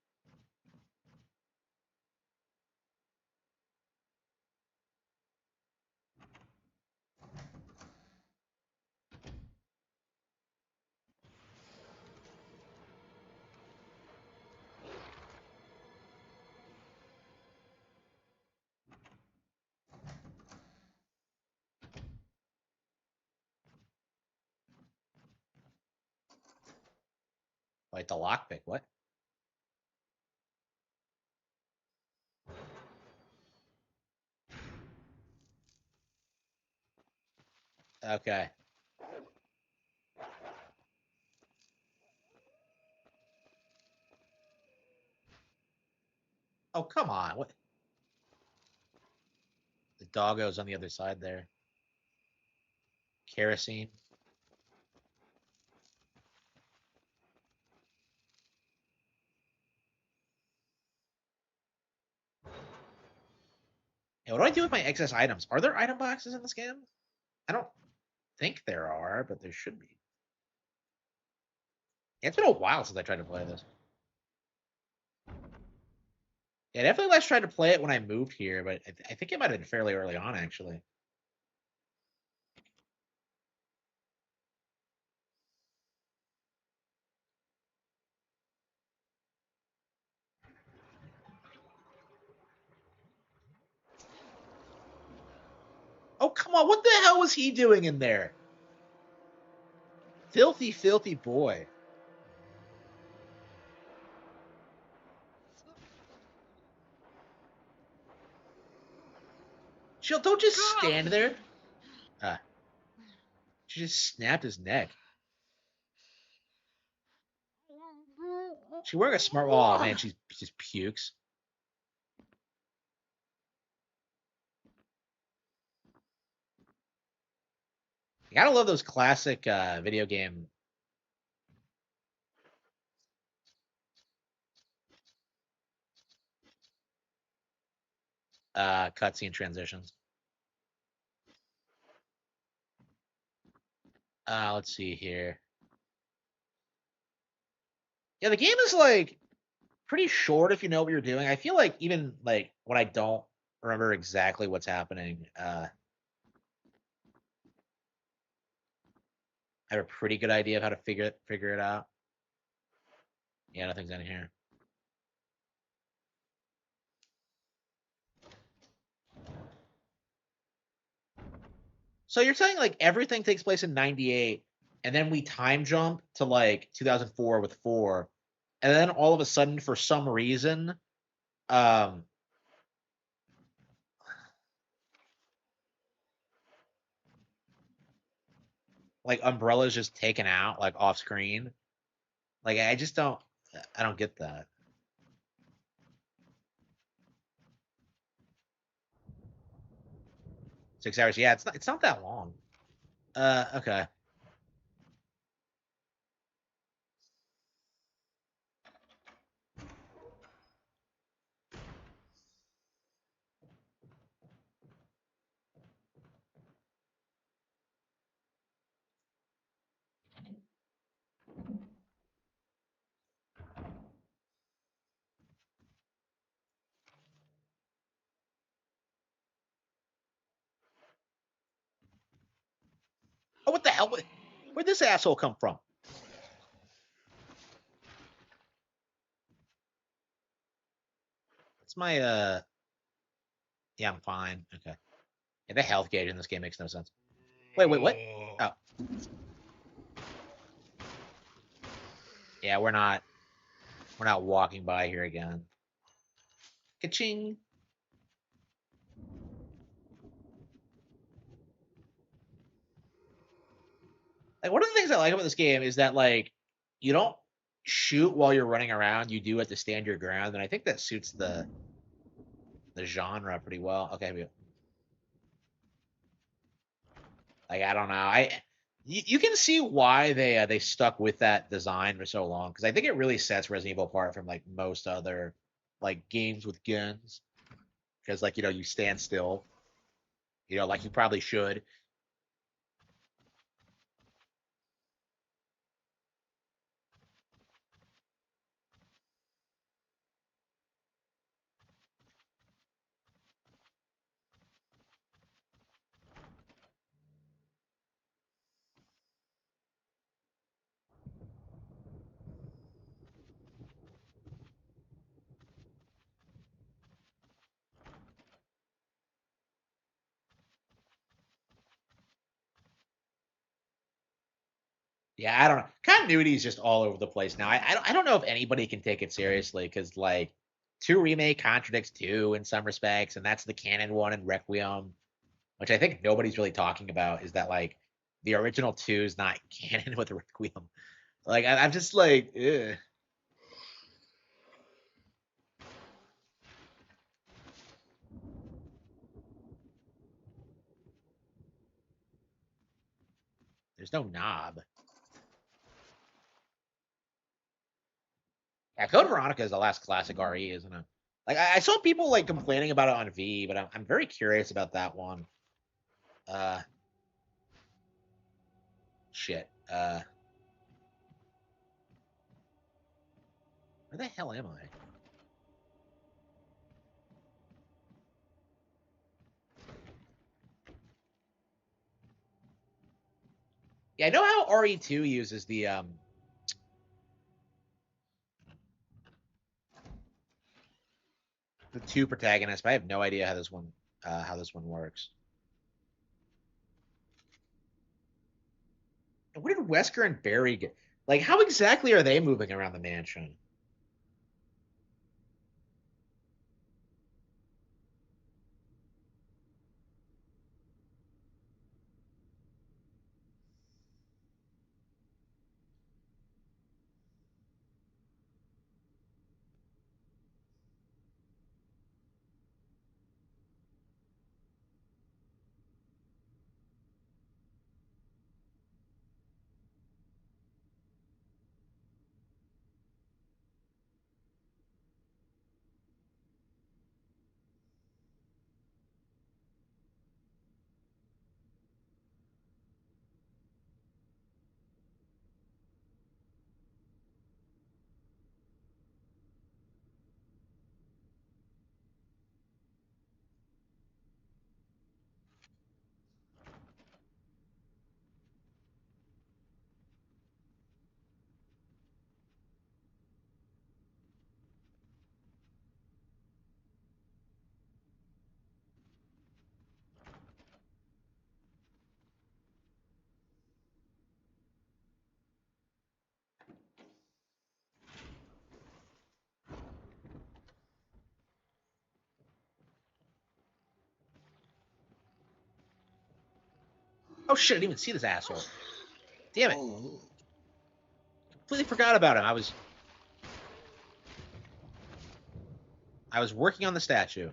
A: Like the lockpick. What? Okay. Oh, come on. What? The doggo's on the other side there. Kerosene. Hey, what do I do with my excess items? Are there item boxes in this game? I don't think there are, but there should be. Yeah, it's been a while since I tried to play this. Yeah, I definitely last tried to play it when I moved here, but I think it might have been fairly early on, actually. Oh, come on. What the hell was he doing in there? Filthy, filthy boy. Jill, don't just stand there. She just snapped his neck. She wearing a smart. Oh man, she just pukes. You gotta love those classic video game. Cutscene transitions. Let's see here. Yeah, the game is like pretty short if you know what you're doing. I feel like even like when I don't remember exactly what's happening, I have a pretty good idea of how to figure it out. Yeah, nothing's in here. So you're saying like everything takes place in 98 and then we time jump to like 2004 with 4 and then all of a sudden for some reason um like Umbrella's just taken out like off screen. Like I don't get that. 6 hours. Yeah, it's not that long. Okay. Oh, what the hell? Where'd this asshole come from? It's my yeah, I'm fine. Okay. Yeah, the health gauge in this game makes no sense. Wait, what? Oh. Yeah, we're not walking by here again. Ka-ching. Like one of the things I like about this game is that like you don't shoot while you're running around. You do have to stand your ground, and I think that suits the genre pretty well. Okay, like I don't know. You can see why they stuck with that design for so long because I think it really sets Resident Evil apart from like most other like games with guns because like you stand still, like you probably should. Yeah, I don't know. Continuity is just all over the place now. I don't know if anybody can take it seriously because like 2 remake contradicts 2 in some respects, and that's the canon one in Requiem, which I think nobody's really talking about. Is that like the original 2 is not canon with Requiem? Like I'm just like, ugh. There's no knob. Yeah, Code Veronica is the last classic RE, isn't it? Like I saw people like complaining about it on V, but I'm very curious about that one. Uh, shit. Where the hell am I? Yeah, I know how RE2 uses the 2 protagonists, but I have no idea how this one works. Where did Wesker and Barry get? Like, how exactly are they moving around the mansion? Oh shit! I didn't even see this asshole. Damn it! Completely forgot about him. I was working on the statue.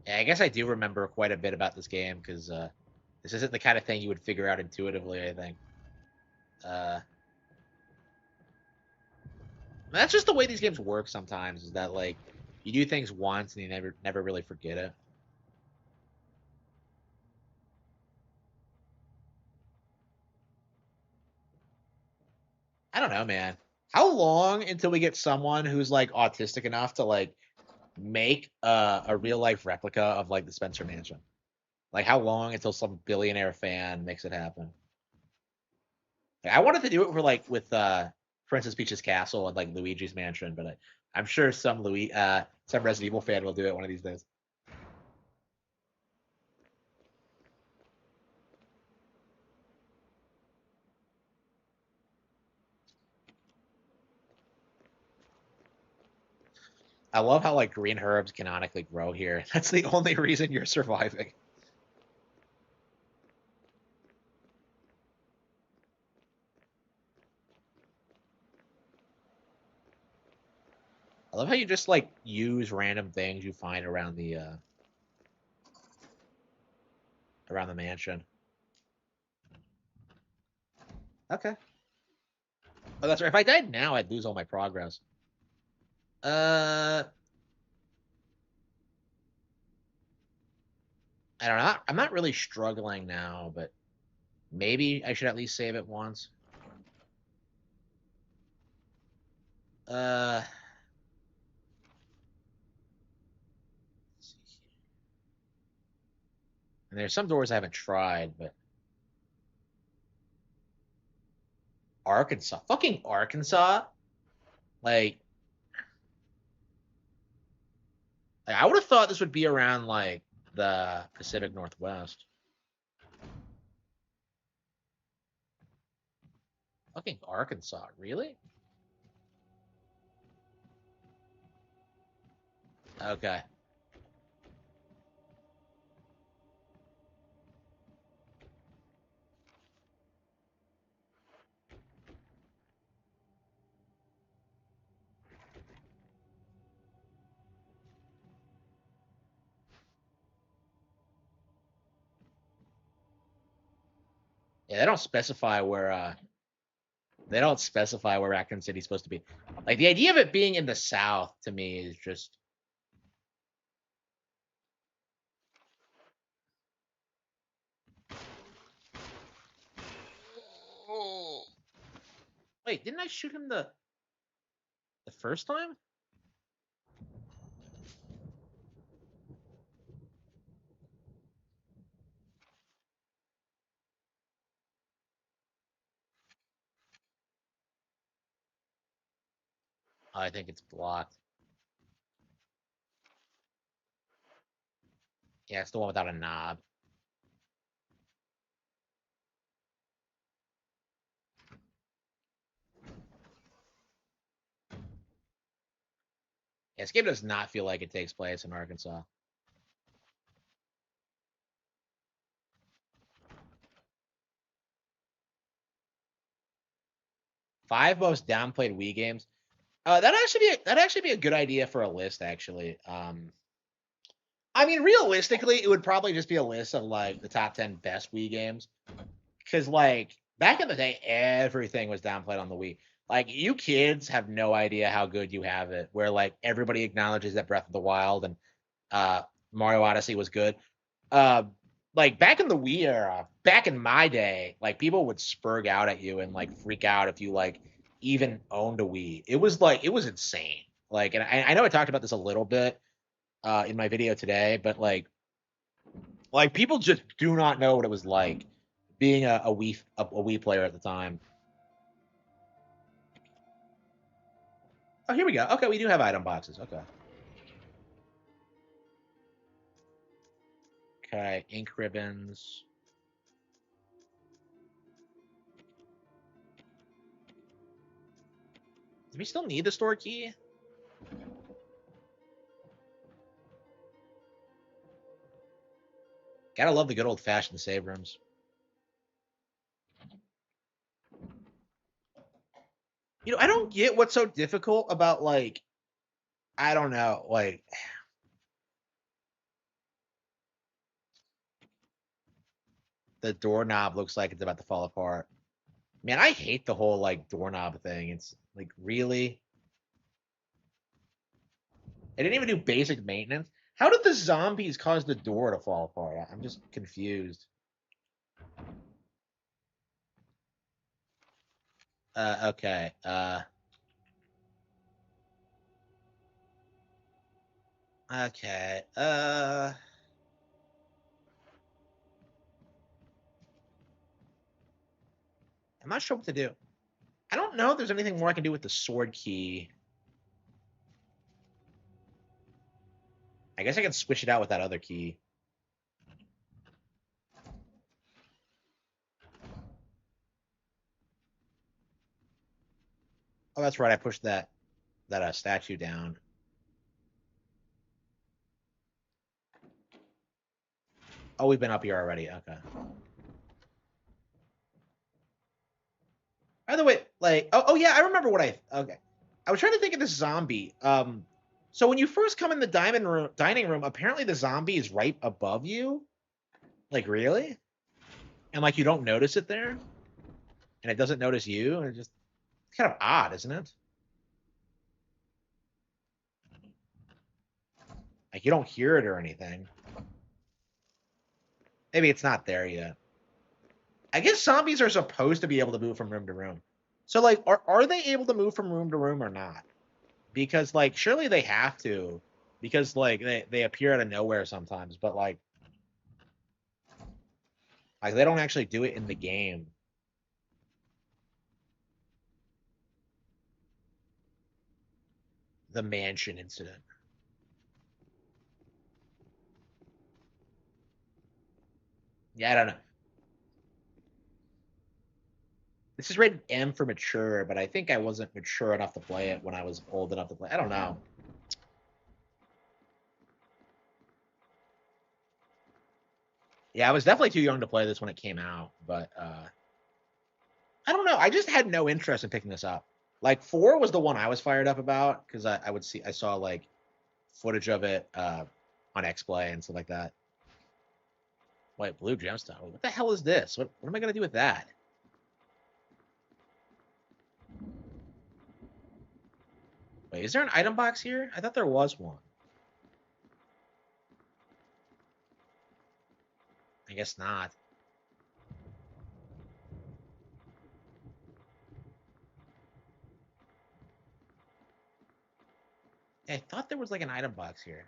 A: Yeah, I guess I do remember quite a bit about this game because this isn't the kind of thing you would figure out intuitively. I think. That's just the way these games work sometimes. Is that like you do things once and you never really forget it. I don't know, man. How long until we get someone who's like autistic enough to like make a real life replica of like the Spencer Mansion? Like how long until some billionaire fan makes it happen? Like, I wanted to do it for like with Princess Peach's castle and like Luigi's mansion, but I'm sure some Resident Evil fan will do it one of these days. I love how like green herbs canonically grow here. That's the only reason you're surviving. I love how you just like use random things you find around the mansion. Okay. Oh, that's right. If I died now, I'd lose all my progress. Uh, I don't know. I'm not really struggling now, but maybe I should at least save it once. Uh, and there's some doors I haven't tried, but Arkansas, fucking Arkansas, like I would have thought this would be around like the Pacific Northwest. Fucking Arkansas, really? Okay. Yeah, they don't specify where Raccoon City's supposed to be. Like the idea of it being in the South to me is just wait, didn't I shoot him the first time? I think it's blocked. Yeah, it's the one without a knob. Yeah, this game does not feel like it takes place in Arkansas. Five most downplayed Wii games. That'd actually be a good idea for a list, actually. I mean, realistically, it would probably just be a list of like the top 10 best Wii games. Because like back in the day, everything was downplayed on the Wii. Like you kids have no idea how good you have it. Where like everybody acknowledges that Breath of the Wild and Mario Odyssey was good. Uh, like back in the Wii era, back in my day, like people would spurg out at you and like freak out if you like even owned a Wii. It was insane. Like, and I know I talked about this a little bit in my video today, but like people just do not know what it was like being a Wii player at the time. Oh, here we go. Okay, we do have item boxes. Okay. Okay, ink ribbons. Do we still need the store key? Gotta love the good old fashioned save rooms. You know, I don't get what's so difficult about like, I don't know, like the doorknob looks like it's about to fall apart. Man, I hate the whole like doorknob thing. It's like really. I didn't even do basic maintenance. How did the zombies cause the door to fall apart? I'm just confused. Okay. Okay. I'm not sure what to do. I don't know if there's anything more I can do with the sword key. I guess I can switch it out with that other key. Oh, that's right. I pushed that statue down. Oh, we've been up here already. Okay. By the way, like, oh yeah, I remember what okay. I was trying to think of this zombie. So when you first come in the dining room, apparently the zombie is right above you. Like, really? And like you don't notice it there, and it doesn't notice you, and it's kind of odd, isn't it? Like you don't hear it or anything. Maybe it's not there yet. I guess zombies are supposed to be able to move from room to room. So like, are they able to move from room to room or not? Because like, surely they have to, because like they appear out of nowhere sometimes, but like they don't actually do it in the game. The mansion incident. Yeah, I don't know. This is rated M for mature, but I think I wasn't mature enough to play it when I was old enough to play. I don't know. Yeah, I was definitely too young to play this when it came out, but I don't know. I just had no interest in picking this up. Like 4 was the one I was fired up about because I saw like footage of it on XPlay and stuff like that. Wait, blue gemstone. What the hell is this? What am I gonna do with that? Wait, is there an item box here? I thought there was one. I guess not. I thought there was like an item box here.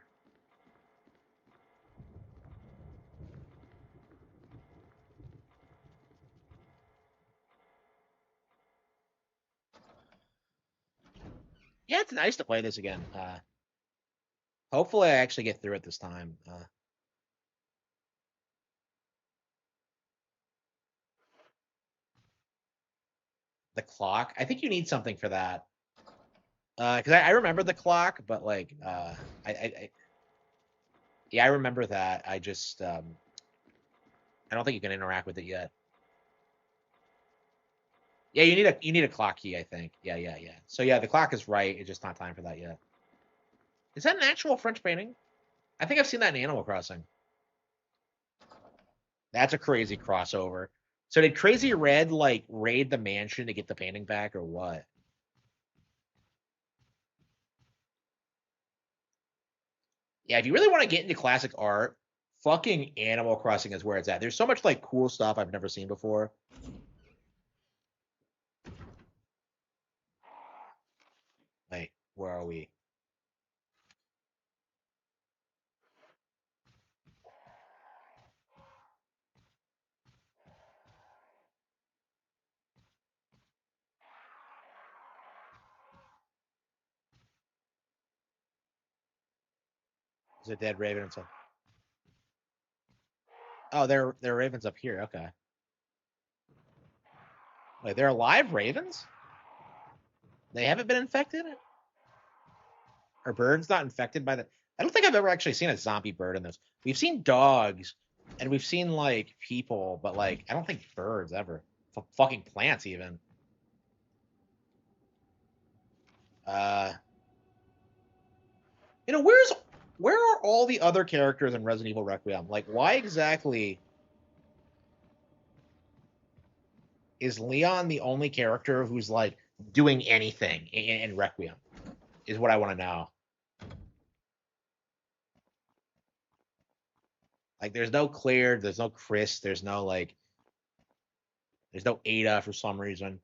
A: Yeah, it's nice to play this again. Hopefully I actually get through it this time. The clock. I think you need something for that. Because I remember the clock, but like, yeah, I remember that. I just, I don't think you can interact with it yet. Yeah, you need a clock key, I think. Yeah. So yeah, the clock is right. It's just not time for that yet. Is that an actual French painting? I think I've seen that in Animal Crossing. That's a crazy crossover. So did Crazy Red like raid the mansion to get the painting back, or what? Yeah, if you really want to get into classic art, fucking Animal Crossing is where it's at. There's so much like cool stuff I've never seen before. Wait, where are we? Is it dead raven and stuff? Oh, they're ravens up here. Okay. Wait, they're alive ravens? They haven't been infected? Are birds not infected by the? I don't think I've ever actually seen a zombie bird in this. We've seen dogs, and we've seen like people, but like I don't think birds ever. Fucking plants even. Uh, where are all the other characters in Resident Evil Requiem? Like, why exactly is Leon the only character who's like doing anything in Requiem? Is what I want to know. Like, there's no Claire, there's no Chris, there's no like, there's no Ada for some reason.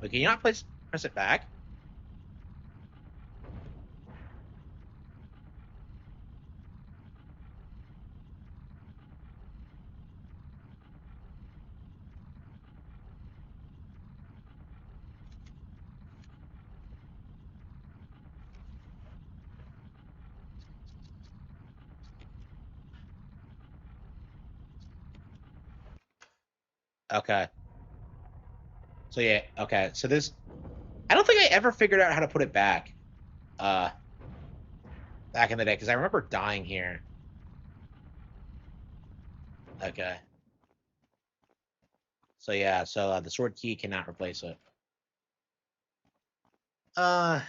A: Wait, can you not press it back? Okay. So yeah, okay. So this, I don't think I ever figured out how to put it back. Uh, Back in the day, because I remember dying here. Okay. So yeah, so the sword key cannot replace it. Yeah,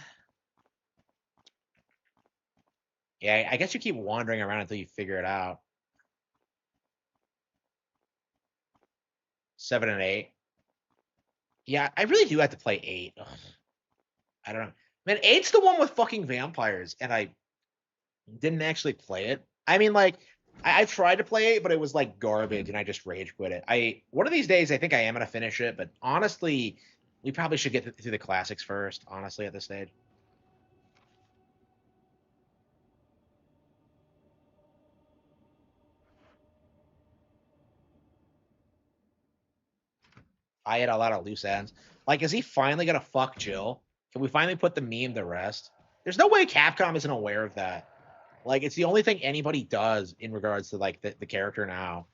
A: I guess you keep wandering around until you figure it out. 7 and 8. Yeah, I really do have to play 8. Ugh, I don't know. Man, 8's the one with fucking vampires, and I didn't actually play it. I mean, like, I tried to play it, but it was like garbage, and I just rage quit it. One of these days, I think I am gonna finish it, but honestly, we probably should get through the classics first. Honestly, at this stage. I had a lot of loose ends. Like, is he finally gonna fuck Jill? Can we finally put the meme to rest? There's no way Capcom isn't aware of that. Like, it's the only thing anybody does in regards to like the character now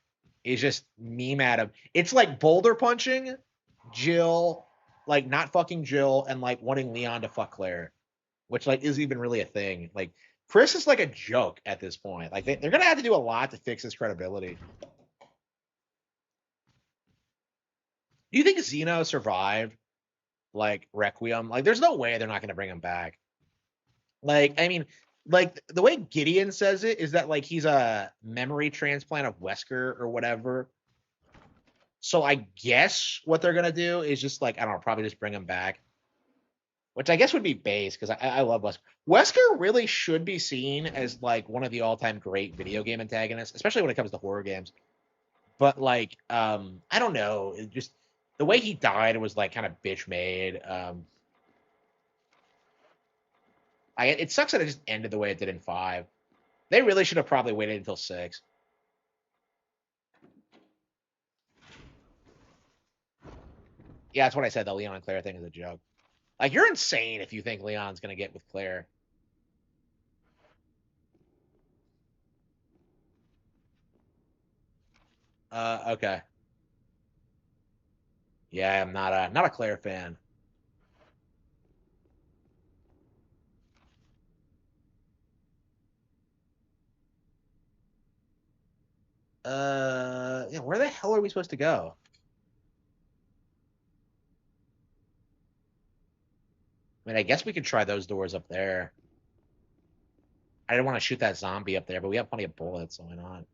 A: is just meme at him. It's like boulder punching Jill, like not fucking Jill, and like wanting Leon to fuck Claire, which like isn't even really a thing. Like Chris is like a joke at this point. Like they're gonna have to do a lot to fix his credibility. Do you think Xeno survived like Requiem? Like, there's no way they're not gonna bring him back. Like, I mean, like the way Gideon says it is that like he's a memory transplant of Wesker or whatever. So I guess what they're gonna do is just like I don't know, probably just bring him back, which I guess would be base because I love Wesker. Wesker really should be seen as like one of the all-time great video game antagonists, especially when it comes to horror games. But like, I don't know, it just the way he died was like kind of bitch made. It sucks that it just ended the way it did in 5. They really should have probably waited until 6. Yeah, that's what I said. The Leon and Claire thing is a joke. Like, you're insane if you think Leon's gonna get with Claire. Okay. Yeah, I'm not a Claire fan. Yeah, where the hell are we supposed to go? I mean, I guess we could try those doors up there. I didn't want to shoot that zombie up there, but we have plenty of bullets, so why not?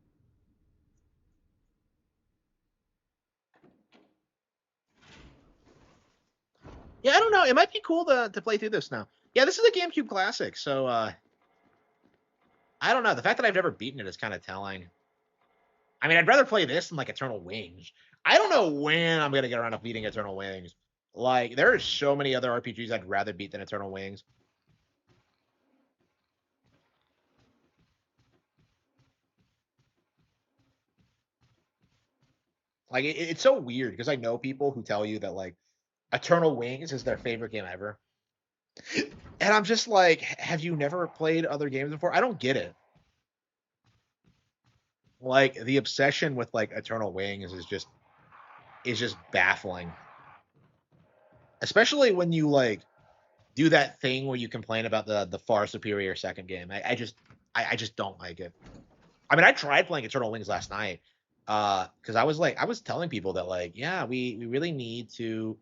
A: Yeah, I don't know. It might be cool to play through this now. Yeah, this is a GameCube classic, so I don't know. The fact that I've never beaten it is kind of telling. I mean, I'd rather play this than like Eternal Wings. I don't know when I'm gonna get around to beating Eternal Wings. Like, there are so many other RPGs I'd rather beat than Eternal Wings. Like, it's so weird because I know people who tell you that like Eternal Wings is their favorite game ever. And I'm just like, have you never played other games before? I don't get it. Like, the obsession with like Eternal Wings is just baffling. Especially when you like do that thing where you complain about the far superior second game. I just don't like it. I mean, I tried playing Eternal Wings last night. Because I was telling people that like, yeah, we really need to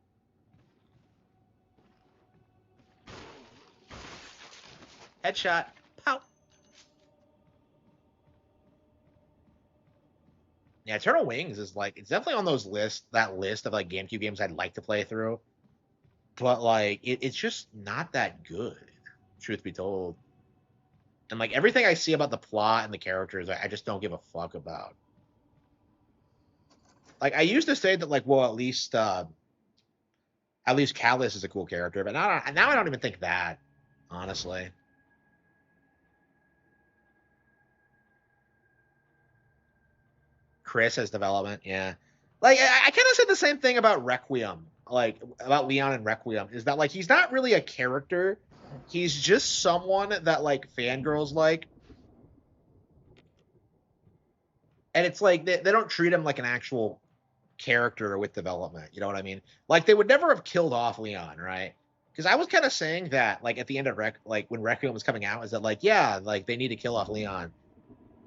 A: headshot. Pow. Yeah, Eternal Wings is like, it's definitely on that list of like GameCube games I'd like to play through. But like it's just not that good, truth be told. And like everything I see about the plot and the characters, I just don't give a fuck about. Like, I used to say that like, well, at least Callus is a cool character, but now I don't even think that, honestly. Chris has development, yeah. Like, I kind of said the same thing about Requiem, like about Leon and Requiem, is that like he's not really a character. He's just someone that like fangirls like. And it's like they don't treat him like an actual character with development. You know what I mean? Like, they would never have killed off Leon, right? Because I was kind of saying that, like, at the end of like when Requiem was coming out, is that like, yeah, like they need to kill off Leon.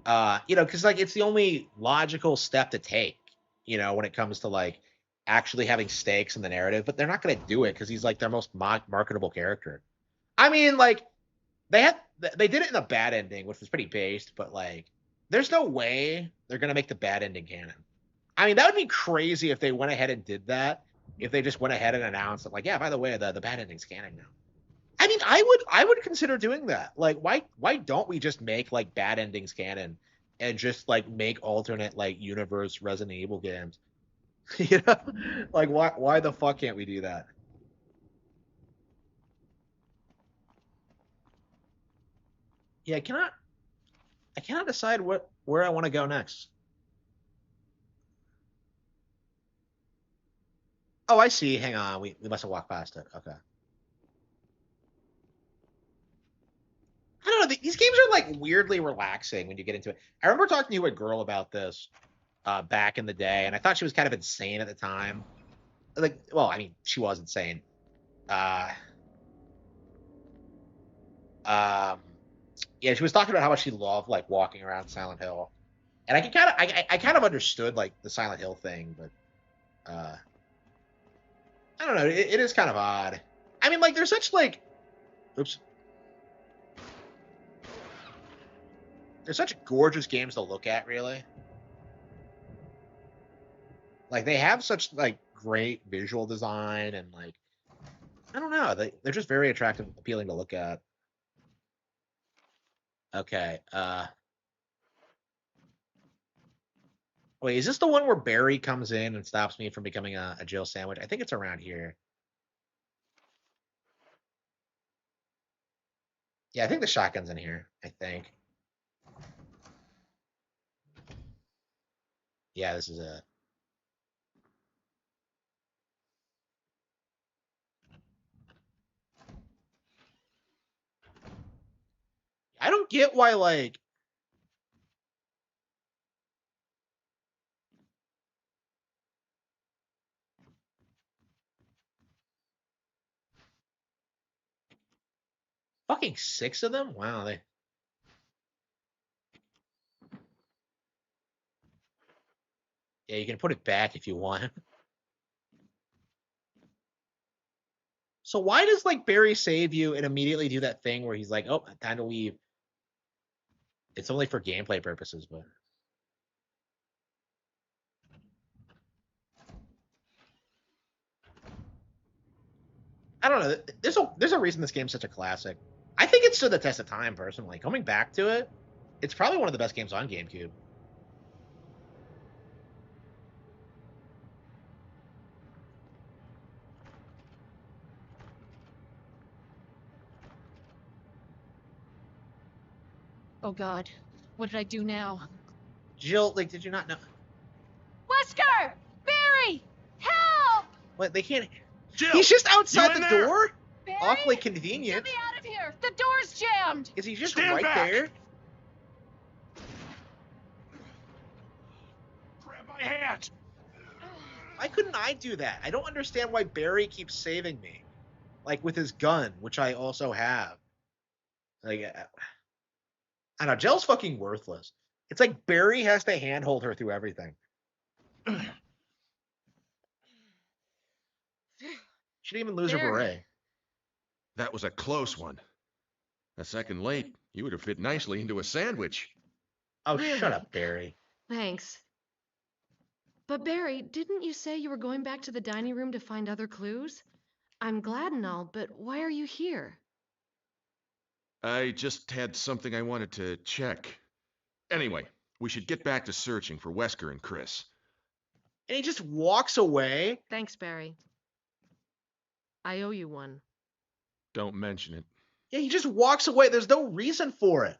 A: Because like it's the only logical step to take, when it comes to like actually having stakes in the narrative. But they're not going to do it because he's like their most marketable character. I mean, like they did it in a bad ending, which was pretty based, but like there's no way they're going to make the bad ending canon. I mean, that would be crazy if they went ahead and did that. If they just went ahead and announced that, like, yeah, by the way, the bad ending's canon now. I mean, I would consider doing that. Like, why don't we just make like bad endings canon and just like make alternate like universe Resident Evil games? you know, like why the fuck can't we do that? Yeah, I cannot decide where I want to go next. Oh, I see. Hang on, we must have walked past it. Okay. I don't know. These games are like weirdly relaxing when you get into it. I remember talking to a girl about this back in the day, and I thought she was kind of insane at the time. Like, well, I mean, she was insane. Uh, um, yeah, she was talking about how much she loved like walking around Silent Hill, and I can kind of, I kind of understood like the Silent Hill thing, but I don't know. It is kind of odd. I mean, like, there's such like, oops, there's such gorgeous games to look at, really. Like, they have such like great visual design and like I don't know. They're just very attractive, appealing to look at. Okay. Wait, is this the one where Barry comes in and stops me from becoming a Jill sandwich? I think it's around here. Yeah, I think the shotgun's in here. I think. Yeah, this is it. don't get why, like, fucking 6 of them? Wow, they. Yeah, you can put it back if you want. So why does like Barry save you and immediately do that thing where he's like, "Oh, time to leave"? It's only for gameplay purposes, but I don't know. There's a reason this game's such a classic. I think it stood the test of time personally. Coming back to it, it's probably one of the best games on GameCube.
Q: Oh God, what did I do now?
A: Jill, like, did you not know?
G: Wesker! Barry! Help!
A: What, they can't.
E: Jill,
A: He's just outside
E: you
A: the
E: in there?
A: door.
G: Barry?
A: Awfully
G: Get
A: convenient.
G: me out of here! The door's jammed!
A: Is he just
E: Stand
A: right
E: back.
A: there?
E: Grab my hand.
A: Why couldn't I do that? I don't understand why Barry keeps saving me, like with his gun, which I also have. Like, I don't know. Jill's fucking worthless. It's like Barry has to handhold her through everything. She didn't even lose her
Q: Barry.
A: beret.
S: That was a close one. A second late, you would have fit nicely into a sandwich.
A: Oh,
Q: Really?
A: shut up, Barry.
Q: Thanks. But Barry, didn't you say you were going back to the dining room to find other clues? I'm glad and all, but why are you here?
S: I just had something I wanted to check. Anyway, we should get back to searching for Wesker and Chris.
A: And he just walks away.
Q: Thanks, Barry. I owe you one.
S: Don't mention it.
A: Yeah, he just walks away. There's no reason for it.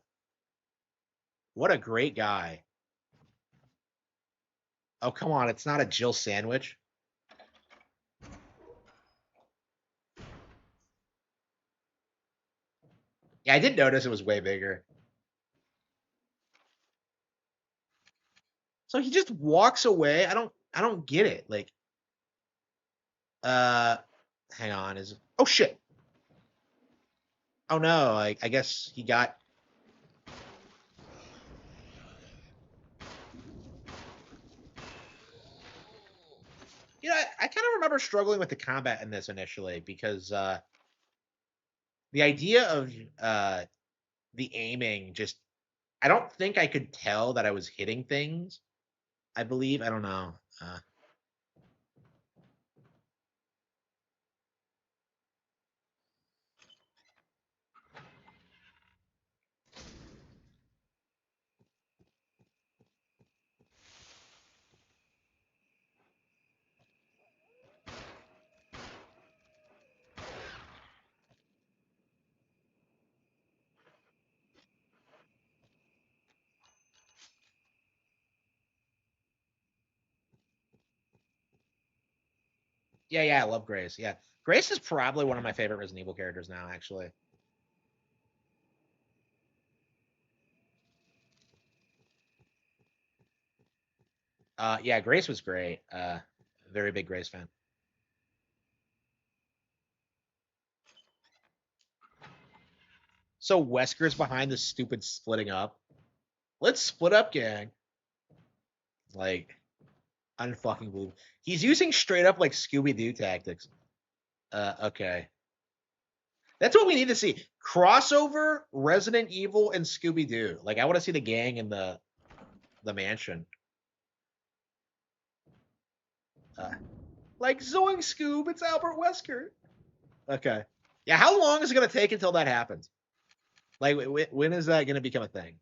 A: What a great guy. Oh, come on. It's not a Jill sandwich. Yeah, I did notice it was way bigger. So he just walks away. I don't get it. Like, hang on. Oh shit. Oh no, I guess he got. You know, I kind of remember struggling with the combat in this initially because the idea of the aiming just, I don't think I could tell that I was hitting things. I believe. I don't know. Yeah, I love Grace. Yeah. Grace is probably one of my favorite Resident Evil characters now, actually. Yeah, Grace was great. Very big Grace fan. So Wesker's behind this stupid splitting up. Let's split up, gang. Like, unfucking believable. He's using straight up like Scooby-Doo tactics. Okay. That's what we need to see. Crossover Resident Evil and Scooby-Doo. Like, I want to see the gang in the mansion. Like, Zoing Scoob, it's Albert Wesker. Okay. Yeah, how long is it going to take until that happens? Like, when is that going to become a thing?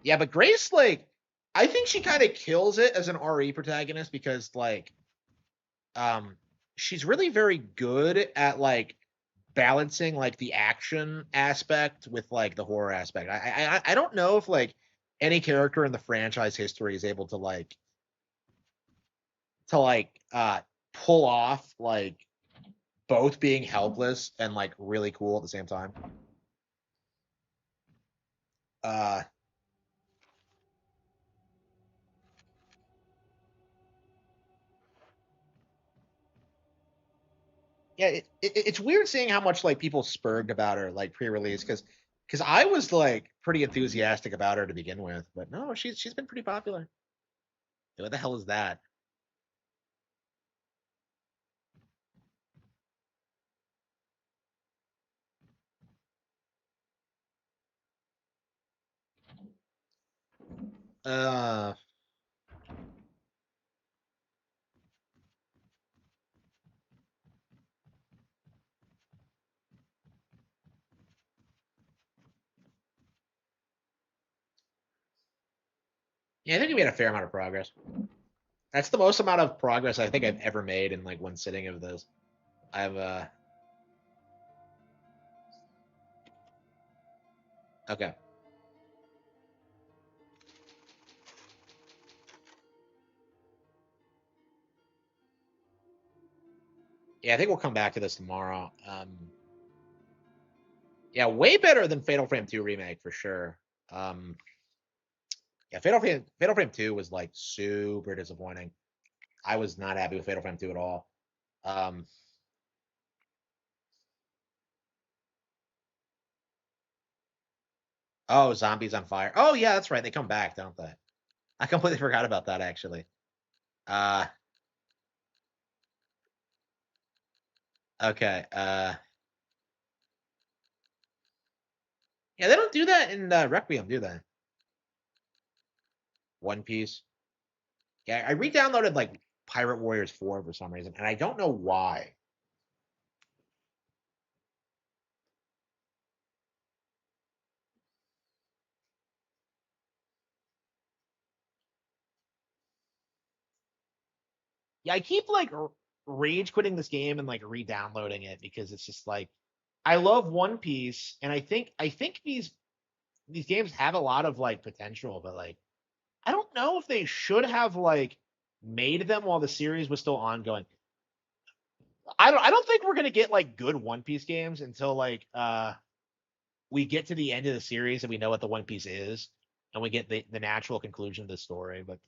A: Yeah, but Grace, like, I think she kind of kills it as an RE protagonist because, like, she's really very good at, like, balancing, like, the action aspect with, like, the horror aspect. I don't know if, like, any character in the franchise history is able to, pull off, like, both being helpless and like really cool at the same time. Yeah, it's weird seeing how much like people spurged about her like pre-release because I was like pretty enthusiastic about her to begin with, but no, she's been pretty popular. What the hell is that? Uh, yeah, I think we made a fair amount of progress. That's the most amount of progress I think I've ever made in like one sitting of this. I've okay. Yeah, I think we'll come back to this tomorrow. Yeah, way better than Fatal Frame 2 remake for sure. Yeah, Fatal Frame 2 was like super disappointing. I was not happy with Fatal Frame 2 at all. Um, oh, Zombies on Fire. Oh yeah, that's right. They come back, don't they? I completely forgot about that actually. Okay. Yeah, they don't do that in Requiem, do they? One Piece. Yeah, I re-downloaded like Pirate Warriors 4 for some reason, and I don't know why. Yeah, I keep like rage quitting this game and like re-downloading it because it's just like I love One Piece, and I think these games have a lot of like potential, but like I don't know if they should have like made them while the series was still ongoing. I don't think we're gonna get like good One Piece games until like we get to the end of the series and we know what the One Piece is and we get the natural conclusion of the story. But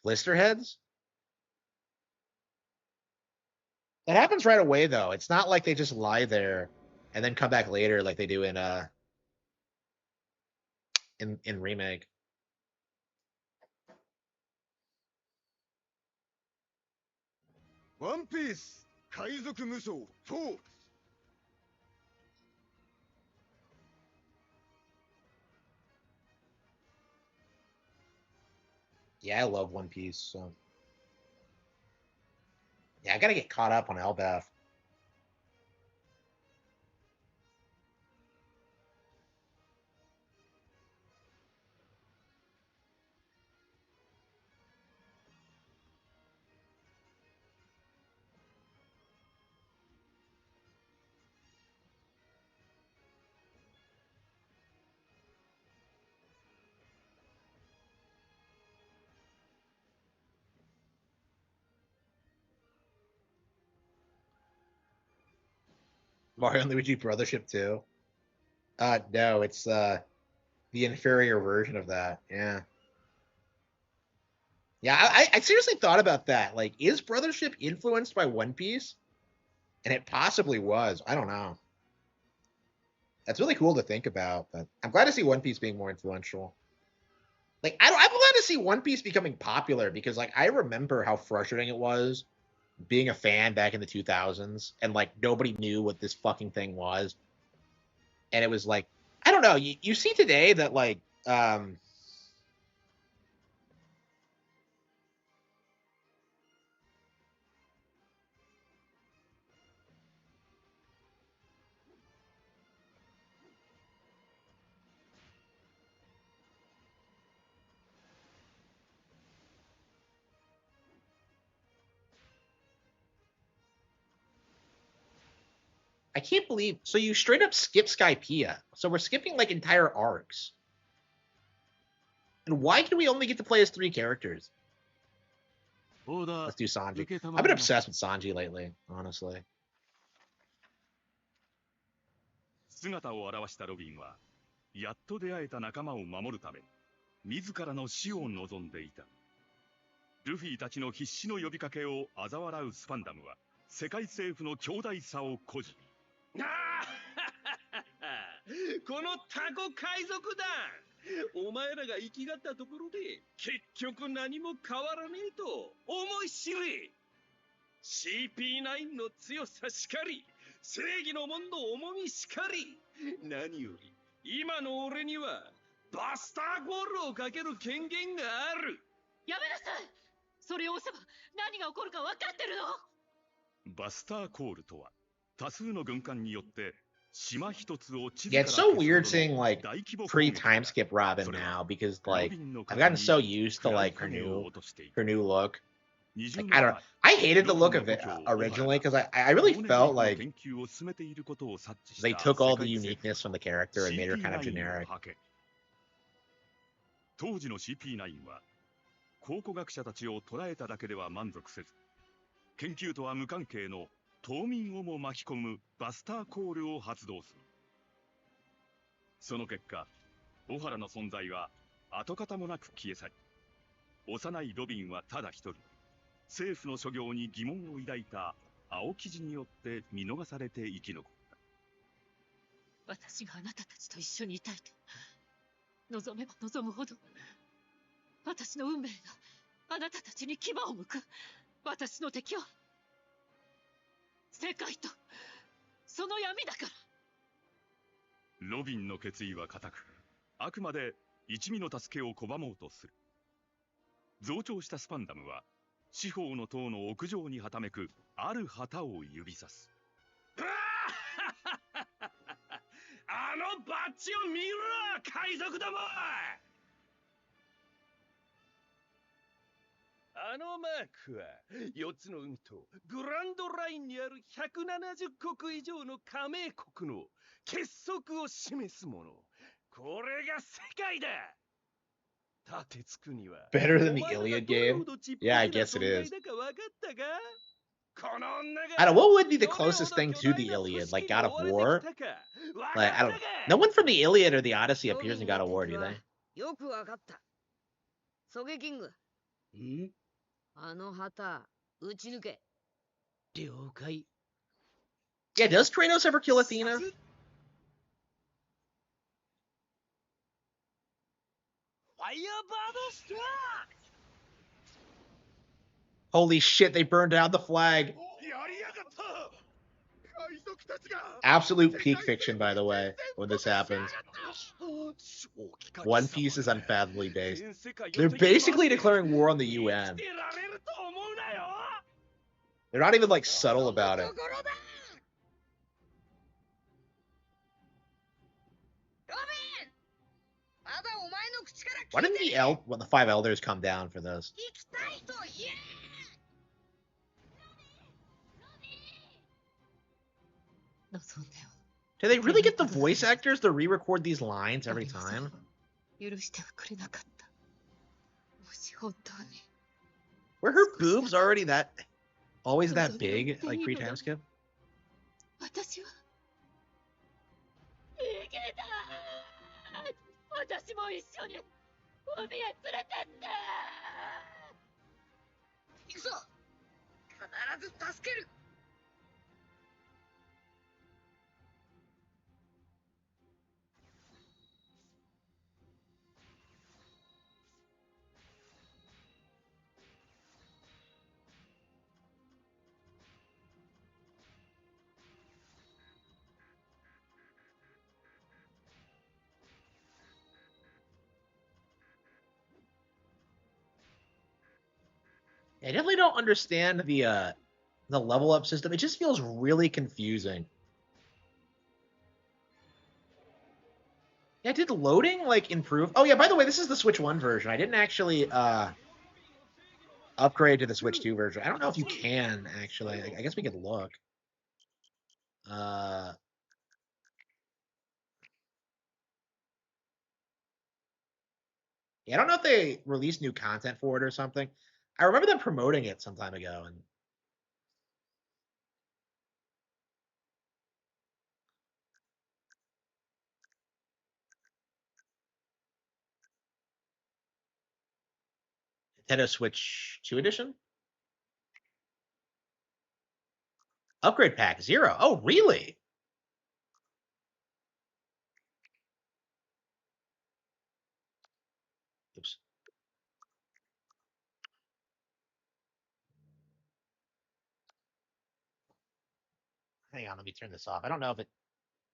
A: blister heads? That happens right away though. It's not like they just lie there and then come back later like they do in remake.
T: One Piece 海賊無双4
A: Yeah, I love One Piece. So yeah, I gotta get caught up on Elbaf. Mario and Luigi Brothership 2. No, it's the inferior version of that. Yeah. Yeah, I seriously thought about that. Like, is Brothership influenced by One Piece? And it possibly was. I don't know. That's really cool to think about, but I'm glad to see One Piece being more influential. Like, I'm glad to see One Piece becoming popular because, like, I remember how frustrating it was being a fan back in the 2000s and, like, nobody knew what this fucking thing was. And it was like, I don't know. You see today that, like, I can't believe. So you straight up skip Skypiea. So we're skipping like entire arcs. And why can we only get to play as 3 characters? Let's do Sanji. I've been obsessed with Sanji lately, honestly.
T: 姿を現したロビンは、やっと出会えた仲間を守るため、自らの死を望んでいた。ルフィたちの必死の呼びかけを嘲笑うスパンダムは、世界政府の強大さを誇示。
N: このタコ海賊団、お前らが生きがったところで結局何も変わらねえと思い知れ。 CP9 の強さしかり、正義の門の重みしかり、何より今の俺にはバスターゴールをかける権限がある。
G: やめなさい。それを押せば何が起こるか分かってるの。
T: バスターコールとは多数の軍艦によって島一つを地図
A: Yeah,
T: か
A: it's
T: ら
A: so
T: 消す
A: weird
T: ほど
A: seeing
T: の
A: like
T: 大規模攻撃
A: pre-time skip Robin now because like I've gotten so used to like her new look. Like, I don't. I hated the look of it originally because I really felt like they took all the uniqueness from the character and made her kind of generic.
T: 当時の CP9 は考古学者たちを捕らえただけでは満足せず、研究とは無関係の島民をも巻き込むバスターコールを発動する。その結果、小原の存在は跡形もなく消え去り、幼いロビンはただ一人、政府の所業に疑問を抱いた青生地によって見逃されて生き残った。
G: 私があなたたちと一緒にいたいと望めば望むほど、私の運命があなたたちに牙を向く。私の敵は世界とその闇だから。
T: ロビンの決意は固く、あくまで一味の助けを拒もうとする。増長したスパンダムは四方の塔の屋上にはためくある旗を指さす。あのバッジを見ろ、海賊ども！
N: あのマークは4つの海とグランドラインにある170国以上の加盟国の結束を示すもの。これが世界だ。立てつくには
A: Better than the Iliad game? Yeah, I guess it is. I don't know, what would be the closest thing to the Iliad? Like God of War? Like, I don't. No one from the Iliad or the Odyssey appears in God of War, do they?
U: よくわかった。ソゲキング。あの旗、撃ち抜け。了解。
A: Yeah, does Kratos ever kill Athena? Holy shit, they burned down the flag. Absolute peak fiction, by the way, when this happens. One Piece is unfathomably based. They're basically declaring war on the UN. They're not even, like, subtle about it. Why didn't the 5 elders come down for this? Do they really get the voice actors to re-record these lines every time? Were her boobs already always that big, like pre-time skip?
G: 私も一緒に海へ連れてって行くぞ必ず助ける
A: I definitely don't understand the level up system. It just feels really confusing. Yeah, did loading like improve? Oh yeah, by the way, this is the Switch 1 version. I didn't actually upgrade to the Switch 2 version. I don't know if you can actually. I guess we could look. Yeah, I don't know if they released new content for it or something. I remember them promoting it some time ago, and Nintendo Switch 2 edition? Upgrade pack 0. Oh, really? Oops. Hang on, let me turn this off. I don't know if it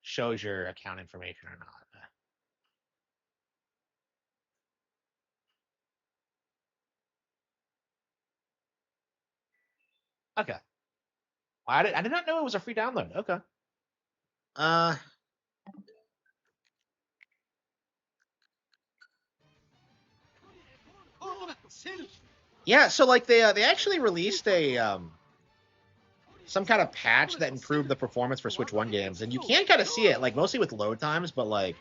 A: shows your account information or not. Okay. I did not know it was a free download. Okay. Uh, yeah. So like they actually released a some kind of patch that improved the performance for Switch 1 games, and you can kind of see it, like mostly with load times, but like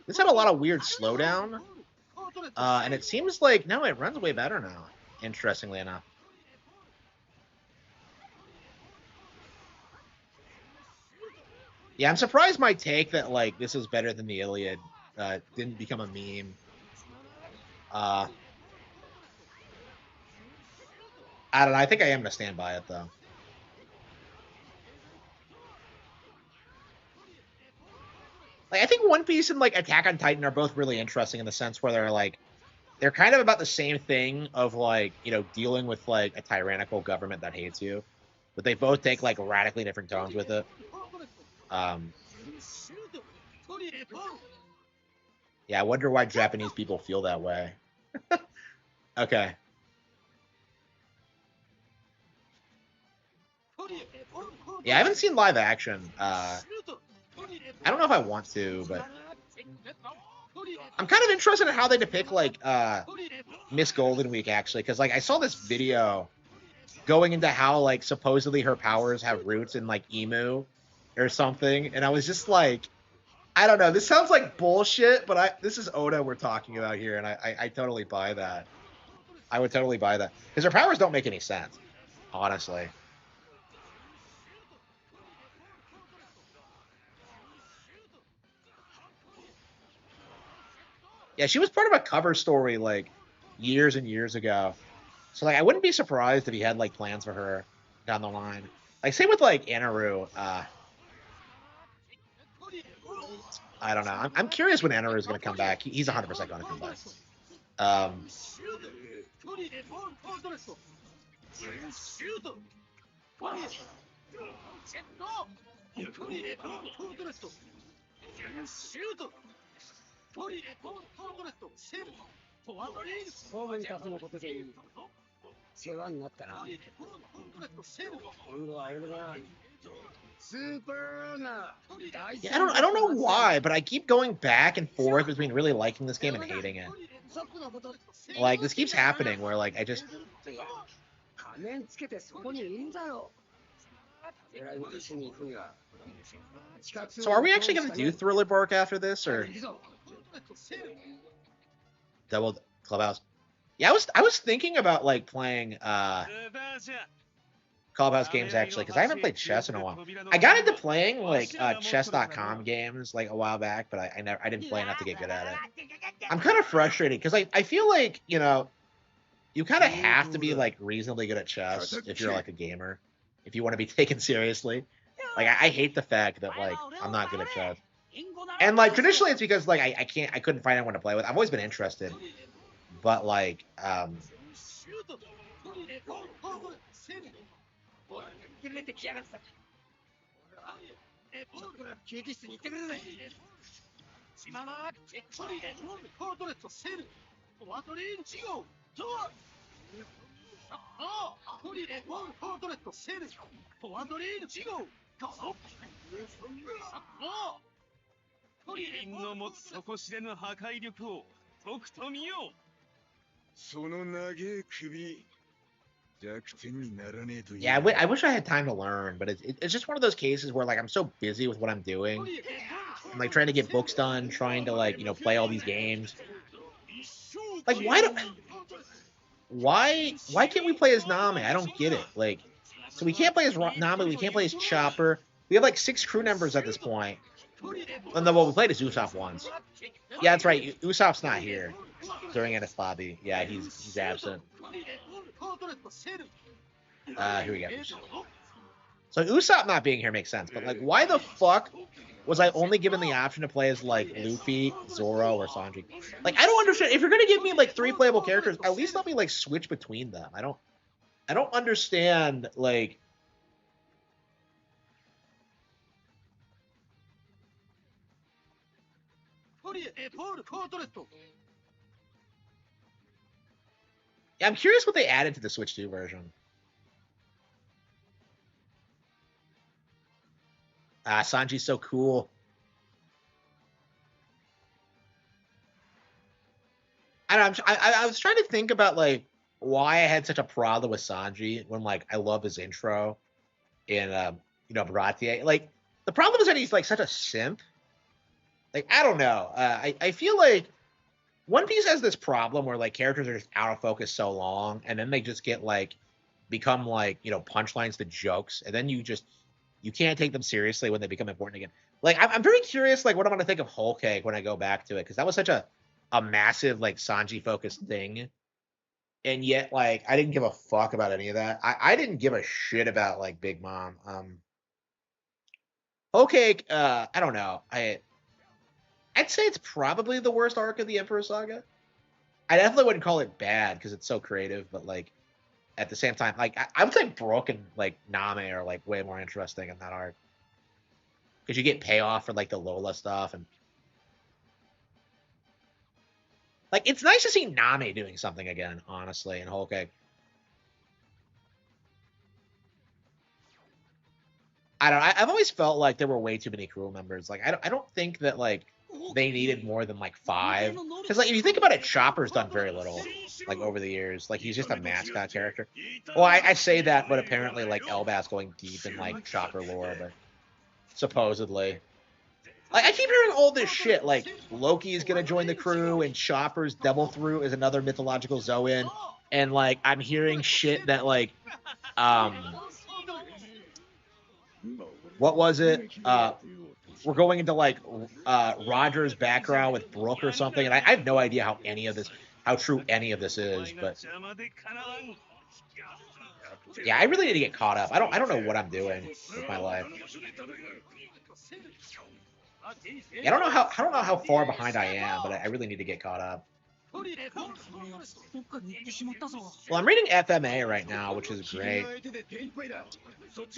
A: this had a lot of weird slowdown. And it seems like no, it runs way better now. Interestingly enough. Yeah, I'm surprised my take that like this is better than the Iliad didn't become a meme. I don't know. I think I am gonna stand by it though. Like I think One Piece and like Attack on Titan are both really interesting in the sense where they're kind of about the same thing of like, you know, dealing with like a tyrannical government that hates you, but they both take like radically different tones with it. Yeah, I wonder why Japanese people feel that way. Okay. Yeah, I haven't seen live action. I don't know if I want to, but I'm kind of interested in how they depict like Miss Golden Week actually, because like I saw this video going into how like supposedly her powers have roots in like emu or something, and I was just like, I don't know. This sounds like bullshit, but this is Oda we're talking about here, and I totally buy that. I would totally buy that because her powers don't make any sense, honestly. Yeah, she was part of a cover story like years and years ago. So like I wouldn't be surprised if he had like plans for her down the line. Like same with like Anaru. I don't know. I'm curious when Anaru is going to come back. He's 100% going to come back. Yeah, I don't know why, but I keep going back and forth between really liking this game and hating it. Like this keeps happening where like I just So are we actually going to do Thriller Bark after this or Double Clubhouse? Yeah, I was thinking about like playing Clubhouse games actually because I haven't played chess in a while. I got into playing like chess.com games like a while back, but I didn't play enough to get good at it. I'm kind of frustrated because I feel like, you know, you kind of have to be like reasonably good at chess if you're like a gamer, if you want to be taken seriously. Like I hate the fact that like I'm not good at chess. And like traditionally it's because like I couldn't find anyone to play with. I've always been interested, but like yeah, I wish I had time to learn, but it's just one of those cases where like I'm so busy with what I'm doing. I'm like trying to get books done, trying to like, you know, play all these games. Like, why can't we play as Nami? I don't get it. Like, so we can't play as Nami, we can't play as Chopper. We have like 6 crew members at this point. And then, well, we played as Usopp once. Yeah, that's right. Usopp's not here during Enies Lobby. Yeah, he's absent. Here we go. So Usopp not being here makes sense, but like, why the fuck was I only given the option to play as like Luffy, Zoro, or Sanji? Like, I don't understand. If you're gonna give me like 3 playable characters, at least let me like switch between them. I don't understand like. Yeah, I'm curious what they added to the Switch 2 version. Sanji's so cool. I don't know. I was trying to think about like why I had such a problem with Sanji when like I love his intro in Baratie. Like the problem is that he's like such a simp. Like I don't know. I feel like One Piece has this problem where like characters are just out of focus so long, and then they just get like become like punchlines to jokes, and then you can't take them seriously when they become important again. Like I'm very curious like what I'm gonna think of Whole Cake when I go back to it, because that was such a massive like Sanji focused thing, and yet like I didn't give a fuck about any of that. I didn't give a shit about like Big Mom. Whole Cake, I don't know. I'd say it's probably the worst arc of the Emperor Saga. I definitely wouldn't call it bad because it's so creative, but like at the same time, like I would say Brooke and like Name are like way more interesting in that arc because you get payoff for like the Lola stuff, and like it's nice to see Name doing something again, honestly, in Whole Cake. I don't. I've always felt like there were way too many crew members. Like I don't think that like they needed more than like 5. Because like if you think about it, Chopper's done very little like over the years. Like he's just a mascot character. Well, I say that, but apparently like Elbas going deep in like Chopper lore, but supposedly. Like I keep hearing all this shit. Like Loki is gonna join the crew, and Chopper's Devil Through is another mythological Zoan, and like I'm hearing shit that like what was it? We're going into like Roger's background with Brooke or something, and I have no idea how true any of this is. But yeah, I really need to get caught up. I don't know what I'm doing with my life. Yeah, I don't know how far behind I am, but I really need to get caught up. Well, I'm reading FMA right now, which is great. I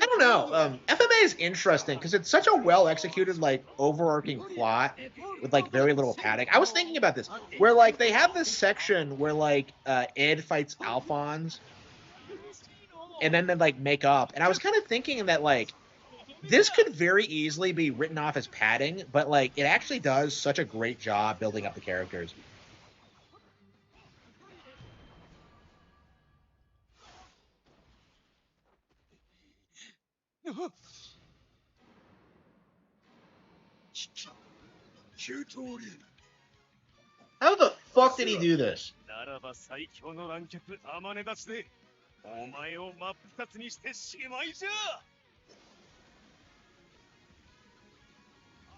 A: don't know. FMA is interesting because it's such a well-executed, like, overarching plot with, like, very little padding. I was thinking about this, where, like, they have this section where, like, Ed fights Alphonse, and then they, like, make up. And I was kind of thinking that, like, this could very easily be written off as padding, but, like, it actually does such a great job building up the characters. How the fuck did he do this?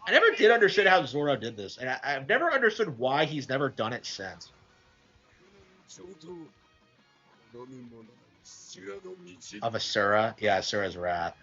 A: I never did understand how Zoro did this, and I've never understood why he's never done it since. Of Asura? Yeah, Asura's wrath.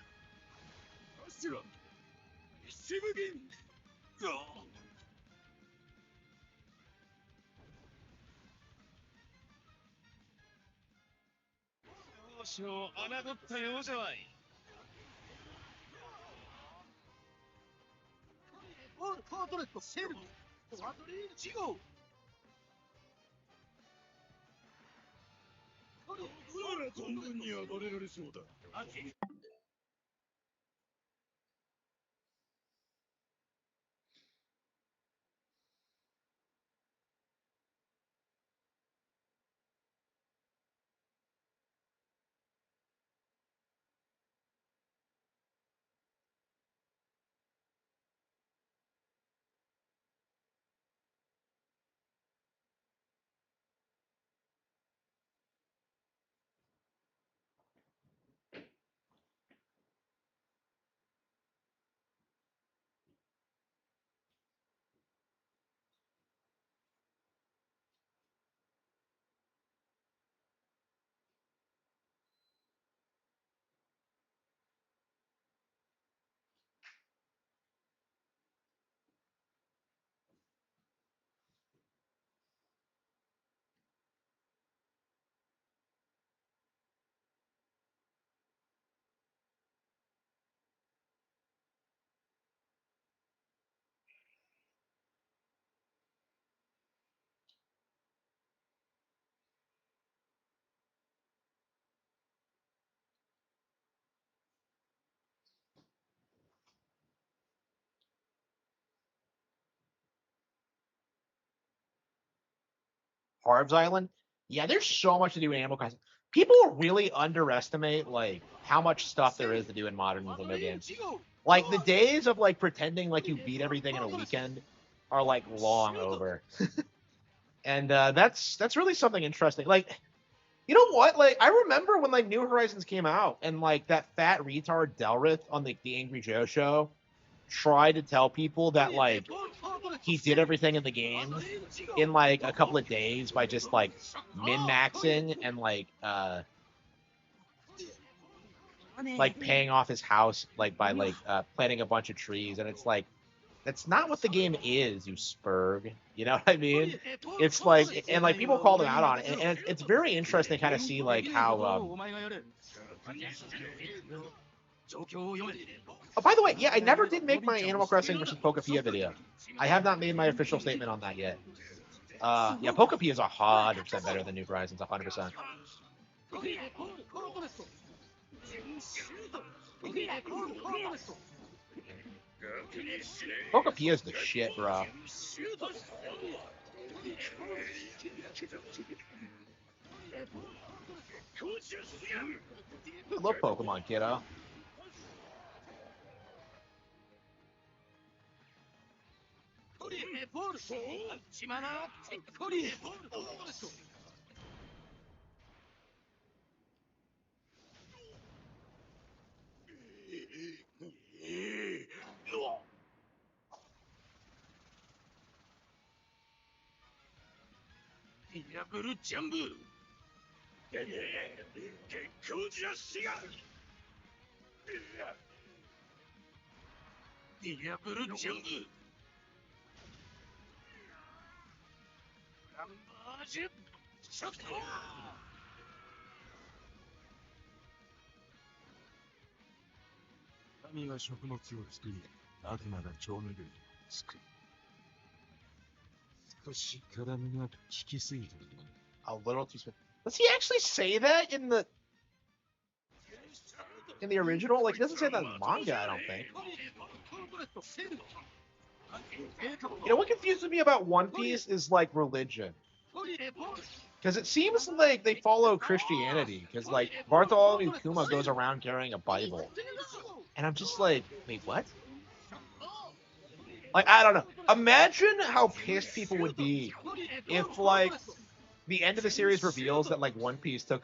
A: Harv's Island. Yeah, there's so much to do in Animal Crossing. People really underestimate like how much stuff there is to do in modern Nintendo games. Like the days of like pretending like you beat everything in a weekend are like long over. And that's really something interesting. Like, you know what? Like, I remember when like New Horizons came out, and like that fat retard Delrith on the Angry Joe show tried to tell people that like he did everything in the game in like a couple of days by just like min-maxing and like paying off his house like by like planting a bunch of trees, and it's like that's not what the game is, you spurg. You know what I mean? It's like, and like people called him out on it, and it's very interesting to kind of see like how. Oh, by the way, yeah, I never did make my Animal Crossing versus Pokepia video. I have not made my official statement on that yet. Yeah, Pokepia is 100% better than New Horizons, 100%. Pokepia is the shit, bro. I love Pokemon, kiddo. A little too sweet. Does he actually say that in the original? Like, he doesn't say that in the manga, I don't think. You know what confuses me about One Piece is like religion. Because it seems like they follow Christianity. Because like Bartholomew Kuma goes around carrying a Bible, and I'm just like, wait, what? Like, I don't know. Imagine how pissed people would be if like the end of the series reveals that like One Piece took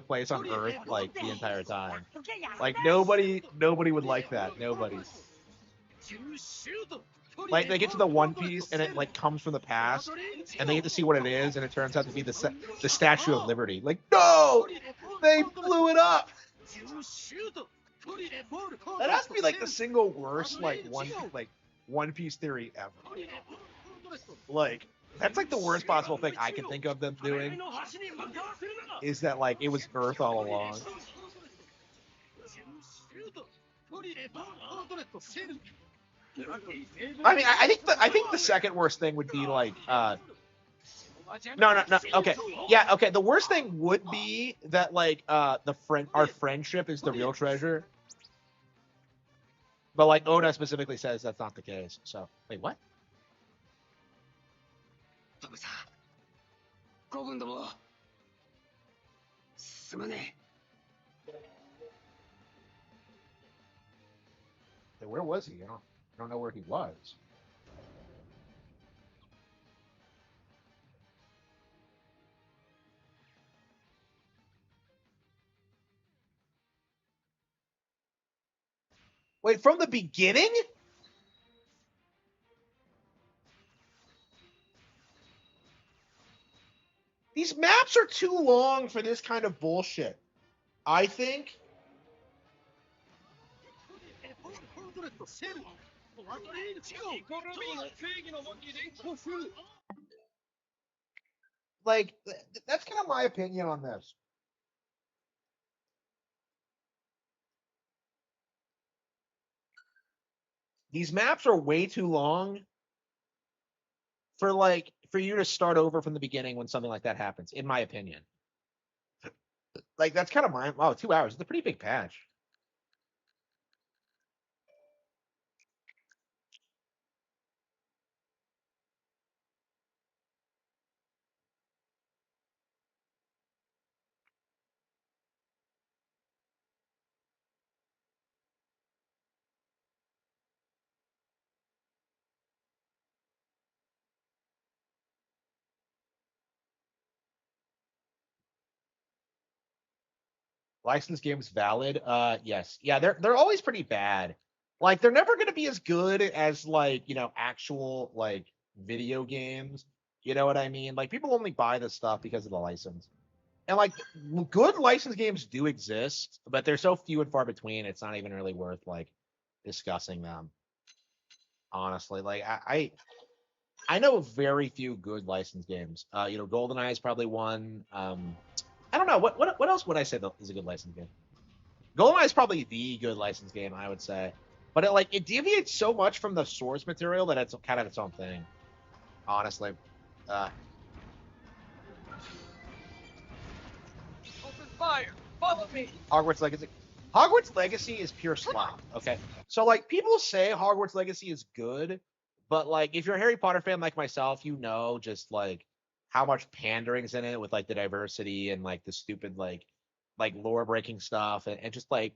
A: place on Earth like the entire time. Like nobody would like that. Nobody. Like they get to the One Piece and it like comes from the past, and they get to see what it is, and it turns out to be the Statue of Liberty. Like, no, they blew it up. That has to be like the single worst like One Piece theory ever. Like, that's like the worst possible thing I can think of them doing. Is that like it was Earth all along? I mean, I think the second worst thing would be like no. Okay. Yeah, okay. The worst thing would be that like our friendship is the real treasure. But like Oda specifically says that's not the case. So wait, what? Where was he? I don't know where he was. Wait, from the beginning? These maps are too long for this kind of bullshit. I think. Like, that's kind of my opinion on this. These maps are way too long for you to start over from the beginning when something like that happens, in my opinion. Like, that's kind of my 2 hours. It's a pretty big patch. Licensed games valid? Yes. Yeah, they're always pretty bad. Like they're never gonna be as good as like, actual like video games. You know what I mean? Like people only buy this stuff because of the license. And like good licensed games do exist, but they're so few and far between, it's not even really worth like discussing them. Honestly. Like I know very few good licensed games. GoldenEye is probably one. I don't know what else would I say is a good licensed game. GoldenEye is probably the good licensed game, I would say, but it deviates so much from the source material that it's kind of its own thing. Honestly,
D: Open fire! Follow me!
A: Hogwarts Legacy. Hogwarts Legacy is pure slop. Okay, so like people say Hogwarts Legacy is good, but like if you're a Harry Potter fan like myself, just like how much pandering's in it with like the diversity and like the stupid like lore breaking stuff and just like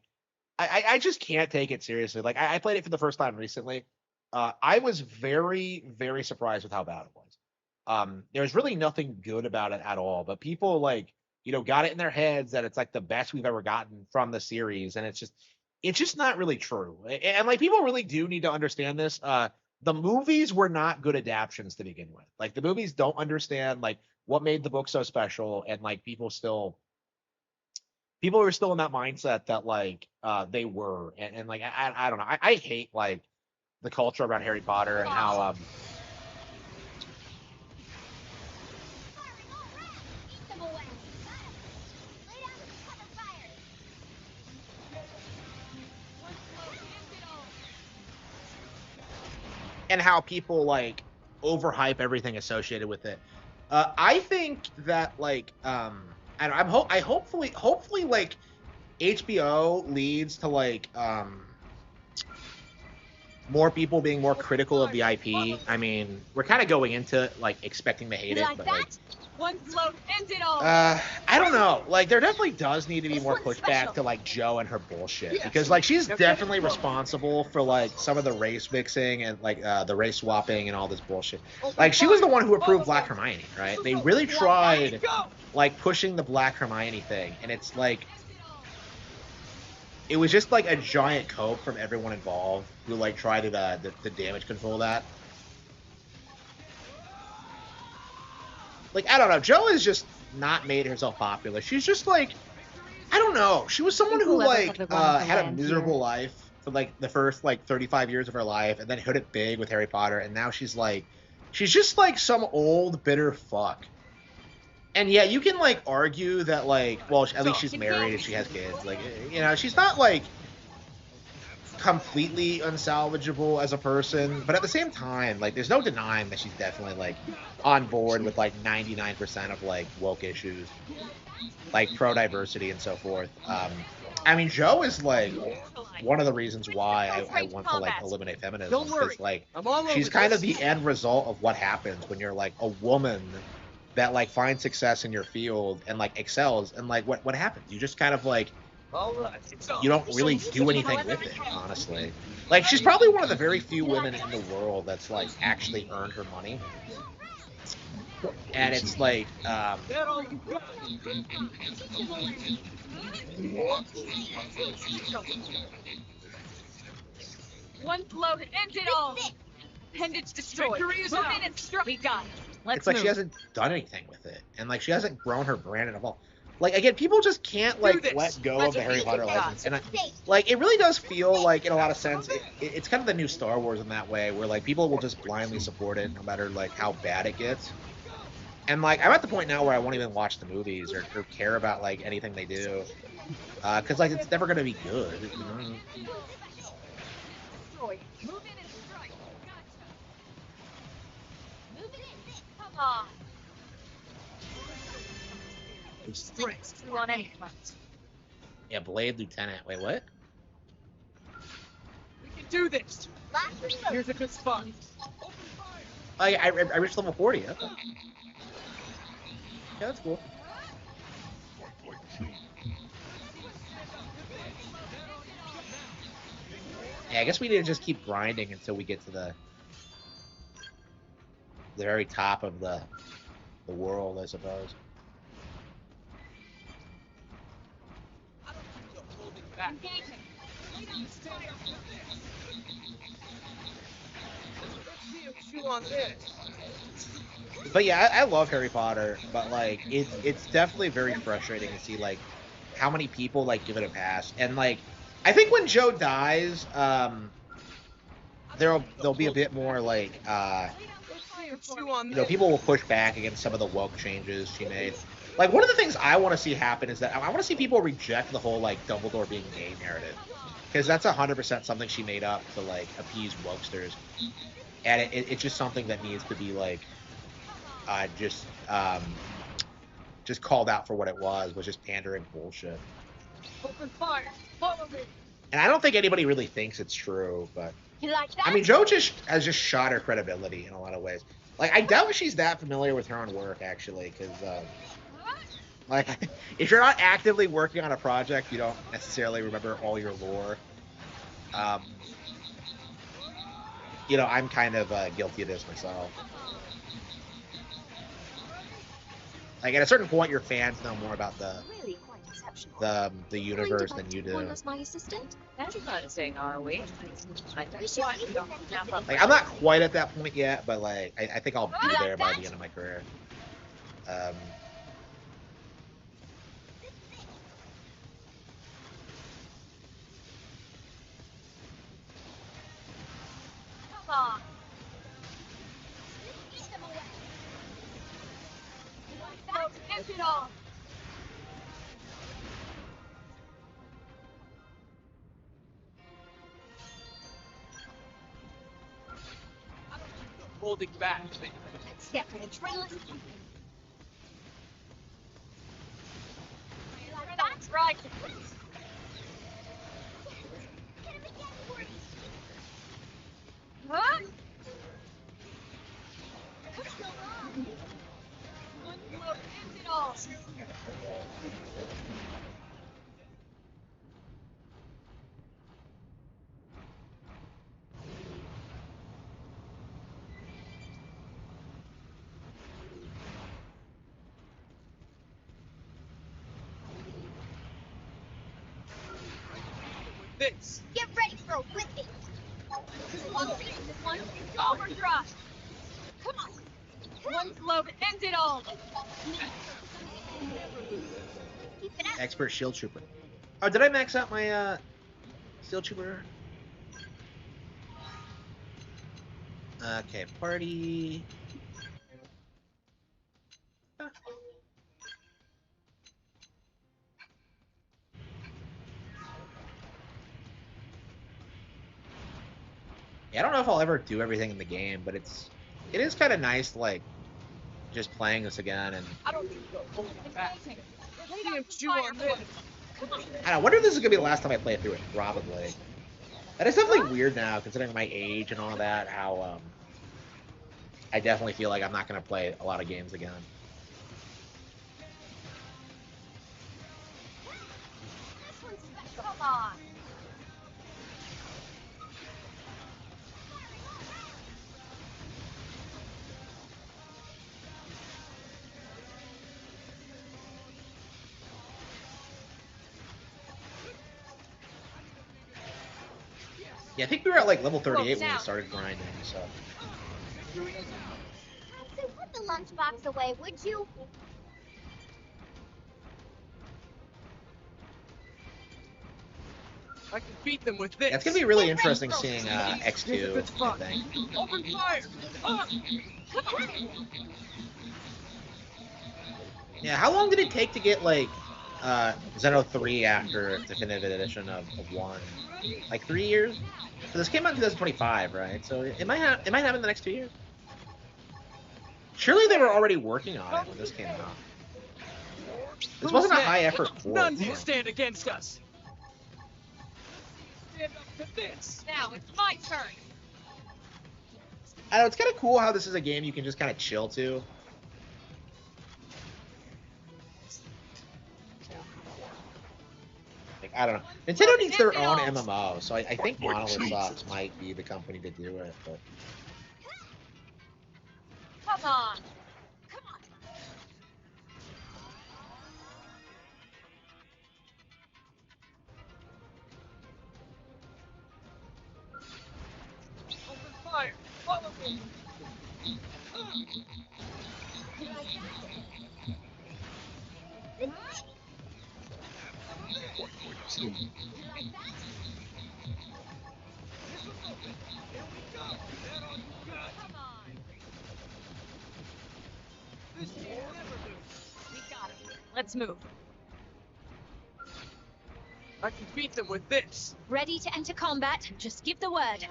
A: I just can't take it seriously. Like I played it for the first time recently. I was very, very surprised with how bad it was. There's really nothing good about it at all, but people got it in their heads that it's like the best we've ever gotten from the series, and it's just not really true. And like people really do need to understand this. The movies were not good adaptations to begin with. Like the movies don't understand like what made the book so special, and like people are still in that mindset that they were, and like I don't know. I hate like the culture around Harry Potter and how people like overhype everything associated with it. I think that hopefully like HBO leads to more people being more critical of the IP. I mean, we're kind of going into it like expecting to hate it, but
D: One float ends it all.
A: I don't know. Like, there definitely does need to be more pushback to like Joe and her bullshit, because like she's definitely responsible for like some of the race mixing and like the race swapping and all this bullshit. Like, she was the one who approved Black Hermione, right? They really tried like pushing the Black Hermione thing, and it's like it was just like a giant cope from everyone involved who like tried to damage control that. Like, I don't know. Joe has just not made herself popular. She's just like, I don't know. She was someone who like had a miserable life for like the first like 35 years of her life, and then hit it big with Harry Potter, and now she's just like some old bitter fuck. And yeah, you can like argue that like, well, at least she's married and she has kids. Like, she's not like completely unsalvageable as a person, but at the same time, like, there's no denying that she's definitely like on board with like 99% of like woke issues, like pro diversity and so forth. I mean, Joe is like one of the reasons why I want to like eliminate feminism, because like she's kind of the end result of what happens when you're like a woman that like finds success in your field and like excels, and like what happens? You just kind of like you don't really do anything with it, honestly. Like, she's probably one of the very few women in the world that's like actually earned her money. And it's like
D: One float ends it all. Appendage destroyed. Victory is out. And struck. We got it.
A: It's like she hasn't done anything with it, and like she hasn't grown her brand at all. Like, again, people just can't like let go of the Harry Potter license, and like it really does feel like, in a lot of sense, it's kind of the new Star Wars in that way, where like people will just blindly support it no matter like how bad it gets. And like I'm at the point now where I won't even watch the movies or care about like anything they do, because like it's never gonna be good.
D: Come on. Strength on any front.
A: Yeah, Blade Lieutenant. Wait, what?
D: We can do this. Here's a good spot.
A: I reached level 40. Okay. Yeah, that's cool. Yeah, I guess we need to just keep grinding until we get to the very top of the world, I suppose. But yeah, I love Harry Potter, but like it's definitely very frustrating to see like how many people like give it a pass. And like I think when Joe dies, there'll be a bit more like people will push back against some of the woke changes she made. Like one of the things I want to see happen is that I want to see people reject the whole like Dumbledore being gay narrative, because that's 100% something she made up to like appease wokesters, and it's just something that needs to be like just called out for what it was just pandering bullshit.
D: Open fire! Follow me!
A: And I don't think anybody really thinks it's true, but
D: You like that?
A: I mean, Joe has just shot her credibility in a lot of ways. Like, I doubt she's that familiar with her own work, actually, because, like, if you're not actively working on a project, you don't necessarily remember all your lore. I'm kind of guilty of this myself. Like, at a certain point, your fans know more about the universe than you do.
D: My assistant? That's exciting, are we?
A: Like, I'm not quite at that point yet, but like I think I'll be there by the end of my career. Come
D: on. End it all.
B: Holding back.
D: Step in the trail. That's right. Huh? End it all.
B: This.
D: Get ready for a whipping. One overdrive. Come on. One's loaded. End it all.
A: Expert shield trooper. Oh, did I max out my shield trooper? Okay, party. Yeah, I don't know if I'll ever do everything in the game, but it is kind of nice, like, just playing this again. And
B: I don't think you're holding back. Chew on this.
A: I wonder if this is gonna be the last time I play through it. Probably. That is definitely weird now, considering my age and all that. How I definitely feel like I'm not gonna play a lot of games again.
D: Come on.
A: Yeah, I think we were at like level 38 when we started grinding. So.
I: Put the lunchbox away, would you?
B: I can beat them with this.
A: Yeah, it's gonna be really interesting seeing X2. I think.
B: Open fire!
A: Yeah, how long did it take to get like Xeno 3 after definitive edition of 1? Like 3 years? So this came out in 2025, right? So it might happen in the next 2 years. Surely they were already working on it when this came out. This wasn't a high effort port.
B: None can stand against us. Stand up to this.
D: Now it's my turn.
A: I know, it's kind of cool how this is a game you can just kind of chill to. Like, I don't know. Nintendo needs their own MMO, so I think Monolith Soft might be the company to do it. But
D: Come on. Come on. We got him. Let's move.
B: I can beat them with this.
F: Ready to enter combat? Just give the word.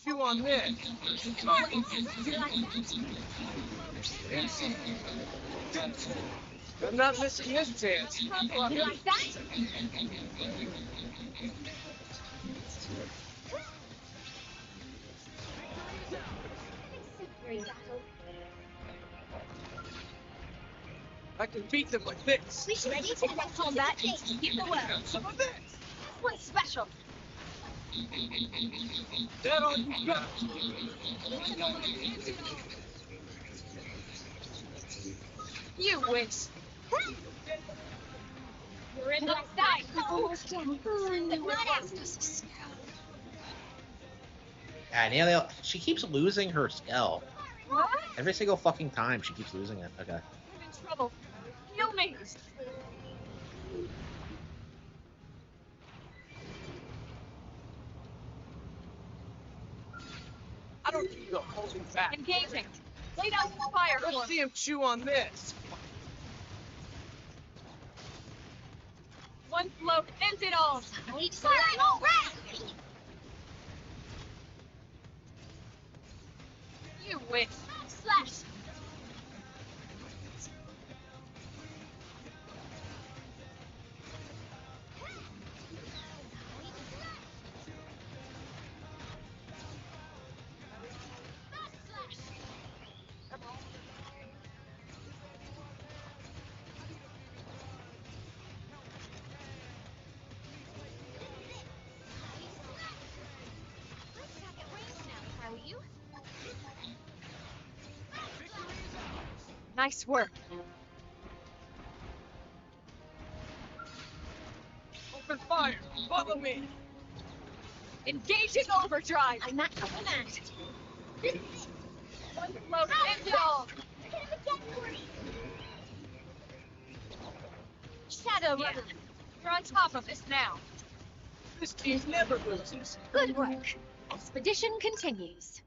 B: Chew on this. I'm not missing this chance.
D: You like that?
B: I can beat them with this.
F: Ready to enter combat? Just give the word.
B: Some of this.
D: What's special?
B: That all you got.
D: You win. You're in like that.
A: Yeah, Neil, she keeps losing her skill.
D: What?
A: Every single fucking time she keeps losing it. Okay.
D: I'm in trouble. Kill me.
B: I don't need to hold him back.
D: Engaging. Lay down some fire for
B: Let's
D: me.
B: see him chew on this.
D: One blow ends it all. You win. Slash. Nice work.
B: Open fire. Follow me.
D: Engaging overdrive. I'm not coming at. One blow ends it all. Shadow Runner. You're on top of this now.
B: This team never loses.
F: Good work. Expedition continues.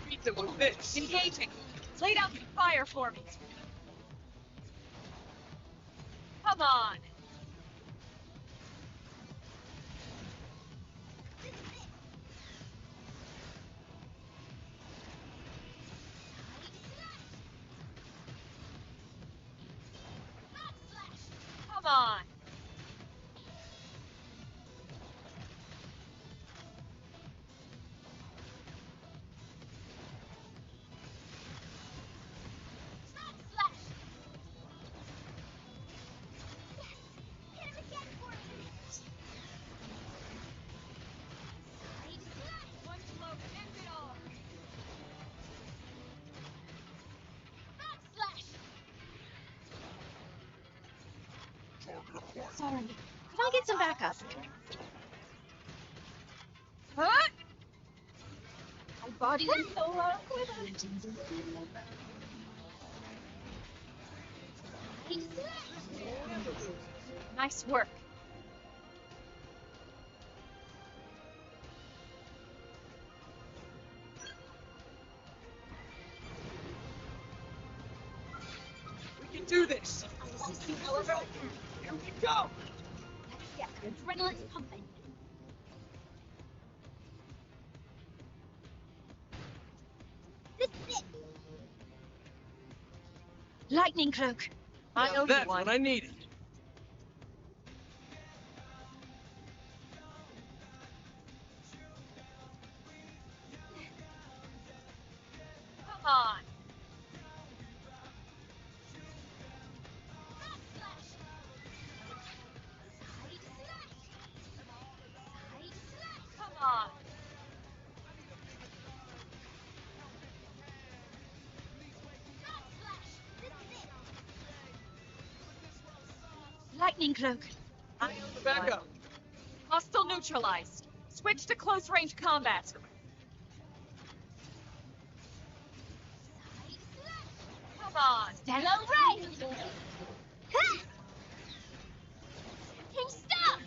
B: Beat them with this.
D: Engaging. Lay down some fire for me. Come on. Come on. One blow ends it all.
F: Sorry. Could I get some backup?
D: Huh?
F: My body is so
D: Nice work.
B: We can do this. Here we go.
F: Yeah, adrenaline's pumping. Lightning cloak.
D: I owe you
B: That's
D: one.
B: what I needed.
D: Come on. Come on. Lightning cloak.
B: I am the backup.
D: Hostile neutralized. Switch to close range combat. Come on.
I: Stellar Ray! Ha! King stop!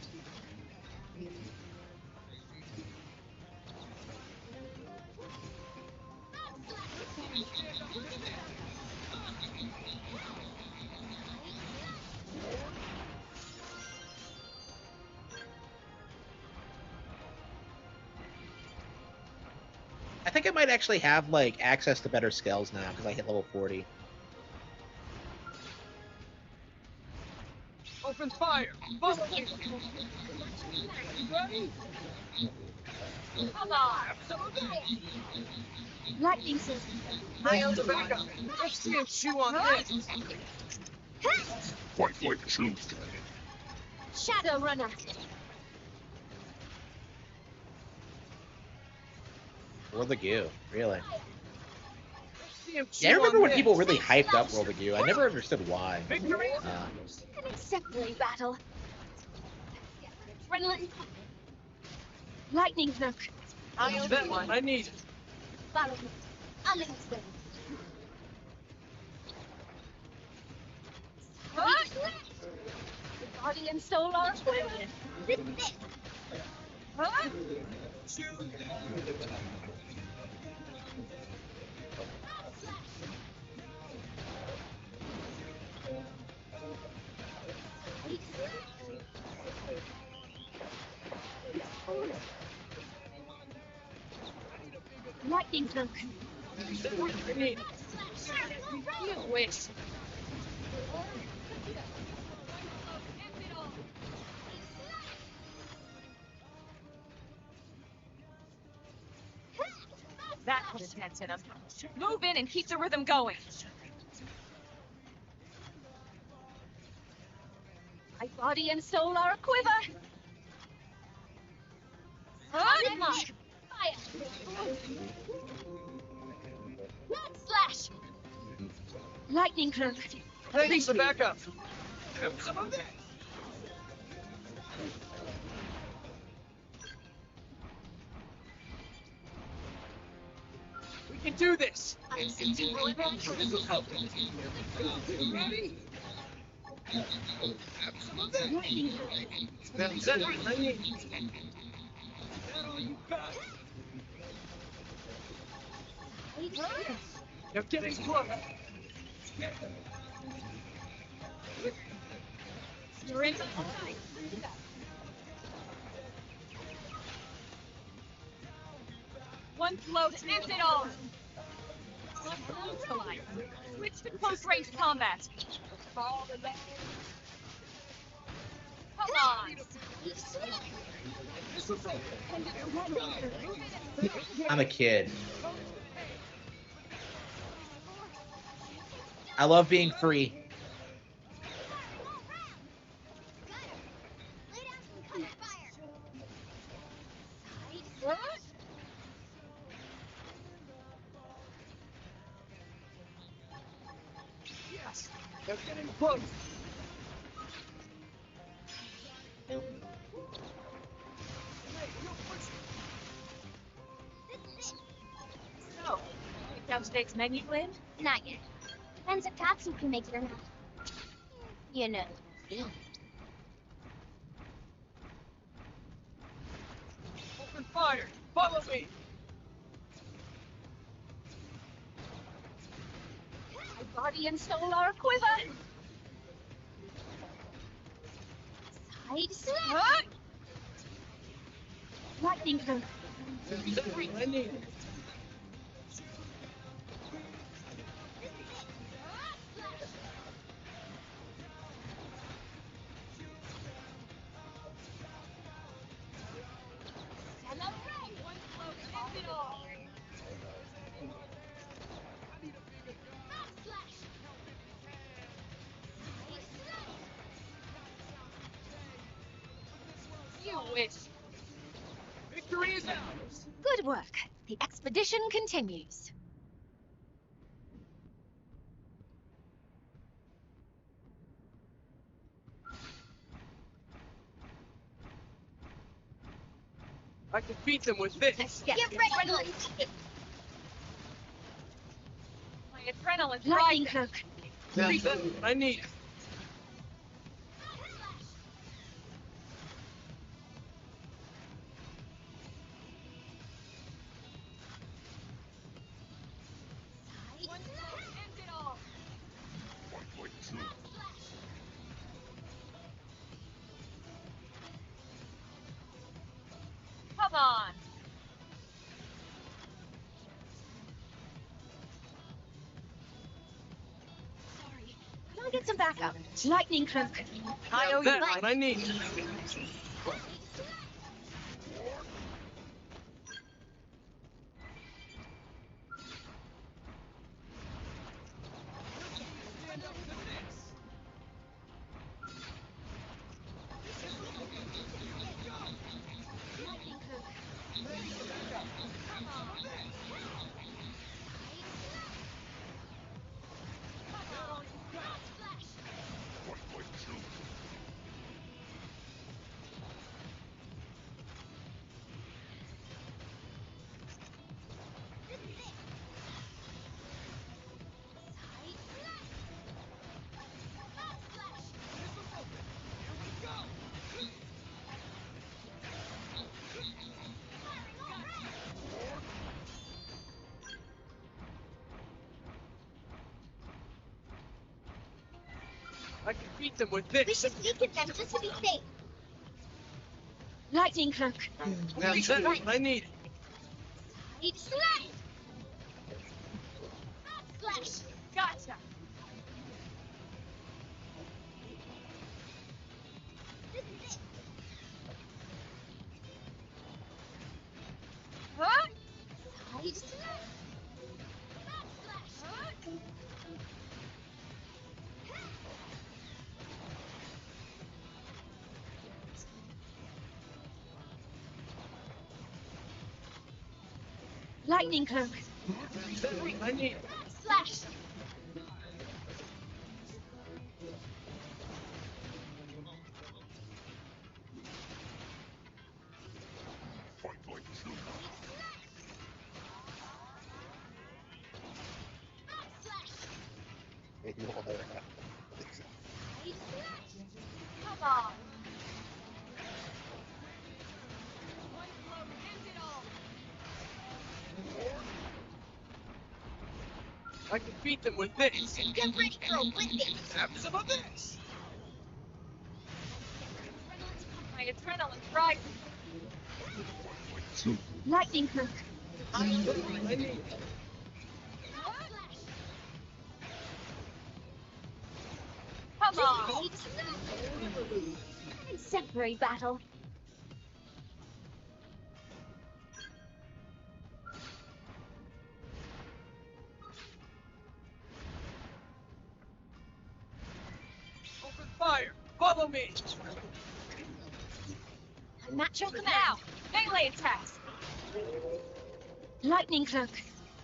A: I think I might actually have like access to better skills now because I hit level 40.
B: Open fire! Follow me! Ready?
D: Come on.
C: Lightning system.
B: I am the backup. Let's see him chew on this.
E: Fight like truth.
C: Shadow runner.
A: World of Goo, really?
B: See him chew
A: Yeah, I remember
B: on
A: when
B: this.
A: people really hyped up World of Goo. I never understood why.
B: Victory!
C: An exemplary battle. Adrenaline. Lightning cloak.
B: I am that one. I need it.
C: Follow me. Unlimited. The body and soul are women.
D: Huh?
C: Lightning cloak.
B: I need it.
D: You wish. That was intense enough. Move in and keep the rhythm going. My body and soul are a quiver.
C: Fire. Slash. Lightning cloak.
B: Thanks for backup. Have some of this. We can do this. This will help. Ready? That's it. I need it. That all you got? You're getting close.
D: You're in. One blow to end it all. Neutralize. Switch to close range combat. Come on.
A: I'm a kid. I love being free.
B: Yes, they're getting close.
D: So, picked out today's menu, Lynn?
I: Not yet. Depends if Tatsu can make it or not. You know.
B: Open fire! Follow me!
D: My body and soul are a quiver.
I: Side slash.
D: Huh?
C: Lightning cloak.
B: I need it.
D: You wish.
B: Victory is ours.
H: Good work. The expedition continues.
B: I can beat them with this.
H: Get ready!
D: My adrenaline's
H: Lightning
D: rising.
H: cloak.
B: That's what I need.
D: One blow ends it all. Come on.
H: Sorry. Can I get some backup? Lightning cloak.
D: I owe you
B: That's
D: one.
B: what I need.
H: Lightning cloak.
B: I can beat them with this.
I: We should sneak at them just to be safe.
H: Lightning cloak.
B: That's what I need.
I: Slash! Slash!
D: Gotcha. Huh?
I: Side slash!
D: Huh?
H: Lightning cloak.
B: That's what I need.
I: Slash!
D: Come on. One blow ends it all.
B: I can beat them with this.
I: Get ready for a whipping!
B: Have some of this.
D: My adrenaline's rising.
H: Lightning cloak.
B: That's what I need.
D: Come on.
I: Exemplary battle.
B: Open fire. Follow me.
H: I'm at your command.
D: Now, melee attacks.
H: Lightning cloak.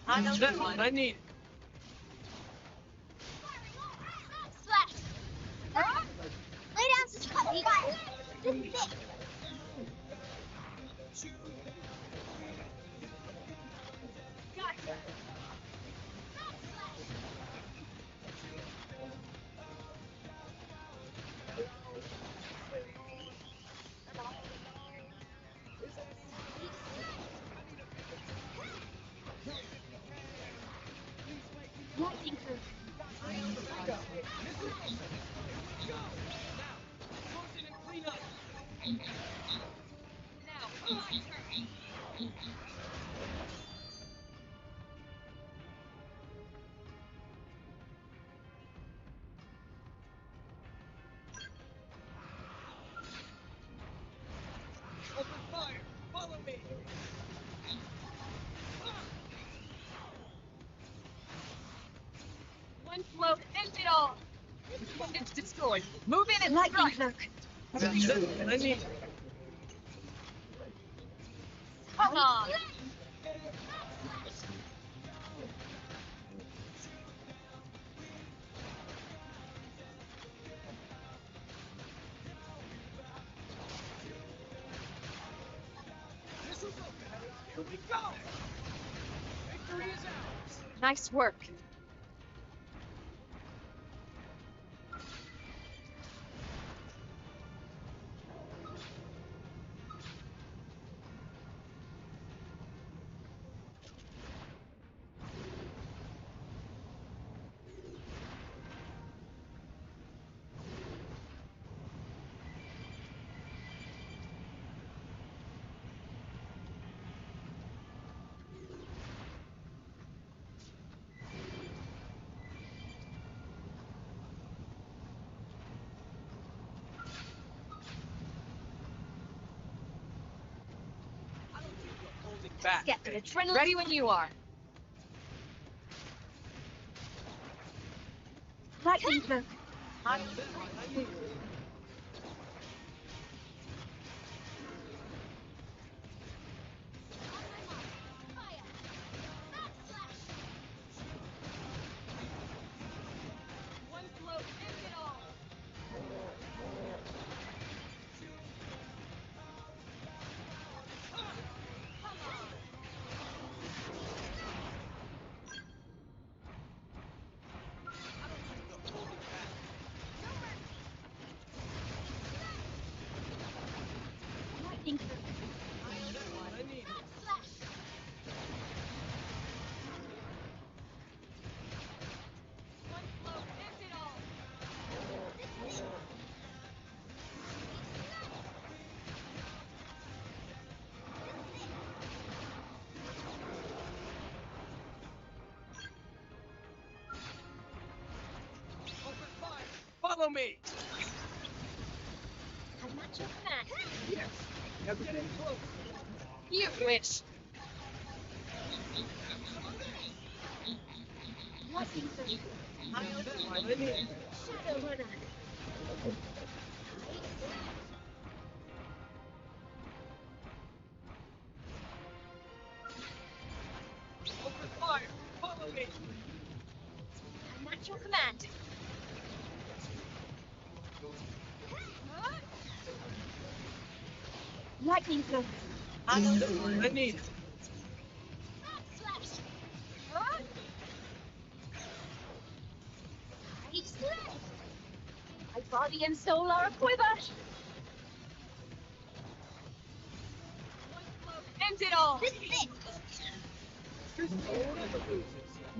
D: I know
B: That's
D: you
B: what
D: want.
B: I need.
I: Slash!
D: Huh?
I: Lay down some fire! This is it!
D: Gotcha.
H: Lightning cloak.
D: Now, my turn.
B: Open fire. Follow me.
D: One blow ends it all. It's destroyed. Move in and
H: Lightning
D: strike.
H: cloak.
B: That's what I need.
D: Come on. Nice work. Back.
H: Get the adrenaline.
D: Ready when you are.
H: Lightning cloak.
D: One blow, end it all.
H: Lightning cloak.
D: One blow, end it all.
N: Follow me!
H: I'm not your command.
N: Yes! Now get in close!
D: You wish.
H: Lightning cloak. Shadow runner.
N: Open fire! Follow me!
H: I'm not your command. Lightning cloak.
N: I need it.
H: My body and soul are a quiver.
D: End it all.
H: This is it.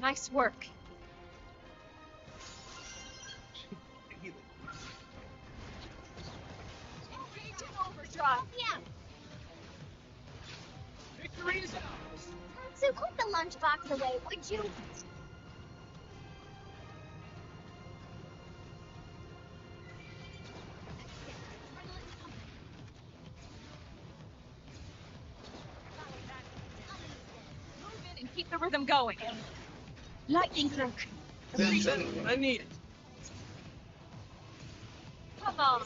D: Nice work.
H: Engage in overdrive. Yeah.
N: Victory is ours!
I: So put the lunchbox away, would you?
D: Move in and keep the rhythm going.
H: Lightning cloak.
N: I need it.
D: Come on.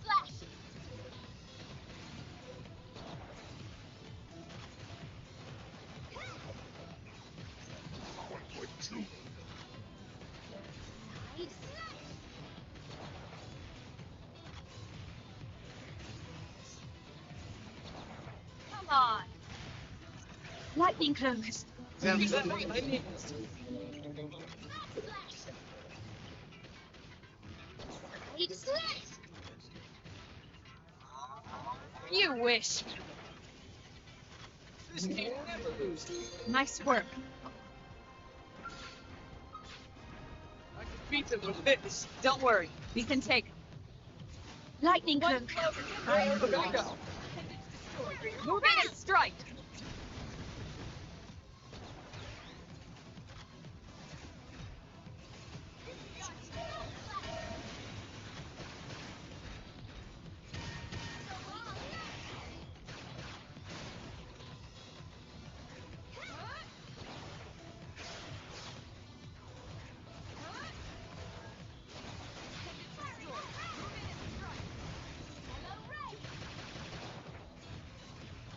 I: Slash.
D: Come on.
H: Lightning cloak.
N: I need it.
D: You wish.
N: This game never loses.
D: Nice work.
N: I can beat them with this.
D: Don't worry. We can take 'em.
H: Lightning cloak.
N: Where do I go?
D: Move in and strike.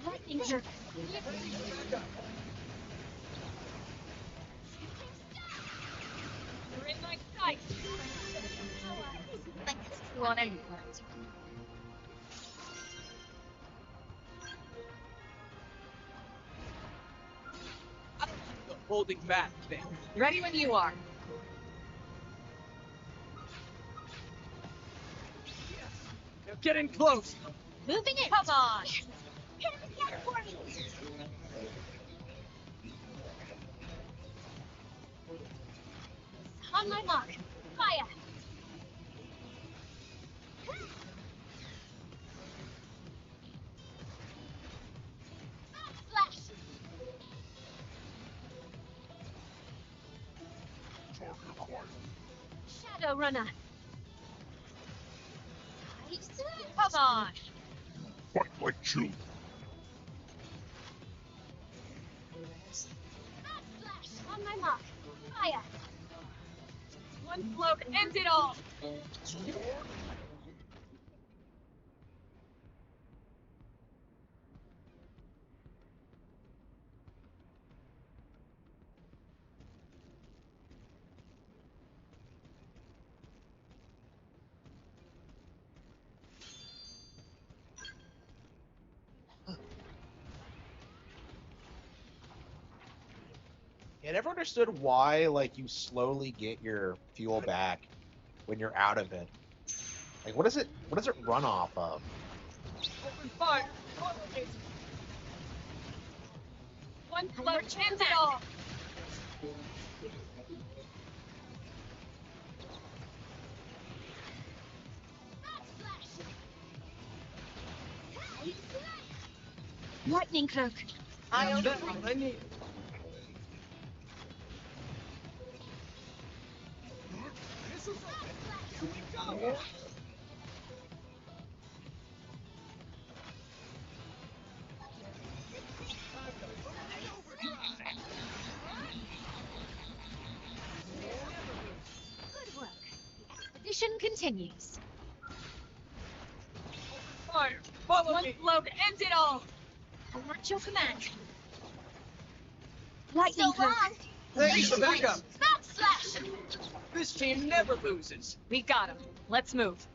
H: Lightning cloak.
D: You're in my sight. on any part.
B: Holding back thing.
D: Ready when you are.
B: They're getting close.
H: Moving it.
D: Come on.
H: Yes. Hit him again for me. On my mark. Fire. Backslash. Shadow runner.
D: Come on.
E: Fight like children.
H: Backslash. On my mark. Fire.
D: One blow to end it all.
A: I never understood why, like, you slowly get your fuel back when you're out of it. Like, what does it run off of?
B: Open fire.
D: One blow to end it all.
H: Lightning cloak.
B: I am that I need. Here we go.
H: Good work. The expedition continues.
B: Fire. Follow
D: One
B: me.
D: blow to end it all.
H: Alert your command. Lightning cloak.
B: Ready to back up.
H: Backslash.
B: This team never loses.
D: We got him. Let's move.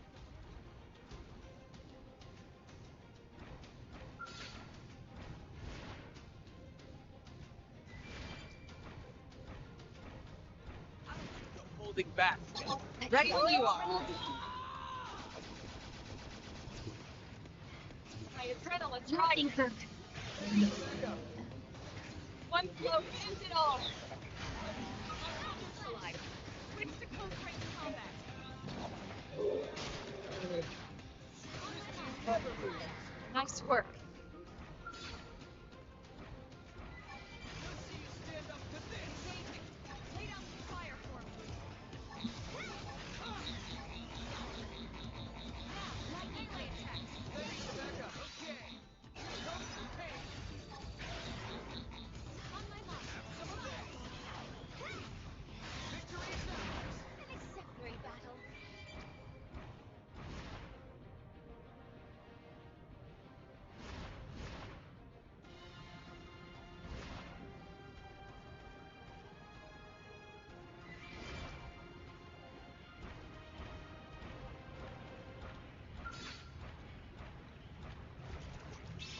B: Holding back.
D: Ready when you are. My adrenaline's
H: Lightning
D: riding.
H: cloak.
D: One blow to end it all. Switch to close range combat. Nice work. Lay down some fire for me. Melee attacks.
H: On my mark. An exemplary battle.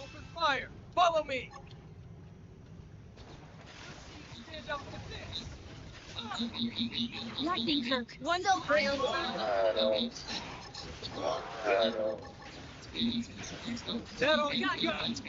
B: Open fire. Follow me. Stand up with this.
H: Lightning cloak.
D: One
H: Silver.
B: That all you got.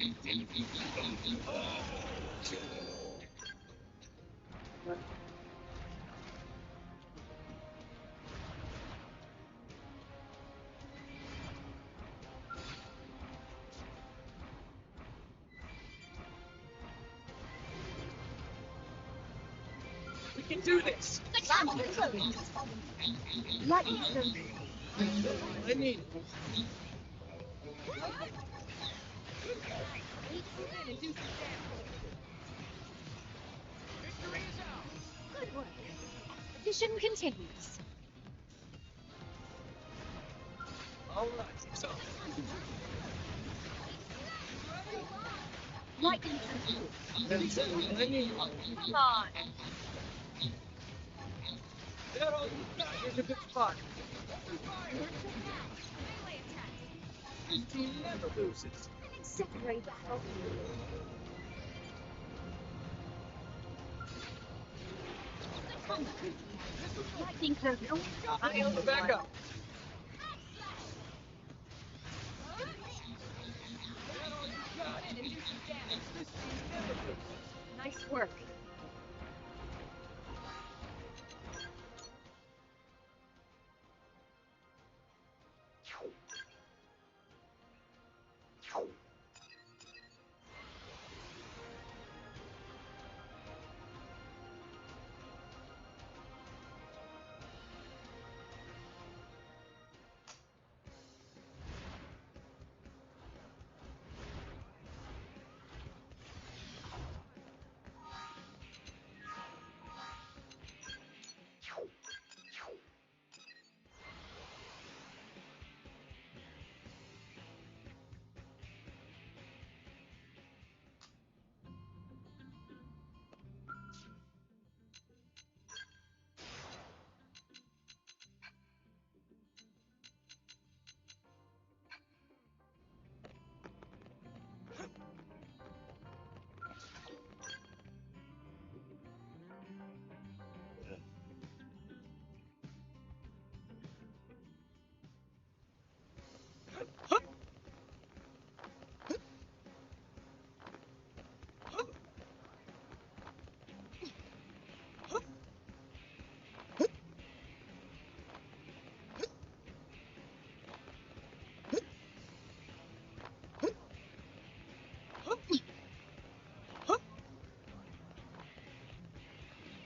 B: We can do this.
H: Lightning cloak.
B: I need it.
D: and do some damage.
B: Victory is ours.
H: Good work. Expedition continues.
B: All right, so.
H: Lightning cloak.
B: That's it. I need it.
D: Come on.
B: Here's a good spot. This team never loses.
I: Separate battle. Lightning cloak.
B: I own the backup.
C: Nice work.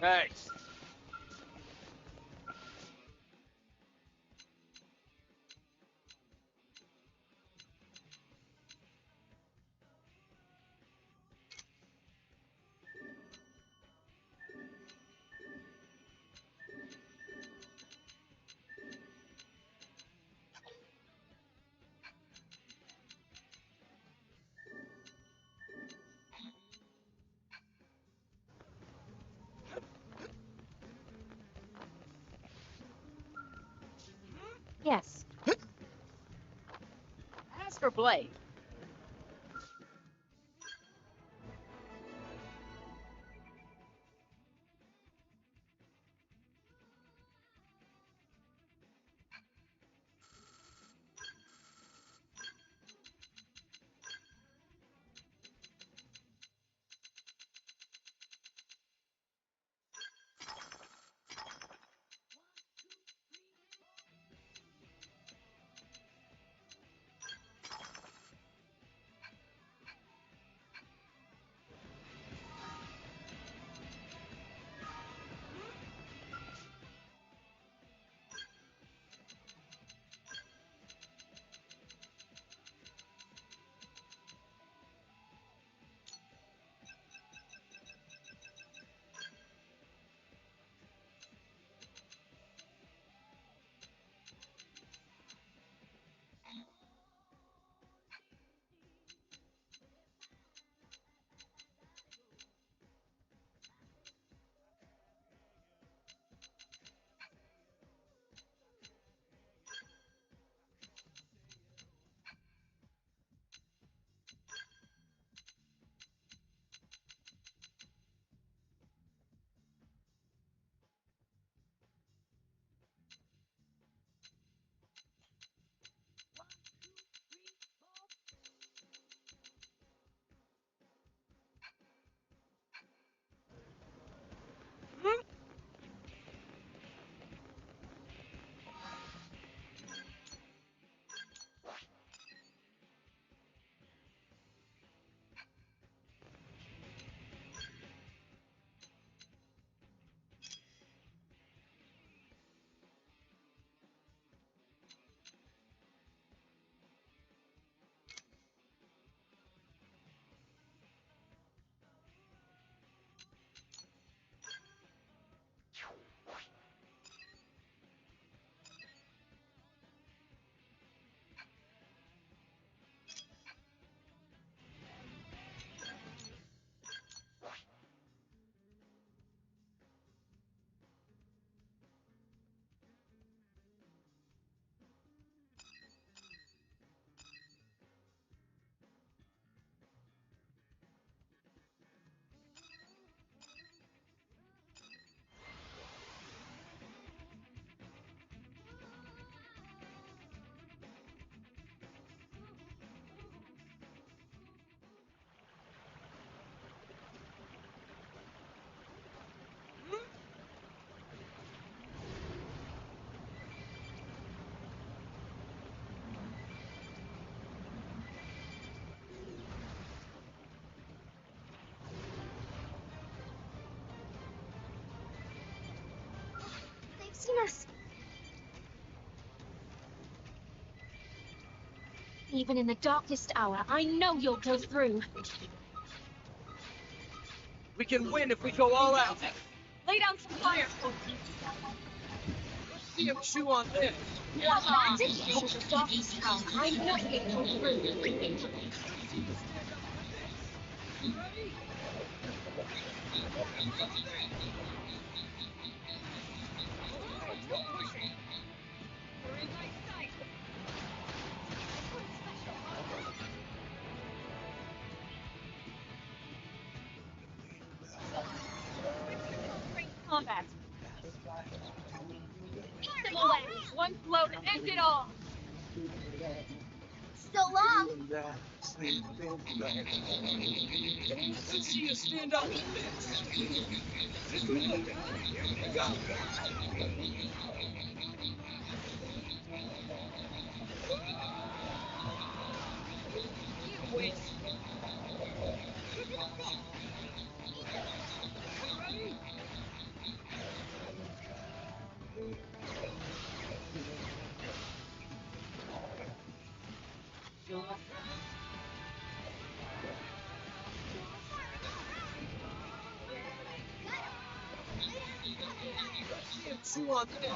B: Nice.
C: Yes.
U: As for Blade,
I: watching us. Even in the darkest hour, I know you'll go through.
B: We can win if we go all out.
D: Lay down some fire.
B: Let's see him chew on this.
I: Come on. Even in the darkest hour, I know you'll go through.
D: Combat. Keep them away. One blow to end it all.
I: So long.
B: Let's see you stand up with this. Here we go.
D: You win.
B: Chew on this.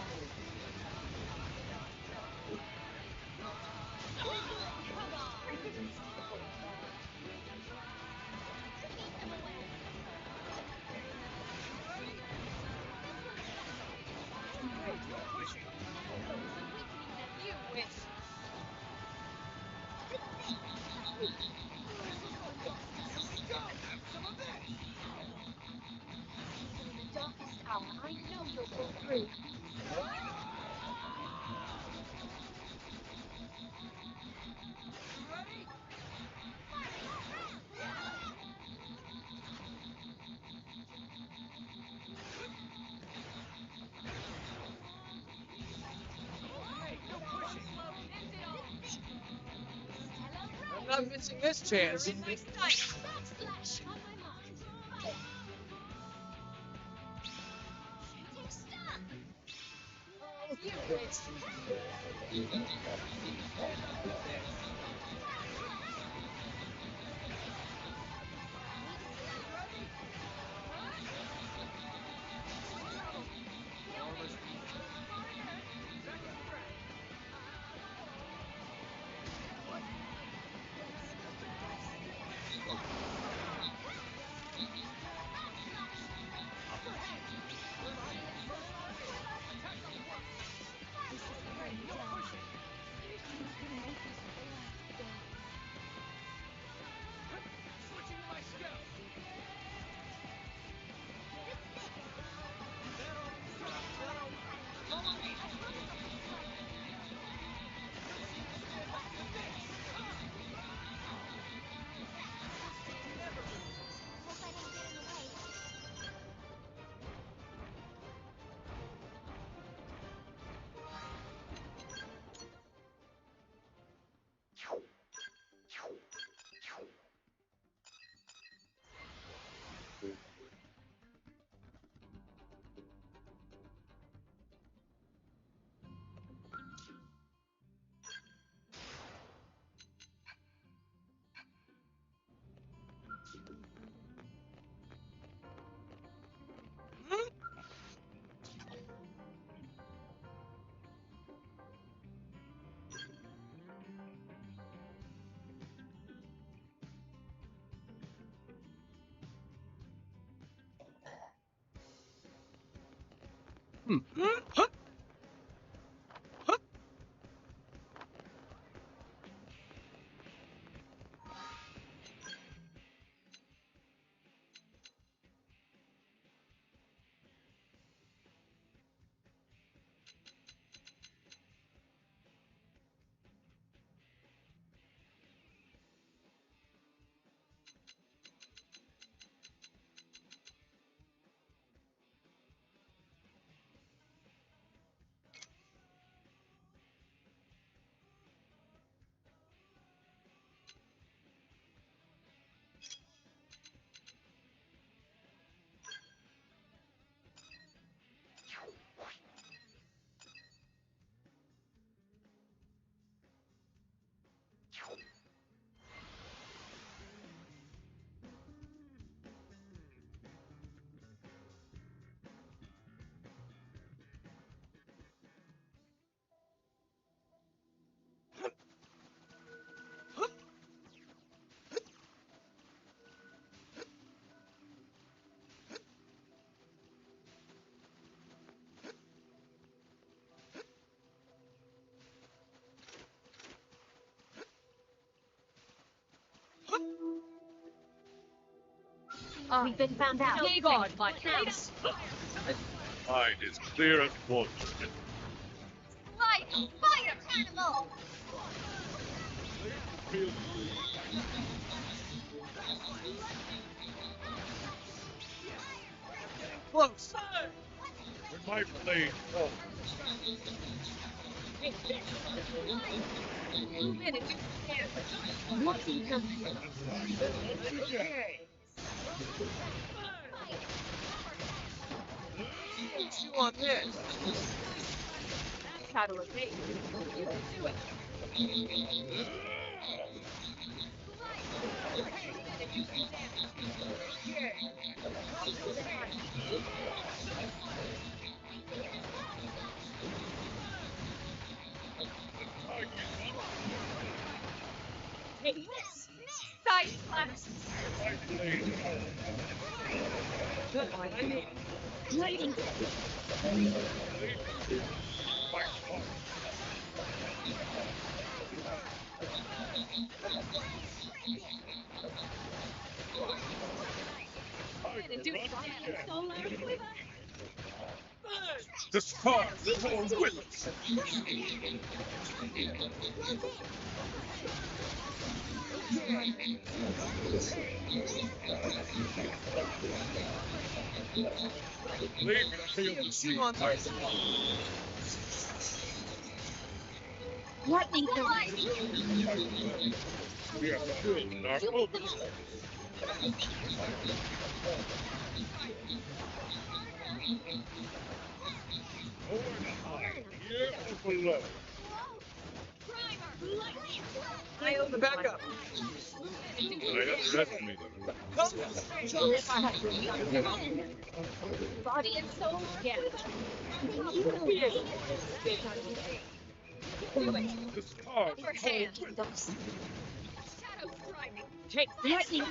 D: You win.
I: Even in the darkest hour, I know you'll go through.
B: I'm not missing this chance.
H: We've been found out.
D: Take on my
H: house.
E: Mind is clear and fortunate.
I: Right, fire, animal!
E: Close! When my blade falls.
D: Move in and do
H: Watching her.
D: Okay.
A: Chew on this.
D: That's how to evade. You can do it.
H: Take this.
D: Side slash.
H: Lighting.
E: The stars fall with us.
A: Chew on this.
H: Lightning.
E: We are still in our own. Here or below?
A: I own the backup.
E: I underestimate them.
D: Body and soul together.
E: The stars
H: Take
E: fall
H: those.
D: Shadow strike.
H: Take lightning.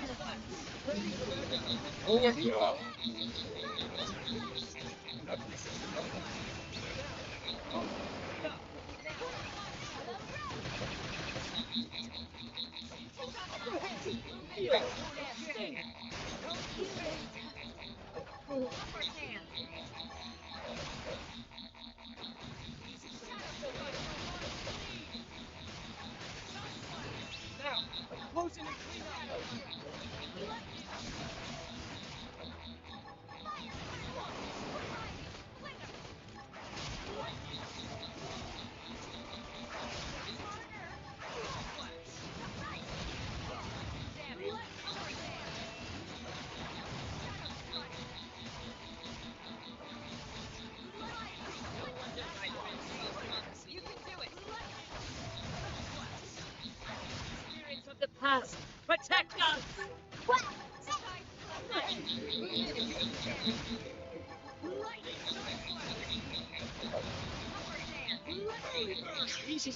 A: Close in and clean up.
D: You can do it.
H: Spirits of the past, protect us.
A: Easy.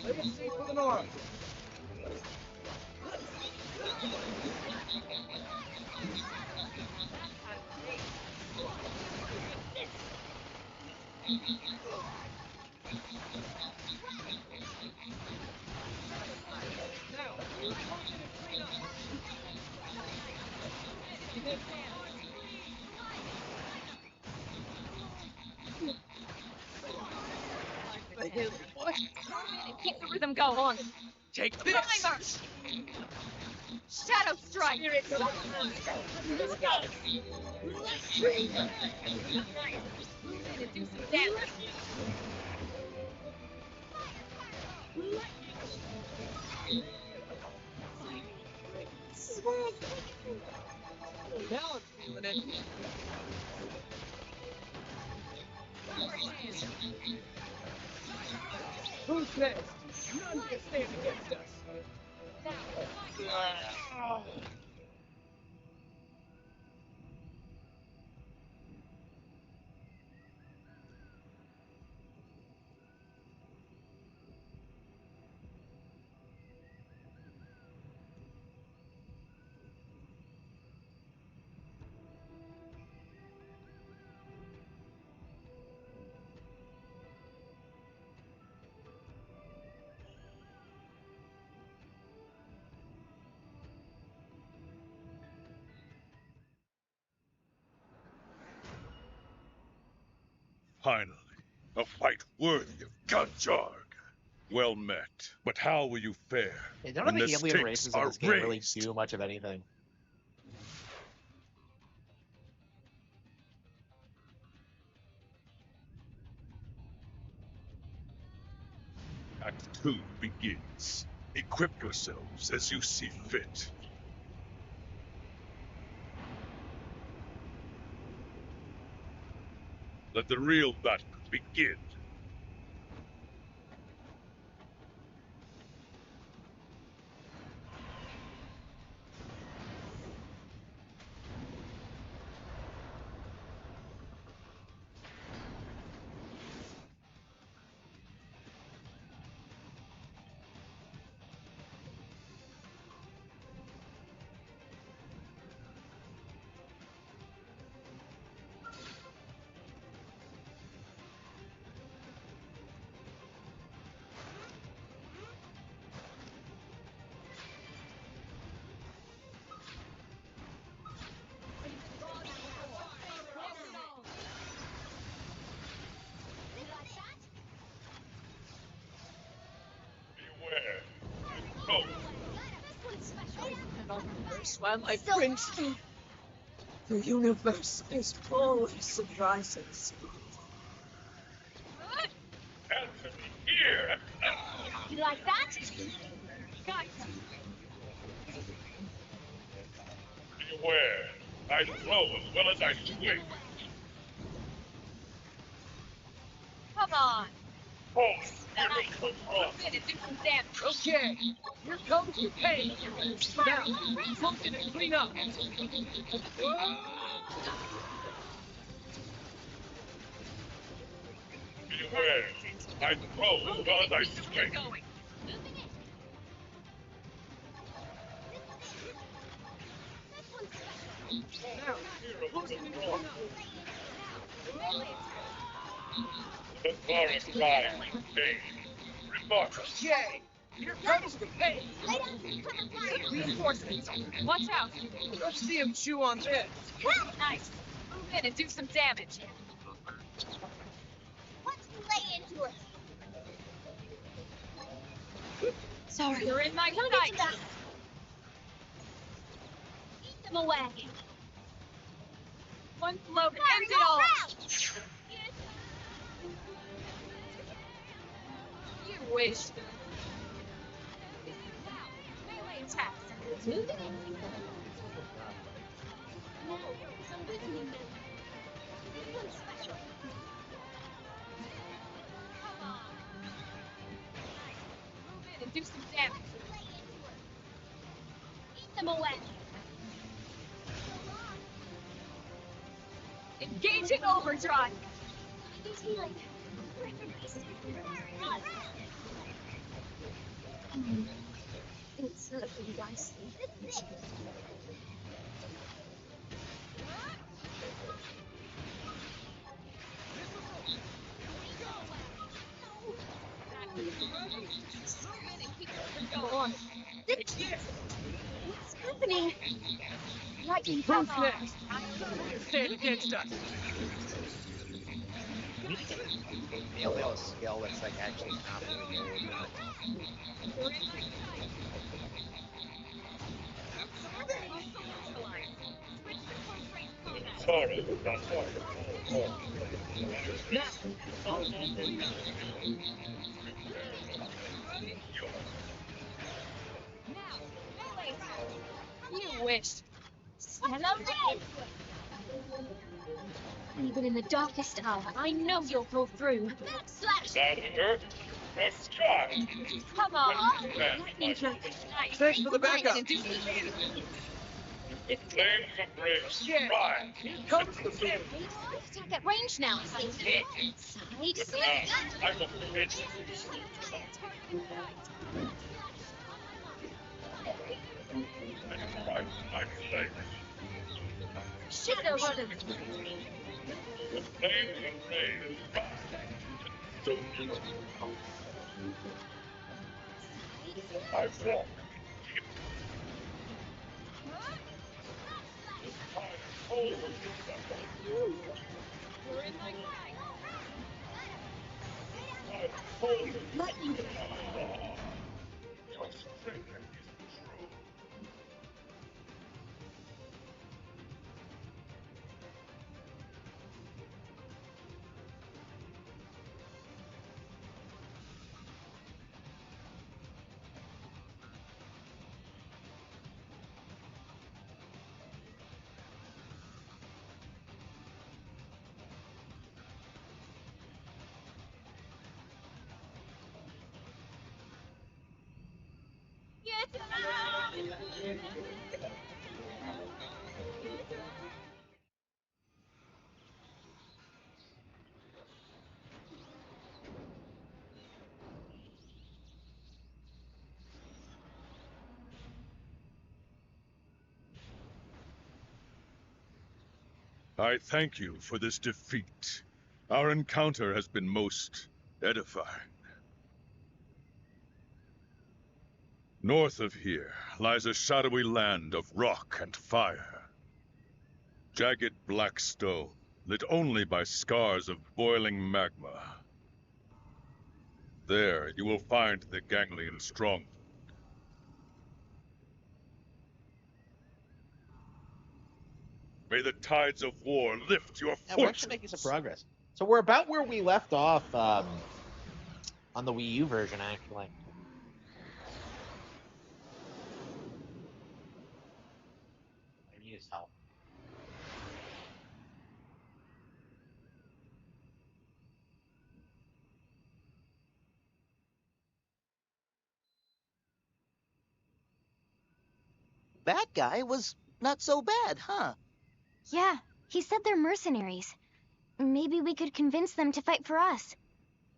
A: Play it safe for the north.
D: What? Keep the rhythm going.
A: Take this.
D: Primers. Shadow strike. Move in and do some damage.
A: Now I'm feeling it. Who's next? None can stand against us.
K: Finally, a fight worthy of Gunjarg. Well met, but how will you fare
A: Yeah, none of
K: when
A: the
K: the
A: alien
K: stakes
A: races in
K: are
A: this game really
K: raised?
A: do much of anything.
K: Act 2 begins. Equip yourselves as you see fit. Let the real battle begin.
H: While my prince, the universe is full of surprises.
K: Here!
I: You like that?
H: Guys,
K: Beware! I throw as well as I swing.
D: Come on.
K: Oh,
D: Move in and do some damage.
O: Okay, here comes the pain. Now, something to clean up.
K: Beware! I throw as well as I swing.
O: Now, something to clean up.
K: The forest lies in pain. Remarkable.
O: Okay, here comes the pain.
D: Reinforcements. Watch out.
O: Let's see him chew on this.
D: Nice. Move in and do some damage.
I: Let's lay into it.
D: Sorry. You're in my
I: Come
D: sight.
I: get some back. Eat them away.
D: One blow to end it
I: Go
D: all.
I: round.
D: You wish. Melee attacks.
I: Moving it. Now, some wisdom then. This one's special.
D: Come on. Move in and do some damage.
I: Lay into it. Eat them away.
D: Engaging overdrive.
I: Gives me like it's looking dicey.
D: Go on.
I: What's happening? Lightning
O: Who's
I: fast.
O: next? Stand against us.
A: Be able to have a skill that's like actually not really good.
K: Sorry, not sorry.
D: You wish.
I: Stand up there. Even in the darkest hour, I know you'll pull through. Slash.
K: Earth, let's try.
D: Come on.
I: Lightning strike.
D: Nice.
O: Thanks for the backup.
D: And do some damage.
K: The flames of grace rise.
O: Here comes the pain.
I: Attack at range now. Side.
K: I will finish. My flame.
I: Shadow runner.
K: The flames of rain rise. So I walk.
D: You're in my sight.
B: Lightning.
K: I thank you for this defeat. Our encounter has been most edifying. North of here lies a shadowy land of rock and fire. Jagged black stone, lit only by scars of boiling magma. There you will find the Ganglion stronghold. May the tides of war lift your
A: Yeah, we're actually making some progress. So we're about where we left off on the Wii U version, actually. I need his help.
B: That guy was not so bad, huh?
I: Yeah, he said they're mercenaries. Maybe we could convince them to fight for us.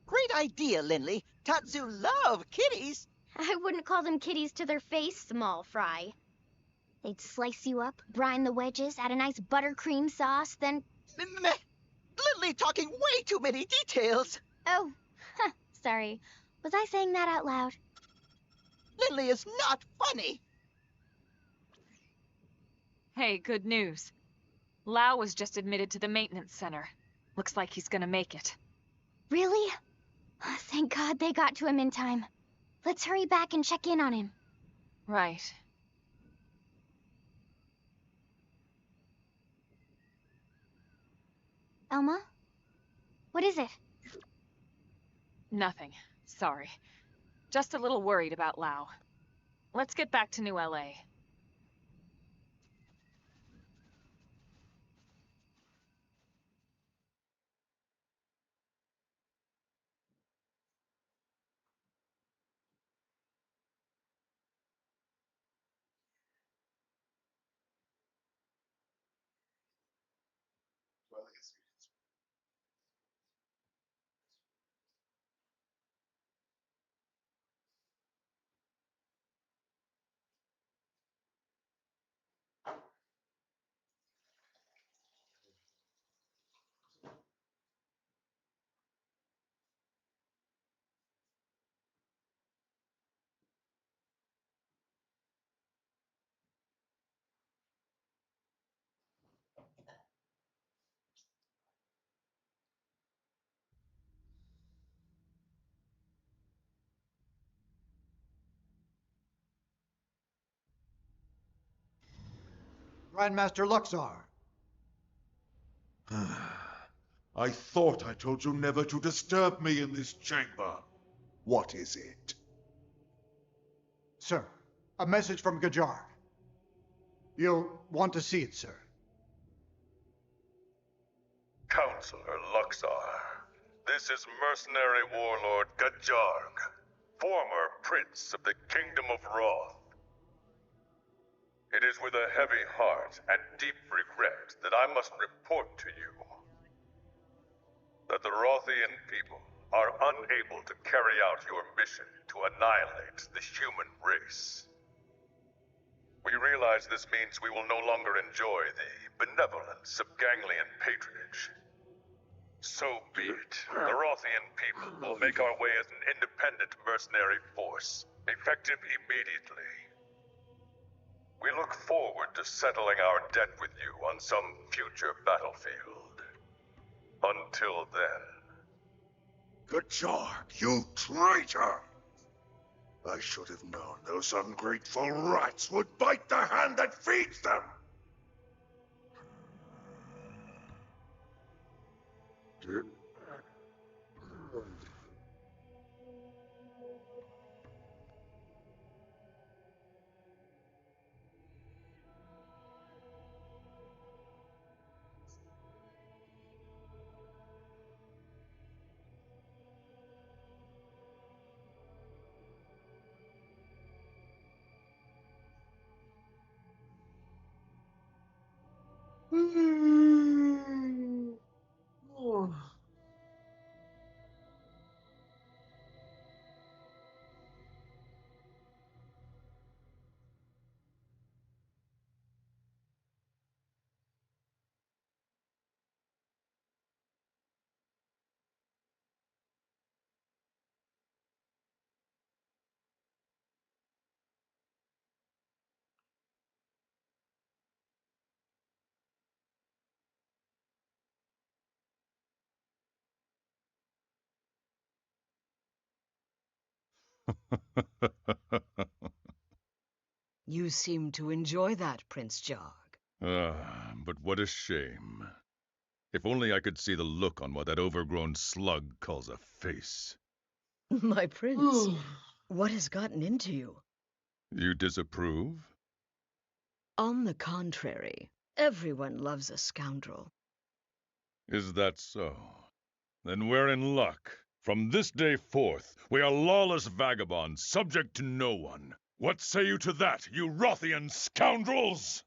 B: Great idea, Lindley. Tatsu love kitties.
I: I wouldn't call them kitties to their face, small fry. They'd slice you up, brine the wedges, add a nice buttercream sauce, then...
B: Lindley talking way too many details.
I: Oh, sorry. Was I saying that out loud?
B: Lindley is not funny.
D: Hey, good news. Lau was just admitted to the maintenance center. Looks like he's gonna make it.
I: Really? Thank God they got to him in time. Let's hurry back and check in on him.
D: Right.
I: Elma? What is it?
D: Nothing. Sorry. Just a little worried about Lau. Let's get back to New LA.
M: Grandmaster Luxar.
V: I thought I told you never to disturb me in this chamber. What is it?
M: Sir, a message from Gajar. You'll want to see it, sir.
K: Counselor Luxar, this is mercenary warlord Gajarg, former prince of the Kingdom of Roth. It is with a heavy heart and deep regret that I must report to you that the Rothian people are unable to carry out your mission to annihilate the human race. We realize this means we will no longer enjoy the benevolence of Ganglion patronage. So be it. The Rothian people will make our way as an independent mercenary force, effective immediately. We look forward to settling our debt with you on some future battlefield. Until then,
V: Gajark, you traitor! I should have known those ungrateful rats would bite the hand that feeds them!
J: You seem to enjoy that, Prince Jarg.
K: But what a shame. If only I could see the look on what that overgrown slug calls a face.
J: My prince, what has gotten into you?
K: You disapprove?
J: On the contrary, everyone loves a scoundrel.
K: Is that so? Then we're in luck. From this day forth, we are lawless vagabonds, subject to no one. What say you to that, you Rothian scoundrels?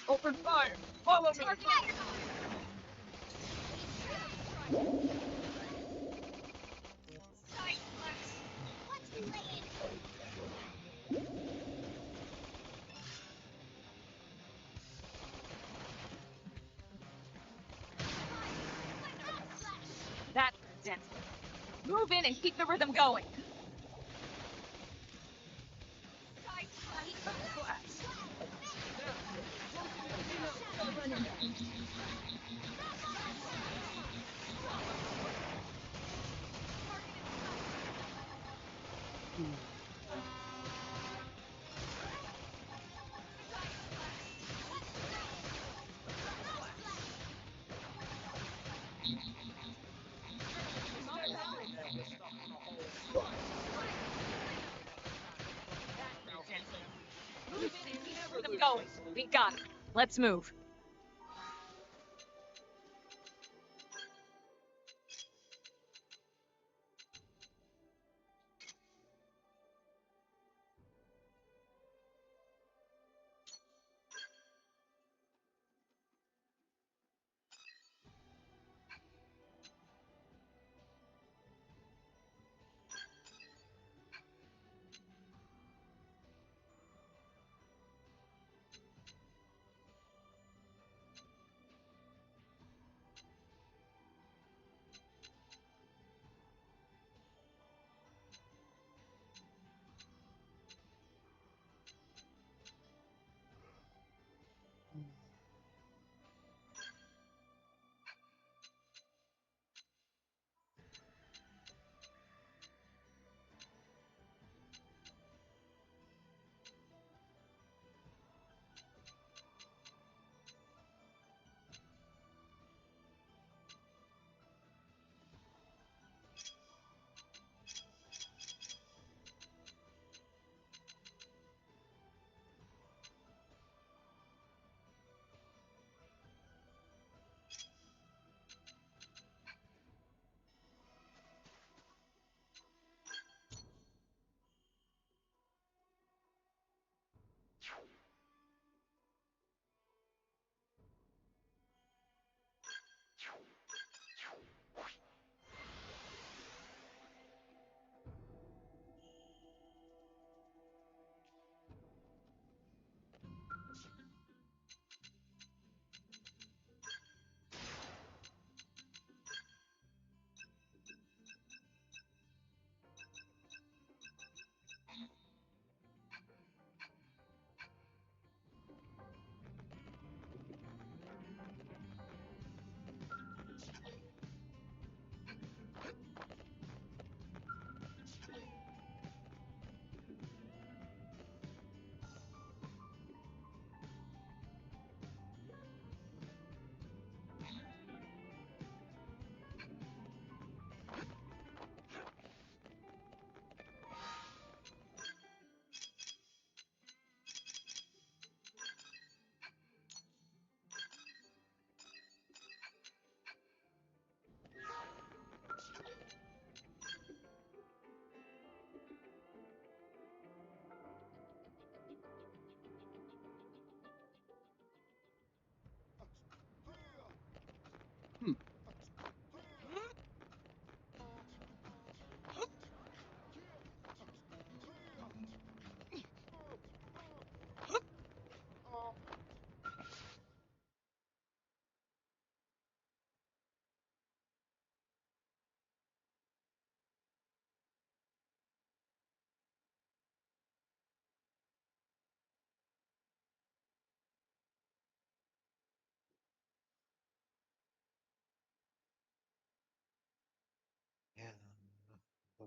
D: Open fire! Follow me! That's it. Move in and keep the rhythm going. Move in and keep the rhythm going. We got it. Let's move.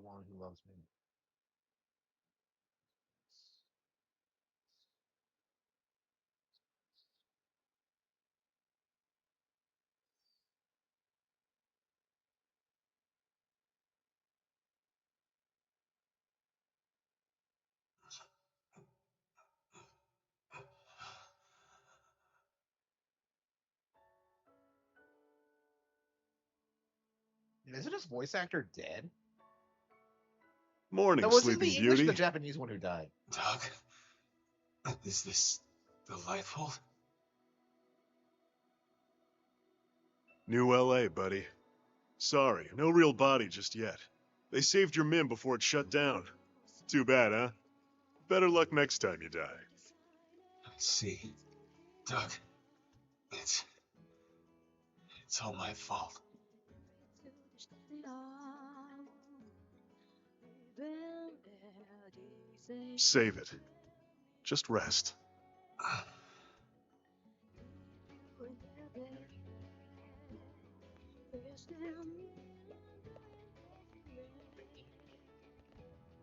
A: one who loves me. Isn't his voice actor dead?
L: Morning,
A: No, was it
L: Sleeping
A: the English or the
L: Beauty.
A: Japanese one who died?
P: Doug? Is this the Lifehold?
L: New LA, buddy. Sorry, no real body just yet. They saved your MIM before it shut down. Too bad, huh? Better luck next time you die.
P: I see. Doug, it's all my fault.
L: Save it. Just rest.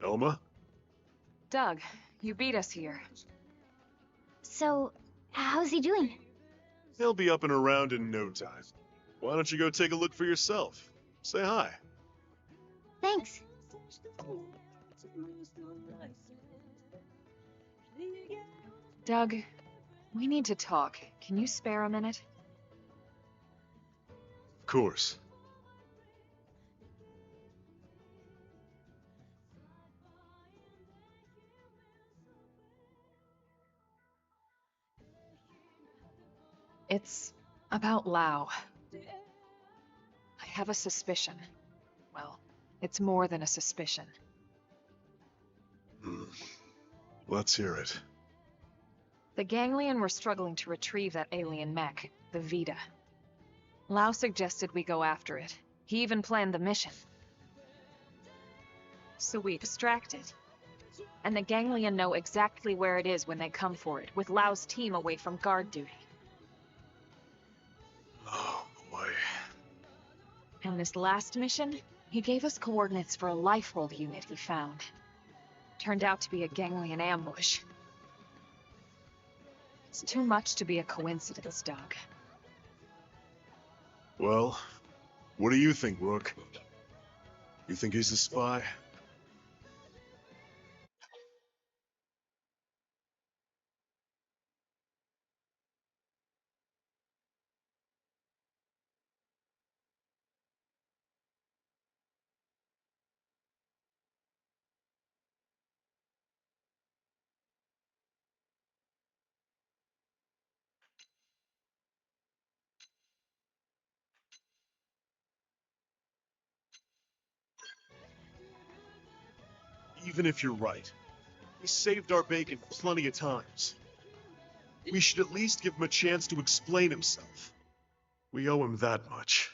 L: Elma?
D: Doug, you beat us here.
I: So, how's he doing?
L: He'll be up and around in no time. Why don't you go take a look for yourself? Say hi.
I: Thanks.
D: Doug, we need to talk. Can you spare a minute?
L: Of course.
D: It's about Lao. I have a suspicion. Well, it's more than a suspicion.
L: Let's hear it.
D: The Ganglion were struggling to retrieve that alien mech, the Vita. Lao suggested we go after it. He even planned the mission. So we distracted. And the Ganglion know exactly where it is when they come for it, with Lao's team away from guard duty.
L: Oh, boy.
D: And this last mission, he gave us coordinates for a Lifehold unit he found. Turned out to be a Ganglion ambush. It's too much to be a coincidence, Doug.
L: Well, what do you think, Rook? You think he's a spy? Even if you're right, he saved our bacon plenty of times. We should at least give him a chance to explain himself. We owe him that much.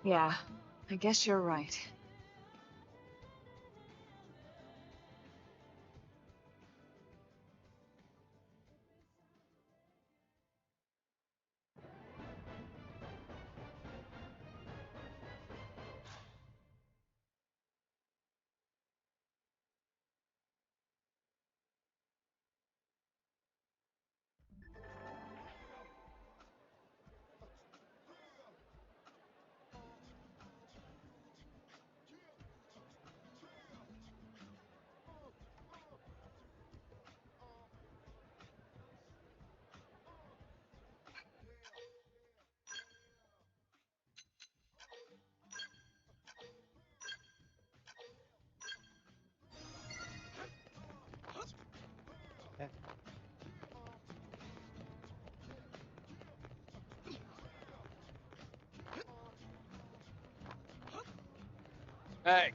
D: Yeah, I guess you're right.
W: Hey.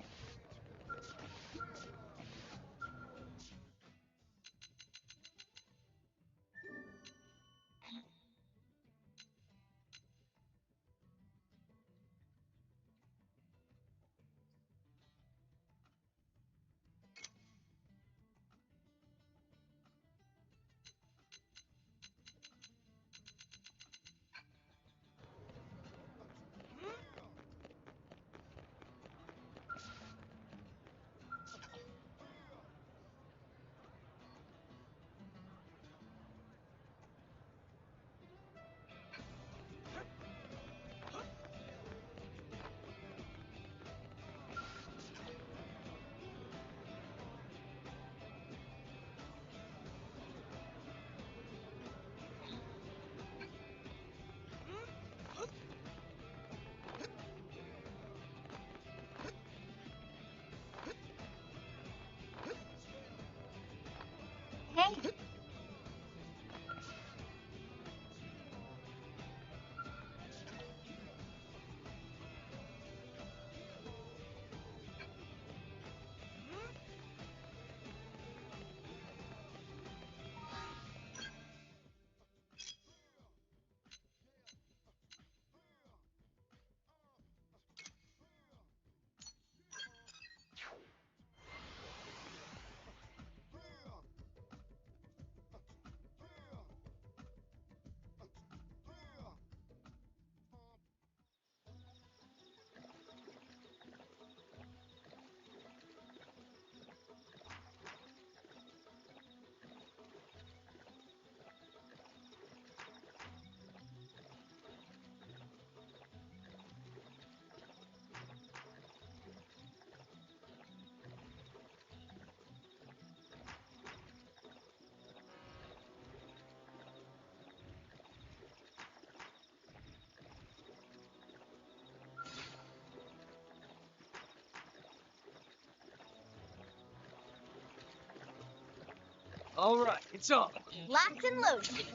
B: All right, it's on.
I: Locked and loaded.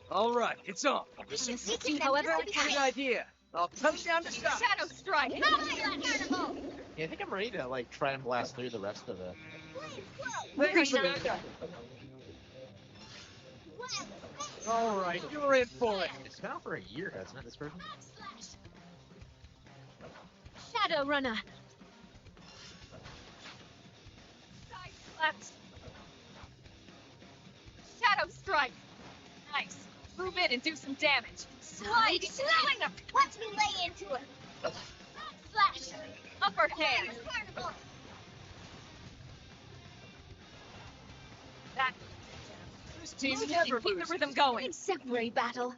B: All right, it's on.
H: However, I
B: Good idea. I'll cut it down to size.
H: Shadow Strike.
A: Yeah, I think I'm ready to like try and blast through the rest of it.
B: Thanks for that. All right, you're in for it.
A: It's been out for a year, hasn't it? This version.
H: Shadow Runner.
D: Side slaps. Shadow Strike. Nice. Move in and do some damage.
I: Slide. Watch me lay into it. Slash.
D: Upper hand.
I: Carnival.
D: That.
B: This team
D: Move in
B: never
D: and keep the
B: loses.
D: rhythm going.
H: Separate battle.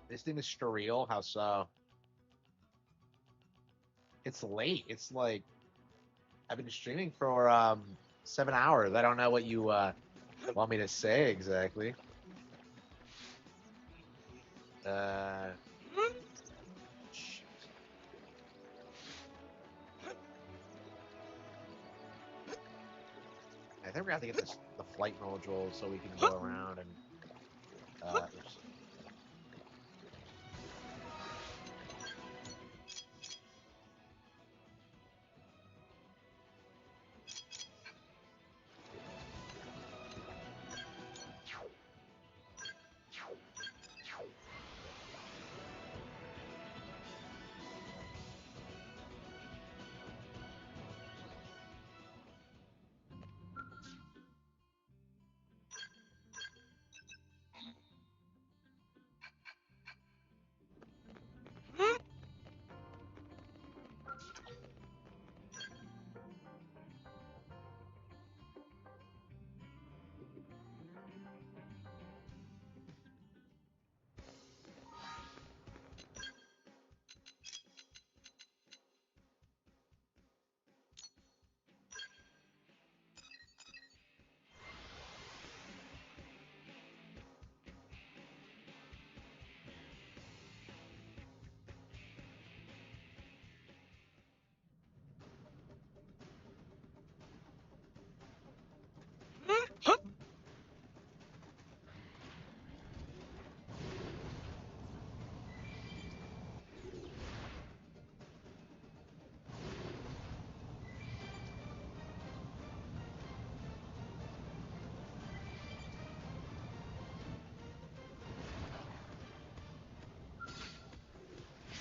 A: This thing is surreal. How so? It's late. It's like I've been streaming for 7 hours. I don't know what you want me to say exactly. Shoot. I think we have to get the flight module so we can go around and oops.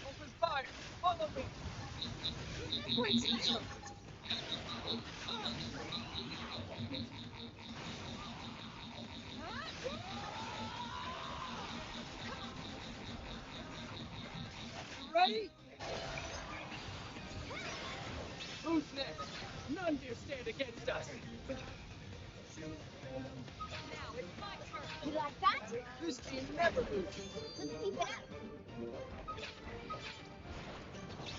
B: Open fire. Follow me. Ready? Who's next? None dare stand against us.
H: Now it's my turn.
I: You like that?
B: This team never loses.
I: Let's keep it up.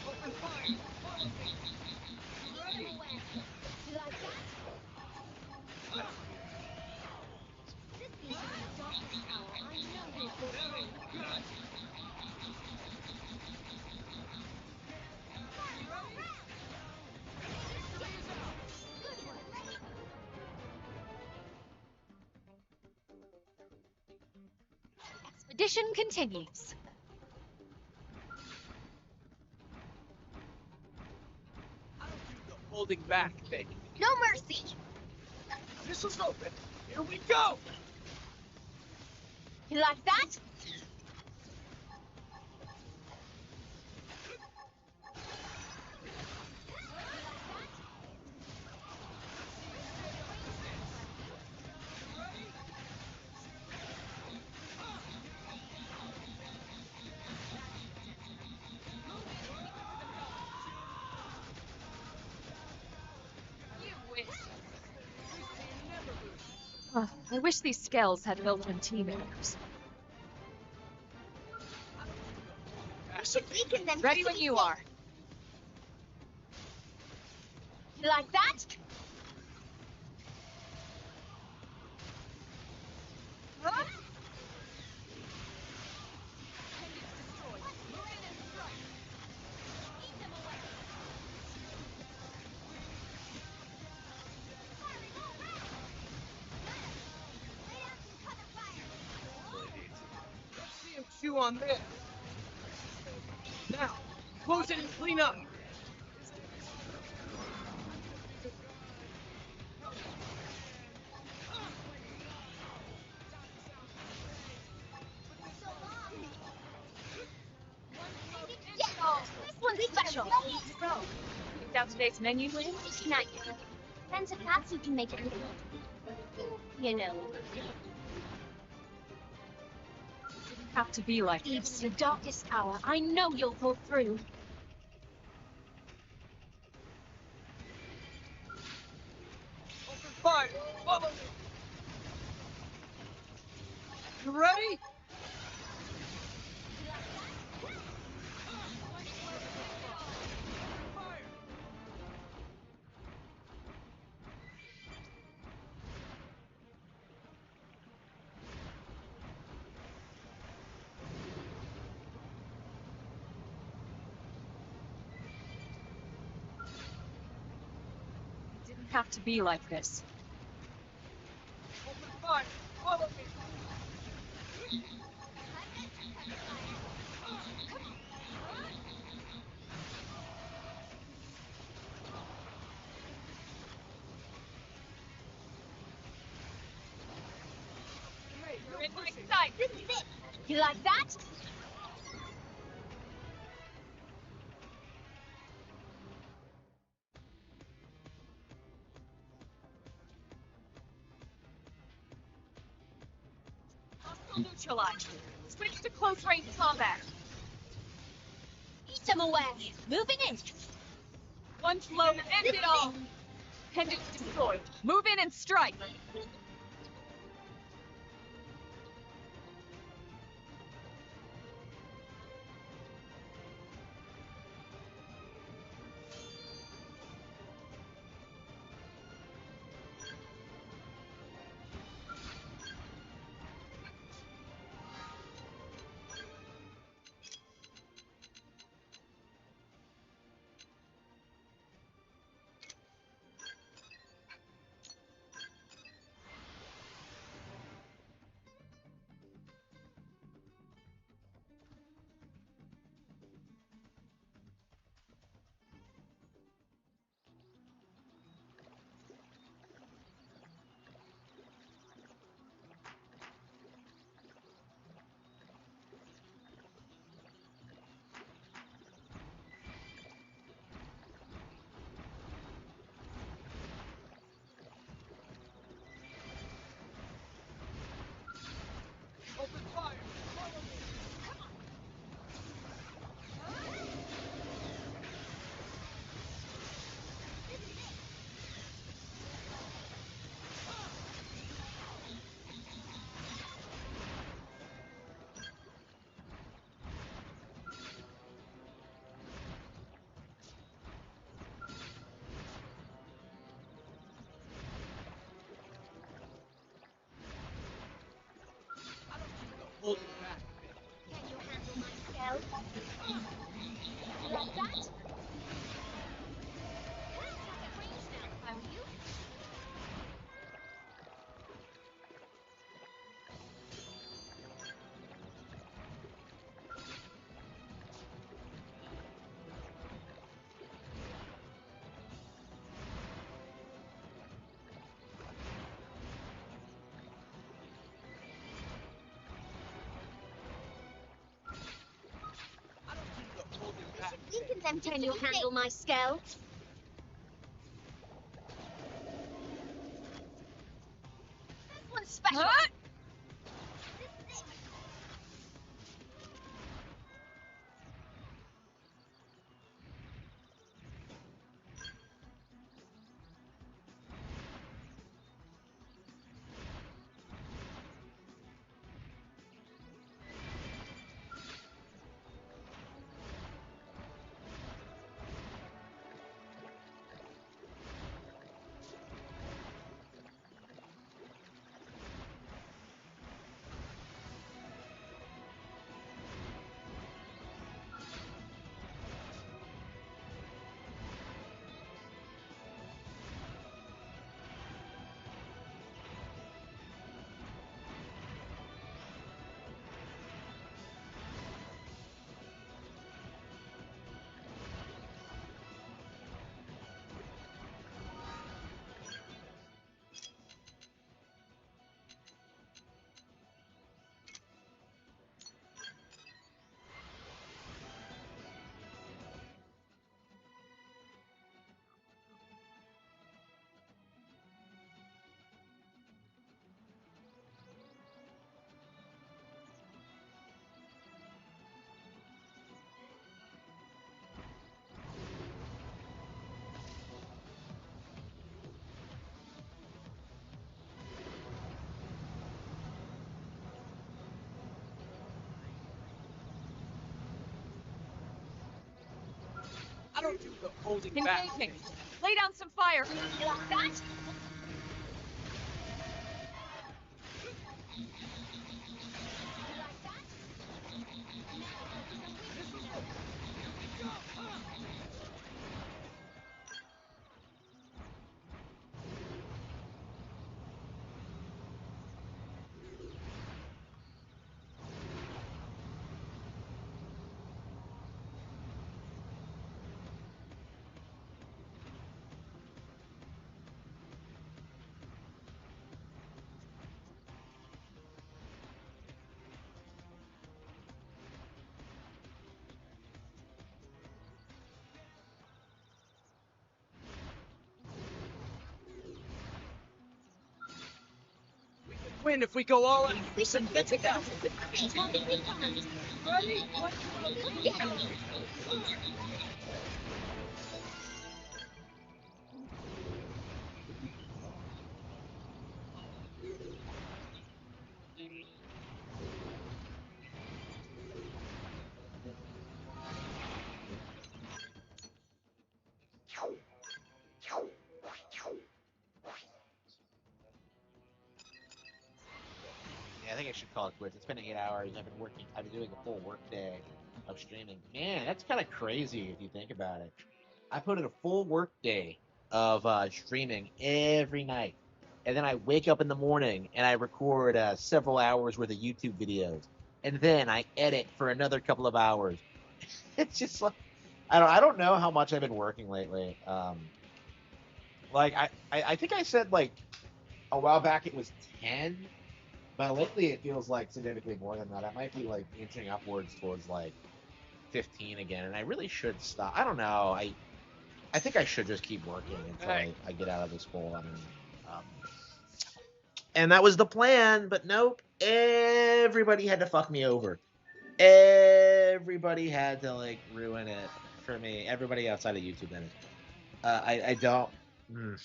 B: Open fire. Follow me. Ready?
I: You like that? This is my darkest hour. I know this will
H: Expedition continues.
B: holding back, baby.
I: No mercy!
B: Missile's open. Here we go!
H: You like that?
D: I wish these scales had built-in team members. Ready when you are.
H: You like that? Huh?
B: See him chew on this. Now, close it and clean up.
H: Yeah, this one's special.
D: Picked out today's menu, Lynn?
I: Not yet. Depends if Patsy can make it. You know.
D: Have to be like
H: It's your darkest hour. I know you'll pull through.
B: Open fire. Follow me. You ready?
D: It didn't have to be like this.
B: Open fire. Follow me.
H: You're in my sight. This is it. You like that?
D: Hostile neutralized. Switch to close-range combat.
H: Eat them away. Moving in.
D: One flow, end it all. Pendants destroyed. Move in and strike.
I: them
H: Can you handle my scouts?
I: This one's special.
A: I don't do the holding back.
D: Engaging. Lay down some fire.
H: You like that?
A: Win if we go all in.
H: Listen, let's go.
A: Ready? Yeah, I think I should call it quits. It's been 8 hours. I've been working. I've been doing a full work day of streaming. Man, that's kind of crazy if you think about it. I put in a full work day of streaming every night, and then I wake up in the morning and I record several hours worth of YouTube videos, and then I edit for another couple of hours. It's just like I don't know how much I've been working lately. Like I think I said like a while back it was 10, but lately it feels like significantly more than that. I might be like inching upwards towards like 15 again, and I really should stop. I don't know. I think I should just keep working until I get out of this hole I'm in. Um, and that was the plan, but nope. Everybody had to fuck me over. Everybody had to like ruin it for me. Everybody outside of YouTube, that is. I don't. Mm.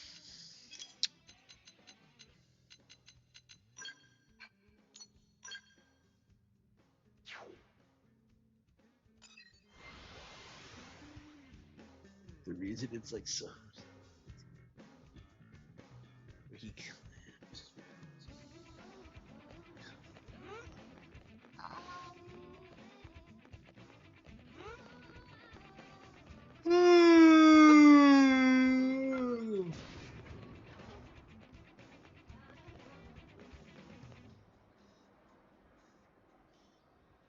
A: The reason it's like so weak.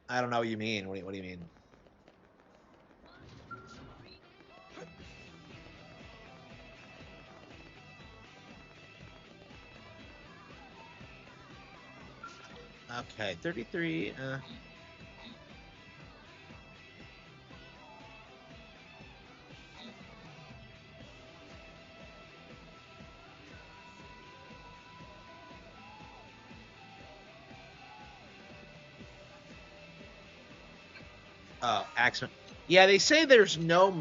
A: I don't know what you mean. What do you mean? Okay, 33. Oh, accident. Yeah, they say there's no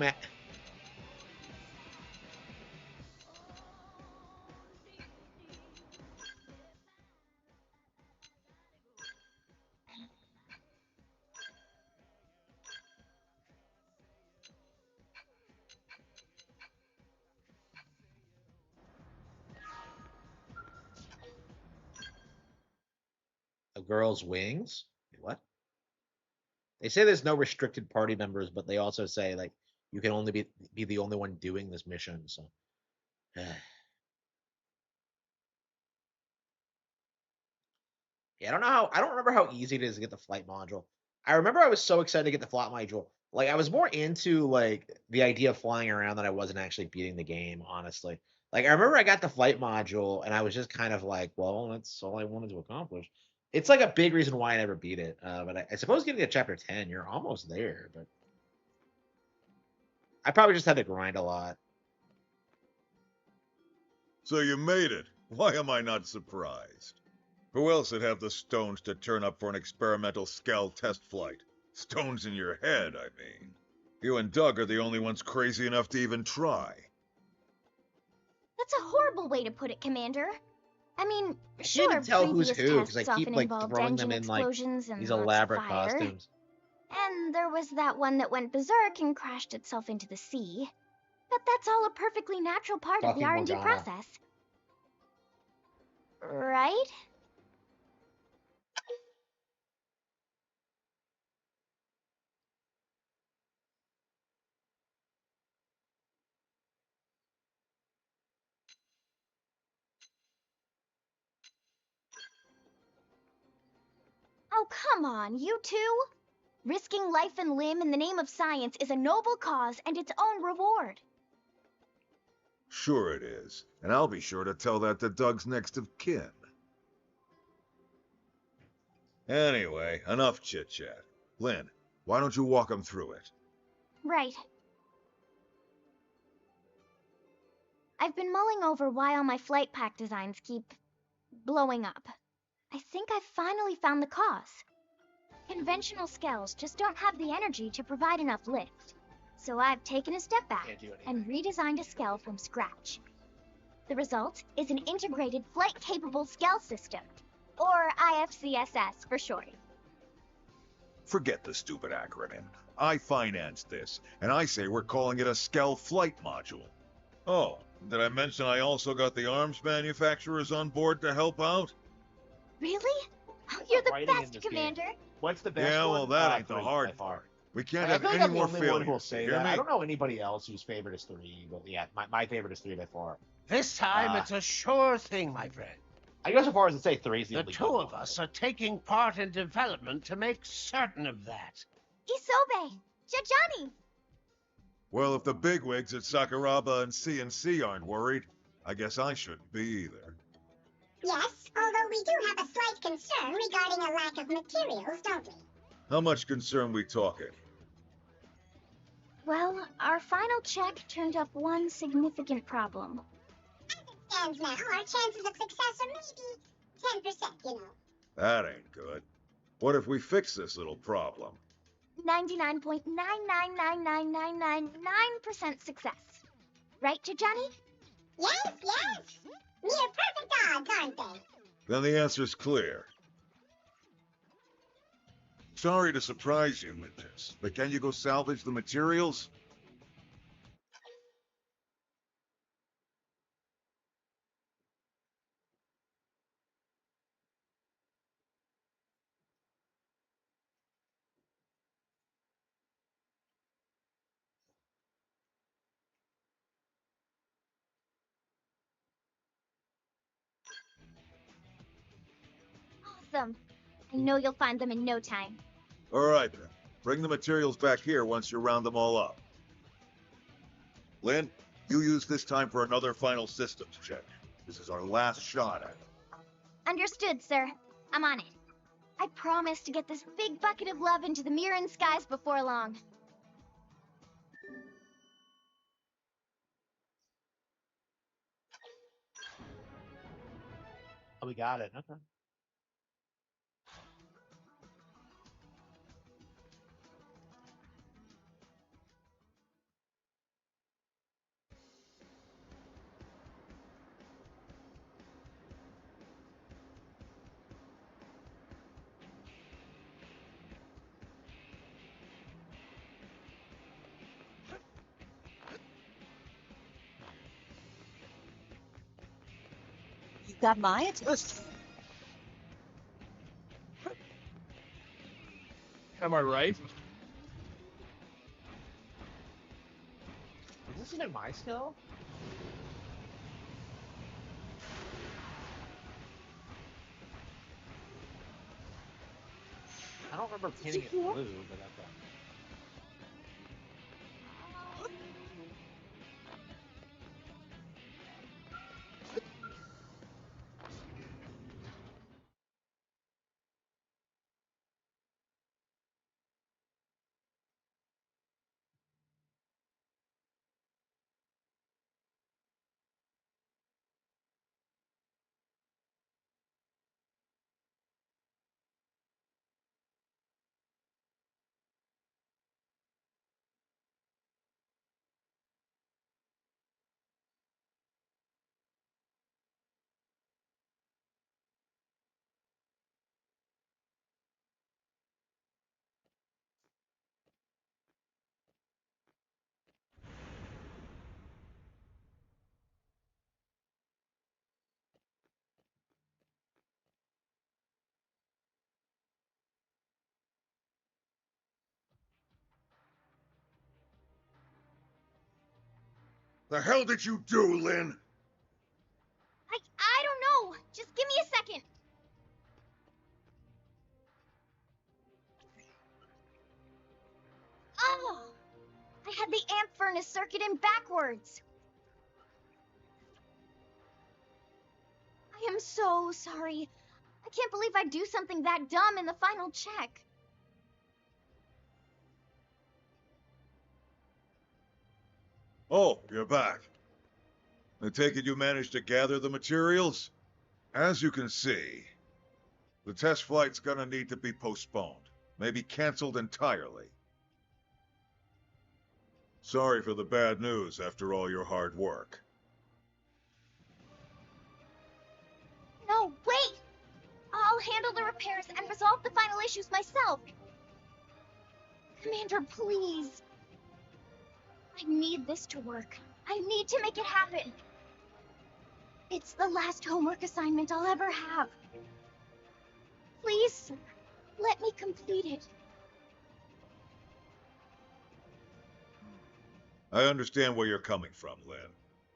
A: a girl's wings. What? They say there's no restricted party members, but they also say like you can only be the only one doing this mission. So, yeah, I don't remember how easy it is to get the flight module. I remember I was so excited to get the flight module. Like I was more into like the idea of flying around than I wasn't actually beating the game, honestly. Like I remember I got the flight module and I was just kind of like, well, that's all I wanted to accomplish. It's like a big reason why I never beat it. But I suppose getting to chapter 10, you're almost there, but I probably just had to grind a lot.
K: So you made it. Why am I not surprised? Who else would have the stones to turn up for an experimental Skell test flight? Stones in your head, I mean. You and Doug are the only ones crazy enough to even try.
I: That's a horrible way to put it, Commander. I mean,
A: I
I: sure,
A: can't even tell who's
I: previous
A: who because
I: tests
A: I keep
I: often
A: like
I: involved
A: throwing them
I: engine
A: in like
I: explosions and
A: these
I: lots of
A: elaborate
I: fire.
A: costumes.
I: And there was that one that went berserk and crashed itself into the sea. But that's all a perfectly natural part of the
A: Talking
I: R&D
A: Morgana.
I: process. Right? Oh, come on, you two! Risking life and limb in the name of science is a noble cause and its own reward.
K: Sure it is. And I'll be sure to tell that to Doug's next of kin. Anyway, enough chit-chat. Lynn, why don't you walk him through it?
I: Right. I've been mulling over why all my flight pack designs keep blowing up. I think I've finally found the cause. Conventional skells just don't have the energy to provide enough lift. So I've taken a step back and redesigned a skell from scratch. The result is an integrated flight-capable skell system, or IFCSS for short.
K: Forget the stupid acronym. I financed this, and I say we're calling it a Skell Flight Module. Oh, did I mention I also got the arms manufacturers on board to help out?
I: Really? You're the
A: Writing in
I: best,
A: this
I: Commander.
A: game. What's the best
K: Yeah,
A: one?
K: well, that ain't the
A: 3
K: hard
A: by far.
K: part. We can't
A: Like, I
K: have
A: feel like
K: any
A: I'm the
K: more
A: only one who'll
K: failures.
A: say
K: Hear
A: that. I
K: me?
A: don't know anybody else whose favorite is 3, but yeah, my favorite is 3 by far.
O: This time it's a sure thing, my friend.
A: I go so far as to say 3 is the
O: The
A: only
O: two
A: good
O: of
A: one.
O: us are taking part in development to make certain of that.
I: Isobe! Jajani!
K: Well, if the bigwigs at Sakuraba and CNC aren't worried, I guess I shouldn't be either.
B: Yes, although we do have a slight concern regarding a lack of materials, don't we?
K: How much concern we talking?
I: Well, our final check turned up one significant problem.
B: Stands now, our chances of success are maybe 10%, you know.
K: That ain't good. What if we fix this little problem?
I: 99.9999999% success. Right, Jajani?
B: Yes, yes! Near perfect odds, aren't they?
K: Then the answer's clear. Sorry to surprise you with this, but can you go salvage the materials?
I: Awesome. I know you'll find them in no time.
K: All right, then. Bring the materials back here once you round them all up. Lynn, you use this time for another final systems check. This is our last shot at it.
I: Understood, sir. I'm on it. I promise to get this big bucket of love into the Mirren skies before long.
A: Oh, we got it. Okay.
H: Got my attention.
Q: Am I right?
A: Is this even my skill? I don't remember painting it blue, but that's okay.
V: The hell did you do, Lynn?
I: I don't know. Just give me a second. Oh! I had the amp furnace circuit in backwards. I am so sorry. I can't believe I'd do something that dumb in the final check.
V: Oh, you're back. I take it you managed to gather the materials? As you can see, the test flight's gonna need to be postponed. Maybe canceled entirely. Sorry for the bad news after all your hard work.
I: No, wait! I'll handle the repairs and resolve the final issues myself. Commander, please. I need this to work. I need to make it happen. It's the last homework assignment I'll ever have. Please, sir, let me complete it.
V: I understand where you're coming from, Lynn.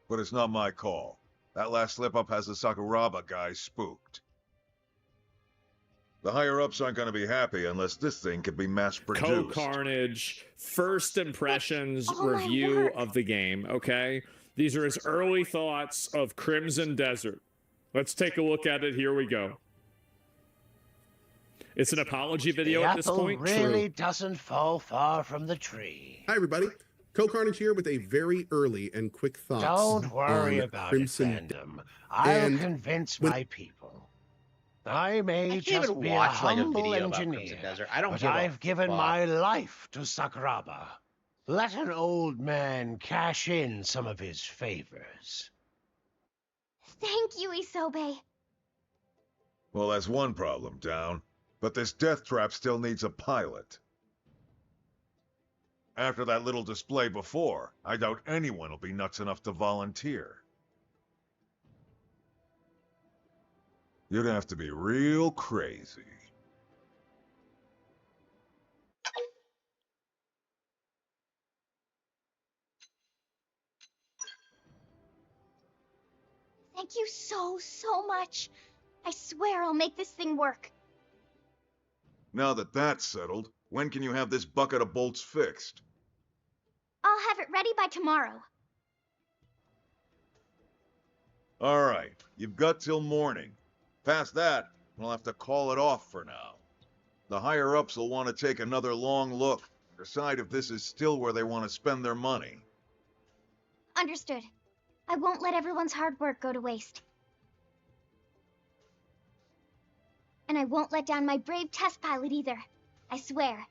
V: But it's not my call. That last slip-up has the Sakuraba guys spooked. The higher-ups aren't going to be happy unless this thing can be mass-produced.
Q: Co-Carnage, first impressions
I: all my
Q: review
I: work.
Q: of the game, okay? These are his early thoughts of Crimson Desert. Let's take a look at it. Here we go. It's an apology video
R: The
Q: at this
R: apple
Q: point.
R: really doesn't fall far from the tree.
W: Hi, everybody. Co-Carnage here with a very early and quick thoughts
R: Don't worry
W: on
R: about
W: Crimson.
R: it, fandom. I'll
W: And
R: convince
W: when-
R: my people. I may
A: can't
R: just
A: even
R: be
A: watch,
R: a
A: like, a
R: humble
A: video about
R: engineer,
A: Crimson Desert. I don't
R: but
A: give a
R: I've given
A: fuck.
R: my life to Sakuraba. Let an old man cash in some of his favors.
I: Thank you, Isobe.
V: Well, that's one problem down. But this death trap still needs a pilot. After that little display before, I doubt anyone will be nuts enough to volunteer. You'd have to be real crazy.
I: Thank you so much. I swear I'll make this thing work.
V: Now that that's settled, when can you have this bucket of bolts fixed?
I: I'll have it ready by tomorrow.
V: All right, you've got till morning. Past that, we'll have to call it off for now. The higher-ups will want to take another long look, decide if this is still where they want to spend their money.
I: Understood. I won't let everyone's hard work go to waste. And I won't let down my brave test pilot either. I swear.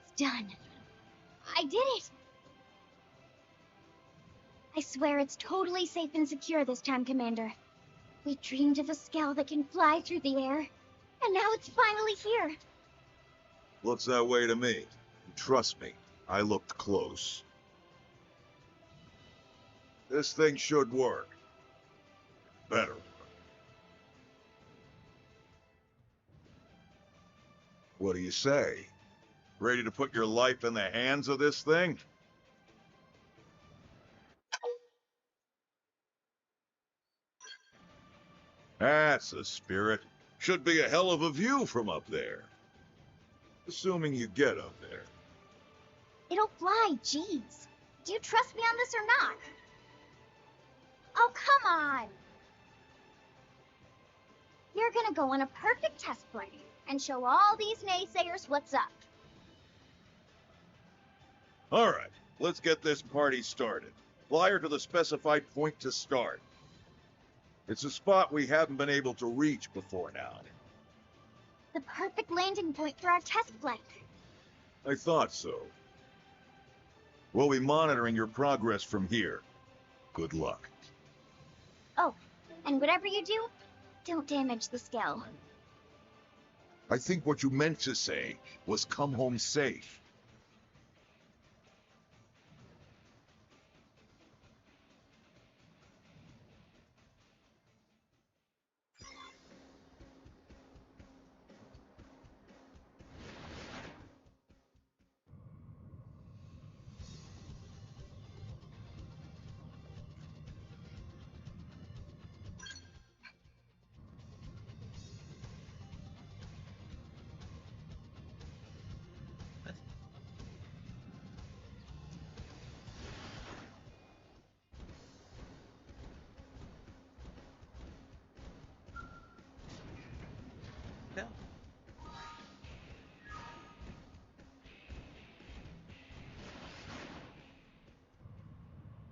I: It's done. I did it! I swear it's totally safe and secure this time, Commander. We dreamed of a scale that can fly through the air, and now it's finally here.
V: Looks that way to me. Trust me, I looked close. This thing should work. Better. What do you say? Ready to put your life in the hands of this thing? That's the spirit. Should be a hell of a view from up there. Assuming you get up there.
I: It'll fly, jeez. Do you trust me on this or not? Oh, come on! You're gonna go on a perfect test flight and show all these naysayers what's up.
V: Alright, let's get this party started. Fly her to the specified point to start. It's a spot we haven't been able to reach before now.
I: The perfect landing point for our test flight.
V: I thought so. We'll be monitoring your progress from here. Good luck.
I: Oh, and whatever you do, don't damage the scale.
V: I think what you meant to say was come home safe.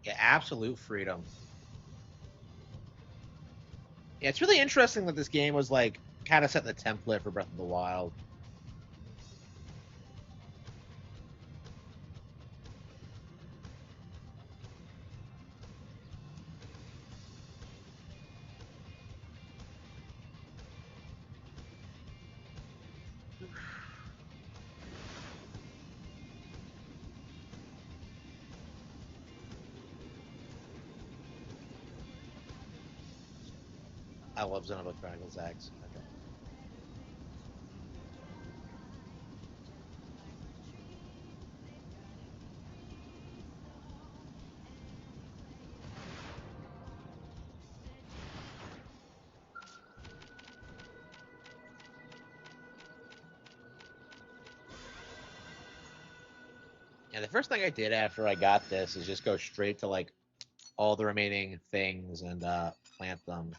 A: Yeah, absolute freedom. Yeah, it's really interesting that this game was like kind of set the template for Breath of the Wild. I love Xenoblade Chronicles X. Okay. Yeah, the first thing I did after I got this is just go straight to like all the remaining things and plant them.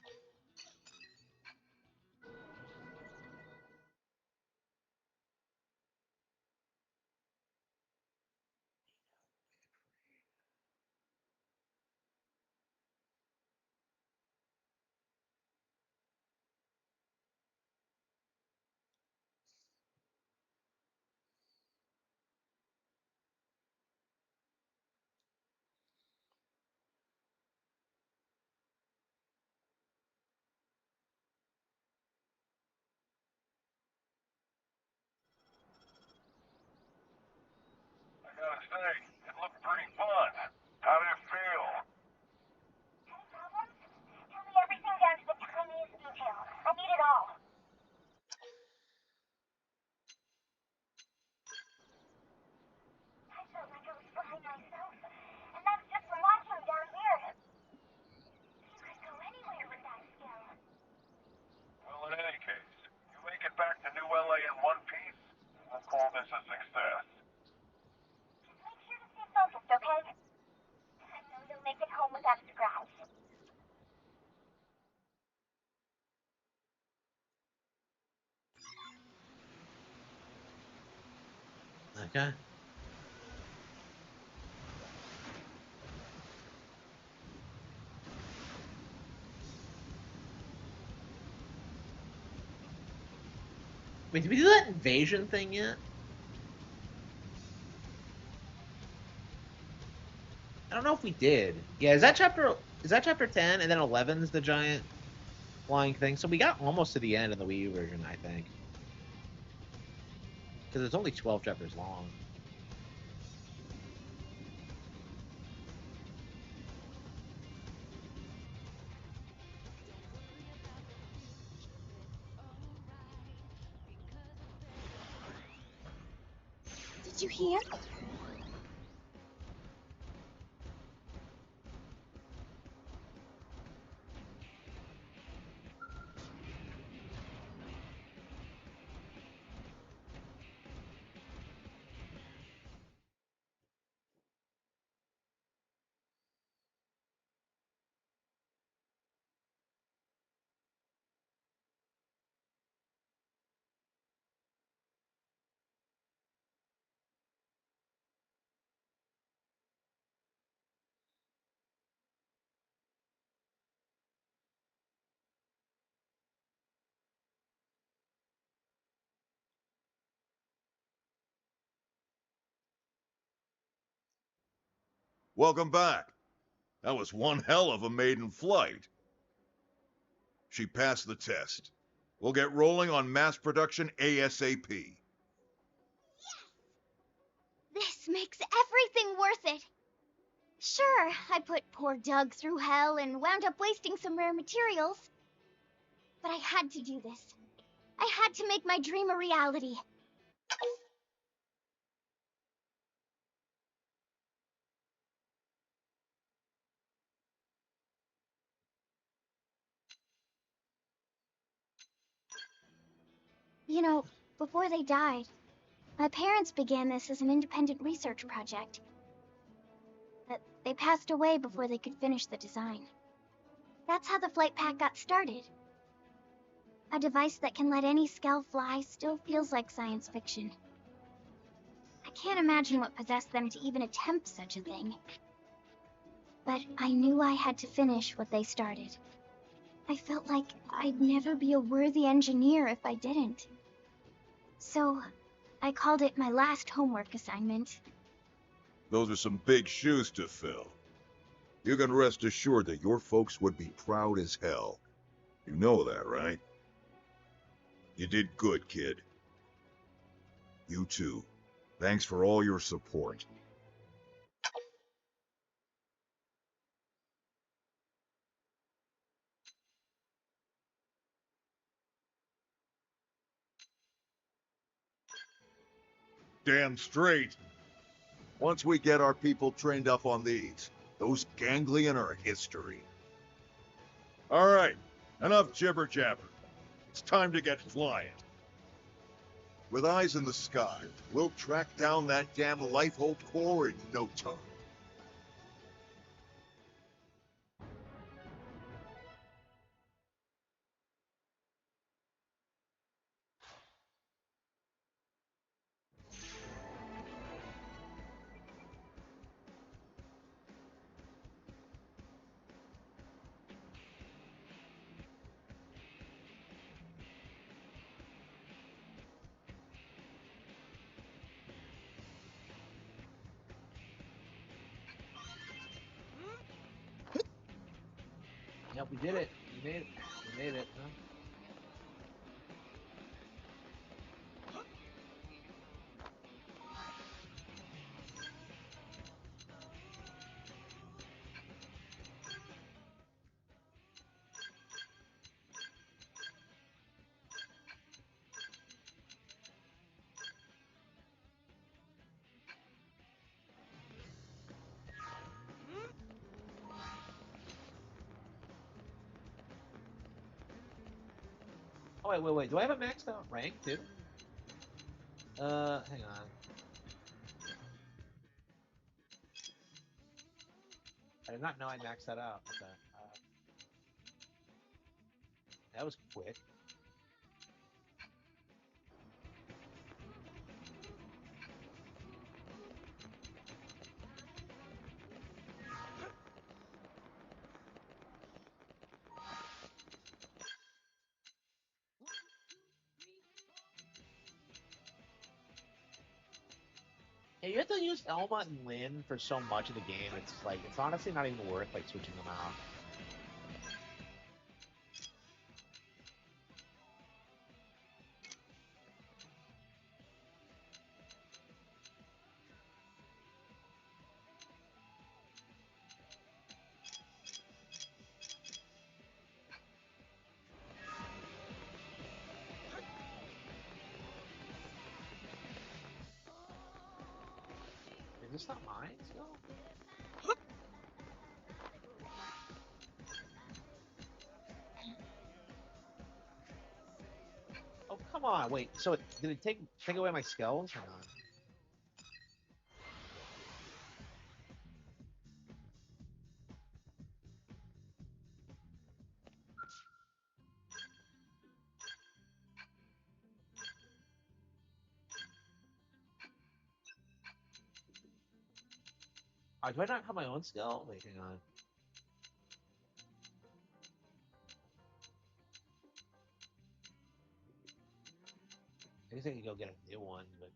K: I gotta say, it looked pretty fun. How did it feel?
I: Tell me everything down to the tiniest detail. I need it all. I felt like I was flying myself, and that's just from watching down here. You could go anywhere with that skill.
K: Well, in any case, you make it back to New LA in one piece, we'll call this a success.
I: Just make sure to stay focused, okay? I know you'll make it home without a scratch.
A: Okay. Wait, did we do that invasion thing yet? I don't know if we did. Yeah, is that chapter 10 and then 11's the giant flying thing. So we got almost to the end in the Wii U version, I think. Because it's only 12 chapters long.
I: Did you hear?
V: Welcome back. That was one hell of a maiden flight. She passed the test. We'll get rolling on mass production ASAP.
I: This makes everything worth it. Sure, I put poor Doug through hell and wound up wasting some rare materials. But I had to do this. I had to make my dream a reality. You know, before they died, my parents began this as an independent research project. But they passed away before they could finish the design. That's how the flight pack got started. A device that can let any Skell fly still feels like science fiction. I can't imagine what possessed them to even attempt such a thing. But I knew I had to finish what they started. I felt like I'd never be a worthy engineer if I didn't. So, I called it my last homework assignment.
V: Those are some big shoes to fill. You can rest assured that your folks would be proud as hell. You know that, right? You did good, kid. You too. Thanks for all your support. Damn straight. Once we get our people trained up on these, those ganglion are history. All right, enough jibber-jabber. It's time to get flying. With eyes in the sky, we'll track down that damn Lifehold core in no time.
A: Yep, we did it. We made it. We made it, huh? Oh, wait. Do I have a maxed out rank, too? Hang on. I did not know I maxed that out. Okay. That was quick. Yeah, you have to use Elma and Lynn for so much of the game. It's like, it's honestly not even worth, like, switching them out. this not mine still? Oh, come on. Wait, so did it take away my skills? Hang on. Do I not have my own skill? Wait, hang on. I guess I can go get a new one, but...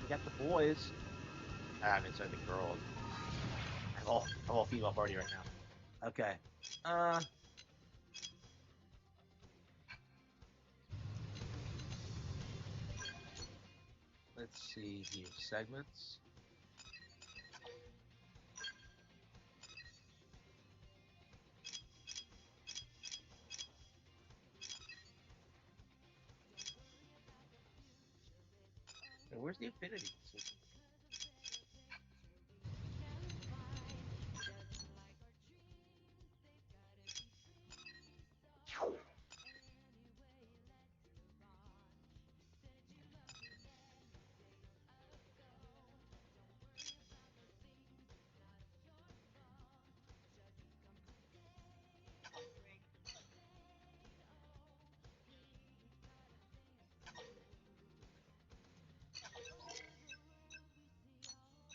A: We got the boys. I mean, sorry, the girls. I'm all female party right now. Okay. Let's see here. Segments. Hey, where's the affinity system?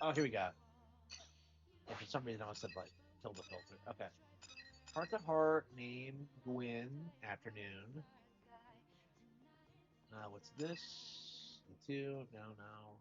A: Oh, here we go. Yeah, for some reason I must have like killed the filter. Okay. Heart to heart, name, Gwyn, afternoon. What's this? The two? No, no.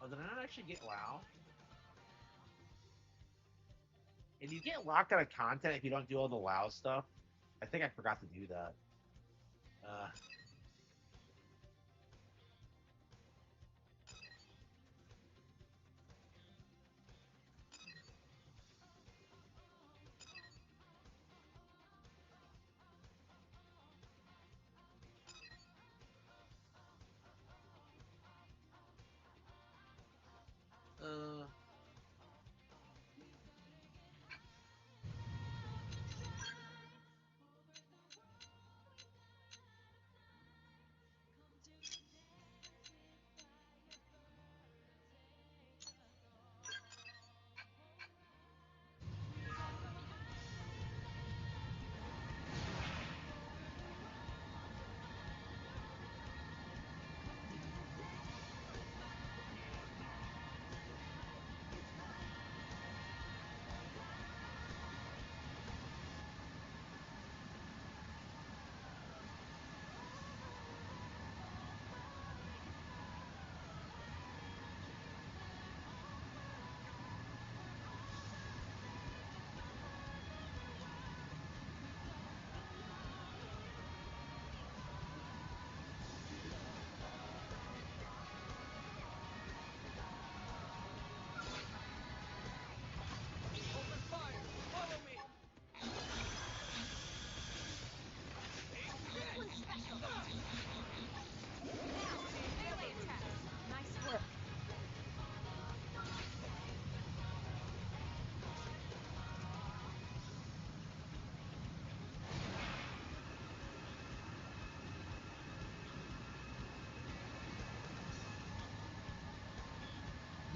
A: Oh, did I not actually get WoW? And you get locked out of content if you don't do all the WoW stuff. I think I forgot to do that. Uh,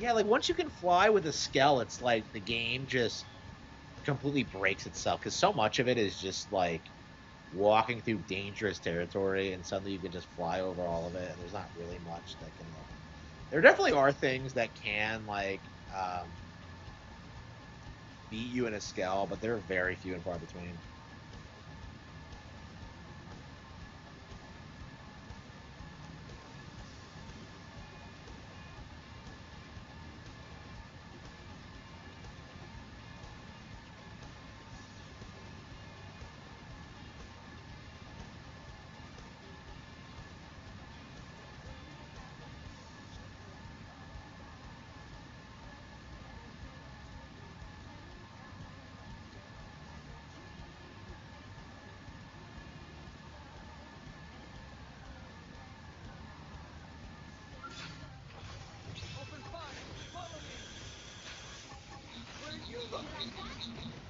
A: Yeah, like once you can fly with a Skell, it's like the game just completely breaks itself because so much of it is just like walking through dangerous territory, and suddenly you can just fly over all of it, and there's not really much that can like. There definitely are things that can like beat you in a Skell, but they're very few and far between.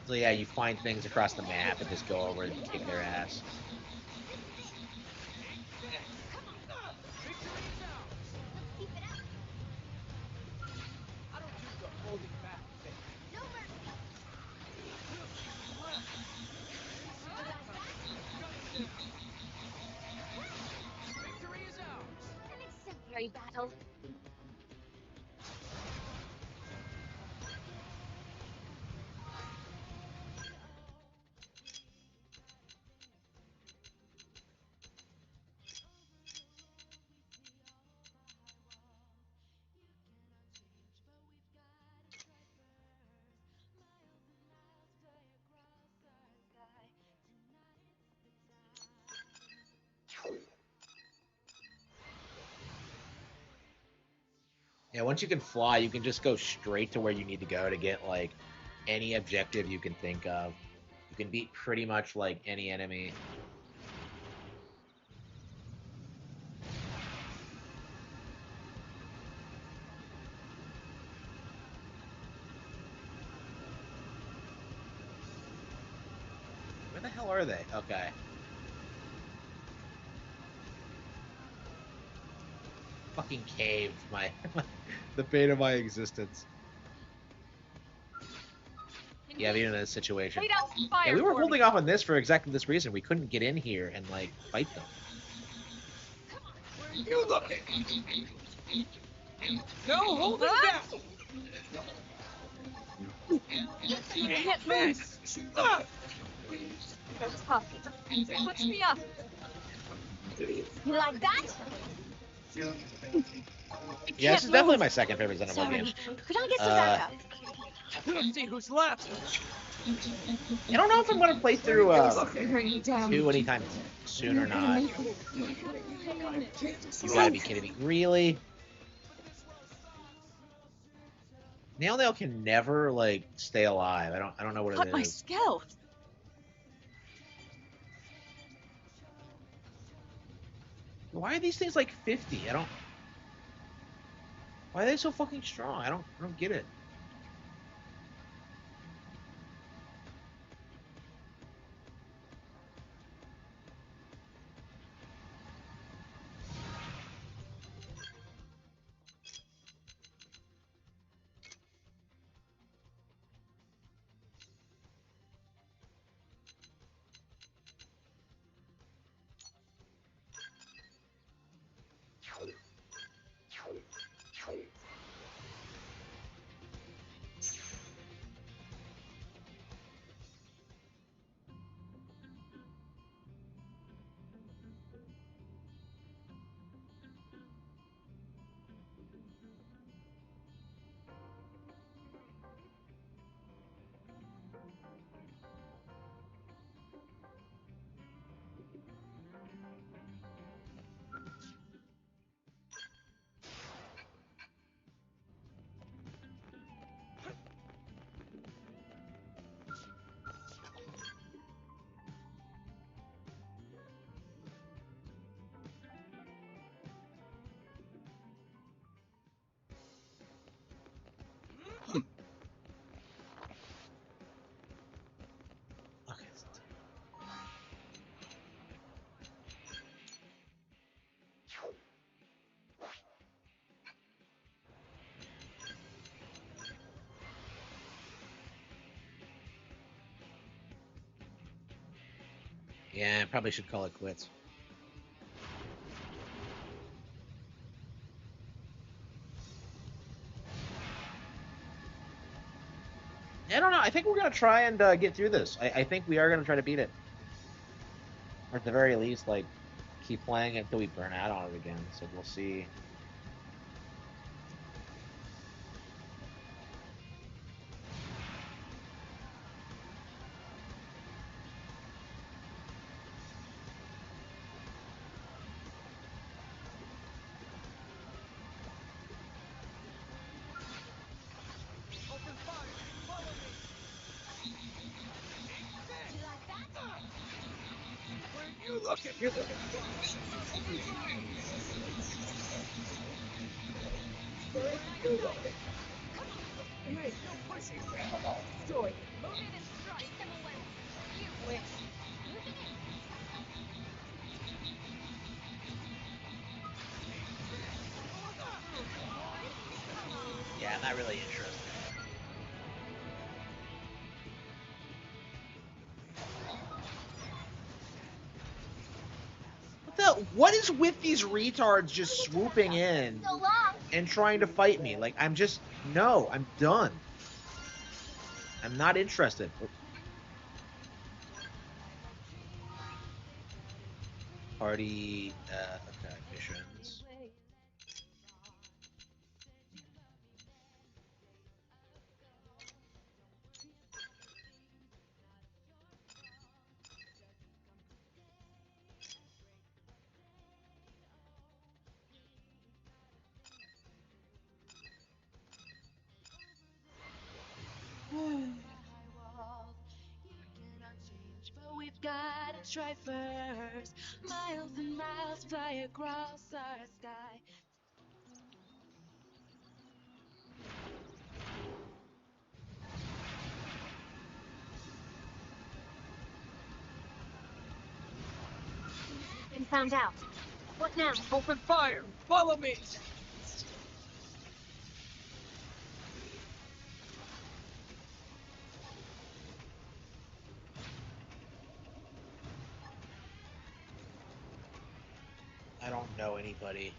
A: So yeah, you find things across the map and just go over and kick their ass.
C: An exemplary battle.
A: Yeah, once you can fly, you can just go straight to where you need to go to get like any objective you can think of. You can beat pretty much like any enemy. Where the hell are they? Okay. Fucking caved my the bane of my existence. Yeah, being in this situation. Yeah, we were holding off on this for exactly this reason. We couldn't get in here and like fight them.
B: You looking? No holding back.
D: I can't move. That's tough. Push me up.
C: You like that?
A: Yeah, this is definitely my second favorite Xenoblade game.
C: Could I get some backup?
B: Let's see who's left.
A: I don't know if I'm gonna play through
C: Bring me down.
A: 2 anytime soon or not. You gotta be kidding me. Really? Nail can never like stay alive. I don't know what it
D: Cut my
A: is.
D: Skell.
A: Why are these things like 50? I don't. Why are they so fucking strong? I don't get it. Yeah, I probably should call it quits. I don't know. I think we're gonna try and get through this. I think we are gonna try to beat it, or at the very least, like keep playing it until we burn out on it again. So we'll see.
B: You look at you look at Where you look at. Hey, no pushing. Destroy. Move in and strike. Them away. You win.
A: Yeah, I'm not really interested. What is with these retards just swooping in and trying to fight me? Like, I'm just, no, I'm done. I'm not interested. Party, okay, missions.
G: But we've got to try first. Miles and miles fly across our sky.
C: Been found out. What now?
B: Open fire. Follow me.
A: I don't know anybody.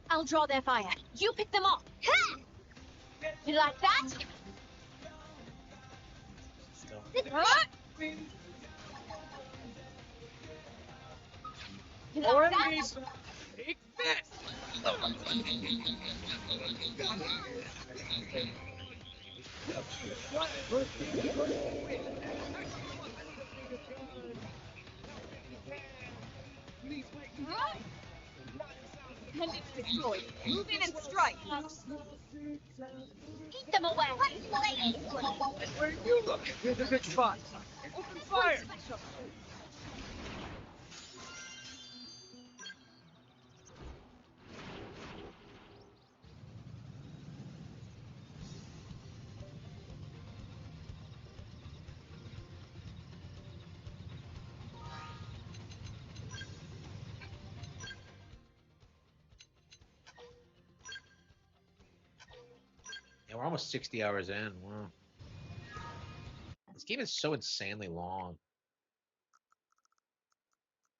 C: I'll draw their fire. You pick them off. You like that? You like that?
B: Take this.
G: Pendant destroyed. Move in and strike.
C: Eat them away.
B: Where you look. Here's a good spot. Open fire.
A: Yeah, we're almost 60 hours in. Wow. This game is so insanely long.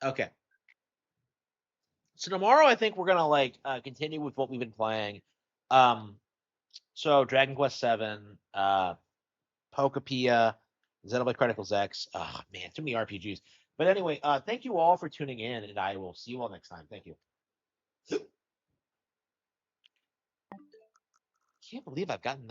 A: Okay. So tomorrow I think we're gonna like continue with what we've been playing. Um so Dragon Quest 7, Pokepia, Xenoblade Chronicles X. Oh man, too many RPGs. But anyway, thank you all for tuning in, and I will see you all next time. Thank you. Can't believe I've gotten that.